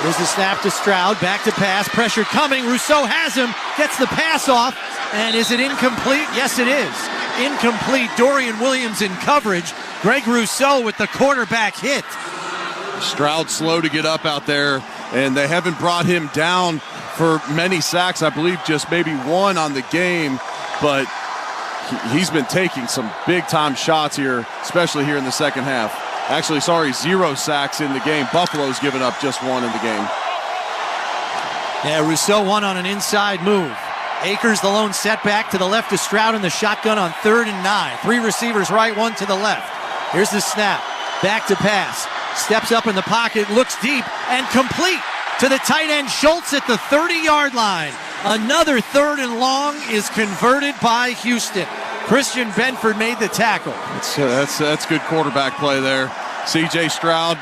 There's the snap to Stroud, back to pass, pressure coming. Rousseau has him, gets the pass off, and is it incomplete? Yes, it is. Incomplete. Dorian Williams in coverage. Greg Rousseau with the quarterback hit. Stroud slow to get up out there, and they haven't brought him down for many sacks. I believe just maybe one on the game, but he's been taking some big-time shots here, especially here in the second half. Actually, 0 sacks in the game. Buffalo's given up just one in the game. Yeah, Rousseau won on an inside move. Akers, the lone setback to the left of Stroud in the shotgun on 3rd and 9. 3 receivers right, 1 to the left. Here's the snap. Back to pass. Steps up in the pocket, looks deep, and complete to the tight end Schultz at the 30-yard line. Another 3rd and long is converted by Houston. Christian Benford made the tackle. That's good quarterback play there. C.J. Stroud,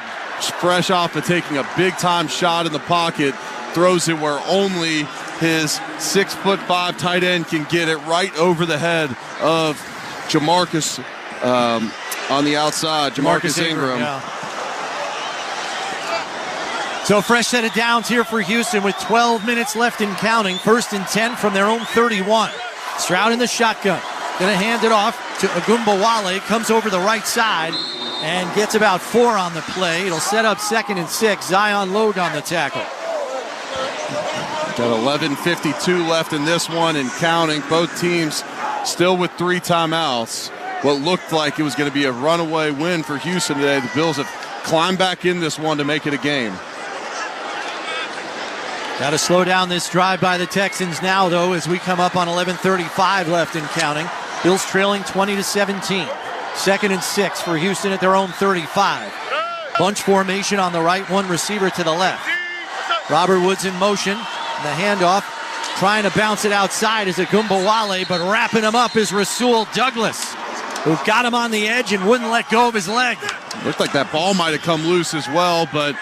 fresh off of taking a big-time shot in the pocket, throws it where only his 6'5" tight end can get it, right over the head of Jamarcus on the outside. Jamarcus Ingram. Yeah. So a fresh set of downs here for Houston with 12 minutes left and counting. 1st and 10 from their own 31. Stroud in the shotgun. Going to hand it off to Agumbawale. Comes over the right side and gets about 4 on the play. It'll set up 2nd and 6. Zion Logue on the tackle. Got 11:52 left in this one and counting. Both teams still with 3 timeouts. What looked like it was going to be a runaway win for Houston today. The Bills have climbed back in this one to make it a game. Got to slow down this drive by the Texans now, though, as we come up on 11:35 left and counting. Bills trailing 20-17. 2nd and 6 for Houston at their own 35. Bunch formation on the right, 1 receiver to the left. Robert Woods in motion. The handoff, trying to bounce it outside is Agumbawale, but wrapping him up is Rasul Douglas, who got him on the edge and wouldn't let go of his leg. Looked like that ball might have come loose as well, but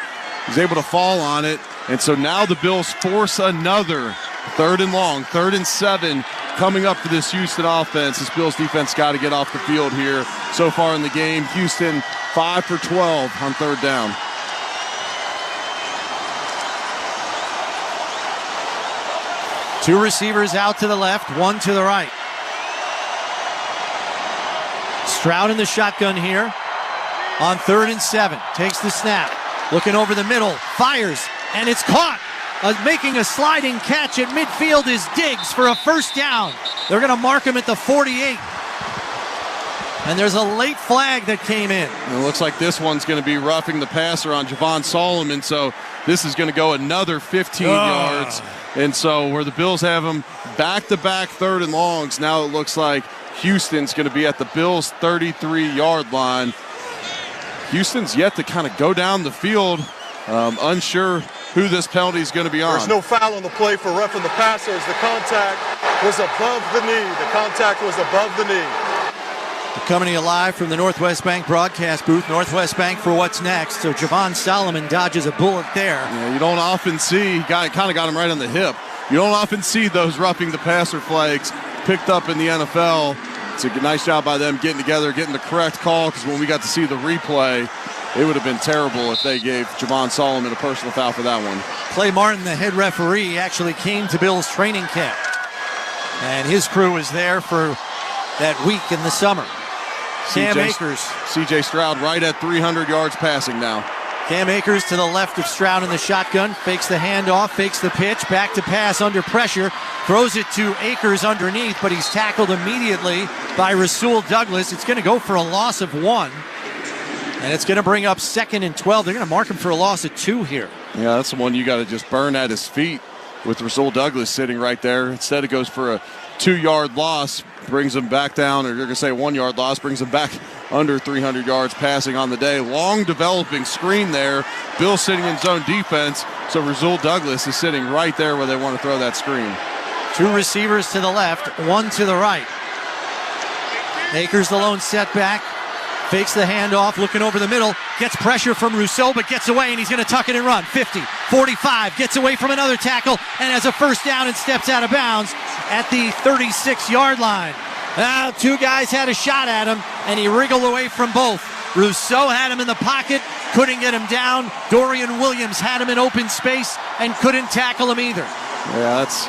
he's able to fall on it. And so now the Bills force another 3rd and long, 3rd and 7 coming up for this Houston offense. This Bills defense got to get off the field here so far in the game. Houston 5 for 12 on 3rd down. Two receivers out to the left, 1 to the right. Stroud in the shotgun here on 3rd and 7. Takes the snap, looking over the middle, fires, and it's caught. Making a sliding catch at midfield is Diggs for a 1st down. They're going to mark him at the 48. And there's a late flag that came in. It looks like this one's going to be roughing the passer on Javon Solomon, so this is going to go another 15 yards. And so where the Bills have them back-to-back 3rd and longs, now it looks like Houston's going to be at the Bills' 33-yard line. Houston's yet to kind of go down the field, unsure who this penalty is going to be on. There's no foul on the play for roughing the passer as the contact was above the knee. The contact was above the knee. We're coming to you live from the Northwest Bank broadcast booth. Northwest Bank for what's next. So Javon Solomon dodges a bullet there. Yeah, you don't often see, kind of got him right on the hip. You don't often see those roughing the passer flags picked up in the NFL. It's a nice job by them getting together, getting the correct call, because when we got to see the replay, it would have been terrible if they gave Javon Solomon a personal foul for that one. Clay Martin, the head referee, actually came to Bills training camp. And his crew was there for that week in the summer. Cam Akers. C.J. Stroud right at 300 yards passing now. Cam Akers to the left of Stroud in the shotgun. Fakes the handoff, fakes the pitch, back to pass under pressure. Throws it to Akers underneath, but he's tackled immediately by Rasul Douglas. It's going to go for a loss of 1. And it's going to bring up 2nd and 12. They're going to mark him for a loss of 2 here. Yeah, that's the one you got to just burn at his feet with Rasul Douglas sitting right there. Instead, it goes for a 2-yard loss, brings him back down, or you're going to say 1-yard loss, brings him back under 300 yards passing on the day. Long developing screen there. Bill sitting in zone defense, so Rasul Douglas is sitting right there where they want to throw that screen. 2 receivers to the left, 1 to the right. Akers the lone setback. Fakes the handoff, looking over the middle, gets pressure from Rousseau, but gets away, and he's going to tuck it and run. 50, 45, gets away from another tackle, and has a 1st down and steps out of bounds at the 36-yard line. Now, 2 guys had a shot at him, and he wriggled away from both. Rousseau had him in the pocket, couldn't get him down. Dorian Williams had him in open space and couldn't tackle him either. Yeah, that's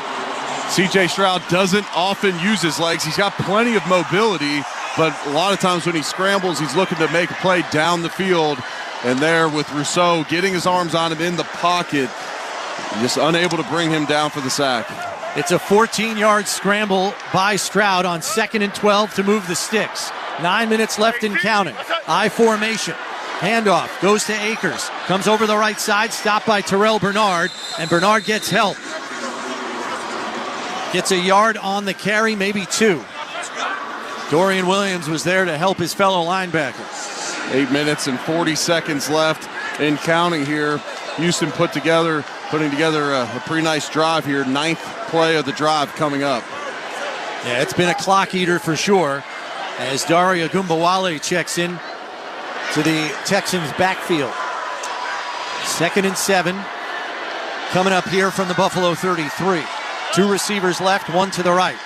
C.J. Stroud doesn't often use his legs. He's got plenty of mobility, but a lot of times when he scrambles, he's looking to make a play down the field. And there with Rousseau getting his arms on him in the pocket, just unable to bring him down for the sack. It's a 14-yard scramble by Stroud on 2nd and 12 to move the sticks. 9 minutes left in counting. I formation. Handoff goes to Akers. Comes over the right side, stopped by Terrell Bernard, and Bernard gets help. Gets a yard on the carry, maybe 2. Dorian Williams was there to help his fellow linebacker. 8 minutes and 40 seconds left in counting here. Houston putting together a pretty nice drive here. 9th play of the drive coming up. Yeah, it's been a clock eater for sure as Daria Gumbawale checks in to the Texans backfield. 2nd and 7 coming up here from the Buffalo 33. 2 receivers left, 1 to the right.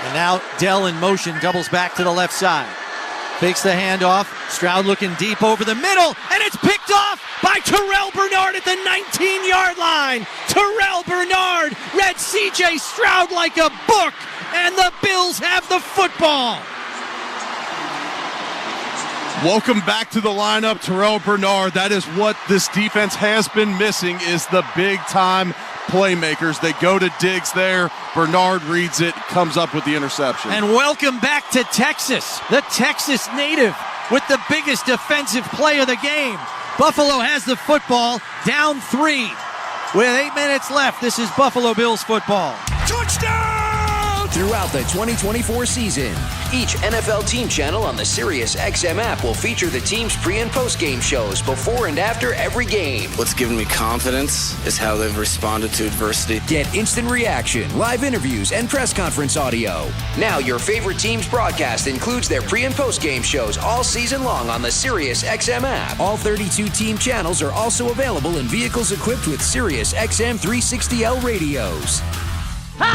And now Dell in motion, doubles back to the left side. Fakes the handoff. Stroud looking deep over the middle, and it's picked off by Terrell Bernard at the 19-yard line. Terrell Bernard read C.J. Stroud like a book, and the Bills have the football. Welcome back to the lineup, Terrell Bernard. That is what this defense has been missing, is the big-time playmakers. They go to Diggs there. Bernard reads it, comes up with the interception. And welcome back to Texas, the Texas native with the biggest defensive play of the game. Buffalo has the football, down 3 with 8 minutes left. This is Buffalo Bills football. Touchdown! Throughout the 2024 season, each NFL team channel on the SiriusXM app will feature the team's pre- and post-game shows before and after every game. What's given me confidence is how they've responded to adversity. Get instant reaction, live interviews, and press conference audio. Now your favorite team's broadcast includes their pre- and post-game shows all season long on the SiriusXM app. All 32 team channels are also available in vehicles equipped with SiriusXM 360L radios.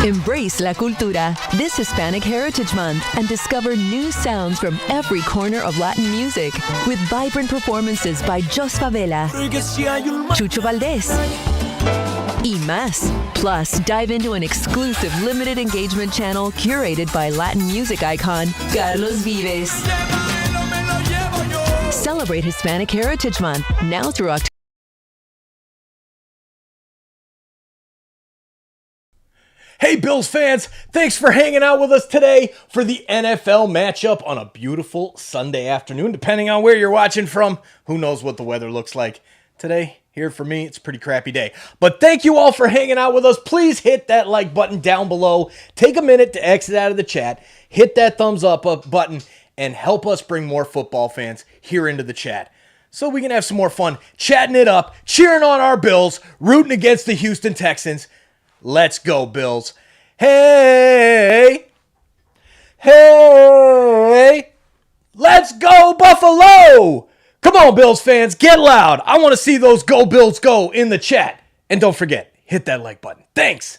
Embrace la cultura this Hispanic Heritage Month and discover new sounds from every corner of Latin music with vibrant performances by Jos Favela, Chucho Valdés, y más. Plus, dive into an exclusive limited engagement channel curated by Latin music icon Carlos Vives. Celebrate Hispanic Heritage Month now through October. Hey, Bills fans, thanks for hanging out with us today for the NFL matchup on a beautiful Sunday afternoon, depending on where you're watching from. Who knows what the weather looks like today? Here for me, it's a pretty crappy day. But thank you all for hanging out with us. Please hit that like button down below. Take a minute to exit out of the chat. Hit that thumbs up button and help us bring more football fans here into the chat so we can have some more fun chatting it up, cheering on our Bills, rooting against the Houston Texans. Let's go, Bills. Hey! Hey! Let's go, Buffalo! Come on, Bills fans, get loud. I want to see those Go Bills go in the chat. And don't forget, hit that like button. Thanks!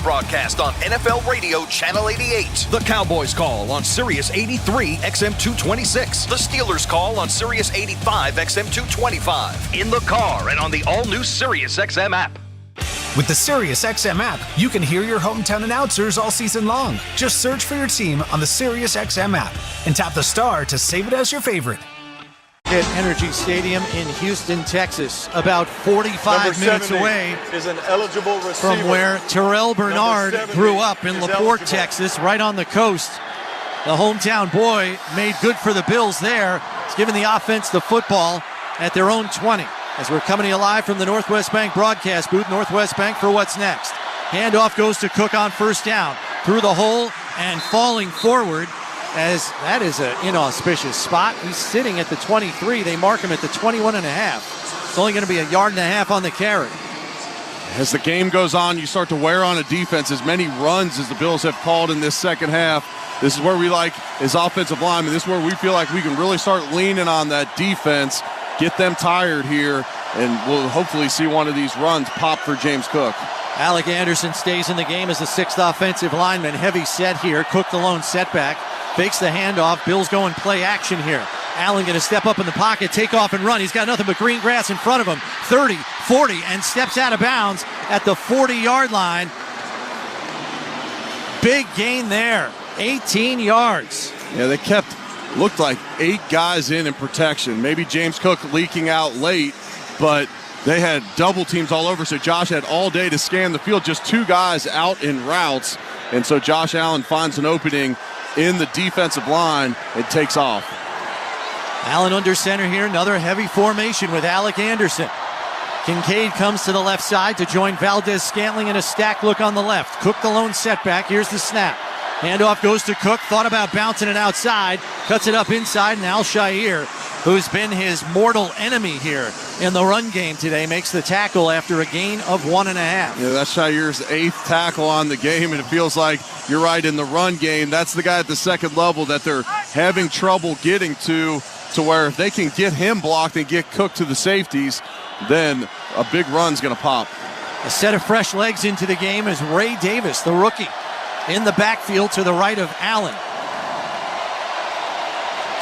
Broadcast on NFL Radio Channel 88. The Cowboys call on Sirius 83 XM 226. The Steelers call on Sirius 85 XM 225. In the car and on the all-new Sirius XM app. With the Sirius XM app, you can hear your hometown announcers all season long. Just search for your team on the Sirius XM app and tap the star to save it as your favorite. At Energy Stadium in Houston, Texas, about 45 minutes away is an eligible receiver from where Terrell Bernard grew up in LaPorte, Texas, right on the coast. The hometown boy made good for the Bills there. He's giving the offense the football at their own 20. As we're coming to you live from the Northwest Bank broadcast booth, Northwest Bank for what's next. Handoff goes to Cook on first down. Through the hole and falling forward, as that is an inauspicious spot. He's sitting at the 23. They mark him at the 21 and a half. It's only going to be a yard and a half on the carry. As the game goes on, you start to wear on a defense as many runs as the Bills have called in this second half. This is where we like, as offensive linemen, this is where we feel like we can really start leaning on that defense, get them tired here, and we'll hopefully see one of these runs pop for James Cook. Alec Anderson stays in the game as the 6th offensive lineman. Heavy set here. Cook the lone setback. fakes the handoff. Bills going play action here. Allen going to step up in the pocket, take off and run. He's got nothing but green grass in front of him. 30, 40, and steps out of bounds at the 40-yard line. Big gain there, 18 yards. Yeah, they looked like 8 guys in protection. Maybe James Cook leaking out late, but they had double teams all over, so Josh had all day to scan the field. Just 2 guys out in routes, and so Josh Allen finds an opening in the defensive line and takes off. Allen under center here, another heavy formation with Alec Anderson. Kincaid comes to the left side to join Valdez-Scantling in a stack look on the left. Cook the lone setback, here's the snap. Handoff goes to Cook, thought about bouncing it outside, cuts it up inside, and Al-Shaair, who's been his mortal enemy here in the run game today, makes the tackle after a gain of 1.5. Yeah, that's Shaair's 8th tackle on the game, and it feels like, you're right, in the run game, that's the guy at the second level that they're having trouble getting to where if they can get him blocked and get Cook to the safeties, then a big run's going to pop. A set of fresh legs into the game is Ray Davis, the rookie, in the backfield to the right of Allen.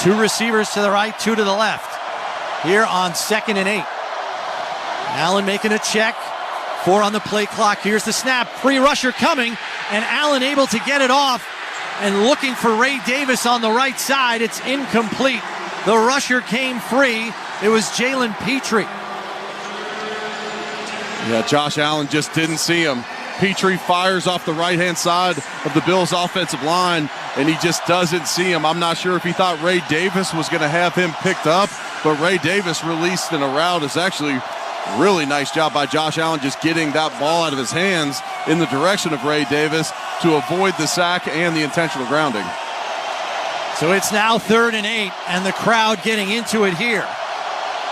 2 receivers to the right, 2 to the left. Here on 2nd and 8. Allen making a check. 4 on the play clock. Here's the snap. Free rusher coming, and Allen able to get it off and looking for Ray Davis on the right side. It's incomplete. The rusher came free. It was Jalen Petrie. Yeah, Josh Allen just didn't see him. Petrie fires off the right-hand side of the Bills' offensive line, and he just doesn't see him. I'm not sure if he thought Ray Davis was going to have him picked up, but Ray Davis released in a route. Is actually really nice job by Josh Allen just getting that ball out of his hands in the direction of Ray Davis to avoid the sack and the intentional grounding. So it's now 3rd and 8, and the crowd getting into it here.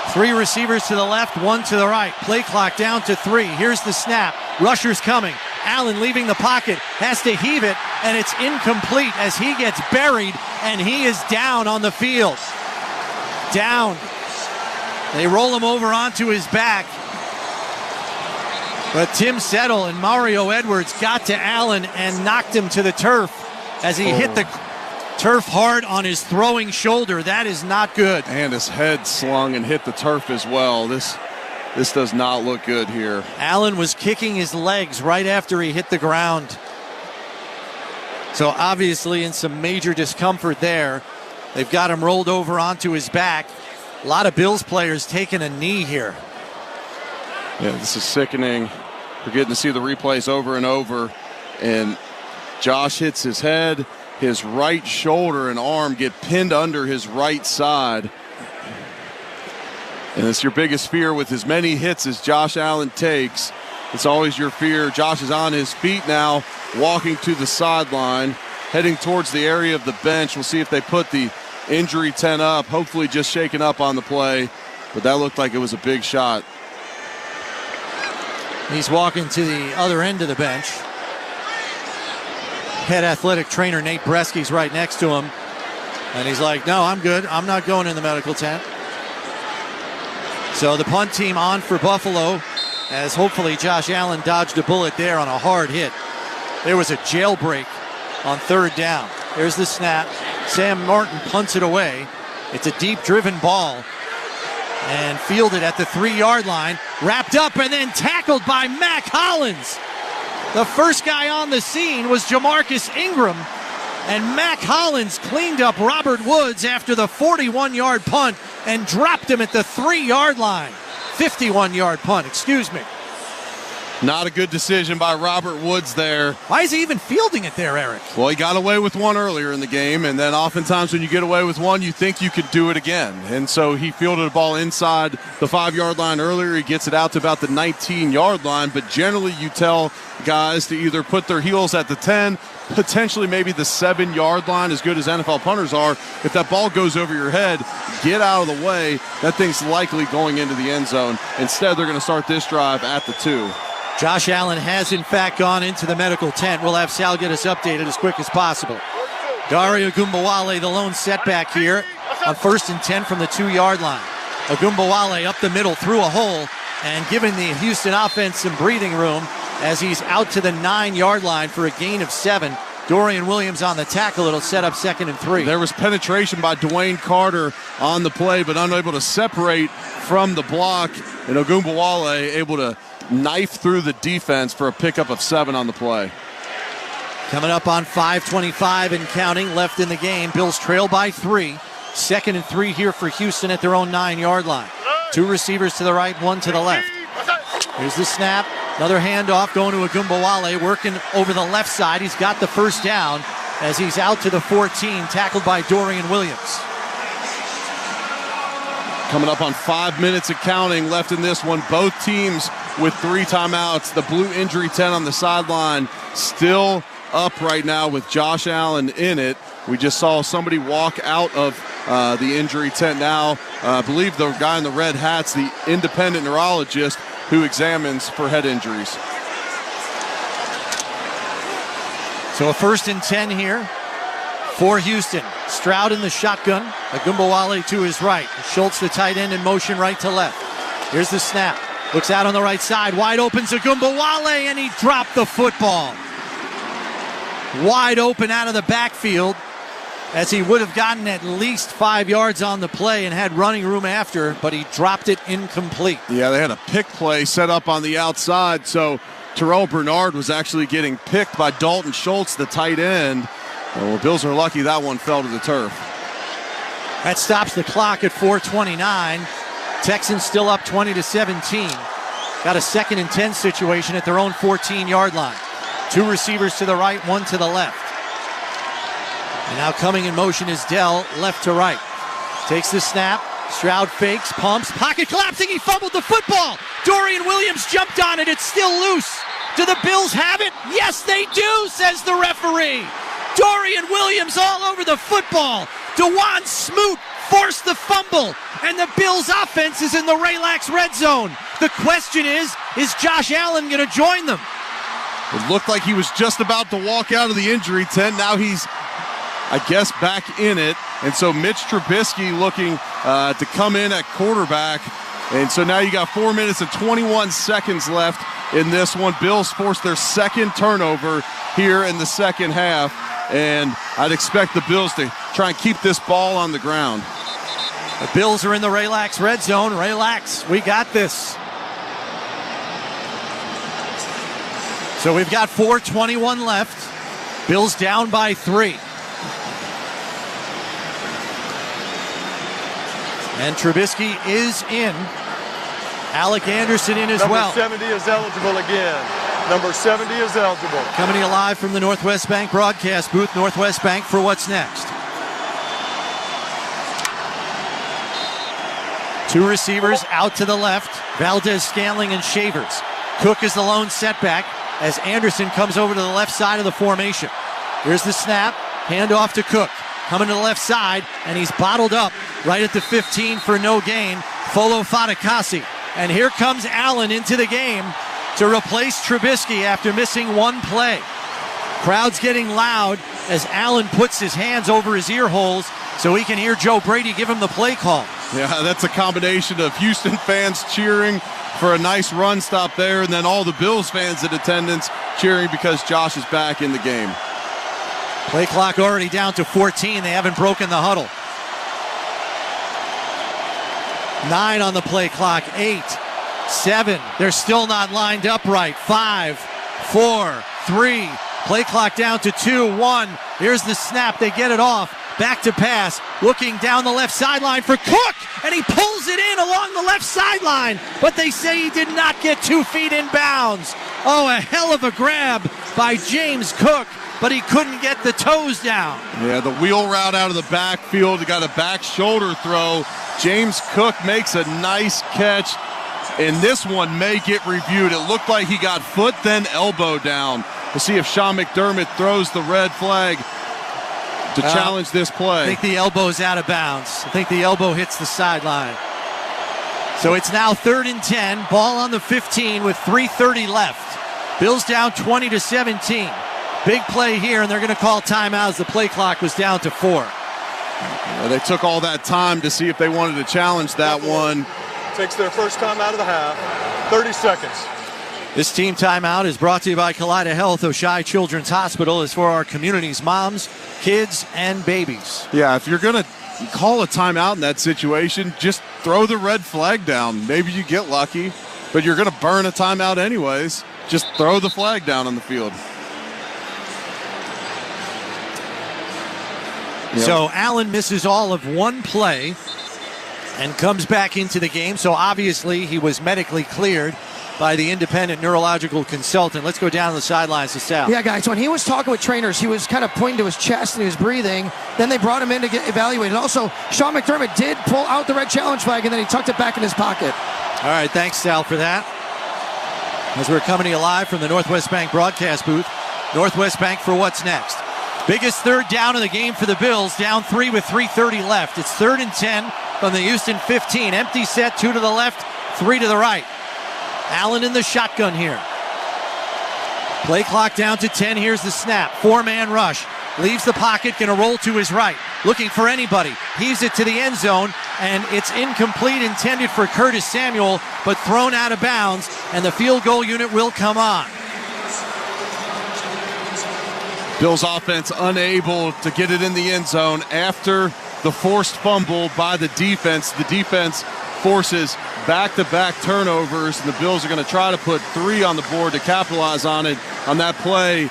3 receivers to the left, 1 to the right. Play clock down to 3. Here's the snap. Rusher's coming. Allen leaving the pocket, has to heave it, and it's incomplete as he gets buried, and he is down on the field. Down. They roll him over onto his back. But Tim Settle and Mario Edwards got to Allen and knocked him to the turf as he hit the turf hard on his throwing shoulder. That is not good. And his head slung and hit the turf as well. This does not look good here. Allen was kicking his legs right after he hit the ground. So obviously in some major discomfort there. They've got him rolled over onto his back. A lot of Bills players taking a knee here. Yeah, this is sickening. We're getting to see the replays over and over. And Josh hits his head. His right shoulder and arm get pinned under his right side. And it's your biggest fear with as many hits as Josh Allen takes. It's always your fear. Josh is on his feet now, walking to the sideline, heading towards the area of the bench. We'll see if they put the injury tent up, hopefully just shaken up on the play. But that looked like it was a big shot. He's walking to the other end of the bench. Head athletic trainer Nate Bresky's right next to him. And he's like, no, I'm good. I'm not going in the medical tent. So the punt team on for Buffalo as hopefully Josh Allen dodged a bullet there on a hard hit. There was a jailbreak on 3rd down. There's the snap. Sam Martin punts it away. It's a deep driven ball and fielded at the 3-yard line. Wrapped up and then tackled by Mack Hollins. The first guy on the scene was Jamarcus Ingram, and Mack Hollins cleaned up Robert Woods after the 41-yard punt and dropped him at the 3-yard line. 51-yard punt, excuse me. Not a good decision by Robert Woods there. Why is he even fielding it there, Eric? Well, he got away with one earlier in the game, and then oftentimes when you get away with one, you think you could do it again. And so he fielded a ball inside the 5-yard line earlier. He gets it out to about the 19-yard line, but generally you tell guys to either put their heels at the 10, potentially maybe the 7-yard line, as good as NFL punters are. If that ball goes over your head, get out of the way. That thing's likely going into the end zone. Instead, they're going to start this drive at the 2. Josh Allen has, in fact, gone into the medical tent. We'll have Sal get us updated as quick as possible. Dare Ogunbowale, the lone setback here on 1st and 10 from the 2-yard line. Ogunbowale up the middle through a hole and giving the Houston offense some breathing room as he's out to the 9-yard line for a gain of 7. Dorian Williams on the tackle. It'll set up 2nd and 3. There was penetration by Dwayne Carter on the play, but unable to separate from the block. And Ogunbowale able to knife through the defense for a pickup of 7 on the play. Coming up on 5:25 and counting left in the game. Bills trail by 3. 2nd and 3 here for Houston at their own 9-yard line. 2 receivers to the right, 1 to the left. Here's the snap. Another handoff going to Ogunbowale, working over the left side. He's got the first down as he's out to the 14, tackled by Dorian Williams. Coming up on 5 minutes of counting left in this one. Both teams with 3 timeouts. The blue injury tent on the sideline still up right now with Josh Allen in it. We just saw somebody walk out of the injury tent now. I believe the guy in the red hat's the independent neurologist who examines for head injuries. So a 1st and 10 here for Houston. Stroud in the shotgun. Ogunbowale to his right. Schultz, the tight end, in motion right to left. Here's the snap. Looks out on the right side. Wide open Ogunbowale, and he dropped the football. Wide open out of the backfield, as he would have gotten at least 5 yards on the play and had running room after, but he dropped it incomplete. Yeah, they had a pick play set up on the outside, so Terrell Bernard was actually getting picked by Dalton Schultz, the tight end. Well, the Bills are lucky that one fell to the turf. That stops the clock at 4:29. Texans still up 20-17. Got a 2nd and 10 situation at their own 14-yard line. 2 receivers to the right, 1 to the left. And now coming in motion is Dell, left to right. Takes the snap. Stroud fakes, pumps, pocket collapsing. He fumbled the football. Dorian Williams jumped on it. It's still loose. Do the Bills have it? Yes, they do, says the referee. Dorian Williams all over the football. DeJuan Smoot forced the fumble, and the Bills' offense is in the Relax red zone. The question is Josh Allen going to join them? It looked like he was just about to walk out of the injury tent. Now he's, I guess, back in it. And so Mitch Trubisky looking to come in at quarterback. And so now you got 4 minutes and 21 seconds left in this one. Bills forced their 2nd turnover here in the 2nd half. And I'd expect the Bills to try and keep this ball on the ground. The Bills are in the Relax red zone. Relax, we got this. So we've got 4:21 left. Bills down by 3. And Trubisky is in. Alec Anderson in as well. Number 70 is eligible again. Number 70 is eligible. Coming to you live from the Northwest Bank broadcast booth. Northwest Bank for what's next. 2 receivers out to the left. Valdez, Scanling, and Shavers. Cook is the lone setback as Anderson comes over to the left side of the formation. Here's the snap. Handoff to Cook. Coming to the left side, and he's bottled up right at the 15 for no gain. Folo Fatukasi. And here comes Allen into the game to replace Trubisky after missing 1 play. Crowd's getting loud as Allen puts his hands over his ear holes so he can hear Joe Brady give him the play call. Yeah, that's a combination of Houston fans cheering for a nice run stop there, and then all the Bills fans in attendance cheering because Josh is back in the game. Play clock already down to 14. They haven't broken the huddle. 9 on the play clock. 8, 7. They're still not lined up right. 5, 4, 3. Play clock down to 2, 1. Here's the snap. They get it off. Back to pass. Looking down the left sideline for Cook. And he pulls it in along the left sideline. But they say he did not get 2 feet in bounds. Oh, a hell of a grab by James Cook. But he couldn't get the toes down. Yeah, the wheel route out of the backfield. He got a back shoulder throw. James Cook makes a nice catch. And this one may get reviewed. It looked like he got foot, then elbow down. We'll see if Sean McDermott throws the red flag to challenge this play. I think the elbow's out of bounds. I think the elbow hits the sideline. So it's now 3rd and 10. Ball on the 15 with 3:30 left. Bills down 20-17. Big play here, and they're going to call timeouts. The play clock was down to 4. Yeah, they took all that time to see if they wanted to challenge that one. Takes their first time out of the half. 30 seconds. This team timeout is brought to you by Kaleida Health. Oshai Children's Hospital is for our community's moms, kids, and babies. Yeah, if you're going to call a timeout in that situation, just throw the red flag down. Maybe you get lucky, but you're going to burn a timeout anyways. Just throw the flag down on the field. Yep. So Allen misses all of one play and comes back into the game. So obviously he was medically cleared by the independent neurological consultant. Let's go down to the sidelines to Sal. Yeah, guys, when he was talking with trainers, he was kind of pointing to his chest and he was breathing. Then they brought him in to get evaluated. Also, Sean McDermott did pull out the red challenge flag and then he tucked it back in his pocket. All right, thanks, Sal, for that. As we're coming to you live from the Northwest Bank broadcast booth. Northwest Bank for what's next. Biggest third down of the game for the Bills, down 3 with 3:30 left. It's 3rd and 10 from the Houston 15. Empty set, 2 to the left, 3 to the right. Allen in the shotgun here. Play clock down to 10. Here's the snap. 4-man rush. Leaves the pocket, going to roll to his right. Looking for anybody. Heaves it to the end zone, and it's incomplete, intended for Curtis Samuel, but thrown out of bounds, and the field goal unit will come on. Bills offense unable to get it in the end zone after the forced fumble by the defense. The defense forces back-to-back turnovers, and the Bills are going to try to put 3 on the board to capitalize on it. On that play,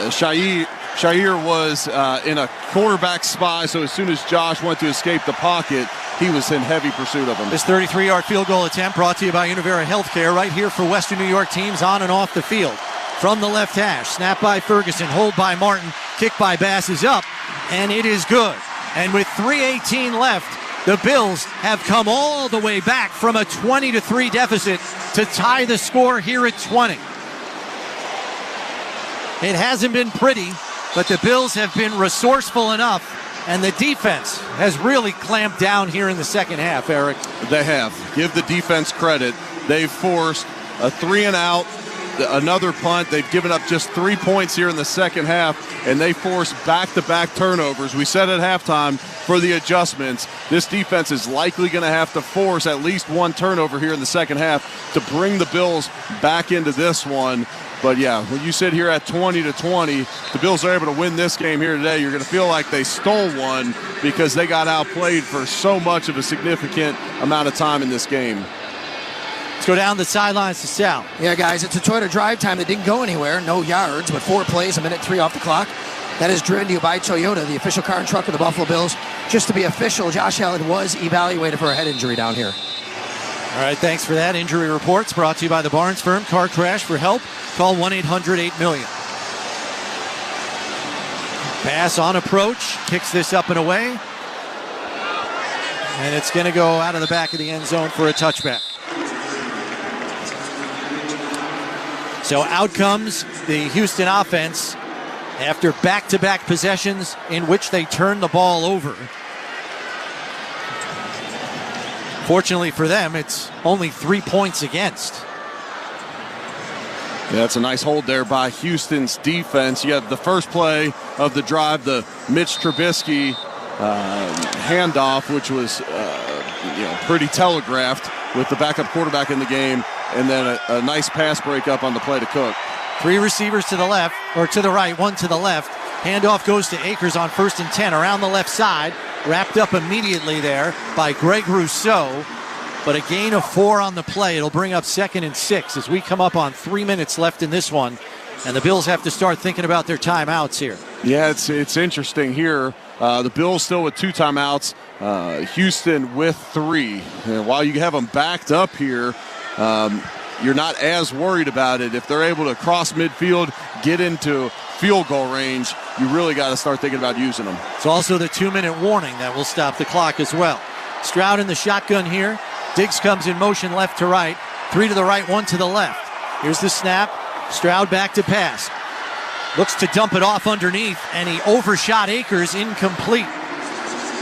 Shair was in a quarterback spy, so as soon as Josh went to escape the pocket, he was in heavy pursuit of him. This 33-yard field goal attempt brought to you by Univera Healthcare, right here for Western New York teams on and off the field. From the left hash, snap by Ferguson, hold by Martin, kick by Bass is up, and it is good. And with 3:18 left, the Bills have come all the way back from a 20-3 deficit to tie the score here at 20. It hasn't been pretty, but the Bills have been resourceful enough, and the defense has really clamped down here in the second half, Eric. They have. Give the defense credit. They've forced a 3-and-out, another punt. They've given up just 3 points here in the second half, and they forced back-to-back turnovers. We said at halftime for the adjustments, this defense is likely going to have to force at least 1 turnover here in the second half to bring the Bills back into this one. But yeah, when you sit here at 20-20, the Bills are able to win this game here today. You're going to feel like they stole one because they got outplayed for so much of a significant amount of time in this game. Let's go down the sidelines to Sal. Yeah, guys, it's a Toyota drive time that didn't go anywhere. No yards, but 4 plays, 1:03 off the clock. That is driven to you by Toyota, the official car and truck of the Buffalo Bills. Just to be official, Josh Allen was evaluated for a head injury down here. All right, thanks for that. Injury reports brought to you by the Barnes Firm. Car crash for help? Call 1-800-8-million. Pass on approach, kicks this up and away. And it's going to go out of the back of the end zone for a touchback. So out comes the Houston offense after back-to-back possessions in which they turned the ball over. Fortunately for them, it's only 3 points against. Yeah, that's a nice hold there by Houston's defense. You have the first play of the drive, the Mitch Trubisky handoff, which was pretty telegraphed with the backup quarterback in the game, and then a nice pass breakup on the play to Cook. 3 receivers to the left, or to the right, 1 to the left. Handoff goes to Akers on 1st and 10 around the left side. Wrapped up immediately there by Greg Rousseau. But a gain of 4 on the play. It'll bring up 2nd and 6 as we come up on 3 minutes left in this one. And the Bills have to start thinking about their timeouts here. Yeah, it's interesting here. The Bills still with 2 timeouts. Houston with 3. And while you have them backed up here, you're not as worried about it. If they're able to cross midfield, get into field goal range, you really got to start thinking about using them. It's also the 2-minute warning that will stop the clock as well. Stroud in the shotgun here. Diggs comes in motion left to right. 3 to the right, 1 to the left. Here's the snap. Stroud back to pass. Looks to dump it off underneath, and he overshot Akers, incomplete.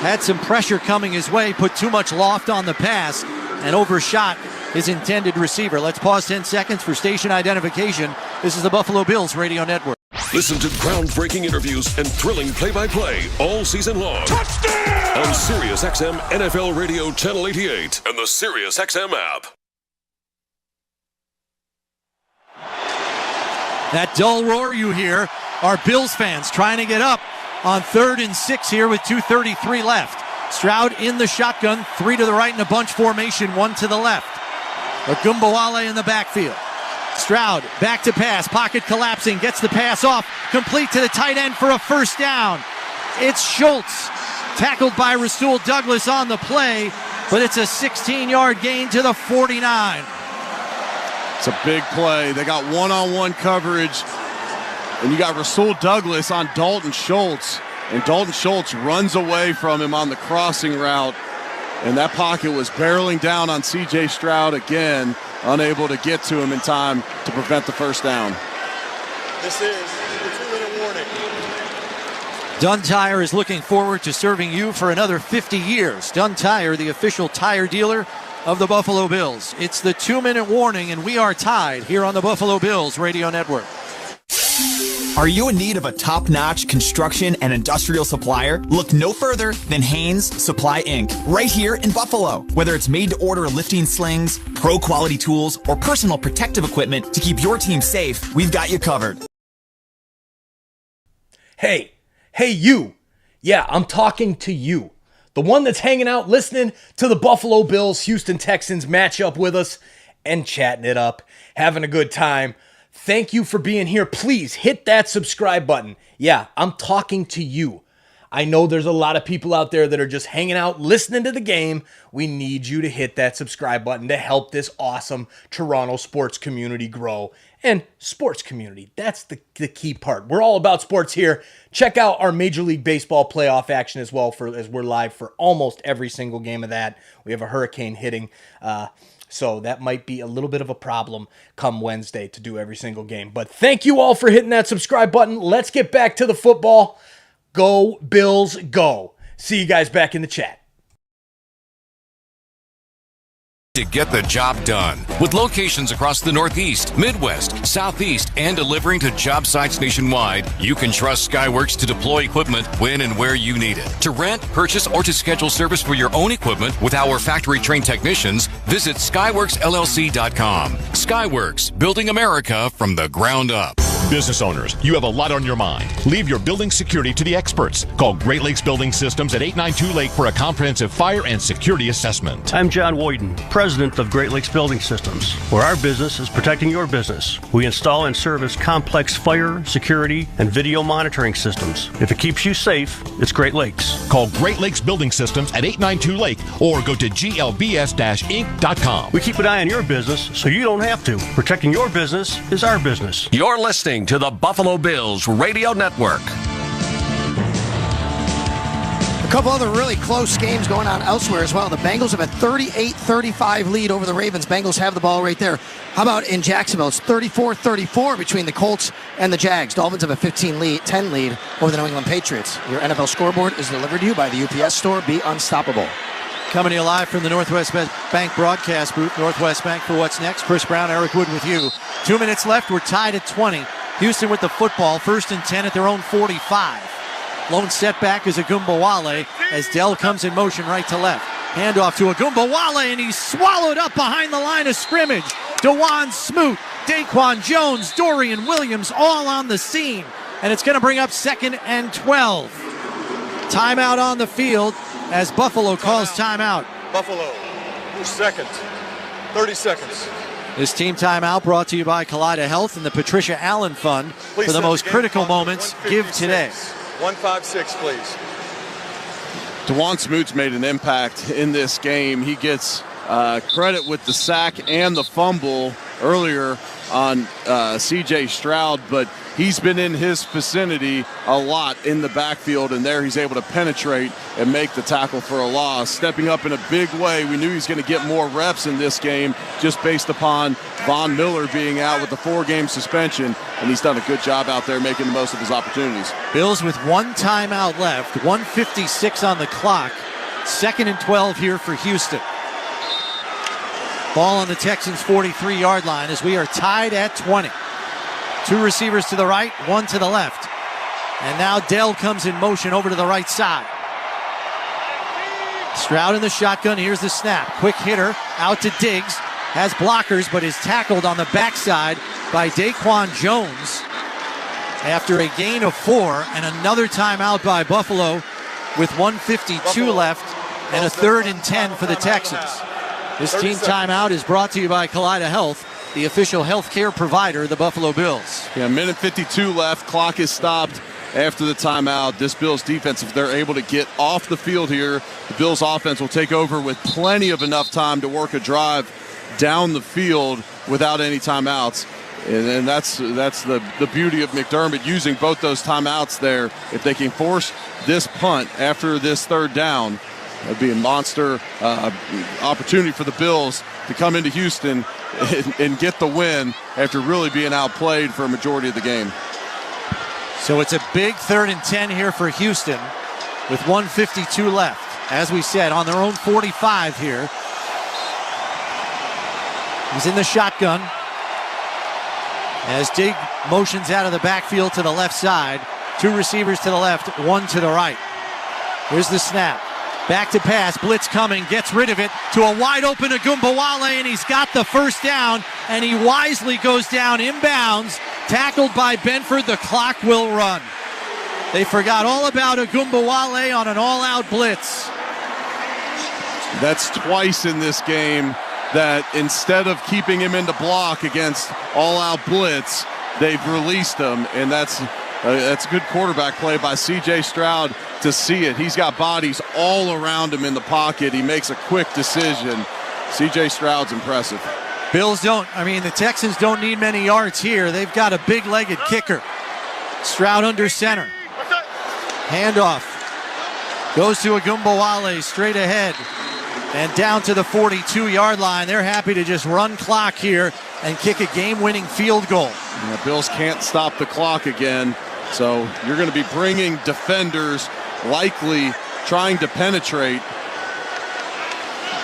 Had some pressure coming his way, put too much loft on the pass, and overshot his intended receiver. Let's pause 10 seconds for station identification. This is the Buffalo Bills Radio Network. Listen to groundbreaking interviews and thrilling play-by-play all season long. Touchdown! On Sirius XM NFL Radio Channel 88 and the Sirius XM app. That dull roar you hear are Bills fans trying to get up on 3rd and 6 here with 2:33 left. Stroud in the shotgun, 3 to the right in a bunch formation, 1 to the left. Ogunbowale in the backfield. Stroud back to pass, pocket collapsing, gets the pass off, complete to the tight end for a first down. It's Schultz, tackled by Rasul Douglas on the play, but it's a 16-yard gain to the 49. It's a big play. They got one-on-one coverage, and you got Rasul Douglas on Dalton Schultz, and Dalton Schultz runs away from him on the crossing route, and that pocket was barreling down on C.J. Stroud again, unable to get to him in time to prevent the first down. This is the 2-minute warning. Dunn Tire is looking forward to serving you for another 50 years. Dunn Tire, the official tire dealer of the Buffalo Bills. It's the 2-minute warning, and we are tied here on the Buffalo Bills Radio Network. Are you in need of a top-notch construction and industrial supplier? Look no further than Haynes Supply Inc. right here in Buffalo. Whether it's made-to-order lifting slings, pro-quality tools, or personal protective equipment to keep your team safe, we've got you covered. Hey you. Yeah, I'm talking to you. The one that's hanging out listening to the Buffalo Bills Houston Texans matchup with us and chatting it up, having a good time. Thank you for being here. Please hit that subscribe button. Yeah, I'm talking to you. I know there's a lot of people out there that are just hanging out listening to the game. We need you to hit that subscribe button to help this awesome Toronto sports community grow. And sports community, that's the key part. We're all about sports here. Check out our Major League Baseball playoff action as well, as we're live for almost every single game of that. We have a hurricane hitting, so that might be a little bit of a problem come Wednesday to do every single game. But thank you all for hitting that subscribe button. Let's get back to the football. Go Bills, go. See you guys back in the chat. To get the job done. With locations across the Northeast, Midwest, Southeast, and delivering to job sites nationwide, you can trust Skyworks to deploy equipment when and where you need it. To rent, purchase, or to schedule service for your own equipment with our factory-trained technicians, visit SkyworksLLC.com. Skyworks, building America from the ground up. Business owners, you have a lot on your mind. Leave your building security to the experts. Call Great Lakes Building Systems at 892 Lake for a comprehensive fire and security assessment. I'm John Woyden, president of Great Lakes Building Systems, where our business is protecting your business. We install and service complex fire, security, and video monitoring systems. If it keeps you safe, it's Great Lakes. Call Great Lakes Building Systems at 892 Lake or go to glbs-inc.com. We keep an eye on your business so you don't have to. Protecting your business is our business. You're listening to the Buffalo Bills Radio Network. A couple other really close games going on elsewhere as well. The Bengals have a 38-35 lead over the Ravens. Bengals have the ball right there. How about in Jacksonville? It's 34-34 between the Colts and the Jags. Dolphins have a 15-10 lead over the New England Patriots. Your NFL scoreboard is delivered to you by the UPS Store. Be unstoppable. Coming to you live from the Northwest Bank broadcast booth. Northwest Bank for what's next. Chris Brown, Eric Wood with you. 2 minutes left. We're tied at 20. Houston with the football, 1st and 10 at their own 45. Lone setback is Ogunbowale as Dell comes in motion right to left. Handoff to Ogunbowale, and he's swallowed up behind the line of scrimmage. DeJuan Smoot, Daquan Jones, Dorian Williams all on the scene. And it's going to bring up 2nd and 12. Timeout on the field as Buffalo calls timeout. Buffalo, your second. 30 seconds. This team timeout brought to you by Kaleida Health and the Patricia Allen Fund. For the most critical moments, give today. 156, please. DeJuan Smoot's made an impact in this game. He gets credit with the sack and the fumble earlier on C.J. Stroud, but he's been in his vicinity a lot in the backfield, and there he's able to penetrate and make the tackle for a loss. Stepping up in a big way. We knew he was going to get more reps in this game just based upon Von Miller being out with the 4-game suspension, and he's done a good job out there making the most of his opportunities. Bills with 1 timeout left, 1:56 on the clock. 2nd and 12 here for Houston. Ball on the Texans' 43-yard line as we are tied at 20. 2 receivers to the right, 1 to the left. And now Dell comes in motion over to the right side. Stroud in the shotgun. Here's the snap. Quick hitter out to Diggs. Has blockers, but is tackled on the backside by Daquan Jones after a gain of 4, and another timeout by Buffalo with 1:52 left and a 3rd and 10 for the Texans. This team timeout is brought to you by Kaleida Health, the official healthcare provider of the Buffalo Bills. Yeah, minute 52 left. Clock is stopped after the timeout. This Bills defense, if they're able to get off the field here, the Bills offense will take over with plenty of enough time to work a drive down the field without any timeouts. And that's the beauty of McDermott using both those timeouts there. If they can force this punt after this 3rd down, that'd be a monster opportunity for the Bills to come into Houston and get the win after really being outplayed for a majority of the game. So it's a big 3rd and 10 here for Houston with 1:52 left. As we said, on their own 45 here. He's in the shotgun as Dig motions out of the backfield to the left side. 2 receivers to the left, 1 to the right. Here's the snap. Back to pass, blitz coming, gets rid of it to a wide open Agumbawale, and he's got the 1st down, and he wisely goes down inbounds, tackled by Benford. The clock will run. They forgot all about Agumbawale on an all-out blitz. That's twice in this game that instead of keeping him in the block against all-out blitz, they've released him, and that's good quarterback play by C.J. Stroud to see it. He's got bodies all around him in the pocket. He makes a quick decision. C.J. Stroud's impressive. The Texans don't need many yards here. They've got a big-legged kicker. Stroud under center. Handoff. Goes to Agumbawale straight ahead and down to the 42-yard line. They're happy to just run clock here and kick a game-winning field goal. Yeah, Bills can't stop the clock again, so you're going to be bringing defenders, likely trying to penetrate.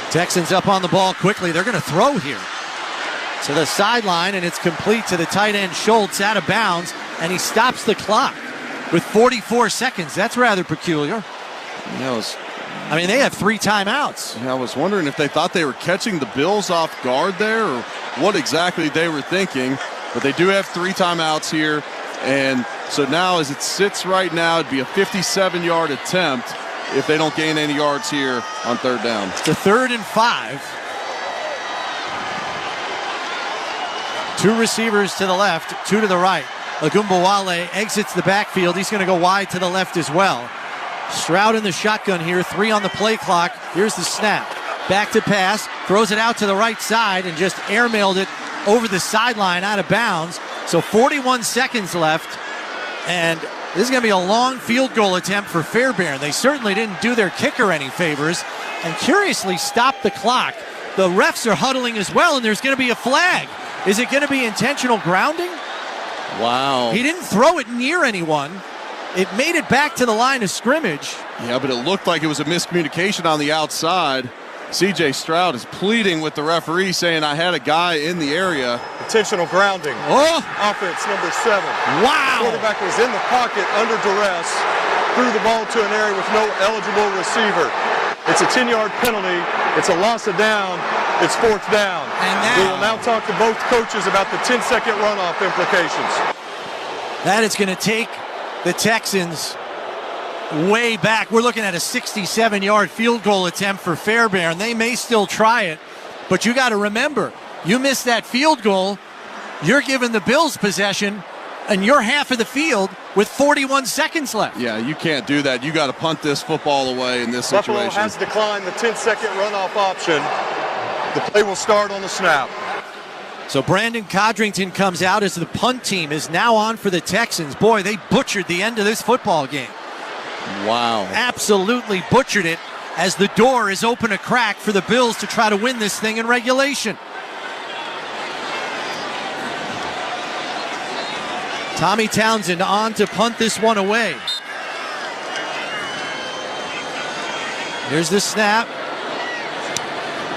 Texans up on the ball quickly. They're going to throw here to the sideline, and it's complete to the tight end Schultz, out of bounds, and he stops the clock with 44 seconds. That's rather peculiar. They have 3 timeouts. I was wondering if they thought they were catching the Bills off guard there or what exactly they were thinking. But they do have 3 timeouts here. And so now as it sits right now, it'd be a 57-yard attempt if they don't gain any yards here on 3rd down. It's a 3rd and 5. 2 receivers to the left, 2 to the right. Agumbawale exits the backfield. He's going to go wide to the left as well. Stroud in the shotgun here, 3 on the play clock. Here's the snap. Back to pass, throws it out to the right side and just airmailed it over the sideline out of bounds. So 41 seconds left, and this is going to be a long field goal attempt for Fairbairn. They certainly didn't do their kicker any favors and curiously stopped the clock. The refs are huddling as well, and there's going to be a flag. Is it going to be intentional grounding? Wow. He didn't throw it near anyone. It made it back to the line of scrimmage. Yeah, but it looked like it was a miscommunication on the outside. C.J. Stroud is pleading with the referee, saying, I had a guy in the area. Intentional grounding. Oh! Offense number 7. Wow! The quarterback was in the pocket under duress, threw the ball to an area with no eligible receiver. It's a 10-yard penalty. It's a loss of down. It's 4th down. And we will now talk to both coaches about the 10-second runoff implications. That is going to take the Texans way back. We're looking at a 67-yard field goal attempt for Fairbairn. They may still try it, but you got to remember, you miss that field goal, you're giving the Bills possession, and you're half of the field with 41 seconds left. Yeah, you can't do that. You got to punt this football away in this situation. Buffalo has declined the 10-second runoff option. The play will start on the snap. So Brandon Codrington comes out as the punt team is now on for the Texans. Boy, they butchered the end of this football game. Wow. Absolutely butchered it as the door is open a crack for the Bills to try to win this thing in regulation. Tommy Townsend on to punt this one away. Here's the snap.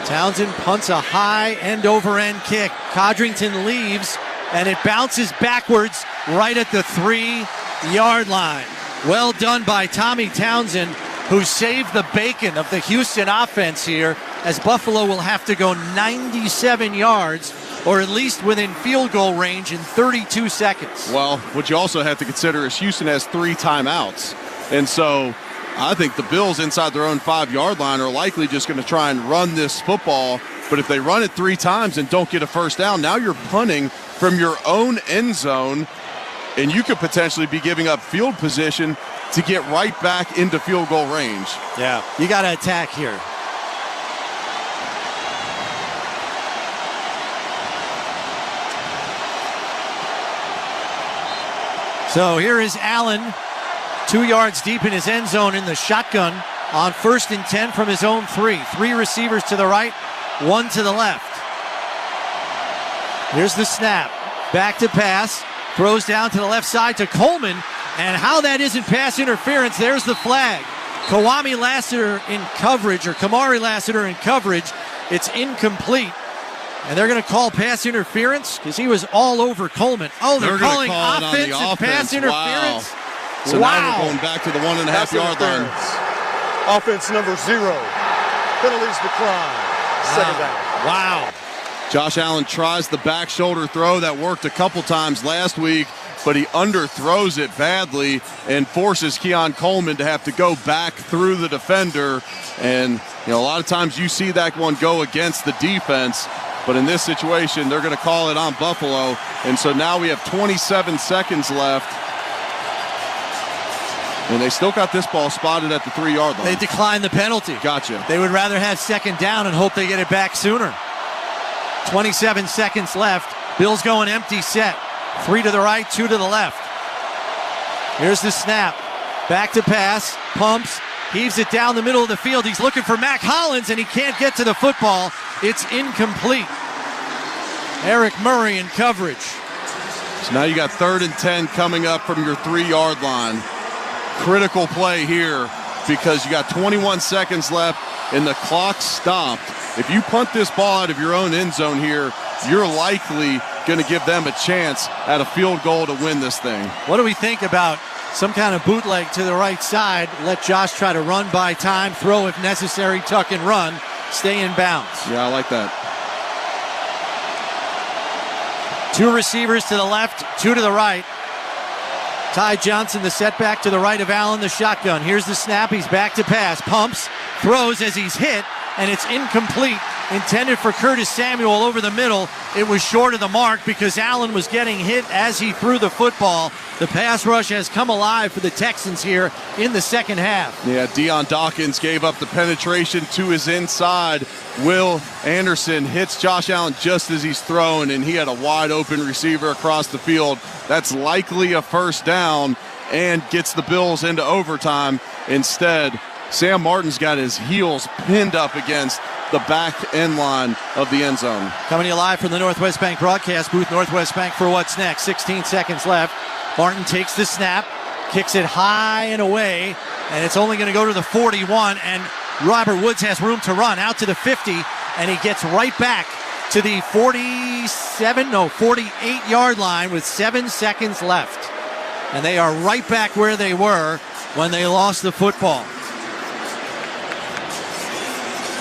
Townsend punts a high end-over-end kick. Codrington leaves, and it bounces backwards right at the 3-yard line. Well done by Tommy Townsend, who saved the bacon of the Houston offense here, as Buffalo will have to go 97 yards or at least within field goal range in 32 seconds. Well, what you also have to consider is Houston has 3 timeouts. And so I think the Bills inside their own 5-yard line are likely just going to try and run this football. But if they run it 3 times and don't get a first down, now you're punting from your own end zone, and you could potentially be giving up field position to get right back into field goal range. Yeah, you got to attack here. So here is Allen, 2 yards deep in his end zone in the shotgun on 1st and 10 from his own 3. 3 receivers to the right, 1 to the left. Here's the snap. Back to pass. Throws down to the left side to Coleman. And how that isn't pass interference, there's the flag. Kamari Lassiter in coverage. It's incomplete. And they're going to call pass interference because he was all over Coleman. Oh, they're calling offensive pass interference. Wow. So now we're going back to the 1.5-yard line. Offense number 0. Penalties decline. Second down. Wow. Josh Allen tries the back shoulder throw that worked a couple times last week, but he underthrows it badly and forces Keon Coleman to have to go back through the defender. And a lot of times you see that one go against the defense, but in this situation, they're going to call it on Buffalo. And so now we have 27 seconds left. And they still got this ball spotted at the 3-yard line. They declined the penalty. Gotcha. They would rather have second down and hope they get it back sooner. 27 seconds left. Bills going empty set. 3 to the right, 2 to the left. Here's the snap. Back to pass. Pumps. Heaves it down the middle of the field. He's looking for Mac Hollins, and he can't get to the football. It's incomplete. Eric Murray in coverage. So now you got 3rd and 10 coming up from your 3-yard line. Critical play here because you got 21 seconds left and the clock stopped. If you punt this ball out of your own end zone here, you're likely going to give them a chance at a field goal to win this thing. What do we think about some kind of bootleg to the right side? Let Josh try to run by time, throw if necessary, tuck and run, stay in bounds. Yeah, I like that. 2 receivers to the left, 2 to the right. Ty Johnson, the setback to the right of Allen, the shotgun. Here's the snap. He's back to pass. Pumps, throws as he's hit, and it's incomplete. Intended for Curtis Samuel over the middle. It was short of the mark because Allen was getting hit as he threw the football. The pass rush has come alive for the Texans here in the second half. Yeah, Deion Dawkins gave up the penetration to his inside. Will Anderson hits Josh Allen just as he's throwing, and he had a wide open receiver across the field. That's likely a first down and gets the Bills into overtime. Instead, Sam Martin's got his heels pinned up against the back end line of the end zone. Coming to you live from the Northwest Bank broadcast booth. Northwest Bank for what's next. 16 seconds left. Martin takes the snap, kicks it high and away, and it's only going to go to the 41, and Robert Woods has room to run out to the 50, and he gets right back to the 48-yard line with 7 seconds left. And they are right back where they were when they lost the football.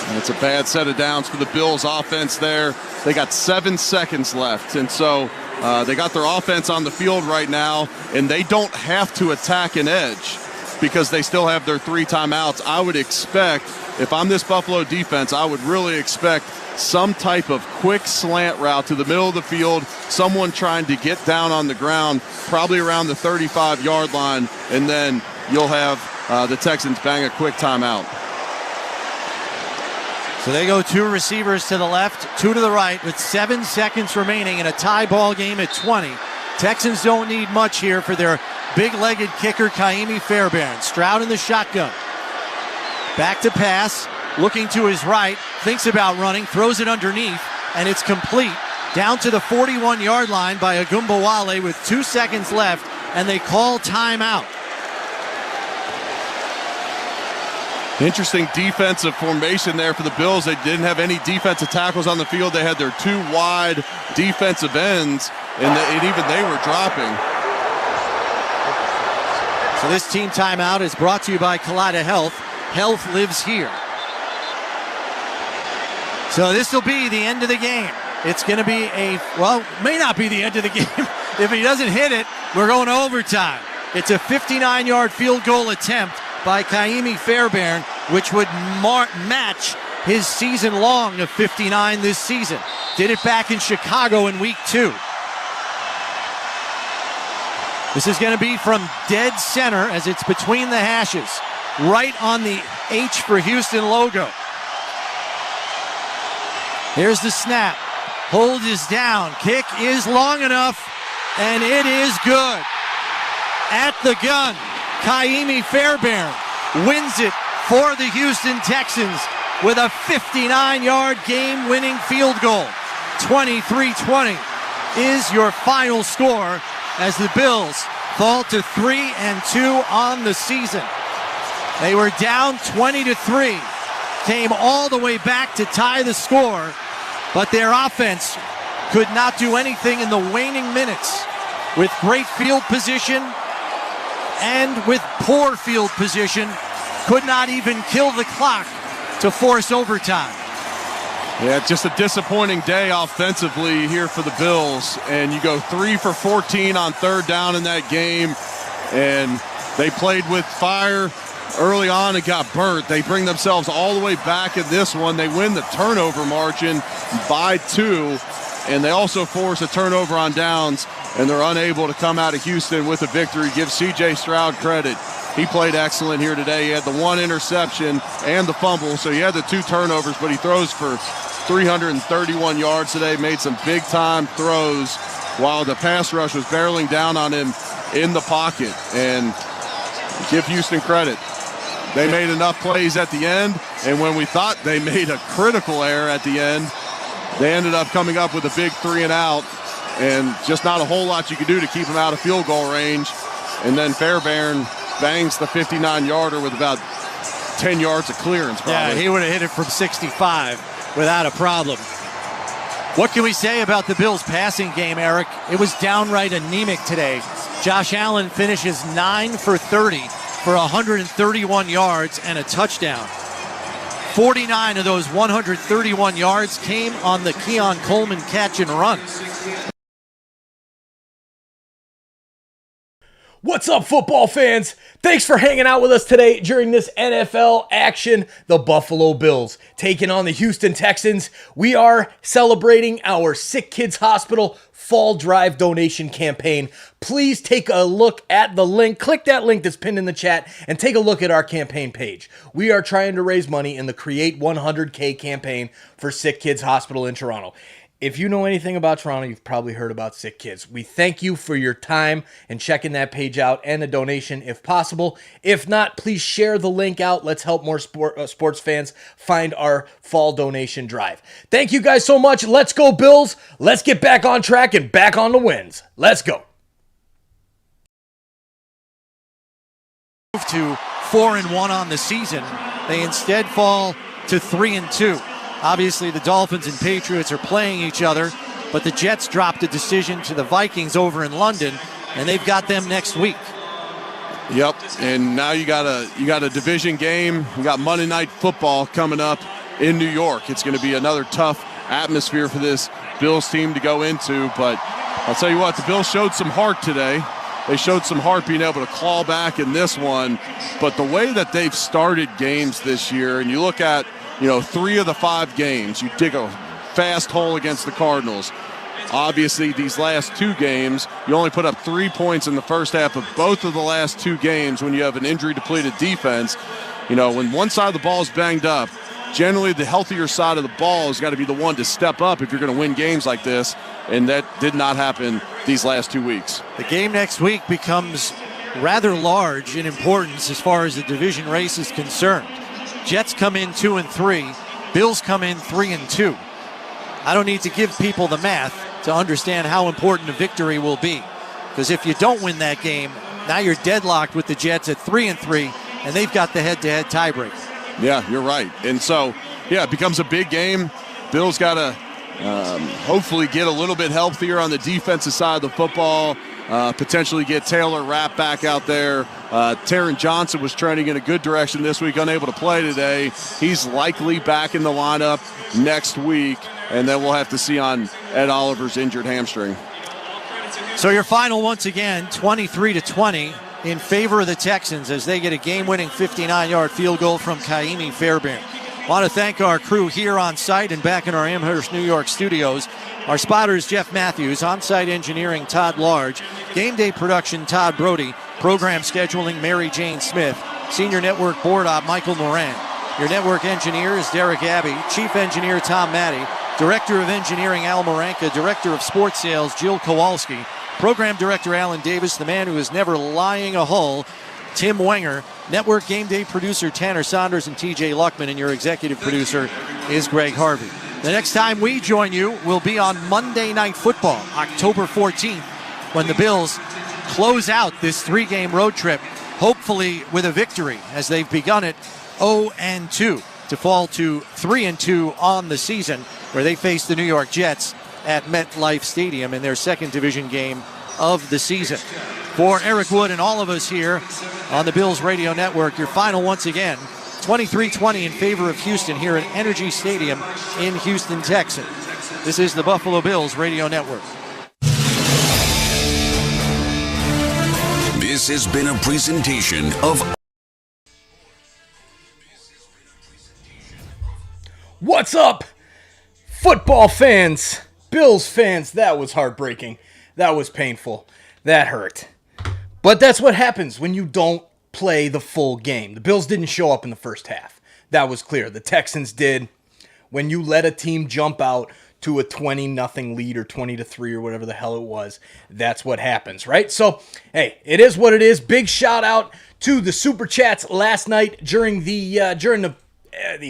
And it's a bad set of downs for the Bills offense there. They got 7 seconds left, and so they got their offense on the field right now, and they don't have to attack an edge because they still have their 3 timeouts. I would expect, if I'm this Buffalo defense, I would really expect some type of quick slant route to the middle of the field, someone trying to get down on the ground, probably around the 35-yard line, and then you'll have the Texans bang a quick timeout. So they go 2 receivers to the left, 2 to the right with 7 seconds remaining in a tie ball game at 20. Texans don't need much here for their big-legged kicker, Kaimi Fairbairn. Stroud in the shotgun. Back to pass, looking to his right, thinks about running, throws it underneath, and it's complete. Down to the 41-yard line by Agumbawale with 2 seconds left, and they call timeout. Interesting defensive formation there for the Bills. They didn't have any defensive tackles on the field. They had their 2 wide defensive ends, and even they were dropping. So this team timeout is brought to you by Kaleida Health. Health lives here. So this will be the end of the game. It's going to be may not be the end of the game. If he doesn't hit it, we're going to overtime. It's a 59-yard field goal attempt by Kaimi Fairbairn, which would match his season long of 59 this season. Did it back in Chicago in week 2. This is going to be from dead center as it's between the hashes, right on the H for Houston logo. Here's the snap. Hold is down. Kick is long enough, and it is good. At the gun, Kaimi Fairbairn wins it for the Houston Texans with a 59-yard game-winning field goal. 23-20 is your final score as the Bills fall to 3-2 on the season. They were down 20-3, came all the way back to tie the score, but their offense could not do anything in the waning minutes with great field position and with poor field position, could not even kill the clock to force overtime. Yeah, just a disappointing day offensively here for the Bills. And you go 3 for 14 on third down in that game. And they played with fire early on and got burnt. They bring themselves all the way back in this one. They win the turnover margin by 2. And they also force a turnover on downs. And they're unable to come out of Houston with a victory. Give C.J. Stroud credit. He played excellent here today. He had the 1 interception and the fumble. So he had the 2 turnovers, but he throws for 331 yards today, made some big-time throws while the pass rush was barreling down on him in the pocket. And give Houston credit. They made enough plays at the end, and when we thought they made a critical error at the end, they ended up coming up with a big 3-and-out, and just not a whole lot you could do to keep them out of field goal range. And then Fairbairn bangs the 59-yarder with about 10 yards of clearance, probably. Yeah, he would have hit it from 65 without a problem. What can we say about the Bills' passing game, Eric? It was downright anemic today. Josh Allen finishes 9 for 30 for 131 yards and a touchdown. 49 of those 131 yards came on the Keon Coleman catch and run. What's up, football fans? Thanks for hanging out with us today during this NFL action. The Buffalo Bills taking on the Houston Texans. We are celebrating our Sick Kids Hospital Fall Drive donation campaign. Please take a look at the link. Click that link that's pinned in the chat and take a look at our campaign page. We are trying to raise money in the Create 100K campaign for Sick Kids Hospital in Toronto. If you know anything about Toronto, you've probably heard about Sick Kids. We thank you for your time and checking that page out and a donation if possible. If not, please share the link out. Let's help more sports fans find our fall donation drive. Thank you guys so much. Let's go, Bills. Let's get back on track and back on the wins. Let's go. To 4-1 on the season. They instead fall to 3-2. Obviously, the Dolphins and Patriots are playing each other, but the Jets dropped a decision to the Vikings over in London, and they've got them next week. Yep, and now you got a division game. You got Monday Night Football coming up in New York. It's going to be another tough atmosphere for this Bills team to go into, but I'll tell you what, the Bills showed some heart today. They showed some heart being able to claw back in this one, but the way that they've started games this year, and you look at 3 of the 5 games, you dig a fast hole against the Cardinals. Obviously, these last 2 games, you only put up 3 points in the first half of both of the last 2 games when you have an injury-depleted defense. When one side of the ball is banged up, generally the healthier side of the ball has got to be the one to step up if you're going to win games like this, and that did not happen these last 2 weeks. The game next week becomes rather large in importance as far as the division race is concerned. Jets come in 2-3, Bills come in 3-2. I don't need to give people the math to understand how important a victory will be. Because if you don't win that game, now you're deadlocked with the Jets at 3-3, and they've got the head-to-head tiebreaker. Yeah, you're right. And so, it becomes a big game. Bills got to hopefully get a little bit healthier on the defensive side of the football, potentially get Taylor Rapp back out there. Taron Johnson was trending in a good direction this week, unable to play today. He's likely back in the lineup next week. and then we'll have to see on Ed Oliver's injured hamstring. So your final, once again, 23-20 in favor of the Texans as they get a game-winning 59-yard field goal from Kaimi Fairbairn. I want to thank our crew here on site and back in our Amherst, New York studios. Our spotters, Jeff Matthews, on-site engineering, Todd Large, game day production, Todd Brody, program scheduling, Mary Jane Smith, senior network board op, Michael Moran. Your network engineer is Derek Abbey, chief engineer, Tom Matty, director of engineering, Al Moranka, director of sports sales, Jill Kowalski, program director, Alan Davis, the man who is never lying a hull, Tim Wenger, network game day producer, Tanner Saunders and TJ Luckman, and your executive producer is Greg Harvey. The next time we join you will be on Monday Night Football, October 14th, when the Bills close out this 3-game road trip, hopefully with a victory, as they've begun it 0-2 to fall to 3-2 on the season, where they face the New York Jets at MetLife Stadium in their second division game of the season. For Eric Wood and all of us here on the Bills Radio Network, your final once again, 23-20 in favor of Houston here at Energy Stadium in Houston, Texas. This is the Buffalo Bills Radio Network. This has been a presentation of... What's up, football fans, Bills fans? That was heartbreaking. That was painful. That hurt. But that's what happens when you don't play the full game. The Bills didn't show up in the first half. That was clear. The Texans did. When you let a team jump out to a 20-0 lead or 20-3 or whatever the hell it was, that's what happens, right? So, hey, it is what it is. Big shout out to the Super Chats last night during the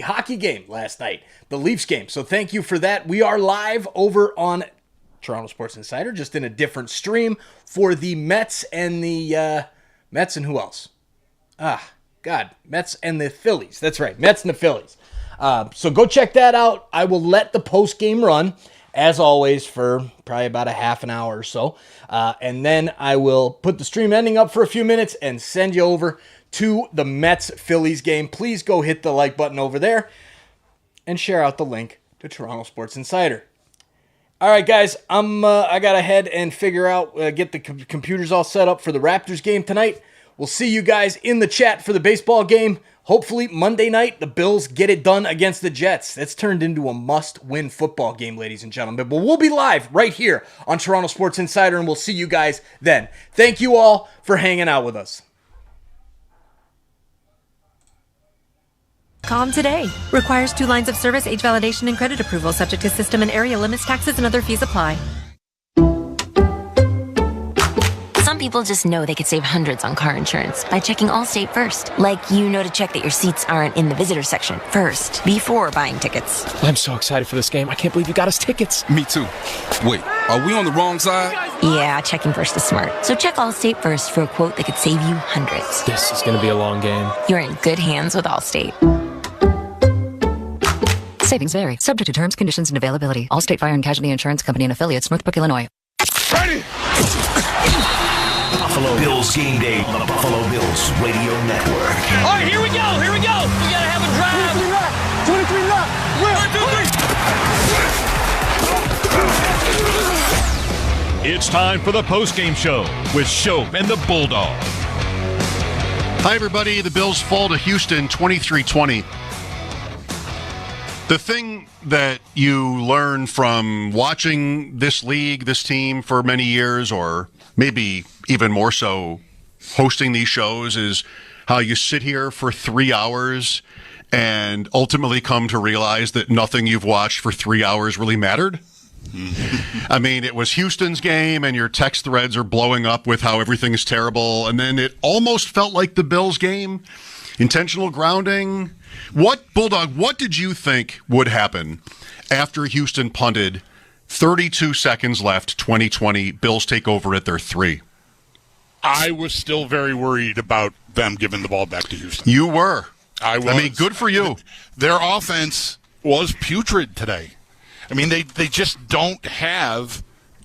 hockey game last night, the Leafs game. So thank you for that. We are live over on Toronto Sports Insider, just in a different stream for the Mets and the Mets and who else? Mets and the Phillies. That's right, Mets and the Phillies. So go check that out. I will let the post game run, as always, for probably about a half an hour or so. And then I will put the stream ending up for a few minutes and send you over to the Mets-Phillies game. Please go hit the like button over there and share out the link to Toronto Sports Insider. All right, guys, I got to head and figure out, get the computers all set up for the Raptors game tonight. We'll see you guys in the chat for the baseball game. Hopefully, Monday night, the Bills get it done against the Jets. That's turned into a must-win football game, ladies and gentlemen. But we'll be live right here on Toronto Sports Insider, and we'll see you guys then. Thank you all for hanging out with us. Calm today. Requires 2 lines of service, age validation, and credit approval, subject to system and area limits, taxes, and other fees apply. Some people just know they could save hundreds on car insurance by checking Allstate first. Like, to check that your seats aren't in the visitor section first, before buying tickets. I'm so excited for this game. I can't believe you got us tickets. Me too. Wait, are we on the wrong side? Yeah, checking first is smart. So check Allstate first for a quote that could save you hundreds. This is going to be a long game. You're in good hands with Allstate. Savings vary. Subject to terms, conditions, and availability. Allstate Fire and Casualty Insurance Company and Affiliates, Northbrook, Illinois. Ready! Buffalo Bills game day on the Buffalo Bills Radio Network. All right, here we go. We gotta have a drive. 23 left. 1, 2, 3. It's time for the post-game show with Shope and the Bulldog. Hi, everybody. The Bills fall to Houston 23-20. The thing that you learn from watching this league, this team for many years, or maybe even more so hosting these shows, is how you sit here for 3 hours and ultimately come to realize that nothing you've watched for 3 hours really mattered. I mean, it was Houston's game and your text threads are blowing up with how everything is terrible. And then it almost felt like the Bills game. Intentional grounding. Bulldog, what did you think would happen after Houston punted, 32 seconds left, 2020, Bills take over at their 3? I was still very worried about them giving the ball back to Houston. You were. I was. I mean, good for you. Their offense was putrid today. I mean, they just don't have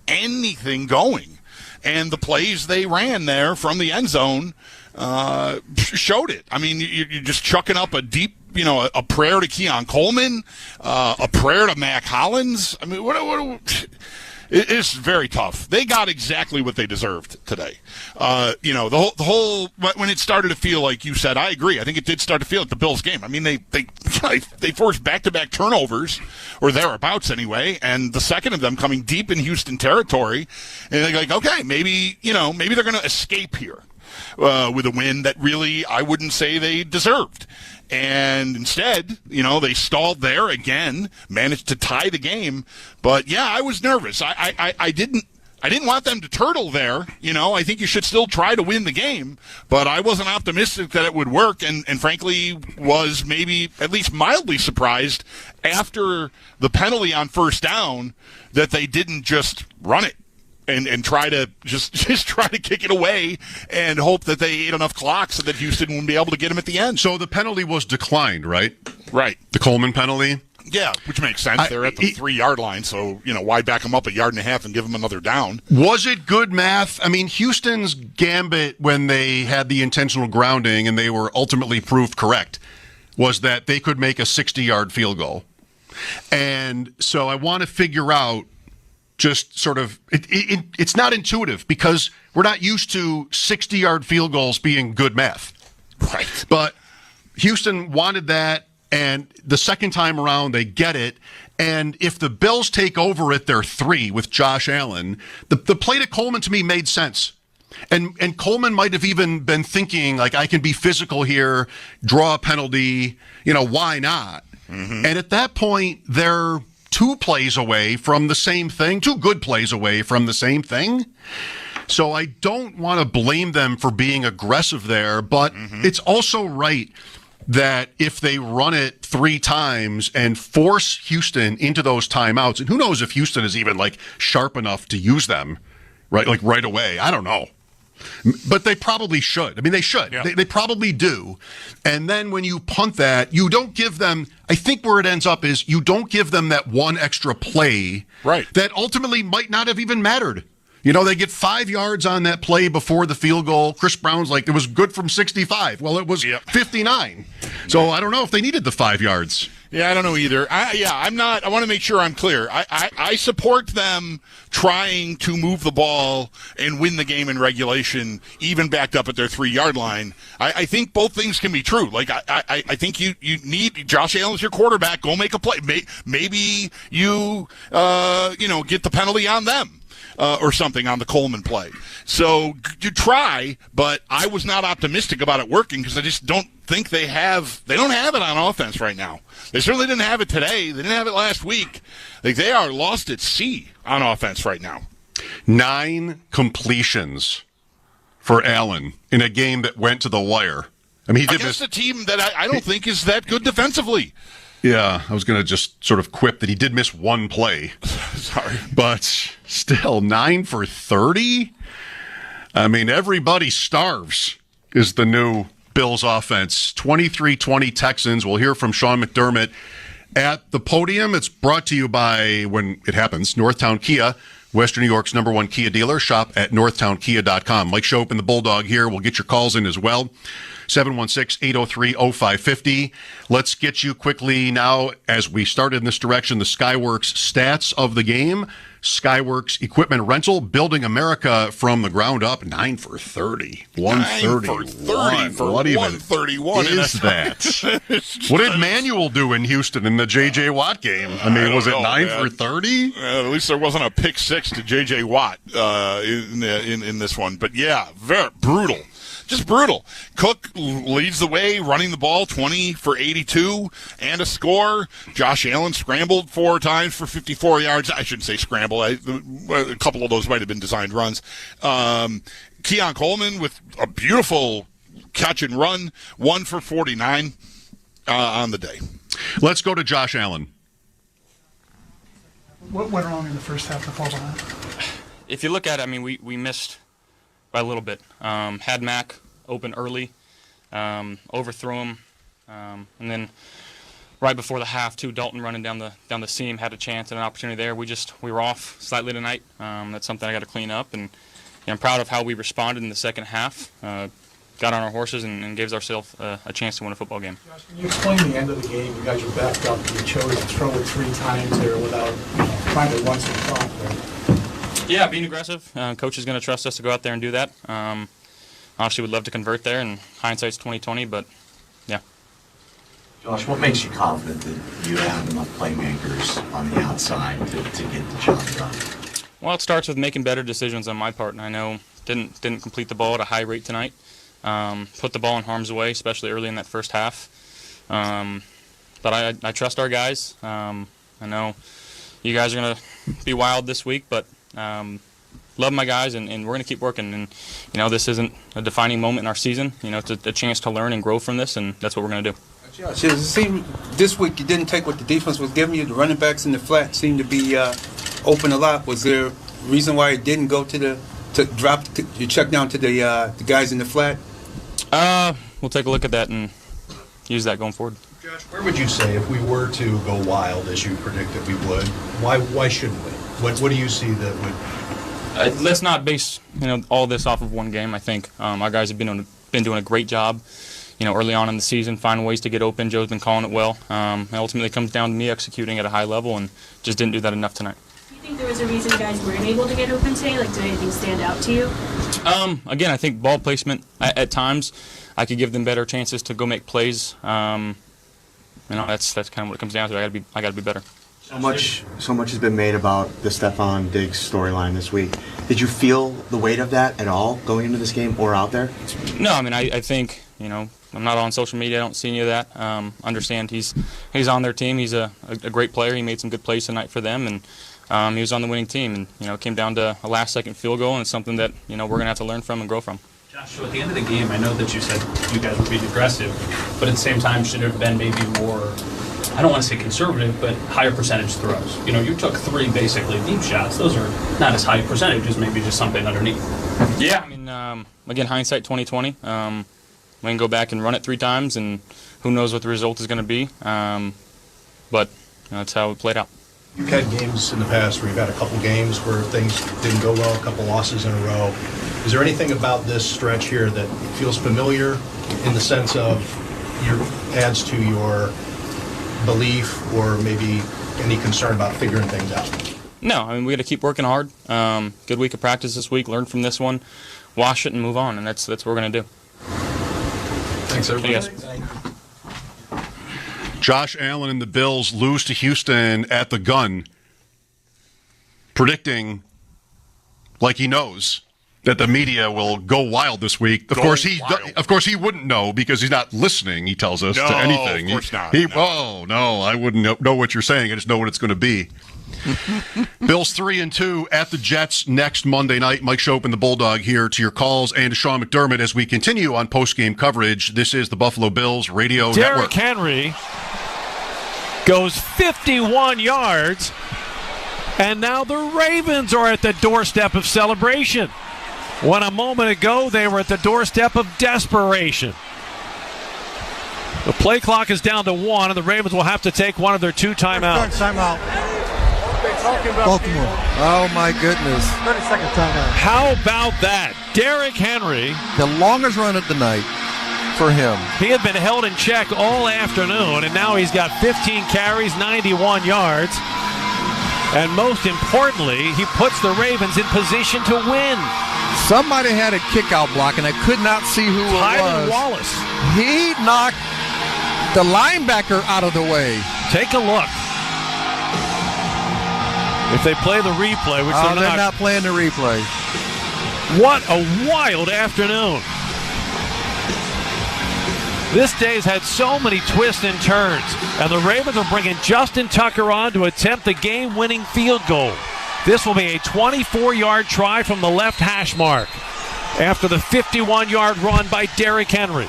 anything going. And the plays they ran there from the end zone showed it. I mean, you're just chucking up a deep a prayer to Keon Coleman, a prayer to Mac Hollins. I mean, it's very tough. They got exactly what they deserved today. The whole when it started to feel like you said, I agree. I think it did start to feel like the Bills game. I mean, they forced back-to-back turnovers, or thereabouts anyway, and the second of them coming deep in Houston territory, and they're like, okay, maybe they're going to escape here with a win that really I wouldn't say they deserved. And instead, they stalled there again, managed to tie the game. But yeah, I was nervous. I didn't want them to turtle there. I think you should still try to win the game. But I wasn't optimistic that it would work, and frankly was maybe at least mildly surprised after the penalty on first down that they didn't just run it. And try to just try to kick it away and hope that they ate enough clock so that Houston wouldn't be able to get him at the end. So the penalty was declined, right? Right. The Coleman penalty? Yeah, which makes sense. They're at the 3-yard line, so, why back them up a yard and a half and give them another down? Was it good math? I mean, Houston's gambit when they had the intentional grounding and they were ultimately proved correct was that they could make a 60-yard field goal. And so I want to figure out just sort of, it's not intuitive because we're not used to 60-yard field goals being good math. Right. But Houston wanted that, and the second time around, they get it. And if the Bills take over at their 3 with Josh Allen, the play to Coleman to me made sense. And Coleman might have even been thinking, like, I can be physical here, draw a penalty, why not? Mm-hmm. And at that point, they're 2 plays away from the same thing, 2 good plays away from the same thing. So I don't want to blame them for being aggressive there, but it's also right that if they run it 3 times and force Houston into those timeouts, and who knows if Houston is even sharp enough to use them right away. I don't know. But they probably should. I mean, they should. Yeah. They probably do. And then when you punt that, you don't give them, I think where it ends up is you don't give them that one extra play that ultimately might not have even mattered. They get 5 yards on that play before the field goal. Chris Brown's it was good from 65. Well, it was 59. So I don't know if they needed the 5 yards. Yeah, I don't know either. I'm not. I want to make sure I'm clear. I support them trying to move the ball and win the game in regulation, even backed up at their 3-yard line. I think both things can be true. I think you need Josh Allen's your quarterback. Go make a play. Maybe you get the penalty on them. Or something on the Coleman play. So you try, but I was not optimistic about it working because I just don't think they don't have it on offense right now. They certainly didn't have it today. They didn't have it last week. They are lost at sea on offense right now. 9 completions for Allen in a game that went to the wire. I mean, he did against a team that I don't think is that good defensively. Yeah, I was going to just sort of quip that he did miss 1 play. Sorry. But still, 9 for 30? I mean, everybody starves is the new Bills offense. 23-20 Texans. We'll hear from Sean McDermott at the podium. It's brought to you by, when it happens, Northtown Kia, Western New York's #1 Kia dealer. Shop at northtownkia.com. Mike Shope and the Bulldog here. We'll get your calls in as well. 716-803-0550. Let's get you quickly now, as we started in this direction, the Skyworks stats of the game. Skyworks equipment rental, building America from the ground up. 9 for 30. 131. What even 131 is that? What did Manuel do in Houston in the J.J. Watt game? I mean, was it 9 for 30? At least there wasn't a pick 6 to J.J. Watt in this one. But yeah, very brutal. Just brutal. Cook leads the way, running the ball, 20 for 82 and a score. Josh Allen scrambled 4 times for 54 yards. I shouldn't say scramble. A couple of those might have been designed runs. Keon Coleman with a beautiful catch and run, 1 for 49 on the day. Let's go to Josh Allen. What went wrong in the first half to fall behind? If you look at it, I mean, we missed by a little bit. Had Mac open early, overthrew him, and then right before the half, too, Dalton running down the seam had a chance and an opportunity there. We were off slightly tonight. That's something I got to clean up, and I'm proud of how we responded in the second half. Got got on our horses and gave ourselves a chance to win a football game. Josh, can you explain the end of the game? You guys were backed up. You chose to throw it 3 times there without trying to run some clock there. Yeah, being aggressive. Coach is going to trust us to go out there and do that. Obviously, would love to convert there, and hindsight's 20/20, but yeah. Josh, what makes you confident that you have enough playmakers on the outside to get the job done? Well, it starts with making better decisions on my part, and I know didn't complete the ball at a high rate tonight. Put the ball in harm's way, especially early in that first half. But I trust our guys. I know you guys are going to be wild this week, but love my guys, and we're going to keep working. And, this isn't a defining moment in our season. It's a chance to learn and grow from this, and that's what we're going to do. Josh, it seemed this week you didn't take what the defense was giving you. The running backs in the flat seemed to be open a lot. Was there a reason why it didn't go to drop your check down to the guys in the flat? We'll take a look at that and use that going forward. Josh, where would you say if we were to go wild, as you predicted we would, why shouldn't we? What do you see that would... Let's not base all this off of one game. I think our guys have been doing a great job. Early on in the season, finding ways to get open. Joe's been calling it well. And ultimately, it comes down to me executing at a high level, and just didn't do that enough tonight. Do you think there was a reason guys weren't able to get open today? Did anything stand out to you? Again, I think ball placement at times, I could give them better chances to go make plays. That's kind of what it comes down to. I gotta be better. So much has been made about the Stephon Diggs storyline this week. Did you feel the weight of that at all going into this game or out there? No, I think I'm not on social media. I don't see any of that. Understand he's on their team. He's a great player. He made some good plays tonight for them, and he was on the winning team. And it came down to a last-second field goal, and it's something that we're gonna have to learn from and grow from. Josh, so at the end of the game, I know that you said you guys were being aggressive, but at the same time, should it have been maybe more, I don't want to say conservative, but higher percentage throws? You took 3 basically deep shots. Those are not as high percentages, maybe just something underneath. Yeah, again, hindsight 20/20. We can go back and run it 3 times, and who knows what the result is going to be. But that's how it played out. You've had games in the past where you've had a couple games where things didn't go well, a couple losses in a row. Is there anything about this stretch here that feels familiar in the sense of adds to your belief, or maybe any concern about figuring things out? No, we got to keep working hard. Good week of practice this week. Learn from this one, wash it, and move on. And that's what we're going to do. Thanks, everybody. Yes. Josh Allen and the Bills lose to Houston at the gun, predicting, like he knows, that the media will go wild this week. Of course, he wouldn't know because he's not listening. He tells us to anything. Of course not. I wouldn't know what you're saying. I just know what it's going to be. Bills 3-2 at the Jets next Monday night. Mike Shope and the Bulldog here to your calls, and to Sean McDermott as we continue on post-game coverage. This is the Buffalo Bills Radio Network. Derrick Henry goes 51 yards, and now the Ravens are at the doorstep of celebration, when a moment ago they were at the doorstep of desperation. The play clock is down to 1, and the Ravens will have to take one of their 2 timeouts. Timeout. Baltimore. Oh, my goodness. 30-second timeout. How about that? Derrick Henry. The longest run of the night for him. He had been held in check all afternoon, and now he's got 15 carries, 91 yards. And most importantly, he puts the Ravens in position to win. Somebody had a kick-out block, and I could not see who it was. Tyler Wallace. He knocked the linebacker out of the way. Take a look. If they play the replay, which they're not playing the replay. What a wild afternoon. This day's had so many twists and turns, and the Ravens are bringing Justin Tucker on to attempt the game-winning field goal. This will be a 24-yard try from the left hash mark after the 51-yard run by Derrick Henry.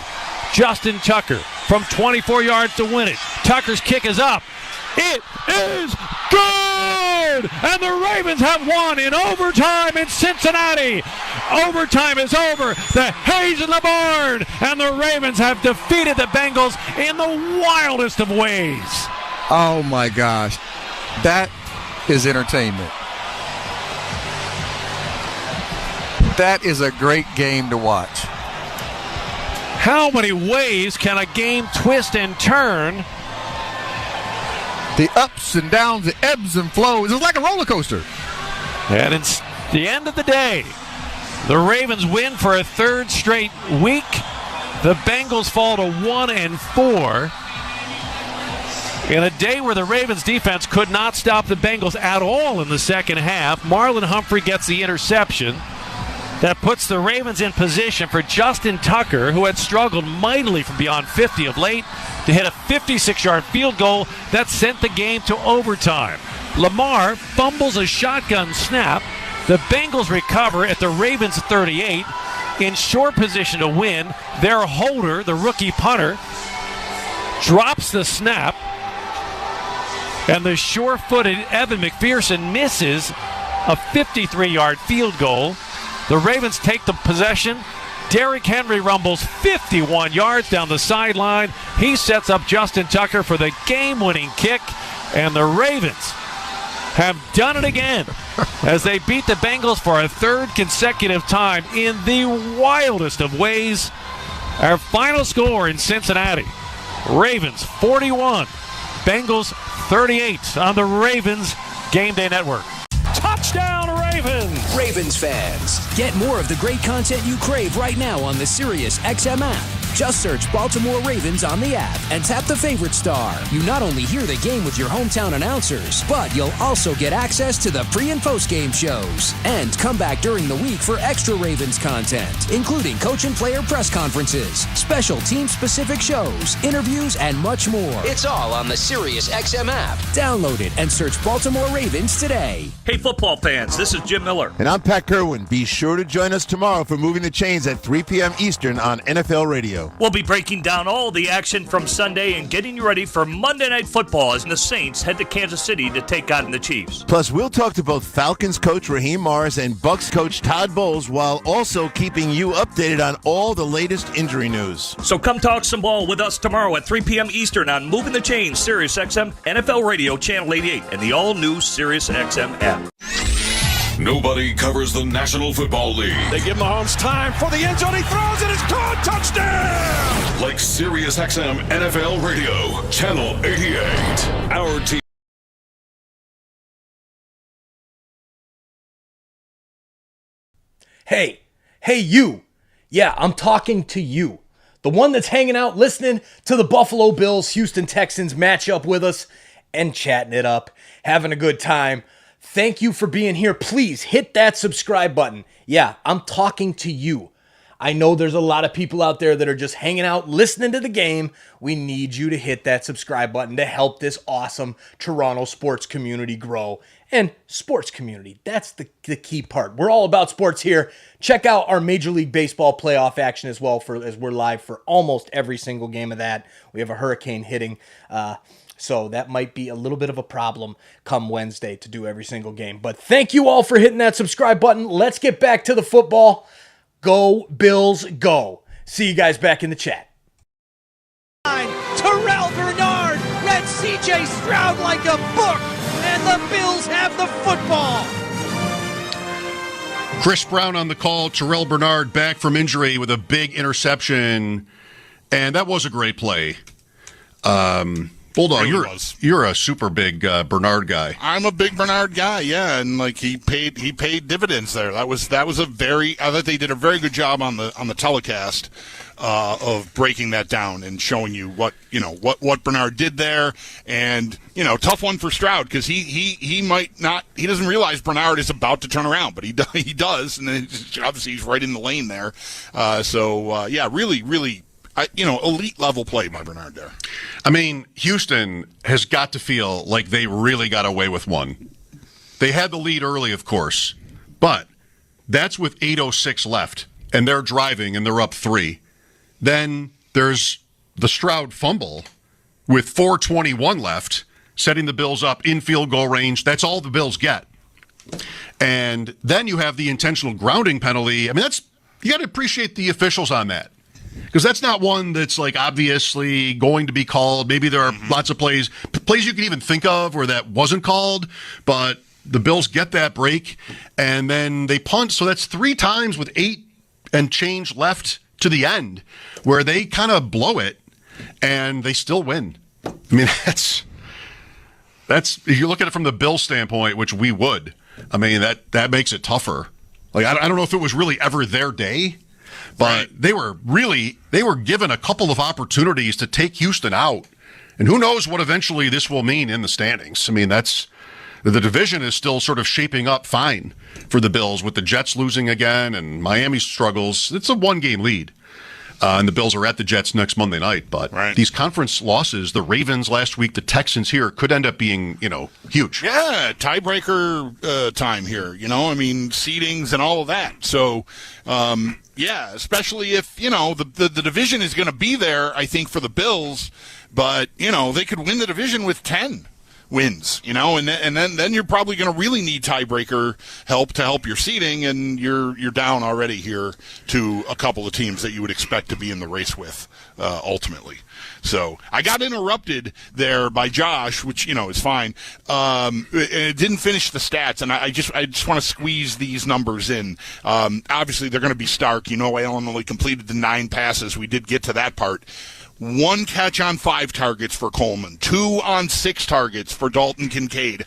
Justin Tucker from 24 yards to win it. Tucker's kick is up. It is good! And the Ravens have won in overtime in Cincinnati. Overtime is over. The hay's in the barn. And the Ravens have defeated the Bengals in the wildest of ways. Oh, my gosh. That is entertainment. That is a great game to watch. How many ways can a game twist and turn? The ups and downs, the ebbs and flows. It's like a roller coaster. And it's the end of the day. The Ravens win for a third straight week. The Bengals fall to 1-4. In a day where the Ravens defense could not stop the Bengals at all in the second half, Marlon Humphrey gets the interception. That puts the Ravens in position for Justin Tucker, who had struggled mightily from beyond 50 of late, to hit a 56-yard field goal that sent the game to overtime. Lamar fumbles a shotgun snap. The Bengals recover at the Ravens 38. In short position to win, their holder, the rookie punter, drops the snap, and the sure-footed Evan McPherson misses a 53-yard field goal. The Ravens take the possession. Derrick Henry rumbles 51 yards down the sideline. He sets up Justin Tucker for the game-winning kick, and the Ravens have done it again as they beat the Bengals for a third consecutive time in the wildest of ways. Our final score in Cincinnati, Ravens 41, Bengals 38 on the Ravens Game Day Network. Touchdown, Ravens! Ravens fans, get more of the great content you crave right now on the Sirius XM app. Just search Baltimore Ravens on the app and tap the favorite star. You not only hear the game with your hometown announcers, but you'll also get access to the pre- and post-game shows. And come back during the week for extra Ravens content, including coach and player press conferences, special team-specific shows, interviews, and much more. It's all on the Sirius XM app. Download it and search Baltimore Ravens today. Hey, football fans, this is Jim Miller. And I'm Pat Kerwin. Be sure to join us tomorrow for Moving the Chains at 3 p.m. Eastern on NFL Radio. We'll be breaking down all the action from Sunday and getting you ready for Monday Night Football as the Saints head to Kansas City to take on the Chiefs. Plus, we'll talk to both Falcons coach Raheem Morris and Bucs coach Todd Bowles while also keeping you updated on all the latest injury news. So come talk some ball with us tomorrow at 3 p.m. Eastern on Moving the Chains, Sirius XM, NFL Radio, Channel 88, and the all-new Sirius XM app. Nobody covers the National Football League. They give Mahomes time for the end zone. He throws it. It's caught. Touchdown! Like Sirius XM NFL Radio, Channel 88. Our team. Hey you. Yeah, I'm talking to you. The one that's hanging out listening to the Buffalo Bills Houston Texans matchup with us and chatting it up, having a good time. Thank you for being here. Please hit that subscribe button. Yeah, I'm talking to you. I know there's a lot of people out there that are just hanging out, listening to the game. We need you to hit that subscribe button to help this awesome Toronto sports community grow. And sports community, that's the key part. We're all about sports here. Check out our Major League Baseball playoff action as well, as we're live for almost every single game of that. We have a hurricane hitting, so that might be a little bit of a problem come Wednesday to do every single game. But thank you all for hitting that subscribe button. Let's get back to the football. Go Bills, go. See you guys back in the chat. Terrell Bernard read C.J. Stroud like a book, and the Bills have the football. Chris Brown on the call. Terrell Bernard back from injury with a big interception, and that was a great play. Bulldog, you're a super big Bernard guy. I'm a big Bernard guy, yeah, and like he paid dividends there. That was I thought they did a very good job on the telecast of breaking that down and showing you what Bernard did there, and tough one for Stroud because he doesn't realize Bernard is about to turn around, but he does, and then obviously he's right in the lane there. Really. Elite level play by Bernard there. I mean, Houston has got to feel like they really got away with one. They had the lead early, of course, but that's with 8:06 left, and they're driving, and they're up 3. Then there's the Stroud fumble with 4:21 left, setting the Bills up in field goal range. That's all the Bills get. And then you have the intentional grounding penalty. I mean, you got to appreciate the officials on that. Because that's not one that's like obviously going to be called. Maybe there are lots of plays you can even think of where that wasn't called, but the Bills get that break and then they punt. So that's 3 times with 8 and change left to the end where they kind of blow it and they still win. I mean, that's if you look at it from the Bills standpoint, which we would, I mean, that makes it tougher. Like, I don't know if it was really ever their day, but they were given a couple of opportunities to take Houston out. And who knows what eventually this will mean in the standings. I mean, the division is still sort of shaping up fine for the Bills with the Jets losing again and Miami struggles. It's a one-game lead. And the Bills are at the Jets next Monday night. But these conference losses, the Ravens last week, the Texans here, could end up being, huge. Yeah, tiebreaker time here, I mean, seedings and all of that. So, especially if, the division is going to be there, I think, for the Bills. But, they could win the division with 10 wins, and then you're probably going to really need tiebreaker help to help your seeding, and you're down already here to a couple of teams that you would expect to be in the race with ultimately. So I got interrupted there by Josh, which is fine. It didn't finish the stats, and I just want to squeeze these numbers in. Obviously, they're going to be stark. Allen only completed the 9 passes. We did get to that part. 1 catch on 5 targets for Coleman, 2 on 6 targets for Dalton Kincaid,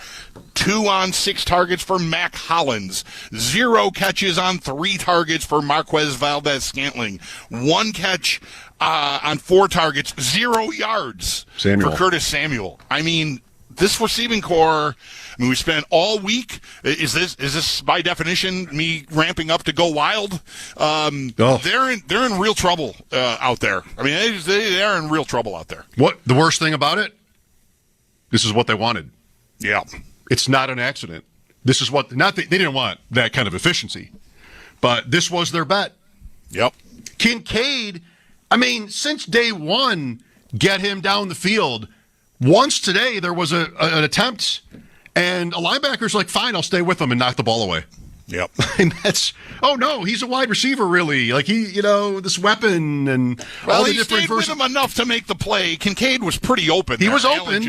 2 on 6 targets for Mac Hollins, 0 catches on 3 targets for Marquez Valdez-Scantling, 1 catch on 4 targets, 0 yards for Curtis Samuel. I mean, this receiving core, we spent all week. Is this by definition me ramping up to go wild? They're in real trouble out there. I mean, they are in real trouble out there. What the worst thing about it? This is what they wanted. Yeah, it's not an accident. This is what they didn't want that kind of efficiency, but this was their bet. Yep. Kincaid. I mean, since day one, get him down the field. Once today, there was an attempt, and a linebacker's like, fine, I'll stay with him and knock the ball away. Yep. And he's a wide receiver, really. Like, this weapon and all the different stayed with him enough to make the play. Kincaid was pretty open. He was open.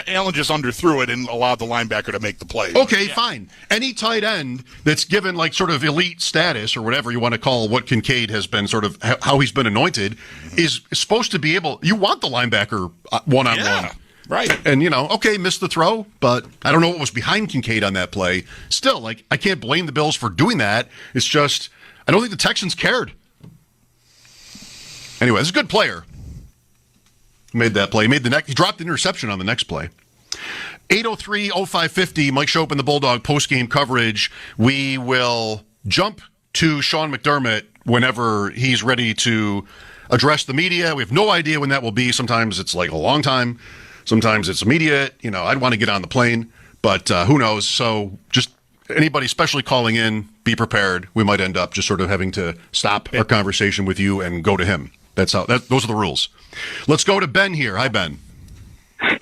Allen just underthrew it and allowed the linebacker to make the play. Okay, fine. Any tight end that's given, like, sort of elite status or whatever you want to call what Kincaid has been, sort of how he's been anointed, is supposed to be able – you want the linebacker one-on-one. Yeah. Right. And, missed the throw, but I don't know what was behind Kincaid on that play. Still, I can't blame the Bills for doing that. It's just, I don't think the Texans cared. Anyway, this is a good player. Made that play. He dropped the interception on the next play. 803-0550, Mike Shope and the Bulldog postgame coverage. We will jump to Sean McDermott whenever he's ready to address the media. We have no idea when that will be. Sometimes it's like a long time. Sometimes it's immediate. I'd want to get on the plane, but who knows? So just anybody especially calling in, be prepared. We might end up just sort of having to stop our conversation with you and go to him. Those are the rules. Let's go to Ben here. Hi, Ben.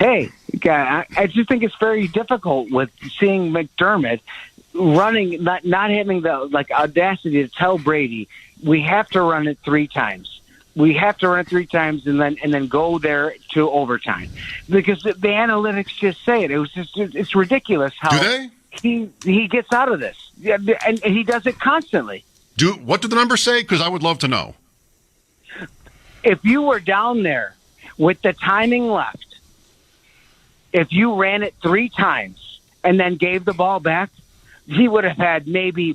Hey, I just think it's very difficult with seeing McDermott running, not having the audacity to tell Brady, we have to run it 3 times. We have to run it 3 times and then go there to overtime, because the analytics just say it. It's ridiculous how he gets out of this, and he does it constantly. What do the numbers say? Because I would love to know. If you were down there with the timing left, if you ran it 3 times and then gave the ball back, he would have had maybe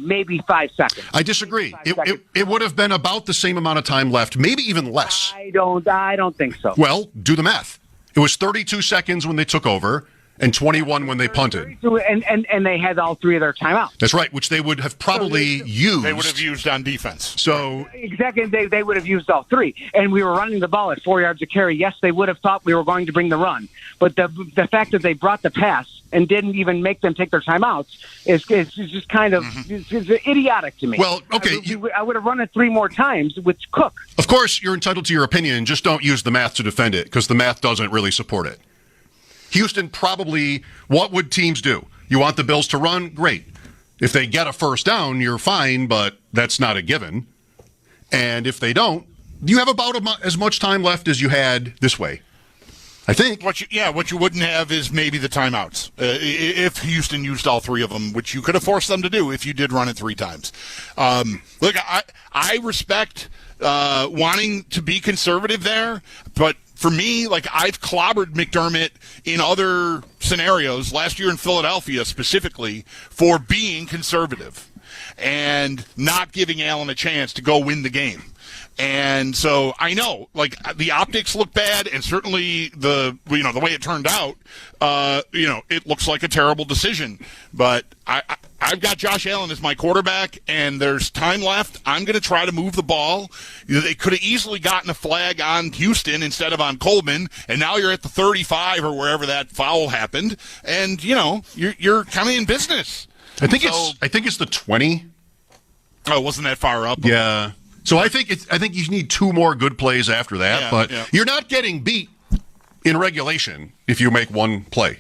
5 seconds. I disagree. It would have been about the same amount of time left, maybe even less. I don't think so. Well, do the math. It was 32 seconds when they took over and 21 when they punted. And they had all 3 of their timeouts. That's right, which they would have probably used. They would have used on defense. So exactly, they would have used all 3. And we were running the ball at 4 yards a carry. Yes, they would have thought we were going to bring the run. But the fact that they brought the pass and didn't even make them take their timeouts is just kind of it's idiotic to me. Well, okay. I would have run it 3 more times with Cook. Of course, you're entitled to your opinion. Just don't use the math to defend it, because the math doesn't really support it. Houston probably, what would teams do? You want the Bills to run? Great. If they get a first down, you're fine, but that's not a given. And if they don't, you have about as much time left as you had this way. I think. What you wouldn't have is maybe the timeouts. If Houston used all three of them, which you could have forced them to do if you did run it 3 times. Look, I respect wanting to be conservative there, but for me, like, I've clobbered McDermott in other scenarios, last year in Philadelphia specifically, for being conservative and not giving Allen a chance to go win the game. And so I know, like, the optics look bad, and certainly the way it turned out, it looks like a terrible decision. But I've got Josh Allen as my quarterback, and there's time left. I'm going to try to move the ball. They could have easily gotten a flag on Houston instead of on Coleman, and now you're at the 35 or wherever that foul happened, and you're kind of in business. I think it's the 20. Oh, wasn't that far up? Yeah. So I think you need 2 more good plays after that, you're not getting beat in regulation if you make 1 play.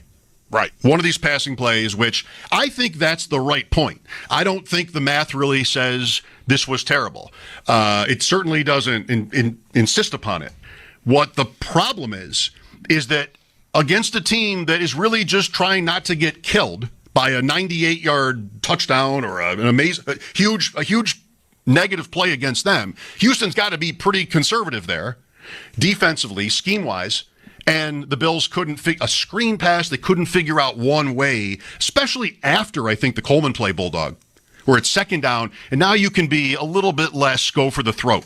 Right. One of these passing plays, which I think that's the right point. I don't think the math really says this was terrible. It certainly doesn't insist upon it. What the problem is that against a team that is really just trying not to get killed by a 98-yard touchdown or a huge negative play against them, Houston's got to be pretty conservative there, defensively, scheme-wise, and the Bills couldn't a screen pass, they couldn't figure out one way, especially after, I think, the Coleman play, Bulldog, where it's 2nd down, and now you can be a little bit less go for the throat,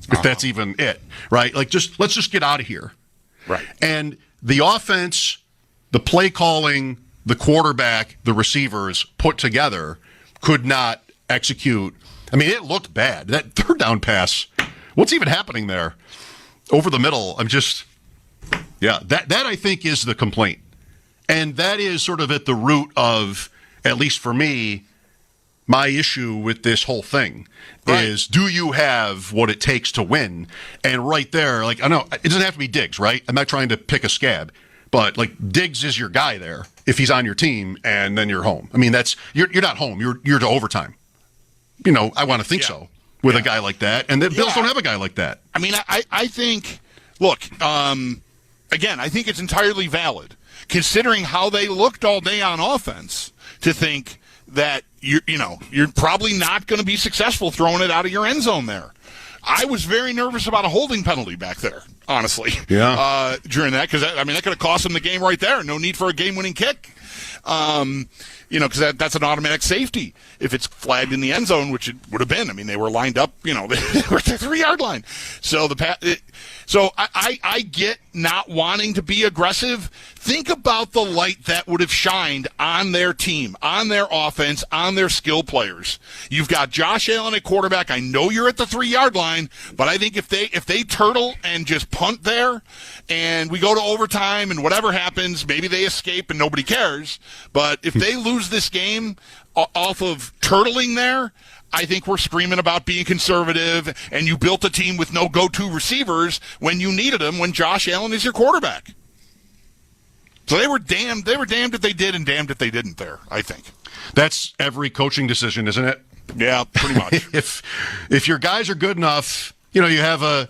if that's even it, right? Like, let's just get out of here. Right. And the offense, the play calling, the quarterback, the receivers put together could not execute. I mean, it looked bad. That 3rd down pass, what's even happening there? Over the middle, that I think is the complaint. And that is sort of at the root of, at least for me, my issue with this whole thing is, do you have what it takes to win? And right there, like, I know it doesn't have to be Diggs, right? I'm not trying to pick a scab, but like, Diggs is your guy there if he's on your team, and then you're home. I mean, you're not home. You're to overtime. I want to think so with a guy like that, and the Bills don't have a guy like that. I mean, I think, look, again, I think it's entirely valid, considering how they looked all day on offense, to think that you're probably not going to be successful throwing it out of your end zone there. I was very nervous about a holding penalty back there, honestly. Yeah. During that, because that could have cost them the game right there. No need for a game-winning kick. Because that's an automatic safety if it's flagged in the end zone, which it would have been. I mean, they were lined up, they were at the 3-yard line. So I get not wanting to be aggressive. Think about the light that would have shined on their team, on their offense, on their skill players. You've got Josh Allen at quarterback. I know you're at the 3-yard line, but I think if they turtle and just punt there, and we go to overtime and whatever happens, maybe they escape and nobody cares. But if they lose this game off of turtling there, I think we're screaming about being conservative, and you built a team with no go-to receivers when you needed them, when Josh Allen is your quarterback. So they were damned if they did and damned if they didn't there, I think. That's every coaching decision, isn't it? Yeah, pretty much. If your guys are good enough, you have a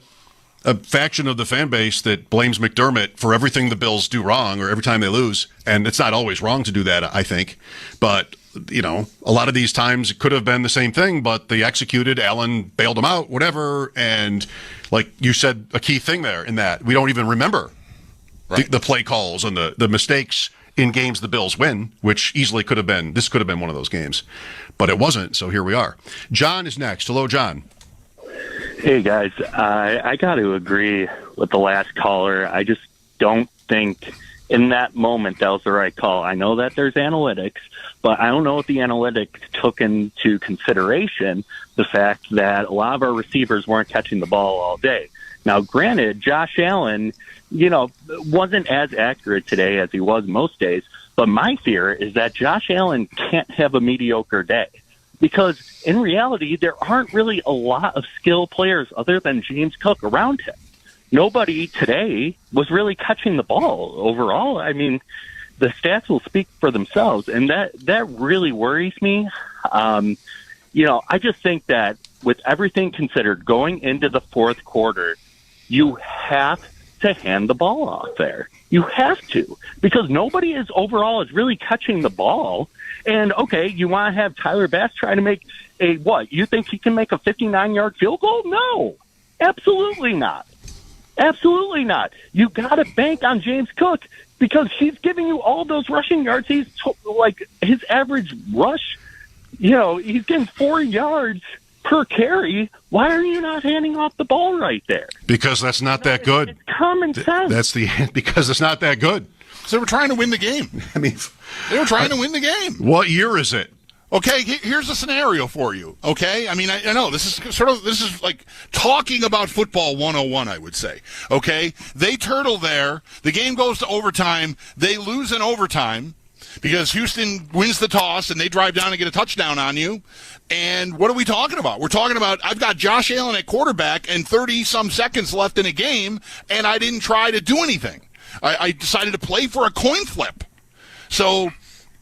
faction of the fan base that blames McDermott for everything the Bills do wrong or every time they lose, and it's not always wrong to do that, I think. But, a lot of these times it could have been the same thing, but they executed, Allen bailed them out, whatever, and like you said, a key thing there in that we don't even remember the play calls and the mistakes in games the Bills win, which easily could have been one of those games. But it wasn't, so here we are. John is next. Hello, John. Hey, guys. I got to agree with the last caller. I just don't think in that moment that was the right call. I know that there's analytics, but I don't know if the analytics took into consideration the fact that a lot of our receivers weren't catching the ball all day. Now, granted, Josh Allen, wasn't as accurate today as he was most days, but my fear is that Josh Allen can't have a mediocre day. Because in reality, there aren't really a lot of skill players other than James Cook around him. Nobody today was really catching the ball overall. I mean, the stats will speak for themselves, and that really worries me. I just think that with everything considered, going into the fourth quarter, you have to hand the ball off there. You have to, because nobody is really catching the ball. And, okay, you want to have Tyler Bass try to make you think he can make a 59-yard field goal? No, absolutely not. Absolutely not. You got to bank on James Cook because he's giving you all those rushing yards. He's his average rush, he's getting 4 yards per carry. Why are you not handing off the ball right there? Because that's not that good. It's common sense. Because it's not that good. So we're trying to win the game. I mean, they were trying to win the game. What year is it? Okay, here's a scenario for you. Okay, I mean, I know this is like talking about football 101, I would say. Okay, they turtle there. The game goes to overtime. They lose in overtime because Houston wins the toss and they drive down and get a touchdown on you. And what are we talking about? We're talking about I've got Josh Allen at quarterback and 30-some seconds left in a game, and I didn't try to do anything. I decided to play for a coin flip. So,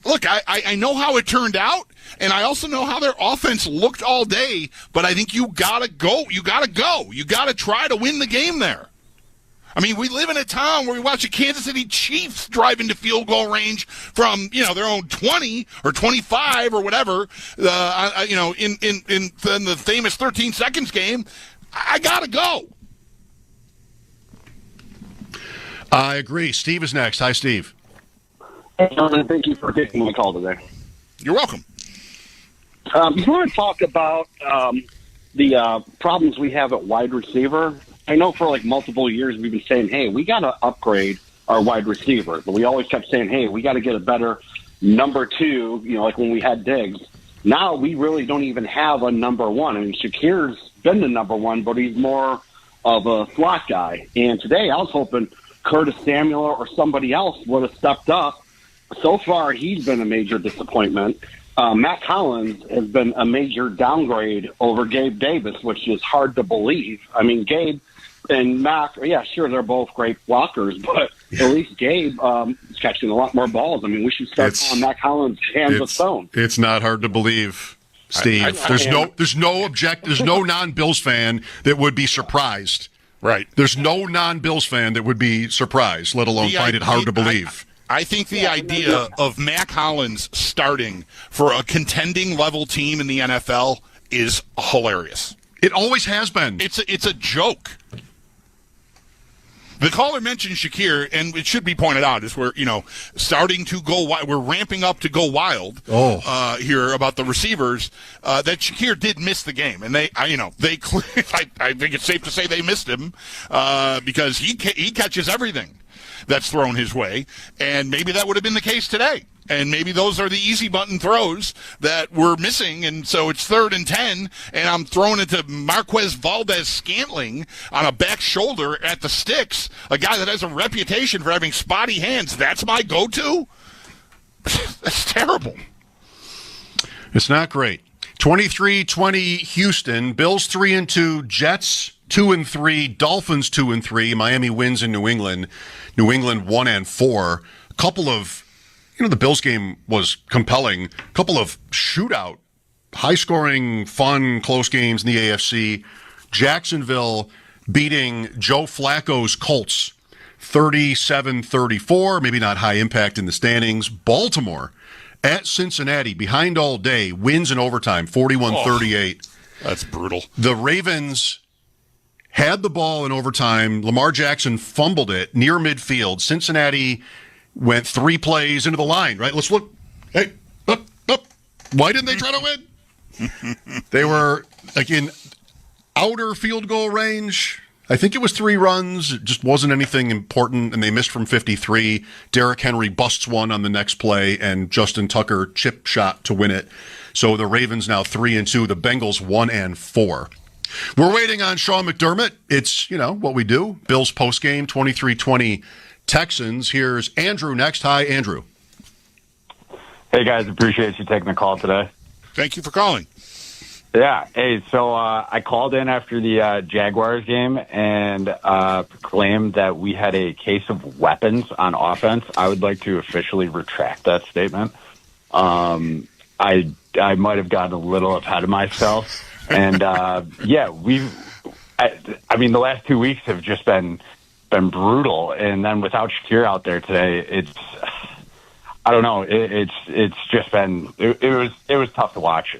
look, I know how it turned out, and I also know how their offense looked all day, but I think you got to go. You got to go. You got to try to win the game there. I mean, we live in a town where we watch the Kansas City Chiefs drive into field goal range from, their own 20 or 25 or whatever, in the famous 13 seconds game. I got to go. I agree. Steve is next. Hi, Steve. Hey, John, thank you for taking my call today. You're welcome. You want to talk about the problems we have at wide receiver? I know for multiple years we've been saying, hey, we got to upgrade our wide receiver. But we always kept saying, hey, we got to get a better number two, like when we had Diggs. Now we really don't even have a number one. I mean, Shakir's been the number one, but he's more of a slot guy. And today I was hoping Curtis Samuel or somebody else would have stepped up. So far, he's been a major disappointment. Matt Collins has been a major downgrade over Gabe Davis, which is hard to believe. I mean, Gabe and Mac, yeah, sure, they're both great blockers, but at least Gabe is catching a lot more balls. I mean, we should start calling Matt Collins hands of stone. It's not hard to believe, Steve. There's no non-Bills fan that would be surprised. Right. There's no non-Bills fan that would be surprised, let alone find it hard to believe. I think the idea of Mac Hollins starting for a contending level team in the NFL is hilarious. It always has been. It's a joke. The caller mentioned Shakir, and it should be pointed out is we're starting to go wild. We're ramping up to go wild. Here about the receivers that Shakir did miss the game, and I think it's safe to say they missed him because he catches everything that's thrown his way, and maybe that would have been the case today. And maybe those are the easy button throws that we're missing, and so it's 3rd and 10, and I'm throwing it to Marquez Valdez-Scantling on a back shoulder at the sticks, a guy that has a reputation for having spotty hands. That's my go-to? That's terrible. It's not great. 23-20 Houston, Bills 3-2, Jets 2-3, Dolphins 2-3, Miami wins in New England 1-4. A couple of the Bills game was compelling. A couple of shootout, high-scoring, fun, close games in the AFC. Jacksonville beating Joe Flacco's Colts 37-34, maybe not high impact in the standings. Baltimore at Cincinnati, behind all day, wins in overtime, 41-38. That's brutal. The Ravens had the ball in overtime. Lamar Jackson fumbled it near midfield. Cincinnati went 3 plays into the line, right? Let's look. Hey, up. Why didn't they try to win? They were, in outer field goal range. I think it was 3 runs. It just wasn't anything important, and they missed from 53. Derrick Henry busts one on the next play, and Justin Tucker chip shot to win it. So the Ravens now 3-2. The Bengals 1-4. We're waiting on Sean McDermott. It's, what we do. Bills postgame, 23-20 Texans. Here's Andrew next. Hi, Andrew. Hey, guys. Appreciate you taking the call today. Thank you for calling. Yeah. Hey, so I called in after the Jaguars game and proclaimed that we had a case of weapons on offense. I would like to officially retract that statement. I might have gotten a little ahead of myself. And, the last 2 weeks have just been been brutal. And then without Shakir out there today, I don't know. It's just been it was tough to watch.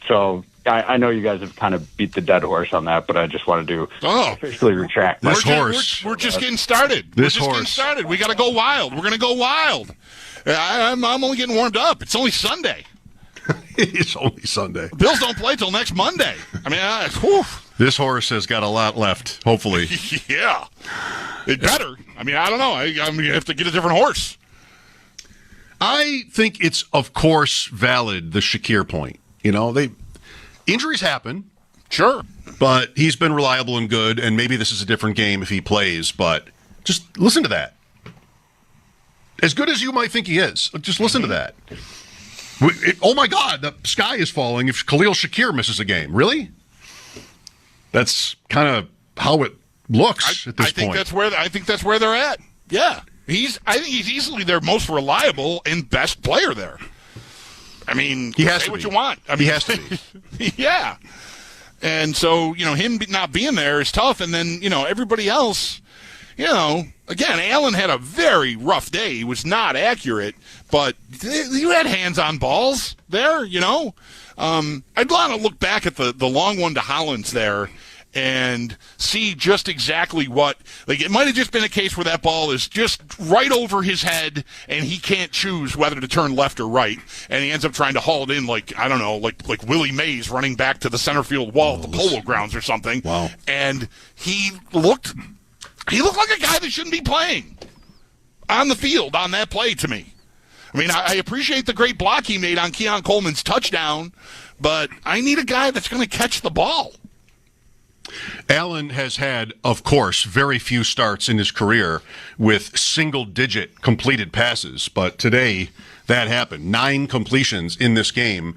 So I know you guys have kind of beat the dead horse on that, but I just wanted to officially retract. We're just getting started. Getting started. We got to go wild. We're going to go wild. I'm only getting warmed up. It's only Sunday. It's only Sunday. Bills don't play till next Monday. I mean, this horse has got a lot left, hopefully. Yeah. It better. I mean, I don't know. I'm going to have to get a different horse. I think it's, of course, valid, the Shakir point. You know, injuries happen. Sure. But he's been reliable and good, and maybe this is a different game if he plays, but just listen to that. As good as you might think he is, just listen to that. Oh, my God, the sky is falling if Khalil Shakir misses a game. Really? That's kind of how it looks at this point. I think that's where they're at. Yeah. I think he's easily their most reliable and best player there. I mean, he has say to what be. you want. I mean, he has to be. Yeah. And so, him not being there is tough. And then, everybody else, again, Allen had a very rough day. He was not accurate, but you had hands on balls there, I'd want to look back at the long one to Hollins there and see just exactly it might have just been a case where that ball is just right over his head and he can't choose whether to turn left or right, and he ends up trying to haul it in like Willie Mays running back to the center field wall at the Polo Grounds or something. Wow. And he looked like a guy that shouldn't be playing on the field on that play to me. I mean, I appreciate the great block he made on Keon Coleman's touchdown, but I need a guy that's going to catch the ball. Allen has had, of course, very few starts in his career with single-digit completed passes, but today that happened. 9 completions in this game.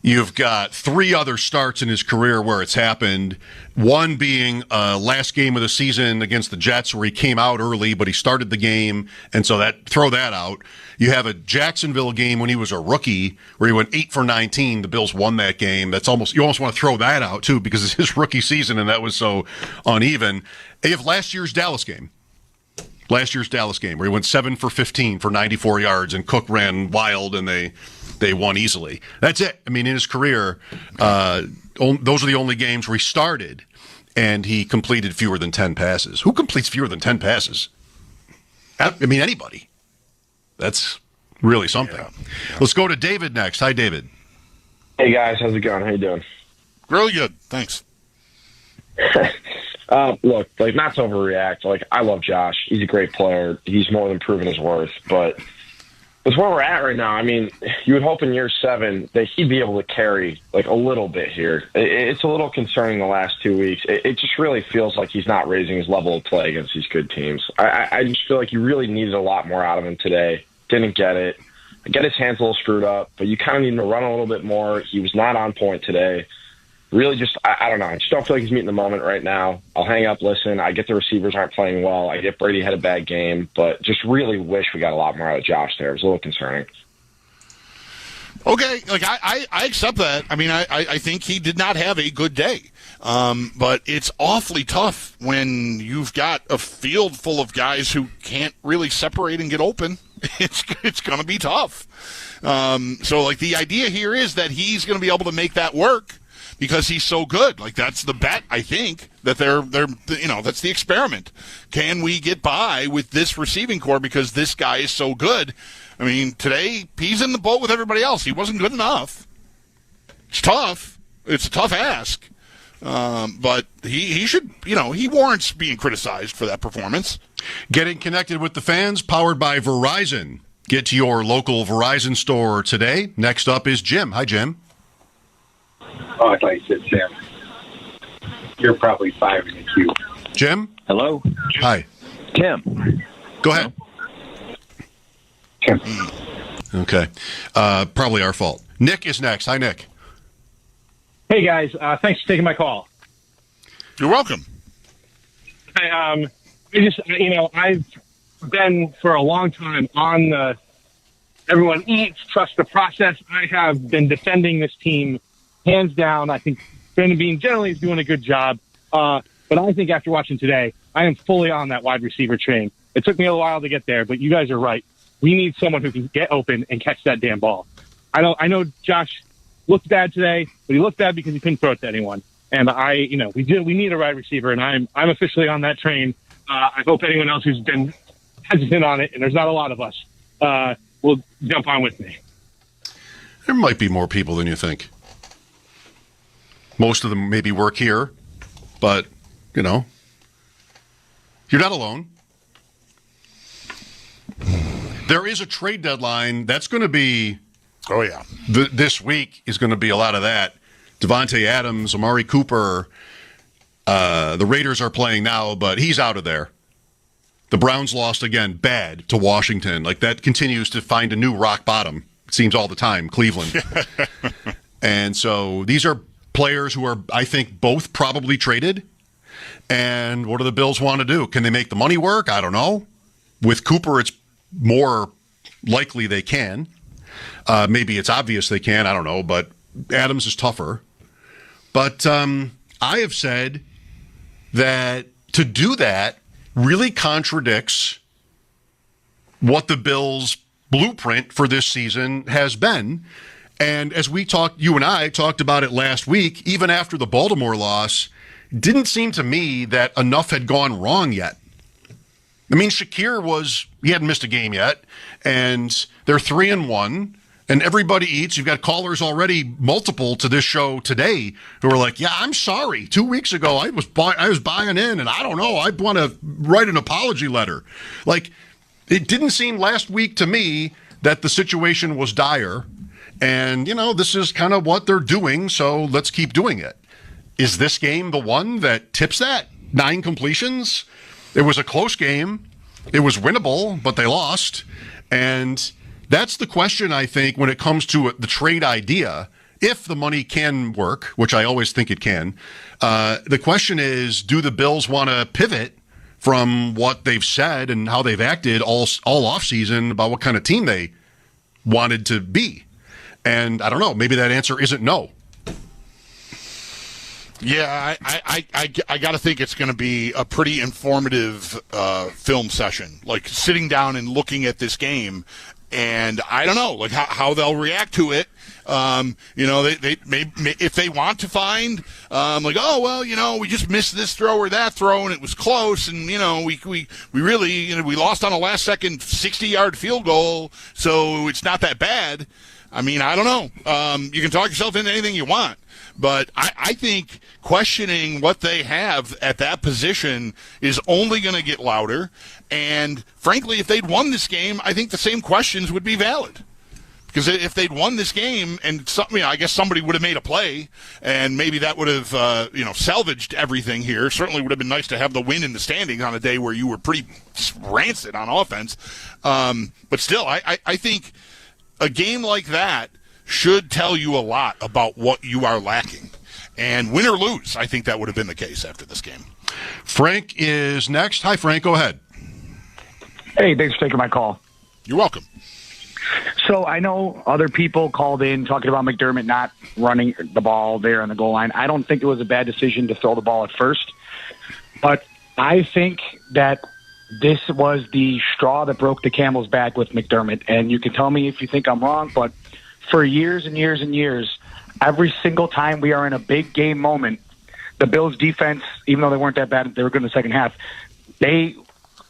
You've got 3 other starts in his career where it's happened, one being last game of the season against the Jets where he came out early, but he started the game, and so throw that out. You have a Jacksonville game when he was a rookie where he went 8 for 19. The Bills won that game. You almost want to throw that out, too, because it's his rookie season, and that was so uneven. And you have last year's Dallas game where he went 7 for 15 for 94 yards, and Cook ran wild, and they won easily. That's it. I mean, in his career, those are the only games where he started, and he completed fewer than 10 passes. Who completes fewer than 10 passes? I mean, anybody. That's really something. Yeah. Let's go to David next. Hi, David. Hey, guys. How's it going? How you doing? Really good. Thanks. Look, not to overreact. I love Josh. He's a great player. He's more than proven his worth. But with where we're at right now, I mean, you would hope in year 7 that he'd be able to carry a little bit here. It's a little concerning the last 2 weeks. It just really feels like he's not raising his level of play against these good teams. I just feel like you really needed a lot more out of him today. Didn't get it. I get his hands a little screwed up, but you kind of need him to run a little bit more. He was not on point today. Really just, I don't know. I just don't feel like he's meeting the moment right now. I'll hang up, listen. I get the receivers aren't playing well. I get Brady had a bad game, but just really wish we got a lot more out of Josh there. It was a little concerning. Okay, I accept that. I mean, I think he did not have a good day. But it's awfully tough when you've got a field full of guys who can't really separate and get open. It's going to be tough. So the idea here is that he's going to be able to make that work because he's so good. That's the bet, I think, that they're that's the experiment. Can we get by with this receiving core because this guy is so good? I mean, today he's in the boat with everybody else. He wasn't good enough. It's tough. It's a tough ask. But he should, he warrants being criticized for that performance. Getting connected with the fans, powered by Verizon. Get to your local Verizon store today. Next up is Jim. Hi, Jim. Oh, I thought you said Sam. You're probably 5 in the queue. Jim? Hello? Hi. Tim. Go ahead. Tim. Okay. Probably our fault. Nick is next. Hi, Nick. Hey, guys. Thanks for taking my call. You're welcome. I've been for a long time on the everyone eats, trust the process. I have been defending this team hands down. I think Brandon Beane generally is doing a good job. But I think after watching today, I am fully on that wide receiver train. It took me a while to get there, but you guys are right. We need someone who can get open and catch that damn ball. I know Josh looked bad today, but he looked bad because he couldn't throw it to anyone. And we need a wide receiver, and I'm officially on that train. I hope anyone else who's been hesitant on it, and there's not a lot of us, will jump on with me. There might be more people than you think. Most of them maybe work here, but, you're not alone. There is a trade deadline that's going to be. Oh, yeah. This week is going to be a lot of that. Devontae Adams, Amari Cooper. The Raiders are playing now, but he's out of there. The Browns lost again, bad, to Washington. Like, that continues to find a new rock bottom. It seems all the time, Cleveland. And so these are players who are, I think, both probably traded. And what do the Bills want to do? Can they make the money work? I don't know. With Cooper, it's more likely they can. Maybe it's obvious they can. I don't know. But Adams is tougher. But I have said that to do that really contradicts what the Bills' blueprint for this season has been. And as you and I talked about it last week, even after the Baltimore loss, didn't seem to me that enough had gone wrong yet. I mean, Shakir he hadn't missed a game yet, and they're 3-1, and everybody eats. You've got callers already, multiple to this show today, who are like, yeah, I'm sorry. 2 weeks ago, I was buying in, and I don't know, I want to write an apology letter. Like, it didn't seem last week to me that the situation was dire, and, this is kind of what they're doing, so let's keep doing it. Is this game the one that tips that? 9 completions? It was a close game. It was winnable, but they lost. And that's the question, I think, when it comes to the trade idea. If the money can work, which I always think it can, the question is, do the Bills want to pivot from what they've said and how they've acted all offseason about what kind of team they wanted to be? And I don't know. Maybe that answer isn't no. Yeah, I got to think it's going to be a pretty informative film session, like sitting down and looking at this game, and I don't know, like how they'll react to it. They may, if they want to find like, oh well, we just missed this throw or that throw and it was close, and we really we lost on a last second 60-yard field goal, so it's not that bad. I mean, I don't know. You can talk yourself into anything you want. But I think questioning what they have at that position is only going to get louder. And frankly, if they'd won this game, I think the same questions would be valid. Because if they'd won this game, and I guess somebody would have made a play, and maybe that would have salvaged everything here. Certainly would have been nice to have the win in the standings on a day where you were pretty rancid on offense. But still, I think a game like that should tell you a lot about what you are lacking. And win or lose, I think that would have been the case after this game. Frank is next. Hi, Frank. Go ahead. Hey, thanks for taking my call. You're welcome. So I know other people called in talking about McDermott not running the ball there on the goal line. I don't think it was a bad decision to throw the ball at first. But I think that this was the straw that broke the camel's back with McDermott. And you can tell me if you think I'm wrong, but for years and years and years, every single time we are in a big game moment, the Bills' defense, even though they weren't that bad, they were good in the second half, they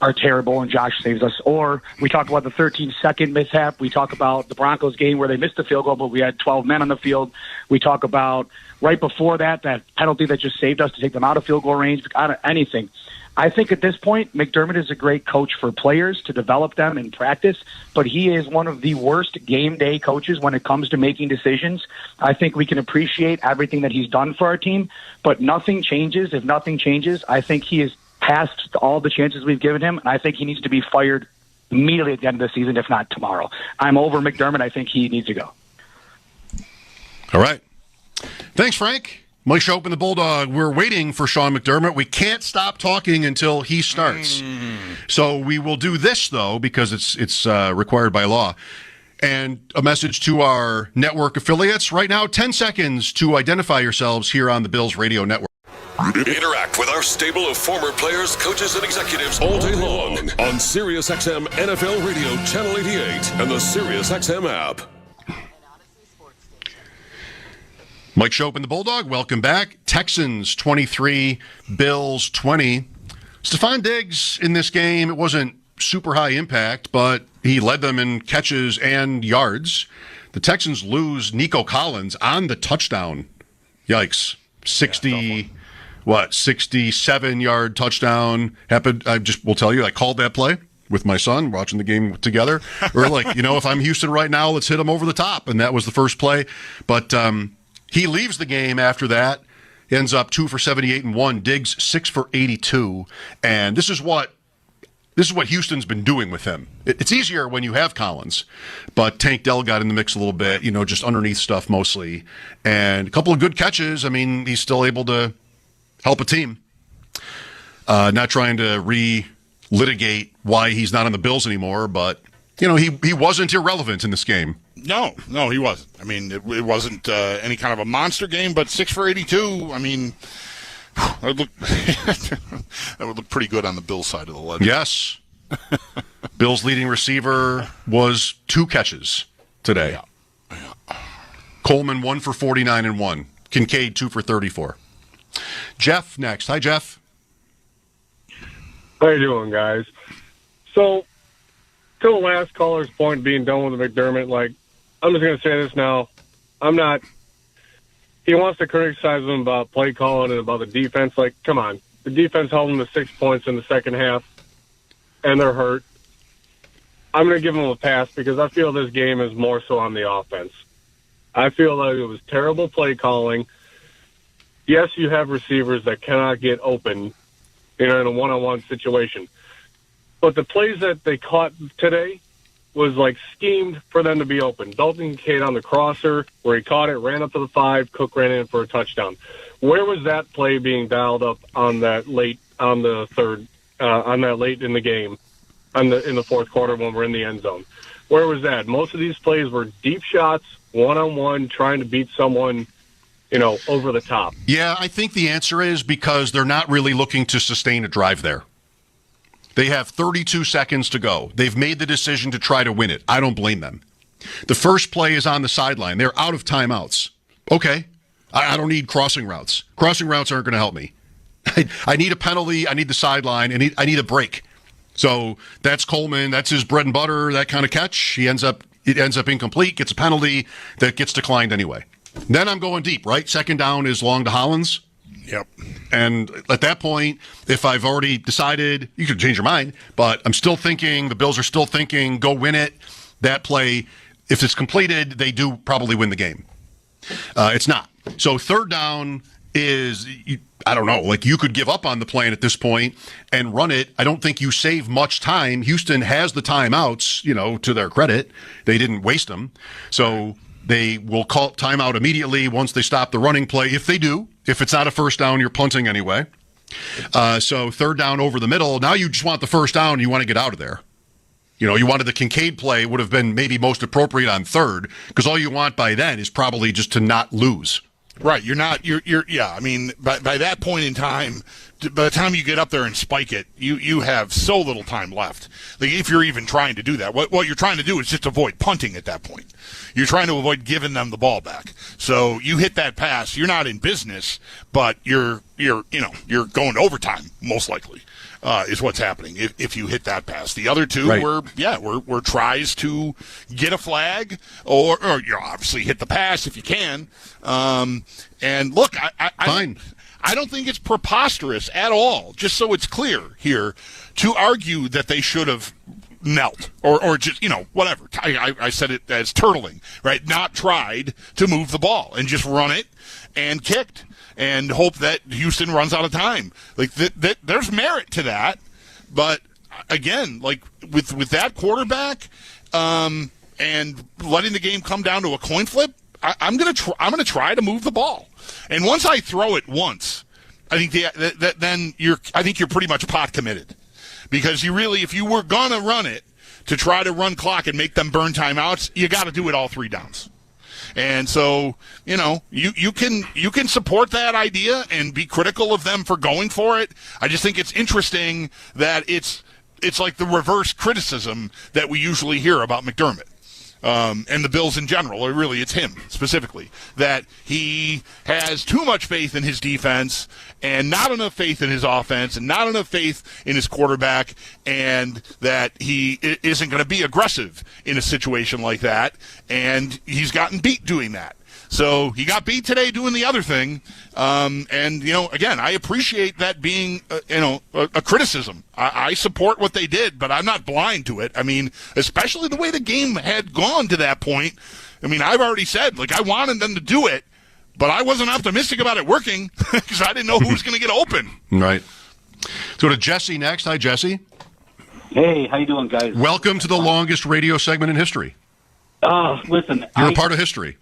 are terrible and Josh saves us. Or we talk about the 13-second mishap. We talk about the Broncos game where they missed the field goal, but we had 12 men on the field. We talk about right before that penalty that just saved us to take them out of field goal range, anything. I think at this point, McDermott is a great coach for players to develop them in practice, but he is one of the worst game day coaches when it comes to making decisions. I think we can appreciate everything that he's done for our team, but nothing changes. If nothing changes, I think he is past all the chances we've given him, and I think he needs to be fired immediately at the end of the season, if not tomorrow. I'm over McDermott. I think he needs to go. All right. Thanks, Frank. Mike Shope and the Bulldog, we're waiting for Sean McDermott. We can't stop talking until he starts. So we will do this, though, because it's required by law. And a message to our network affiliates. Right now, 10 seconds to identify yourselves here on the Bills Radio Network. Interact with our stable of former players, coaches, and executives all day long on SiriusXM NFL Radio Channel 88 and the SiriusXM app. Mike Shope and the Bulldog, welcome back. Texans 23, Bills 20. Stephon Diggs in this game, it wasn't super high impact, but he led them in catches and yards. The Texans lose Nico Collins on the touchdown. Yikes. 67-yard touchdown. Happened, will tell you, I called that play with my son, watching the game together. We're like, if I'm Houston right now, let's hit him over the top. And that was the first play. But he leaves the game after that, ends up 2 for 78 and 1. Diggs 6 for 82. And this is what Houston's been doing with him. It's easier when you have Collins, but Tank Dell got in the mix a little bit, just underneath stuff mostly. And a couple of good catches. I mean, he's still able to help a team. Not trying to re-litigate why he's not on the Bills anymore, but, he wasn't irrelevant in this game. No, he wasn't. I mean, it wasn't any kind of a monster game, but 6 for 82, I mean, that would look pretty good on the Bills side of the ledger. Yes. Bills' leading receiver was 2 catches today. Yeah. Coleman 1 for 49 and 1. Kincaid 2 for 34. Jeff next. Hi, Jeff. How you doing, guys? So, to the last caller's point, being done with McDermott, I'm just going to say this now. He wants to criticize him about play calling and about the defense. Come on. The defense held him to 6 points in the second half, and they're hurt. I'm going to give him a pass because I feel this game is more so on the offense. I feel like it was terrible play calling. Yes, you have receivers that cannot get open, in a one-on-one situation. But the plays that they caught today was schemed for them to be open. Dalton Kincaid on the crosser where he caught it, ran up to the 5, Cook ran in for a touchdown. Where was that play being dialed up on that late in the game, in the fourth quarter when we're in the end zone? Where was that? Most of these plays were deep shots, one-on-one, trying to beat someone, over the top. Yeah, I think the answer is because they're not really looking to sustain a drive there. They have 32 seconds to go. They've made the decision to try to win it. I don't blame them. The first play is on the sideline. They're out of timeouts. Okay. I don't need crossing routes. Crossing routes aren't going to help me. I need a penalty. I need the sideline. I need a break. So that's Coleman. That's his bread and butter, that kind of catch. It ends up incomplete, gets a penalty that gets declined anyway. Then I'm going deep, right? Second down is long to Hollins. Yep. And at that point, if I've already decided, you could change your mind, but I'm still thinking, the Bills are still thinking, go win it. That play, if it's completed, they do probably win the game. It's not. So third down is, I don't know, you could give up on the plan at this point and run it. I don't think you save much time. Houston has the timeouts, to their credit. They didn't waste them. So they will call timeout immediately once they stop the running play. If they do, if it's not a first down, you're punting anyway. So third down over the middle. Now you just want the first down and you want to get out of there. You wanted the Kincaid play would have been maybe most appropriate on third because all you want by then is probably just to not lose. Right. I mean, by that point in time, by the time you get up there and spike it, you have so little time left. If you're even trying to do that, what you're trying to do is just avoid punting at that point. You're trying to avoid giving them the ball back. So you hit that pass, you're not in business, but you're going to overtime most likely. Is what's happening if you hit that pass. The other two were tries to get a flag or you obviously hit the pass if you can. And look, I don't think it's preposterous at all, just so it's clear here, to argue that they should have knelt or just, whatever. I said it as turtling, right? Not tried to move the ball and just run it and kicked and hope that Houston runs out of time. There's merit to that. But again, with that quarterback and letting the game come down to a coin flip, I'm going to try to move the ball. And once I throw it once, I think I think you're pretty much pot committed. Because if you were going to run it to try to run clock and make them burn timeouts, you got to do it all 3 downs. And so, you can support that idea and be critical of them for going for it. I just think it's interesting that it's like the reverse criticism that we usually hear about McDermott. And the Bills in general, or really it's him specifically, that he has too much faith in his defense and not enough faith in his offense and not enough faith in his quarterback, and that he isn't going to be aggressive in a situation like that, and he's gotten beat doing that. So he got beat today doing the other thing. And, again, I appreciate that being, a criticism. I support what they did, but I'm not blind to it. I mean, especially the way the game had gone to that point. I mean, I've already said, I wanted them to do it, but I wasn't optimistic about it working because I didn't know who was going to get open. Right. Let's go to Jesse next. Hi, Jesse. Hey, how you doing, guys? Welcome to the longest radio segment in history. Listen. You're a part of history.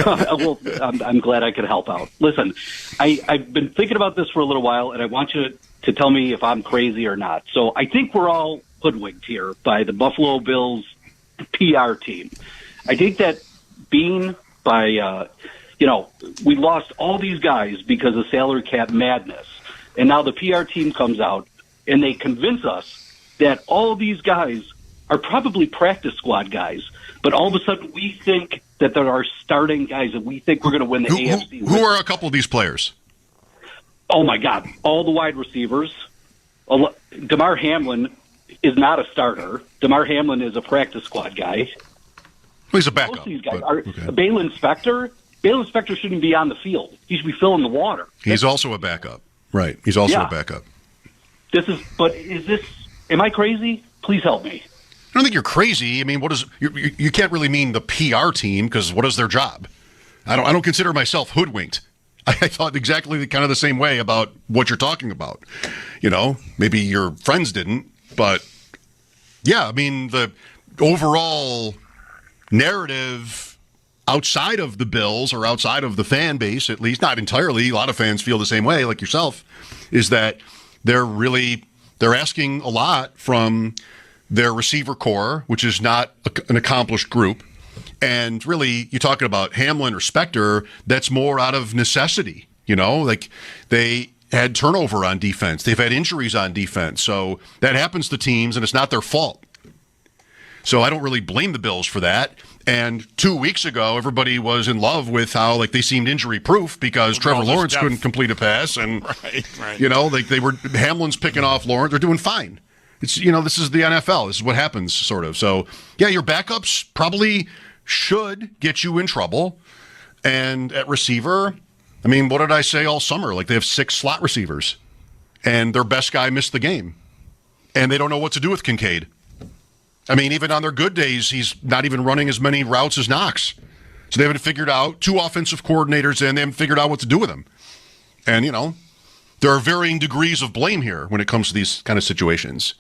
Well, I'm glad I could help out. Listen, I've been thinking about this for a little while, and I want you to tell me if I'm crazy or not. So I think we're all hoodwinked here by the Buffalo Bills PR team. I think that being by, we lost all these guys because of salary cap madness, and now the PR team comes out, and they convince us that all these guys are probably practice squad guys, but all of a sudden we think that there are starting guys and we think we're going to win the AFC. Who are a couple of these players? Oh, my God. All the wide receivers. DeMar Hamlin is not a starter. DeMar Hamlin is a practice squad guy. Well, he's a backup. Most of these guys are. Balin Spector shouldn't be on the field. He should be filling the water. He's also a backup. Right. He's also a backup. Am I crazy? Please help me. I don't think you're crazy. I mean, you can't really mean the PR team, because what is their job? I don't consider myself hoodwinked. I thought exactly kind of the same way about what you're talking about. Maybe your friends didn't, but yeah, I mean, the overall narrative outside of the Bills, or outside of the fan base, at least, not entirely, a lot of fans feel the same way, like yourself, is that they're asking a lot from their receiver core, which is not an accomplished group. And really, you're talking about Hamlin or Spector, that's more out of necessity. They had turnover on defense. They've had injuries on defense. So that happens to teams, and it's not their fault. So I don't really blame the Bills for that. And 2 weeks ago, everybody was in love with how they seemed injury-proof because Trevor Lawrence couldn't complete a pass. And, right. They were Hamlin's picking off Lawrence. They're doing fine. It's, this is the NFL. This is what happens, sort of. So, yeah, your backups probably should get you in trouble. And at receiver, I mean, what did I say all summer? They have 6 slot receivers, and their best guy missed the game. And they don't know what to do with Kincaid. I mean, even on their good days, he's not even running as many routes as Knox. So they haven't figured out, 2 offensive coordinators, and they haven't figured out what to do with him. And, there are varying degrees of blame here when it comes to these kind of situations.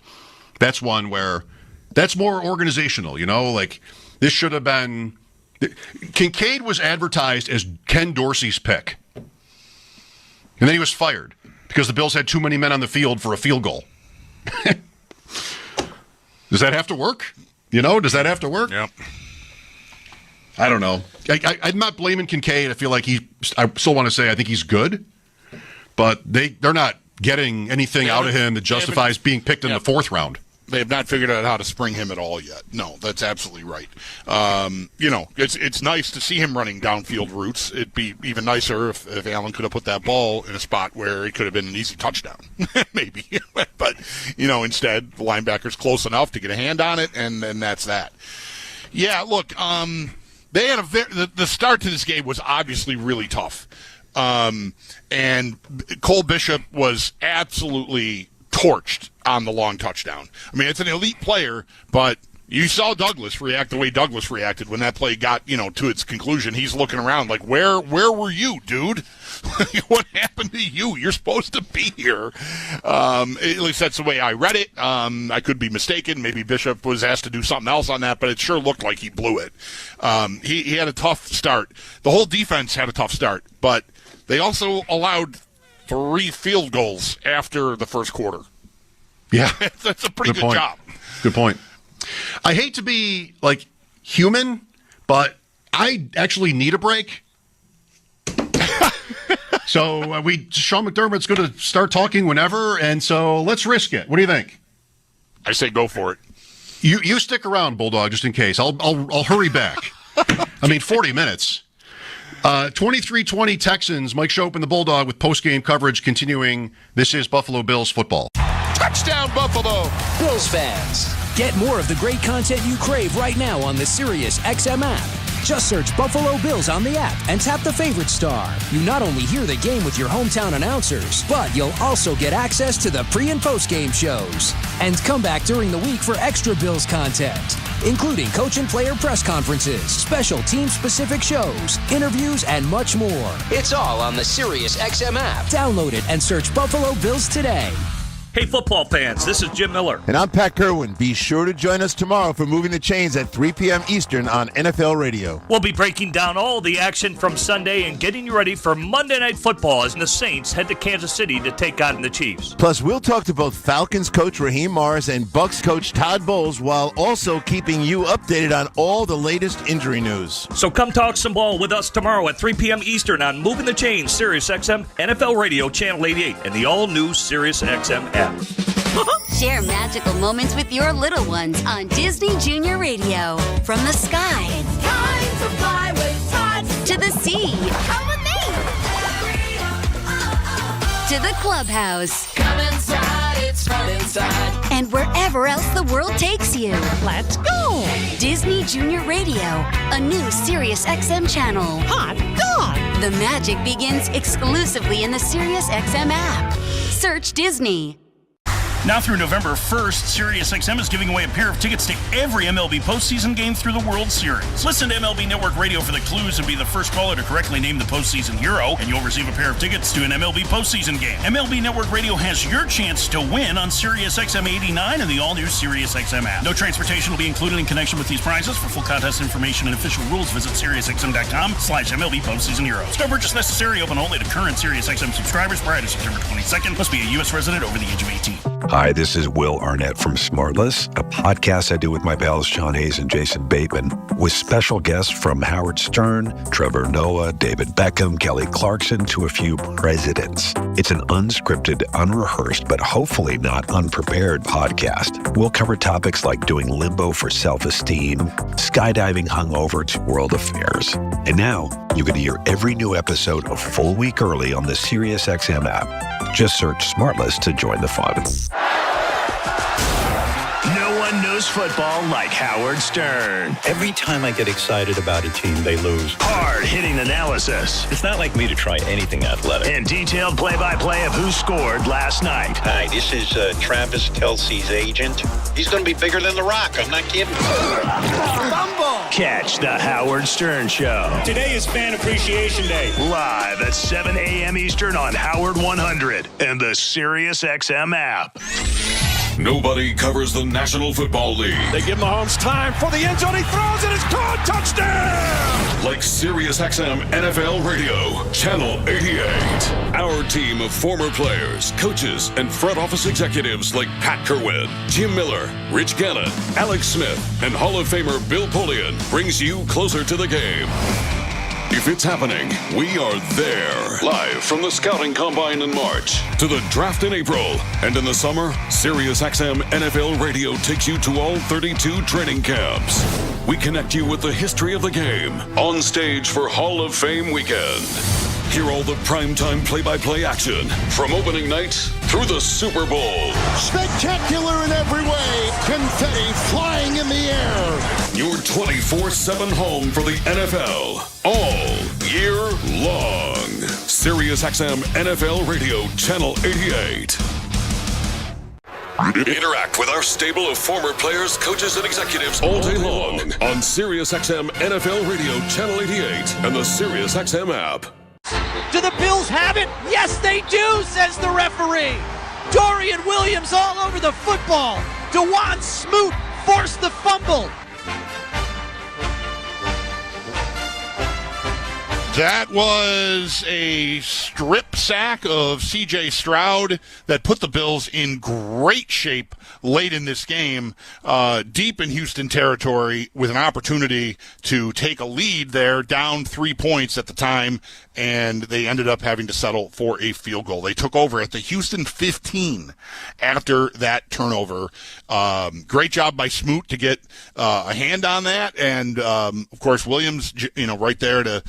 That's one where that's more organizational, this should have been. Kincaid was advertised as Ken Dorsey's pick. And then he was fired because the Bills had too many men on the field for a field goal. Does that have to work? Does that have to work? Yep. I don't know. I'm not blaming Kincaid. I feel like I still want to say I think he's good, but they're not getting anything out of him that justifies being picked in the 4th round. They have not figured out how to spring him at all yet. No, that's absolutely right. It's nice to see him running downfield routes. It'd be even nicer if Allen could have put that ball in a spot where it could have been an easy touchdown, maybe. But, instead, the linebacker's close enough to get a hand on it, and that's that. Yeah, look, they had the start to this game was obviously really tough. And Cole Bishop was absolutely torched on the long touchdown. I mean, it's an elite player, but you saw Douglas react the way Douglas reacted when that play got, to its conclusion. He's looking around like, where were you, dude? What happened to you? You're supposed to be here. At least that's the way I read it. I could be mistaken. Maybe Bishop was asked to do something else on that, but it sure looked like he blew it. He had a tough start. The whole defense had a tough start, but they also allowed 3 field goals after the first quarter. Yeah. That's a pretty good job. Good point. I hate to be human, but I actually need a break. So Sean McDermott's going to start talking whenever, and so let's risk it. What do you think? I say go for it. You stick around, Bulldog, just in case. I'll hurry back. 40 minutes. 23-20 Texans. Mike Shope and the Bulldog with post-game coverage continuing. This is Buffalo Bills football. Touchdown, Buffalo! Bills fans, get more of the great content you crave right now on the Sirius XM app. Just search Buffalo Bills on the app and tap the favorite star. You not only hear the game with your hometown announcers, but you'll also get access to the pre- and post-game shows. And come back during the week for extra Bills content, including coach and player press conferences, special team-specific shows, interviews, and much more. It's all on the Sirius XM app. Download it and search Buffalo Bills today. Hey, football fans, this is Jim Miller. And I'm Pat Kerwin. Be sure to join us tomorrow for Moving the Chains at 3 p.m. Eastern on NFL Radio. We'll be breaking down all the action from Sunday and getting you ready for Monday Night Football as the Saints head to Kansas City to take on the Chiefs. Plus, we'll talk to both Falcons coach Raheem Morris and Bucs coach Todd Bowles while also keeping you updated on all the latest injury news. So come talk some ball with us tomorrow at 3 p.m. Eastern on Moving the Chains, Sirius XM, NFL Radio, Channel 88, and the all-new Sirius XM app. Share magical moments with your little ones on Disney Junior Radio. From the sky, it's time to fly with Tots, to the sea, come with me, to the clubhouse, come inside, it's fun inside, and wherever else the world takes you. Let's go! Disney Junior Radio, a new Sirius XM channel. Hot dog! The magic begins exclusively in the Sirius XM app. Search Disney. Now through November 1st, SiriusXM is giving away a pair of tickets to every MLB postseason game through the World Series. Listen to MLB Network Radio for the clues and be the first caller to correctly name the postseason hero, and you'll receive a pair of tickets to an MLB postseason game. MLB Network Radio has your chance to win on SiriusXM 89 and the all-new SiriusXM app. No transportation will be included in connection with these prizes. For full contest information and official rules, visit SiriusXM.com/MLB postseason heroes. No purchase necessary. Open only to current SiriusXM subscribers prior to September 22nd. Must be a U.S. resident over the age of 18. Hi, this is Will Arnett from Smartless, a podcast I do with my pals Sean Hayes and Jason Bateman, with special guests from Howard Stern, Trevor Noah, David Beckham, Kelly Clarkson, to a few presidents. It's an unscripted, unrehearsed, but hopefully not unprepared podcast. We'll cover topics like doing limbo for self-esteem, skydiving hungover to world affairs. And now, you can hear every new episode a full week early on the SiriusXM app. Just search Smartless to join the fun. No one knows football like Howard Stern. Every time I get excited about a team, they lose. Hard-hitting analysis. It's not like me to try anything athletic. And detailed play-by-play of who scored last night. Hi, this is Travis Kelce's agent. He's going to be bigger than The Rock. I'm not kidding. Fumble! Catch the Howard Stern Show. Today is Fan Appreciation Day. Live at 7 a.m. Eastern on Howard 100 and the SiriusXM app. Nobody covers the National Football League. They give Mahomes time for the end zone. He throws it. It's caught. Touchdown! Like SiriusXM NFL Radio, Channel 88. Our team of former players, coaches, and front office executives like Pat Kerwin, Jim Miller, Rich Gannon, Alex Smith, and Hall of Famer Bill Polian brings you closer to the game. If it's happening, we are there. Live from the Scouting Combine in March to the Draft in April. And in the summer, SiriusXM NFL Radio takes you to all 32 training camps. We connect you with the history of the game on stage for Hall of Fame weekend. Hear all the primetime play-by-play action from opening night through the Super Bowl. Spectacular in every way. Confetti flying in the air. Your 24/7 home for the NFL all year long. SiriusXM NFL Radio, Channel 88. Interact with our stable of former players, coaches, and executives all day long on SiriusXM NFL Radio, Channel 88, and the SiriusXM app. Do the Bills have it? Yes, they do, says the referee. Dorian Williams all over the football. DeJuan Smoot forced the fumble. That was a strip sack of C.J. Stroud that put the Bills in great shape late in this game, deep in Houston territory with an opportunity to take a lead there, down 3 points at the time, and they ended up having to settle for a field goal. They took over at the Houston 15 after that turnover. Great job by Smoot to get a hand on that, and of course Williams, right there to